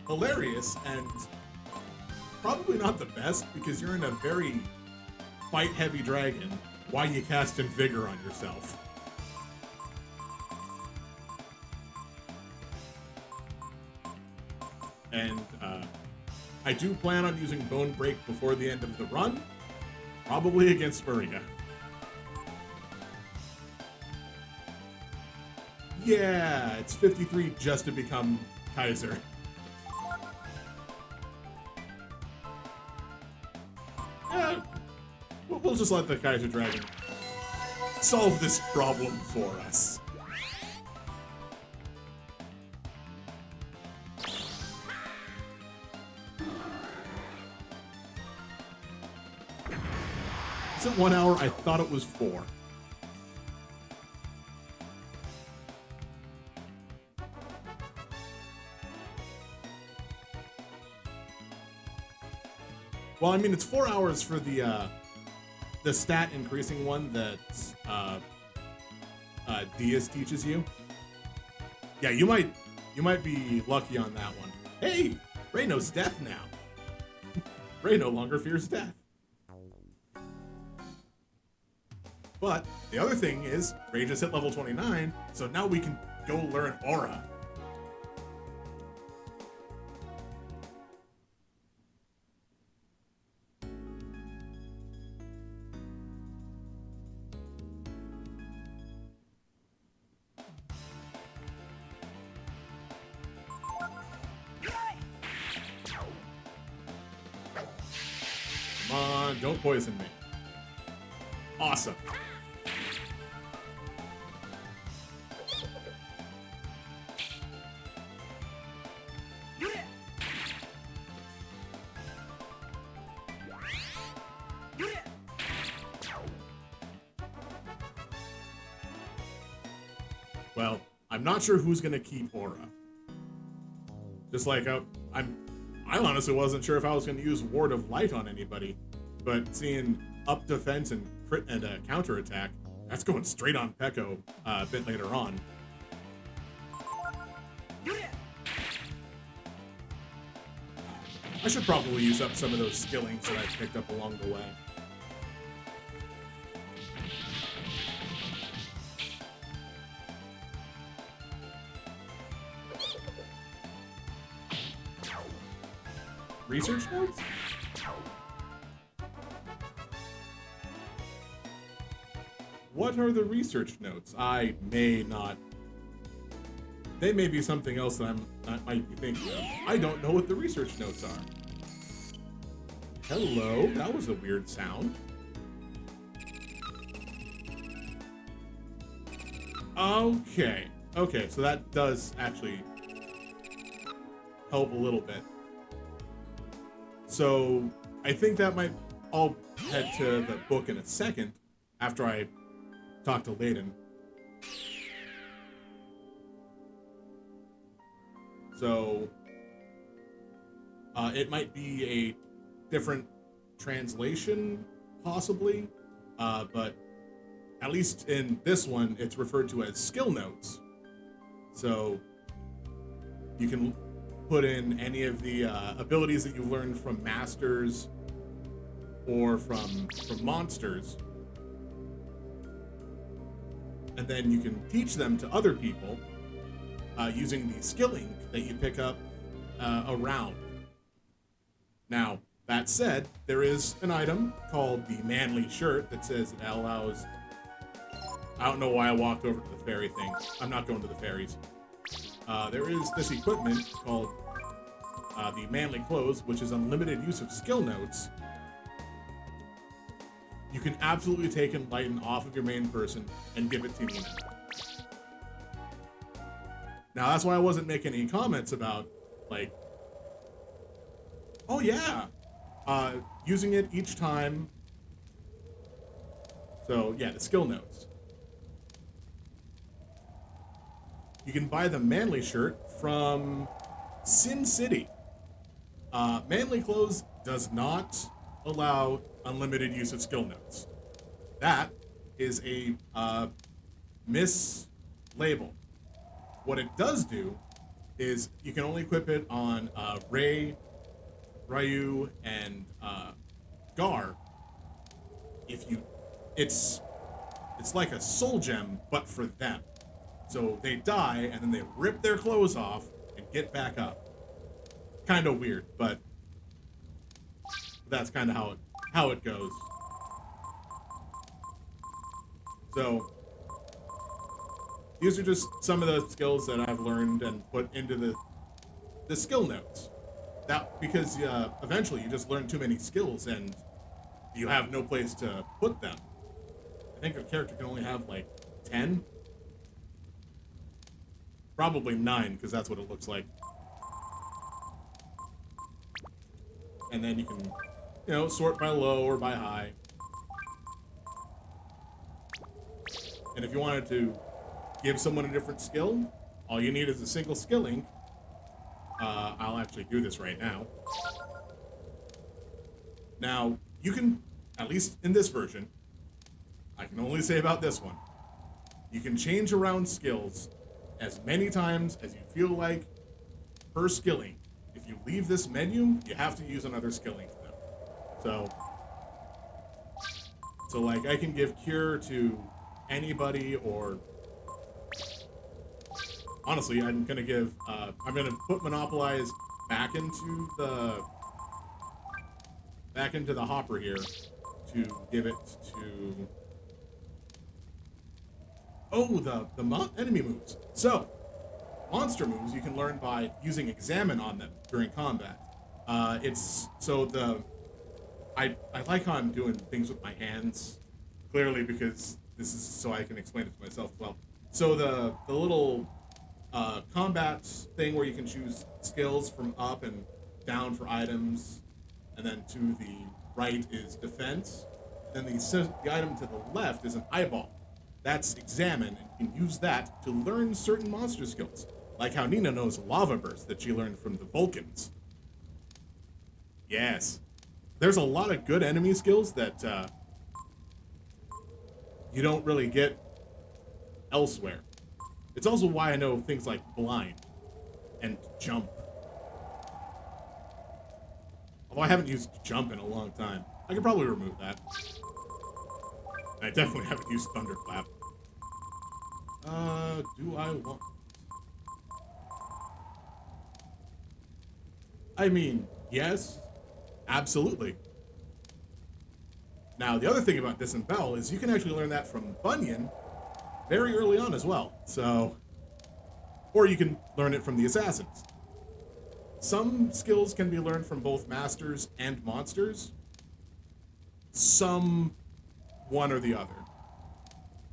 hilarious and probably not the best because you're in a very fight-heavy dragon. Why you casting Vigor on yourself? And I do plan on using Bone Break before the end of the run, probably against Marina. Yeah, it's 53 just to become Kaiser. Yeah, we'll just let the Kaiser Dragon solve this problem for us. Is it 1 hour? I thought it was 4. Well, I mean, it's 4 hours for the stat increasing one that Diaz teaches you. Yeah, you might be lucky on that one. Hey, Ray knows death now. Ray no longer fears death. But the other thing is, Ray just hit level 29, so now we can go learn Aura. Come on, don't poison me. Awesome. Well, I'm not sure who's gonna keep Aura. Just like I honestly wasn't sure if I was gonna use Ward of Light on anybody, but seeing up defense and crit and counter attack, that's going straight on Pekko a bit later on. I should probably use up some of those skillings that I picked up along the way. Research notes? What are the research notes? I may not. They may be something else that I might be thinking of. I don't know what the research notes are. Hello, that was a weird sound. Okay, so that does actually help a little bit. So I think that might. I'll head to the book in a second after I talk to Layden. So it might be a different translation, possibly, but at least in this one, it's referred to as skill notes. So you can put in any of the abilities that you've learned from masters or from monsters, and then you can teach them to other people using the skilling that you pick up around. Now, that said, there is an item called the manly shirt that says it allows... I don't know why I walked over to the fairy thing. I'm not going to the fairies. There is this equipment called the manly clothes, which is unlimited use of skill notes. You can absolutely take Enlighten off of your main person and give it to Nina. Now, that's why I wasn't making any comments about, like, oh yeah, using it each time. So yeah, the skill notes. You can buy the manly shirt from Sin City. Manly clothes does not allow unlimited use of skill notes. That is a mislabel. What it does do is you can only equip it on Ray, Ryu, and Gar. If you, it's like a soul gem, but for them. So they die and then they rip their clothes off and get back up. Kind of weird, but that's kind of how it goes. So these are just some of the skills that I've learned and put into the skill notes. That because eventually you just learn too many skills and you have no place to put them. I think a character can only have like 10. Probably 9, because that's what it looks like. And then you can, sort by low or by high. And if you wanted to give someone a different skill, all you need is a single skilling. I'll actually do this right now. Now, you can, at least in this version, I can only say about this one, you can change around skills as many times as you feel like per skilling. If you leave this menu, you have to use another skilling for them. So like I can give cure to anybody, or honestly, I'm gonna put monopolize back into the hopper here to give it to the enemy moves. So, monster moves you can learn by using examine on them during combat. I like how I'm doing things with my hands, clearly because this is so I can explain it to myself as well. So the little combat thing where you can choose skills from up and down for items, and then to the right is defense. Then the item to the left is an eyeball. That's examine, and you can use that to learn certain monster skills, like how Nina knows lava burst that she learned from the Vulcans. Yes, there's a lot of good enemy skills that you don't really get elsewhere. It's also why I know things like blind and jump. Although I haven't used jump in a long time. I could probably remove that. I definitely haven't used thunderclap. Do I want... I mean, yes, absolutely. Now, the other thing about Disembowel is you can actually learn that from Bunyan very early on as well. So, or you can learn it from the Assassins. Some skills can be learned from both masters and monsters. Some one or the other.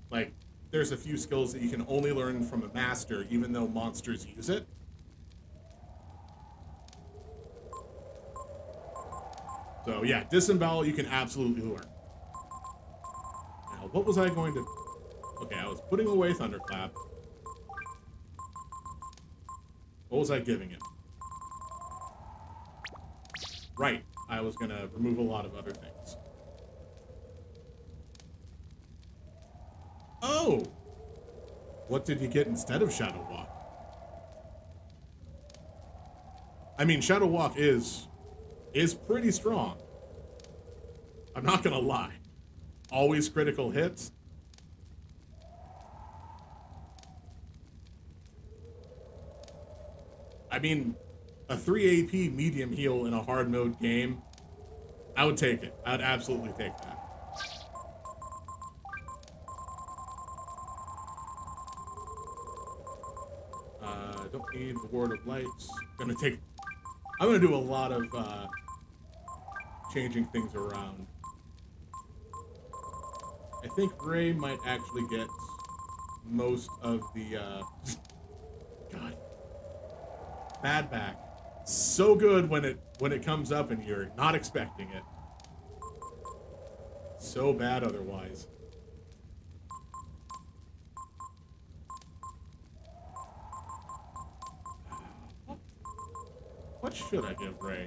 Like, there's a few skills that you can only learn from a master, even though monsters use it. So yeah, Disembowel you can absolutely learn. Now, what was I going to... Okay, I was putting away Thunderclap. What was I giving him? Right. I was gonna remove a lot of other things. Oh! What did you get instead of Shadow Walk? I mean, Shadow Walk is pretty strong. I'm not gonna lie. Always critical hits. I mean, a 3 AP medium heal in a hard mode game, I would take it. I would absolutely take that. Don't need the Ward of Lights. I'm gonna do a lot of changing things around. I think Ray might actually get most of the God. Bad back. So good when it comes up and you're not expecting it. So bad otherwise. What should I give Ray?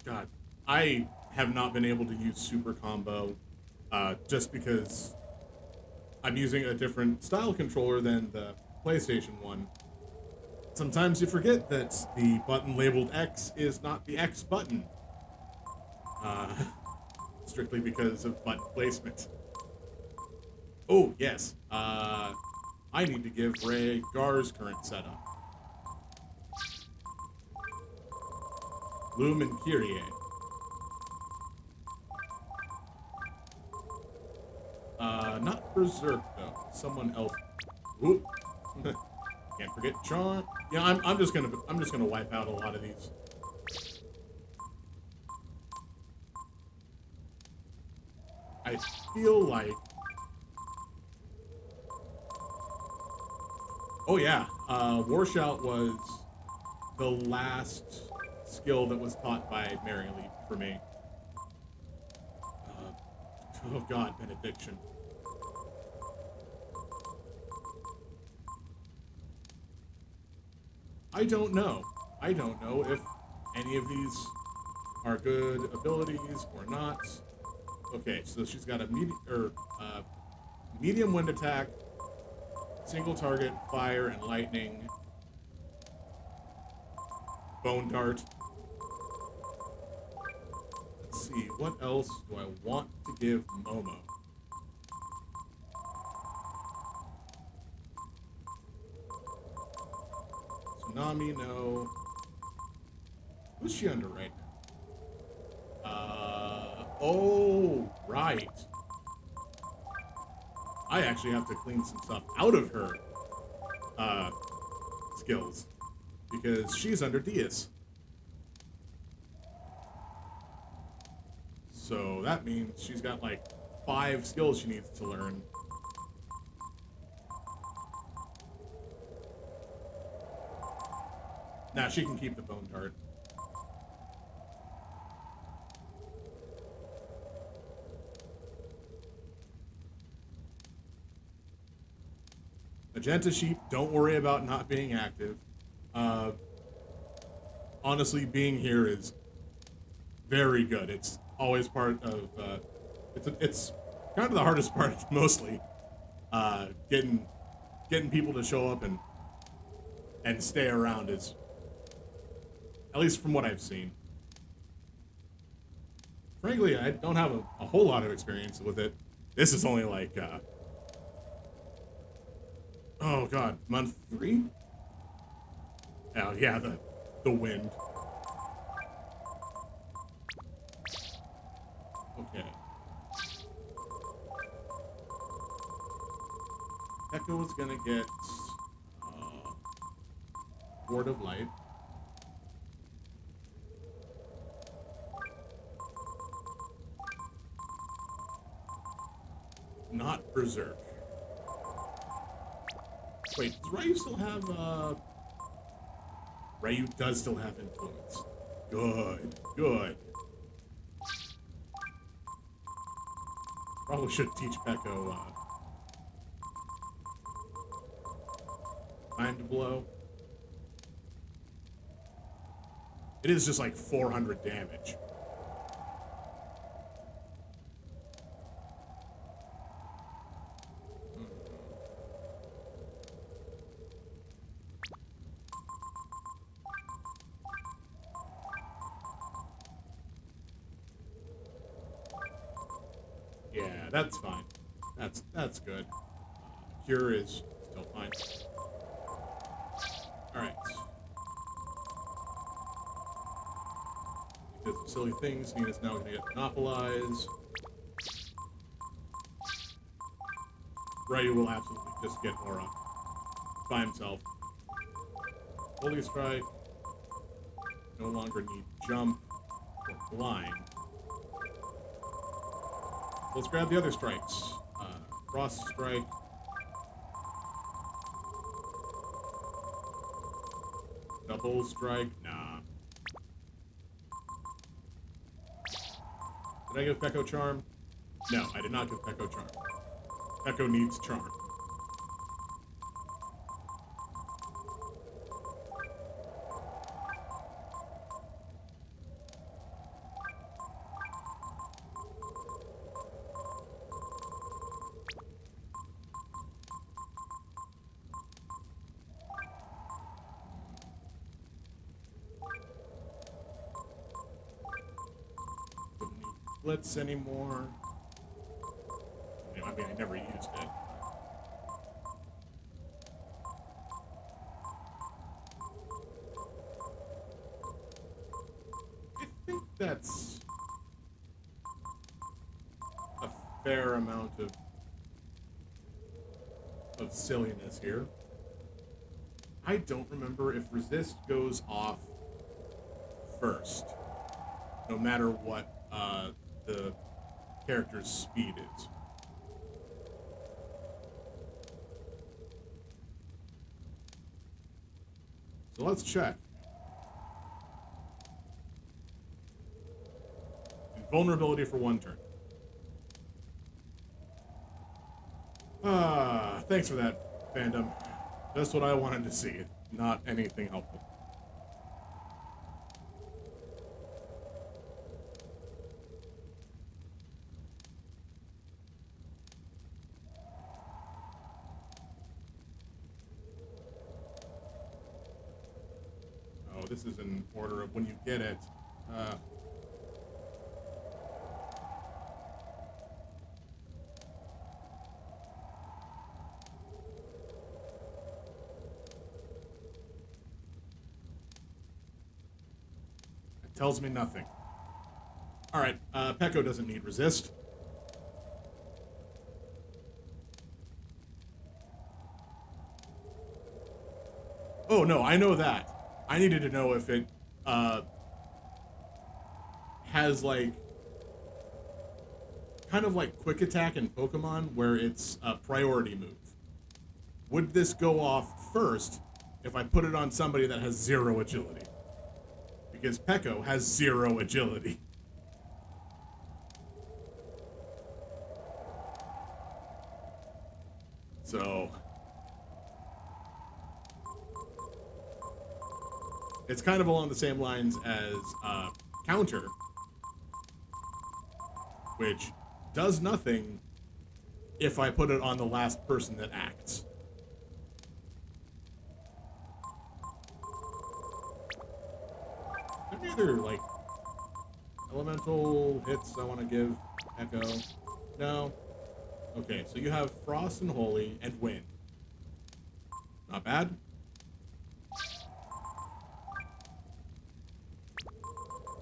God, I have not been able to use super combo just because I'm using a different style controller than the PlayStation one. Sometimes you forget that the button labeled X is not the X button. Strictly because of button placement. Oh, yes. I need to give Ray Gar's current setup. Loom and Kyrie. Not Berserk though. Someone else. Oop. Can't forget Charm. Yeah, I'm just gonna wipe out a lot of these. I feel like. Oh yeah, War Shout was the last skill that was taught by Mary Leap for me. Oh God, benediction. I don't know. I don't know if any of these are good abilities or not. Okay, so she's got a medium wind attack, single target, fire and lightning, bone dart. Let's see, what else do I want to give Momo? Tsunami, no. Who's she under right now? Oh, right. I actually have to clean some stuff out of her skills because she's under Diaz. So that means she's got like 5 skills she needs to learn. Now she can keep the bone dart. Magenta Sheep, don't worry about not being active. Honestly, being here is very good. It's always part of, it's kind of the hardest part, mostly. Getting people to show up and stay around is, at least from what I've seen. Frankly, I don't have a whole lot of experience with it. This is only like, oh God, month 3? Oh yeah, the wind. Okay. Echo is gonna get Ward of Light. Not Berserk. Wait, does Ryu still have, Ryu does still have influence. Good, good. Probably should teach Pekko, Mind Blow. It is just like 400 damage. Yeah, that's fine. That's good. Cure is still fine. Alright. Because of silly things, Nina's now gonna get monopolized. Ryu will absolutely just get Aura by himself. Holy Strike. No longer need Jump or Blind. Let's grab the other strikes. Frost Strike. Double Strike? Nah. Did I give Pekko Charm? No, I did not give Pekko Charm. Pekko needs Charm. Blitz anymore. I mean, I never used it. I think that's a fair amount of silliness here. I don't remember if resist goes off first, no matter what the character's speed is. So let's check. Vulnerability for 1 turn. Thanks for that, fandom. Just what I wanted to see, not anything helpful. This is in order of when you get it. It tells me nothing. All right, Pekko doesn't need resist. Oh no, I know that. I needed to know if it has like kind of like quick attack in Pokemon where it's a priority move. Would this go off first if I put it on somebody that has 0 agility? Because Pekko has 0 agility. So it's kind of along the same lines as Counter, which does nothing if I put it on the last person that acts. Are there any other, like, elemental hits I want to give Echo? No? Okay, so you have Frost and Holy and Wind. Not bad.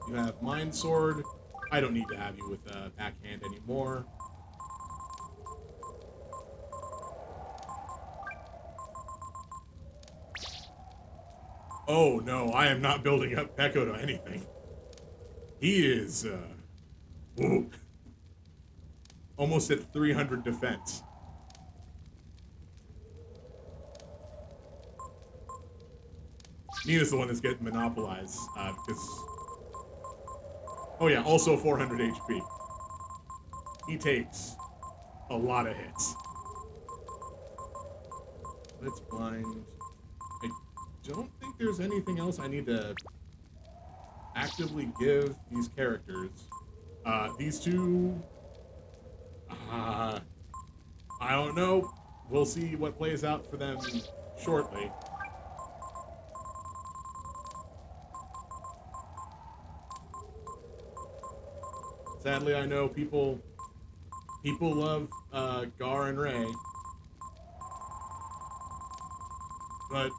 You have Mind Sword. I don't need to have you with Backhand anymore. Oh no, I am not building up Pekko to anything. He is, whoa. Almost at 300 defense. Nina's the one that's getting monopolized, because... Oh yeah, also 400 HP. He takes a lot of hits. It's blind. I don't think there's anything else I need to actively give these characters. These two... I don't know. We'll see what plays out for them shortly. Sadly, I know people love Gar and Ray, but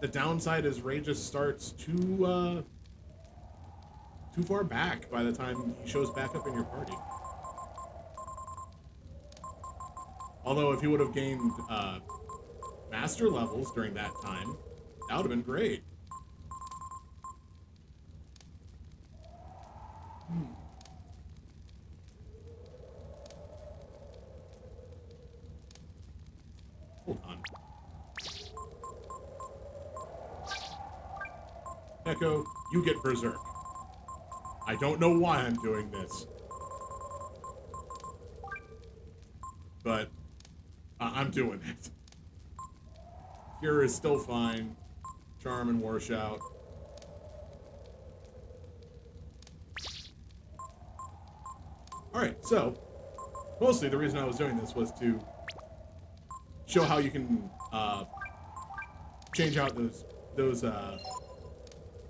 the downside is Ray just starts too far back by the time he shows back up in your party. Although if he would have gained master levels during that time, that would have been great. Hold on. Echo, you get Berserk. I don't know why I'm doing this, but I'm doing it. Cure is still fine. Charm and Warshout. Alright, so, mostly the reason I was doing this was to show how you can change out those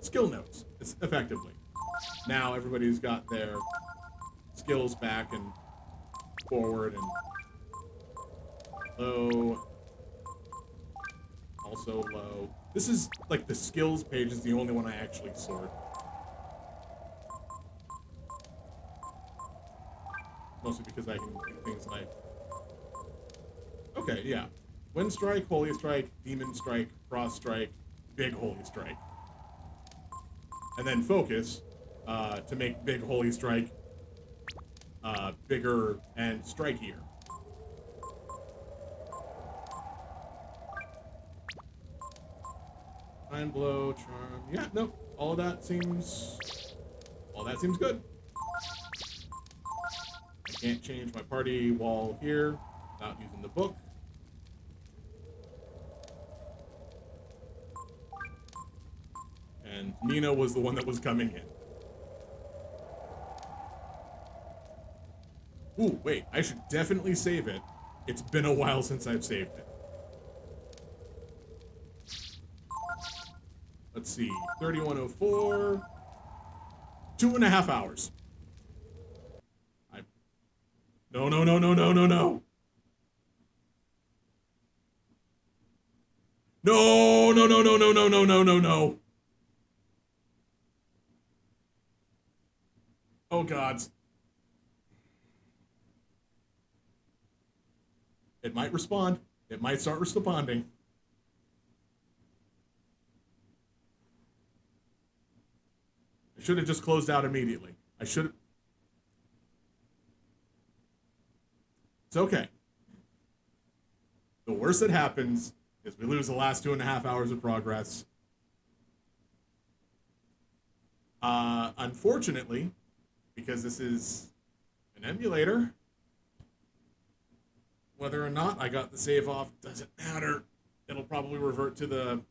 skill notes effectively. Now everybody's got their skills back and forward and low, also low. This is like the skills page is the only one I actually sort. Mostly because I can do things like, okay, yeah. Wind Strike, Holy Strike, Demon Strike, Frost Strike, Big Holy Strike. And then Focus to make Big Holy Strike bigger and strikier. Mind Blow, Charm, yeah, no, all that seems good. I can't change my party wall here without using the book. And Nina was the one that was coming in. Ooh, wait, I should definitely save it. It's been a while since I've saved it. Let's see, 3104, 2.5 hours. No. No. No, no, no, no. Oh, God. It might respond. It might start responding. I should have just closed out immediately. I should have. It's okay. The worst that happens is we lose the last 2.5 hours of progress. Unfortunately, because this is an emulator, whether or not I got the save off doesn't matter. It'll probably revert to the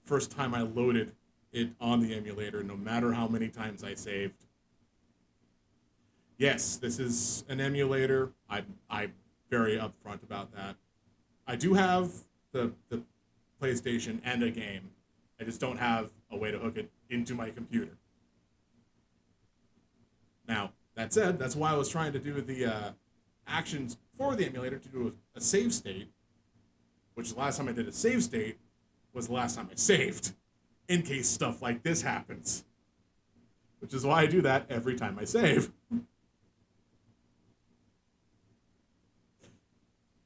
first time I loaded it on the emulator, no matter how many times I saved. Yes, this is an emulator. I'm very upfront about that. I do have the PlayStation and a game. I just don't have a way to hook it into my computer. Now, that said, that's why I was trying to do the actions for the emulator to do a save state, which the last time I did a save state was the last time I saved, in case stuff like this happens. Which is why I do that every time I save.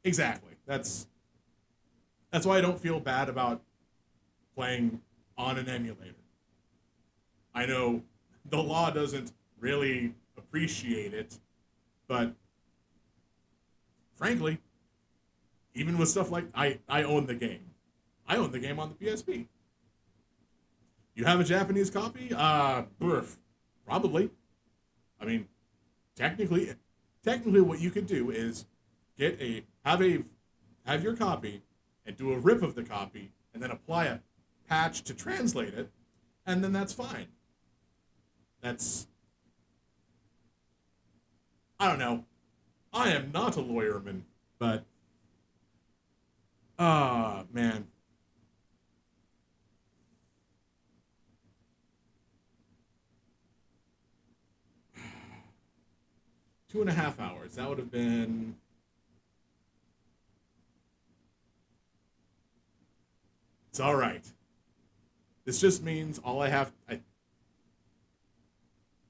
Exactly. That's why I don't feel bad about playing on an emulator. I know the law doesn't really appreciate it, but frankly, Even with stuff like I own the game. I own the game on the PSP. You have a Japanese copy? Probably. I mean, technically what you could do is have your copy and do a rip of the copy and then apply a patch to translate it, and then that's fine. I don't know. I am not a lawyerman, but man. Two and a half hours. That would have been... It's all right. This just means all I have...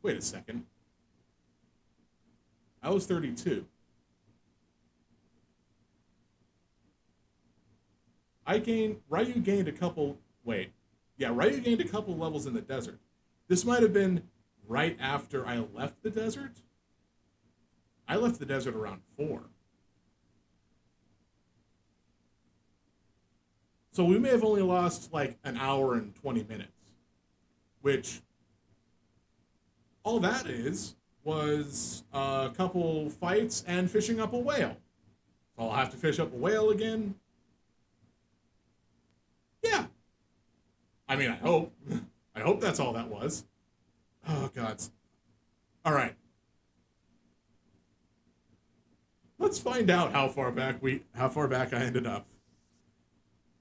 Wait a second. I was 32. Ryu gained a couple... Wait. Yeah, Ryu gained a couple levels in the desert. This might have been right after I left the desert. I left the desert around 4. So we may have only lost like an hour and 20 minutes, which all that was a couple fights and fishing up a whale. So I'll have to fish up a whale again. Yeah. I mean, I hope. I hope that's all that was. Oh, God. All right. Let's find out how far back I ended up.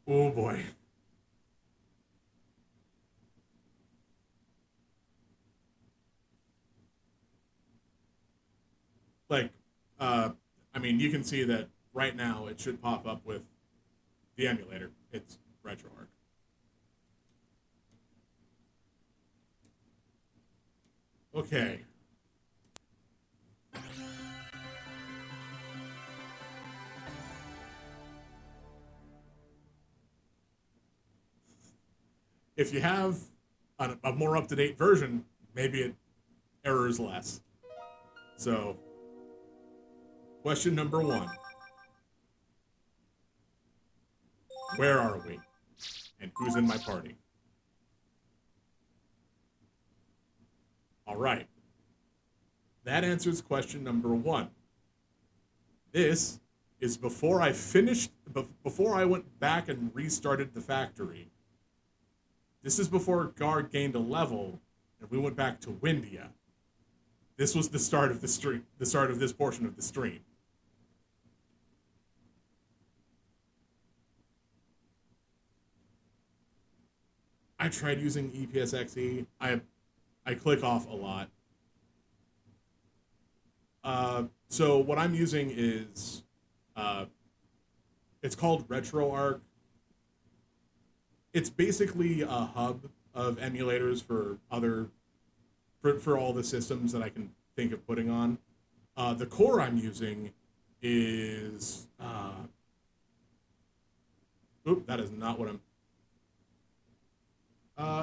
Oh boy. Like, I mean, you can see that right now it should pop up with the emulator. It's RetroArch. Okay. If you have a more up-to-date version, maybe it errors less. So, question number 1. Where are we? And who's in my party? All right. That answers question number 1. This is before I went back and restarted the factory. This is before Guard gained a level, and we went back to Windia. This was the start of the stream, the start of this portion of the stream. I tried using EPSXE. I click off a lot. So what I'm using is, it's called RetroArch. It's basically a hub of emulators for all the systems that I can think of putting on. The core I'm using is, that is not what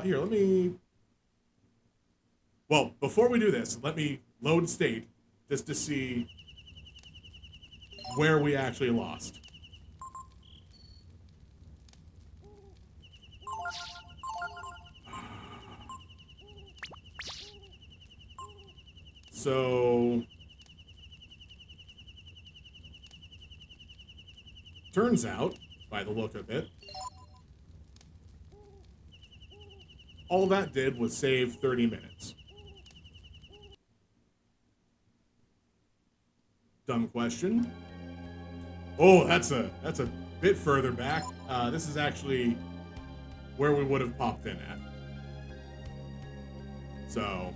here, let me, well, before we do this, let me load state just to see where we actually lost. So, turns out, by the look of it, all that did was save 30 minutes. Dumb question. Oh, that's a bit further back. This is actually where we would have popped in at. So,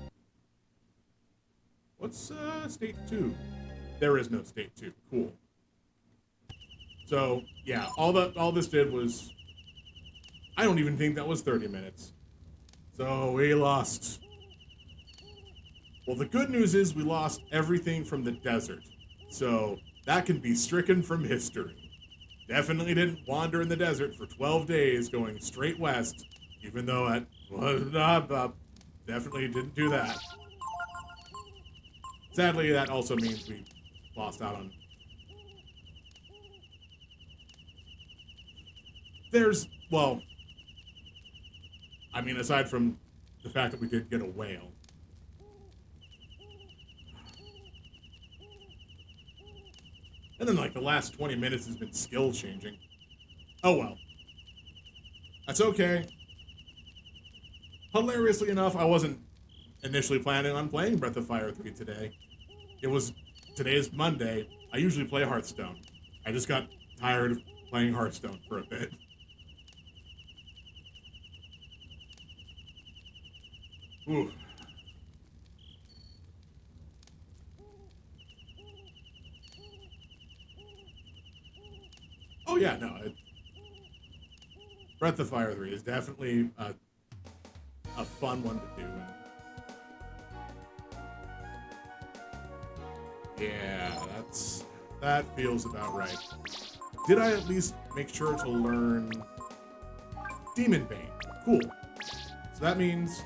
what's state 2? There is no state 2. Cool. So, yeah, all this did was, I don't even think that was 30 minutes. So we lost. Well, the good news is we lost everything from the desert. So that can be stricken from history. Definitely didn't wander in the desert for 12 days going straight west, even though it was definitely didn't do that. Sadly, that also means we lost out on there's, well, I mean, aside from the fact that we did get a whale. And then, like, the last 20 minutes has been skill changing. Oh, well. That's okay. Hilariously enough, I wasn't initially planning on playing Breath of Fire 3 today. Today is Monday. I usually play Hearthstone. I just got tired of playing Hearthstone for a bit. Ooh. Oh yeah, no. Breath of Fire 3 is definitely a fun one to do. Yeah, that feels about right. Did I at least make sure to learn Demon Bane? Cool. So that means,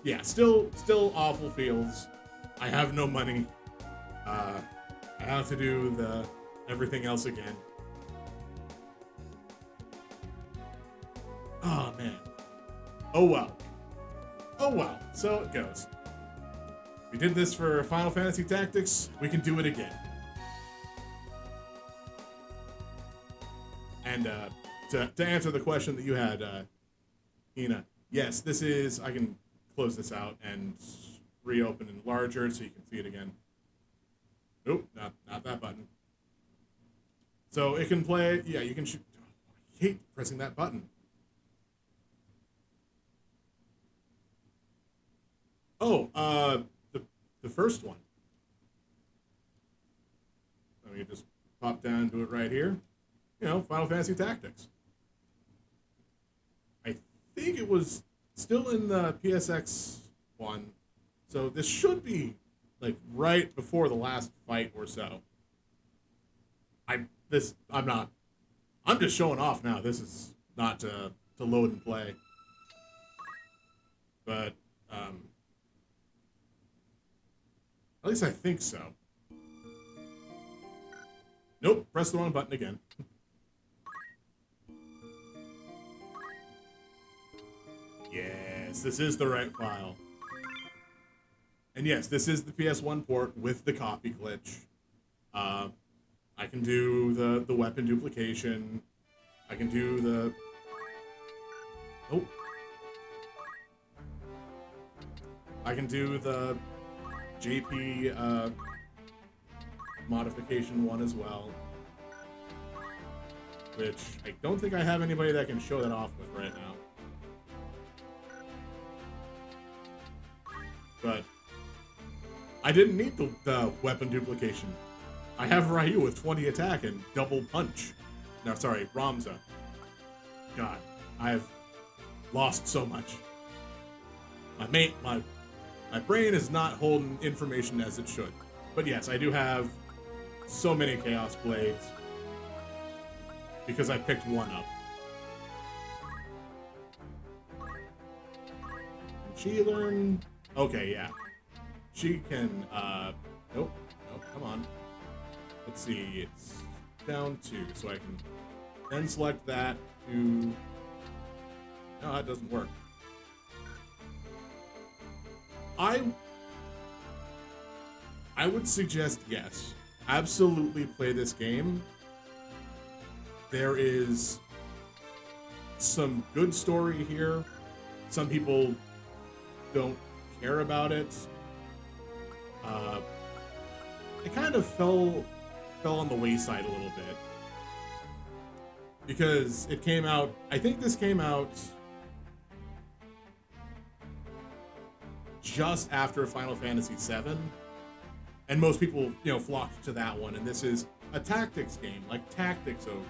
yeah, still awful feels. I have no money. I have to do everything else again. Oh man. Oh well. Oh well. So it goes. We did this for Final Fantasy Tactics. We can do it again. And to answer the question that you had, Ina, yes, this is. I can close this out and reopen and larger so you can see it again. Nope, not that button. So it can play. Yeah, you can shoot. I hate pressing that button. Oh, the first one. Let me just pop down and do it right here. You know, Final Fantasy Tactics. I think it was still in the PSX one, so this should be like right before the last fight or so. I'm just showing off now. This is not to load and play. But at least I think so. Nope, press the wrong button again. Yes, this is the right file. And yes, this is the PS1 port with the copy glitch. I can do the weapon duplication. I can do the... Oh. I can do the JP modification one as well. Which I don't think I have anybody that can show that off with right now. But I didn't need the weapon duplication. I have Ryu with 20 attack and double punch. No, sorry, Ramza. God, I've lost so much. My brain is not holding information as it should. But yes, I do have so many Chaos Blades because I picked one up. Can she learn? Okay, yeah. She can, nope, come on. Let's see, it's down 2, so I can then select that to... No, that doesn't work. I would suggest yes. Absolutely play this game. There is some good story here. Some people don't care about it. It kind of fell on the wayside a little bit. Because it came out, I think this came out just after Final Fantasy VII, and most people, flocked to that one. And this is a tactics game, like Tactics Ogre,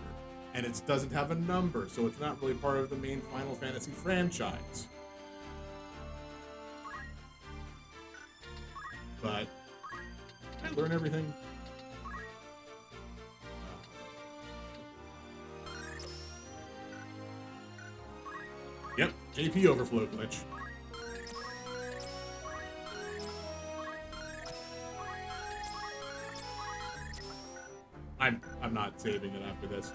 and it doesn't have a number, so it's not really part of the main Final Fantasy franchise. But did I learn everything? Yep, JP overflow glitch. I'm not saving it after this.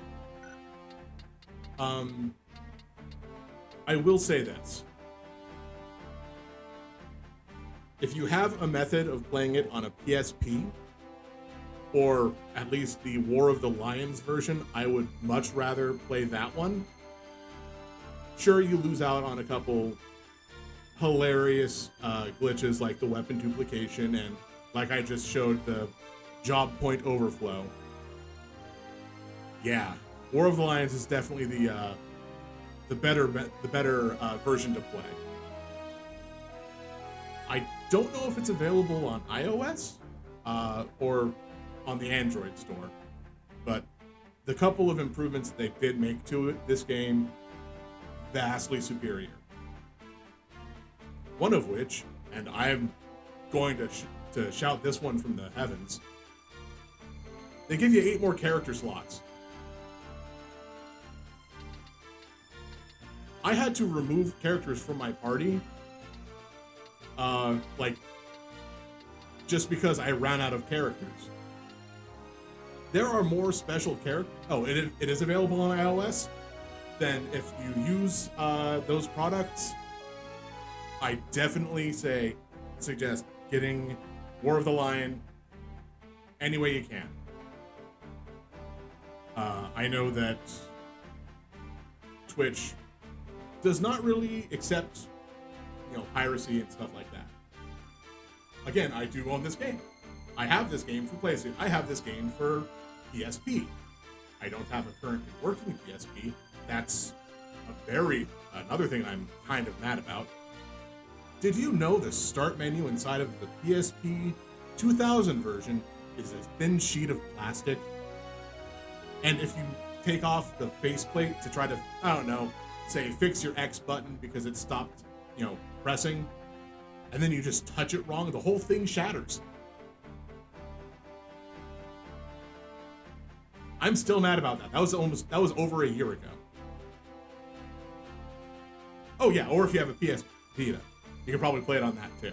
I will say this. If you have a method of playing it on a PSP, or at least the War of the Lions version, I would much rather play that one. Sure, you lose out on a couple hilarious glitches like the weapon duplication and, like I just showed, the job point overflow. Yeah, War of the Lions is definitely the better version to play. I don't know if it's available on iOS or on the Android store, but the couple of improvements they did make to it, this game, vastly superior. One of which, and I'm going to shout this one from the heavens, they give you 8 more character slots. I had to remove characters from my party, like, just because I ran out of characters. There are more special characters. Oh, it is available on iOS. Then if you use those products, I definitely suggest getting War of the Lion any way you can. I know that Twitch does not really accept, piracy and stuff like that. Again, I do own this game. I have this game for PlayStation. I have this game for PSP. I don't have a currently working PSP. That's another thing I'm kind of mad about. Did you know the start menu inside of the PSP 2000 version is a thin sheet of plastic? And if you take off the faceplate to try to, say fix your X button because it stopped, pressing, and then you just touch it wrong, the whole thing shatters. I'm still mad about that. That was over a year ago. Oh yeah, or if you have a PS Vita, you can probably play it on that too.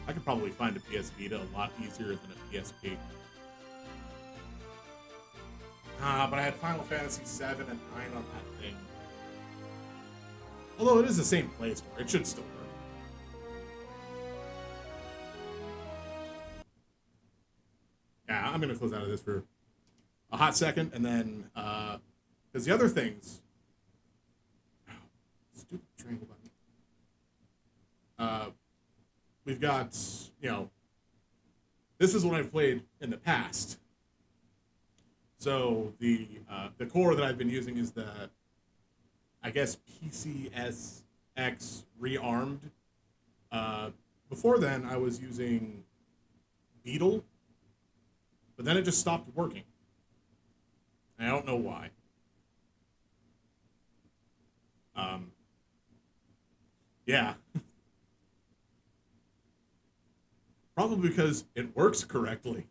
I could probably find a PS Vita a lot easier than a PSP. But I had Final Fantasy 7 and 9 on that thing. Although it is the same Play Store, it should still work. Yeah, I'm gonna close out of this for a hot second, and then because the other things, stupid triangle button. We've got, this is what I've played in the past. So the core that I've been using is the, I guess, PCSX rearmed. Before then, I was using Beetle, but then it just stopped working. I don't know why. Yeah. Probably because it works correctly,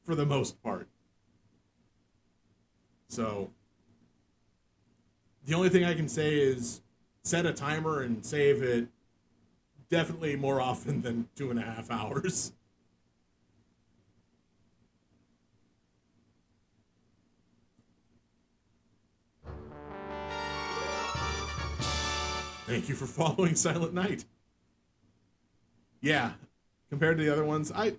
for the most part. So, the only thing I can say is set a timer and save it definitely more often than 2.5 hours. Thank you for following Silent Night. Yeah, compared to the other ones, I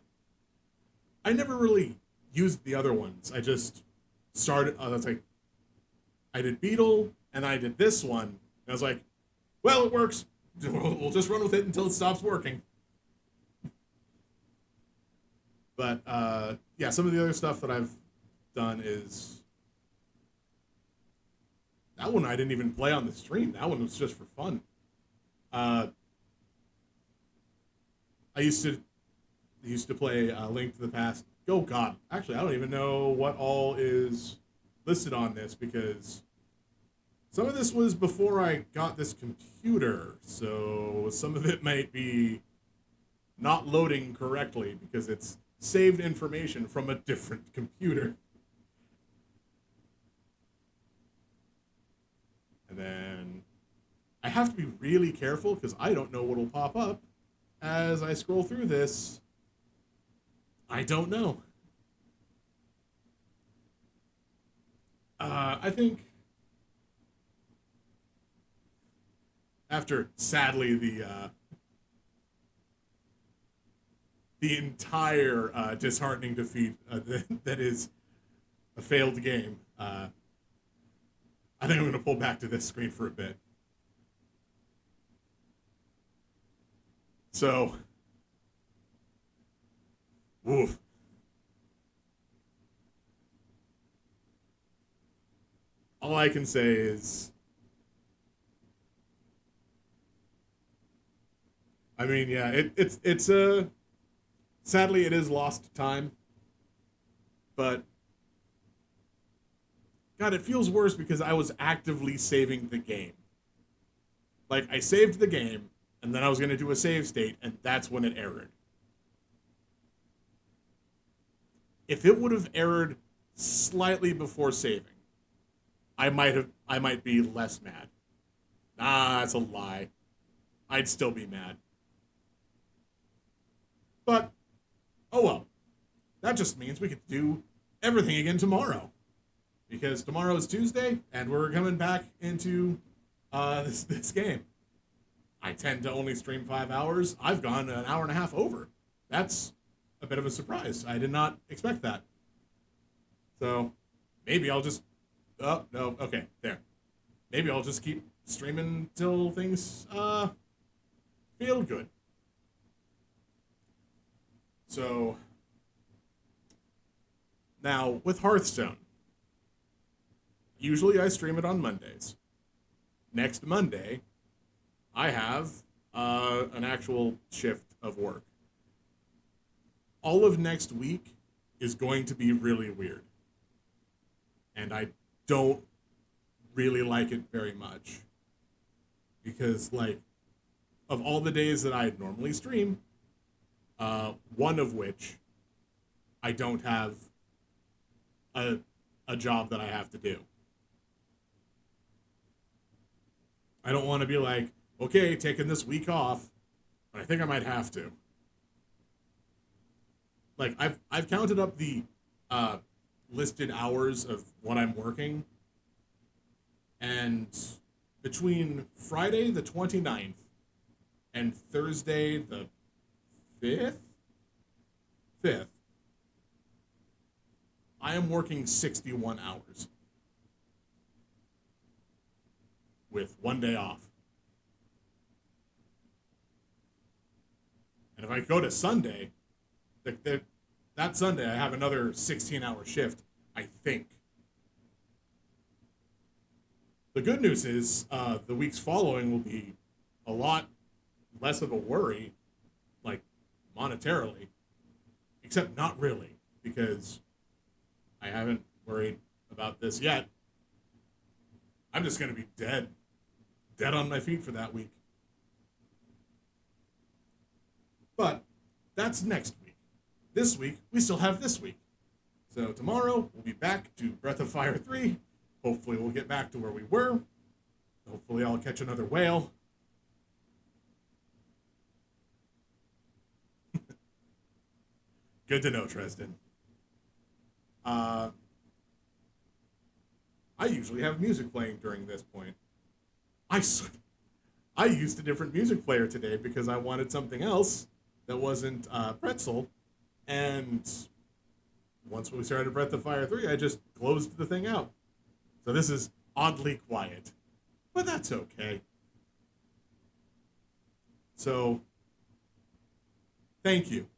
never really used the other ones. I just started, I did Beetle, and I did this one, and I was like, well, it works. We'll just run with it until it stops working. But, yeah, some of the other stuff that I've done is... That one I didn't even play on the stream. That one was just for fun. I used to play Link to the Past. Oh God, actually, I don't even know what all is listed on this because some of this was before I got this computer, so some of it might be not loading correctly because it's saved information from a different computer. And then I have to be really careful because I don't know what will pop up as I scroll through this. I don't know. I think after, sadly, the entire disheartening defeat that is a failed game, I think I'm going to pull back to this screen for a bit. So, woof. All I can say is, I mean, yeah, it's sadly it is lost time, but God, it feels worse because I was actively saving the game. Like, I saved the game, and then I was going to do a save state, and that's when it errored. If it would have errored slightly before saving, I might be less mad. Ah, that's a lie. I'd still be mad. But, oh well. That just means we could do everything again tomorrow. Because tomorrow is Tuesday, and we're coming back into this game. I tend to only stream 5 hours. I've gone an hour and a half over. That's a bit of a surprise. I did not expect that. So, maybe I'll just... Oh, no, okay, there. Maybe I'll just keep streaming till things, feel good. So, now, with Hearthstone, usually I stream it on Mondays. Next Monday, I have, an actual shift of work. All of next week is going to be really weird. And I don't really like it very much. Because, like, of all the days that I normally stream, one of which I don't have a job that I have to do. I don't want to be like, okay, taking this week off, but I think I might have to. Like, I've counted up the listed hours of what I'm working, and between Friday the 29th and Thursday the 5th, I am working 61 hours with 1 day off. And if I go to Sunday, that Sunday I have another 16-hour shift, I think. The good news is the weeks following will be a lot less of a worry, like monetarily, except not really, because I haven't worried about this yet. I'm just going to be dead on my feet for that week. But that's next week. This week, we still have this week. So tomorrow, we'll be back to Breath of Fire 3. Hopefully we'll get back to where we were. Hopefully I'll catch another whale. Good to know, Tresden. I usually have music playing during this point. I used a different music player today because I wanted something else that wasn't Pretzel, and once we started Breath of Fire 3, I just closed the thing out. So this is oddly quiet, but that's okay. So, thank you.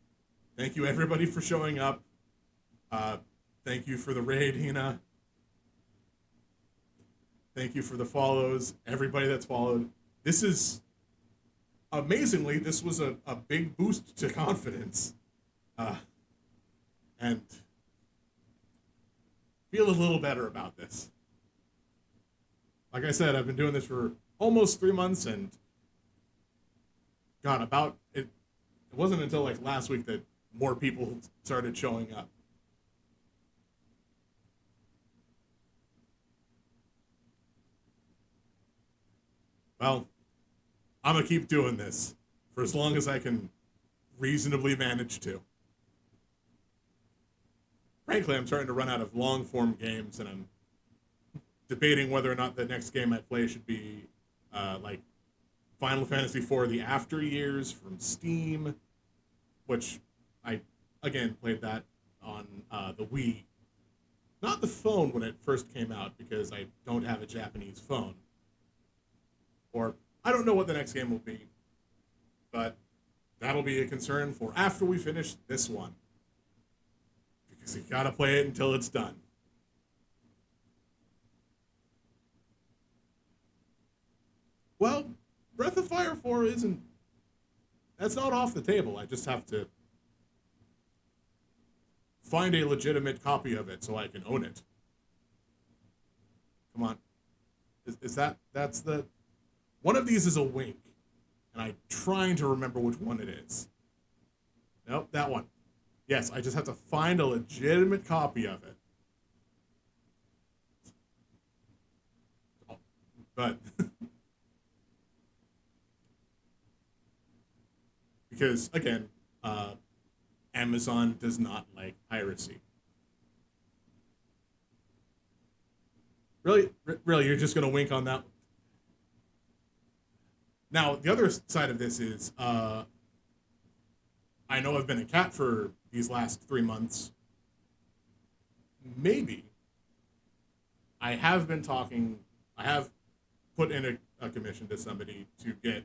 Thank you, everybody, for showing up. Thank you for the raid, Hina. Thank you for the follows, everybody that's followed. This is, amazingly, this was a big boost to confidence. And feel a little better about this. Like I said, I've been doing this for almost 3 months, and God, it wasn't until like last week that more people started showing up. Well, I'm gonna keep doing this for as long as I can reasonably manage to. frankly, I'm starting to run out of long form games, and I'm debating whether or not the next game I play should be like Final Fantasy IV: The After Years from Steam, which I again played that on the Wii, not the phone when it first came out because I don't have a Japanese phone, or I don't know what the next game will be, but that'll be a concern for after we finish this one, because you gotta play it until it's done. Well, Breath of Fire 4 isn't... That's not off the table. I just have to find a legitimate copy of it so I can own it. Come on. Is that... That's the... One of these is a wink. And I'm trying to remember which one it is. Nope, that one. Yes, I just have to find a legitimate copy of it. But... because, again, Amazon does not like piracy. Really? Really, you're just going to wink on that? Now, the other side of this is, I know I've been a cat for these last 3 months. Maybe. I have been talking, I have put in a commission to somebody to get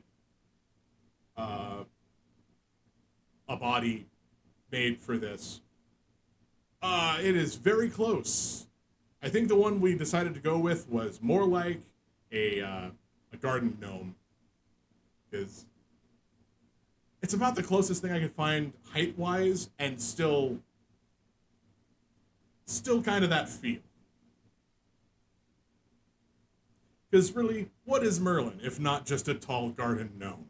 a body made for this. It is very close. I think the one we decided to go with was more like a garden gnome, because it's about the closest thing I could find height-wise, and still kind of that feel. Because really, what is Merlin if not just a tall garden gnome?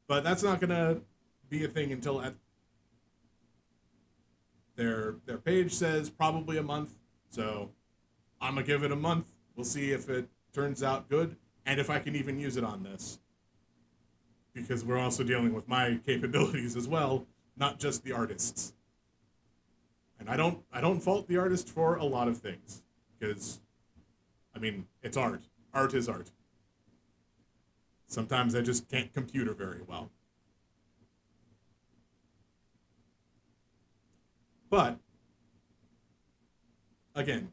But that's not gonna be a thing until their page says probably a month. So I'm gonna give it a month. We'll see if it turns out good and if I can even use it on this. Because we're also dealing with my capabilities as well, not just the artists. And I don't fault the artist for a lot of things, because I mean, it's art. Art is art. Sometimes I just can't computer very well. But, again,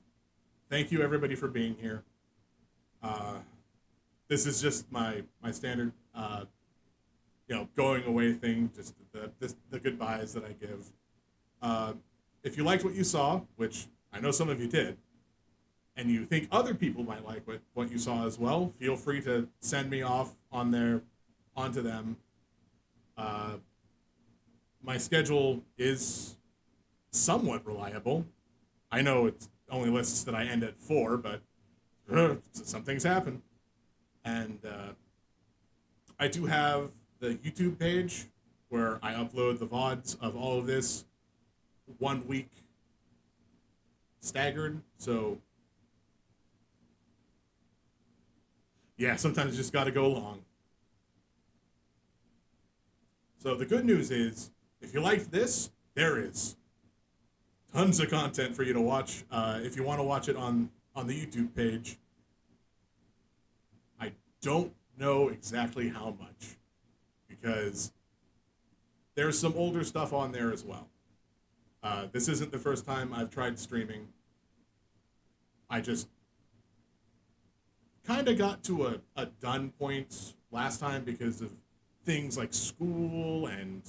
thank you everybody for being here. This is just my standard, going away thing, just the goodbyes that I give. If you liked what you saw, which I know some of you did, and you think other people might like what you saw as well, feel free to send me off onto them. My schedule is somewhat reliable. I know it only lists that I end at 4, but some things happen. And I do have the YouTube page where I upload the VODs of all of this 1 week staggered, so yeah, sometimes you just got to go long. So the good news is, if you liked this, there is tons of content for you to watch. If you want to watch it on the YouTube page, I don't know exactly how much, because there's some older stuff on there as well. This isn't the first time I've tried streaming. I just kind of got to a done point last time because of things like school and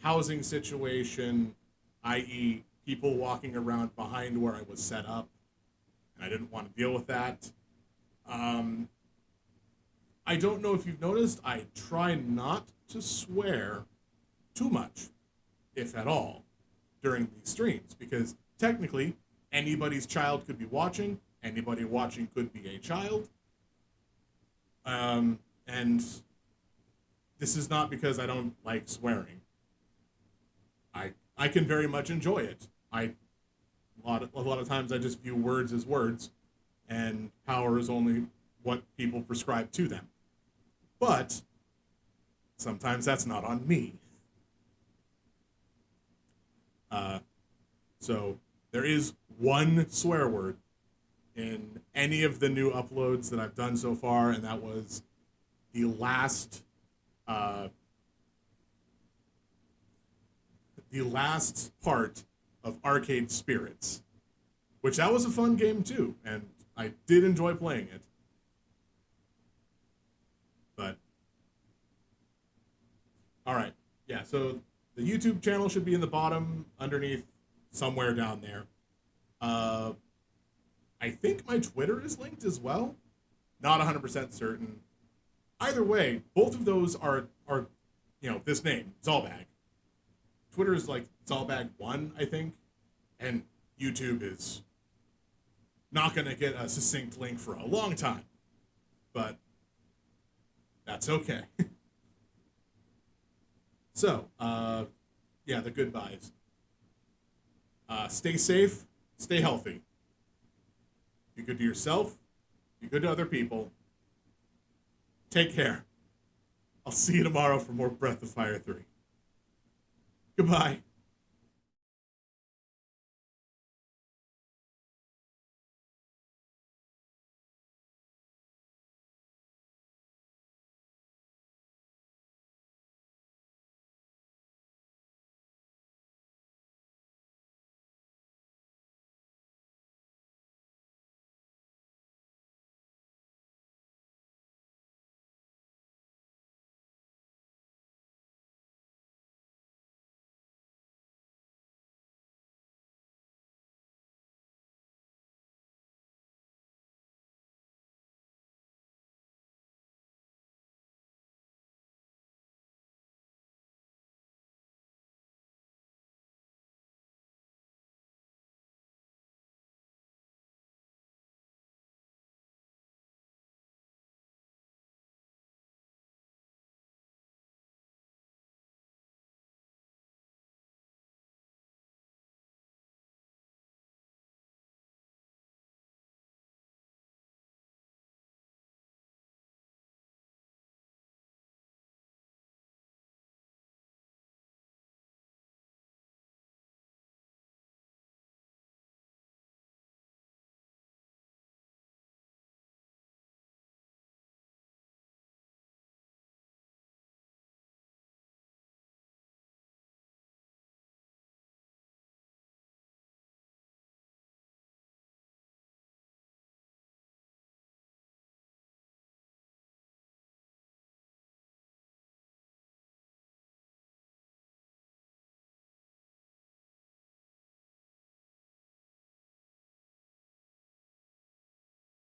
housing situation, i.e. people walking around behind where I was set up, and I didn't want to deal with that. I don't know if you've noticed, I try not to swear too much, if at all, during these streams, because technically anybody's child could be watching. Anybody watching could be a child. And this is not because I don't like swearing. I can very much enjoy it. A lot of times I just view words as words, and power is only what people prescribe to them. But sometimes that's not on me. So there is one swear word in any of the new uploads that I've done so far, and that was the last part of Arcade Spirits, which that was a fun game too, and I did enjoy playing it. But all right, yeah, so the YouTube channel should be in the bottom underneath somewhere down there. I think my Twitter is linked as well. Not 100% certain. Either way, both of those are this name, Zalbag. Twitter is like Zalbag1, I think, and YouTube is not going to get a succinct link for a long time, but that's okay. So, yeah, the goodbyes. Stay safe, stay healthy. Be good to yourself, be good to other people. Take care. I'll see you tomorrow for more Breath of Fire 3. Goodbye.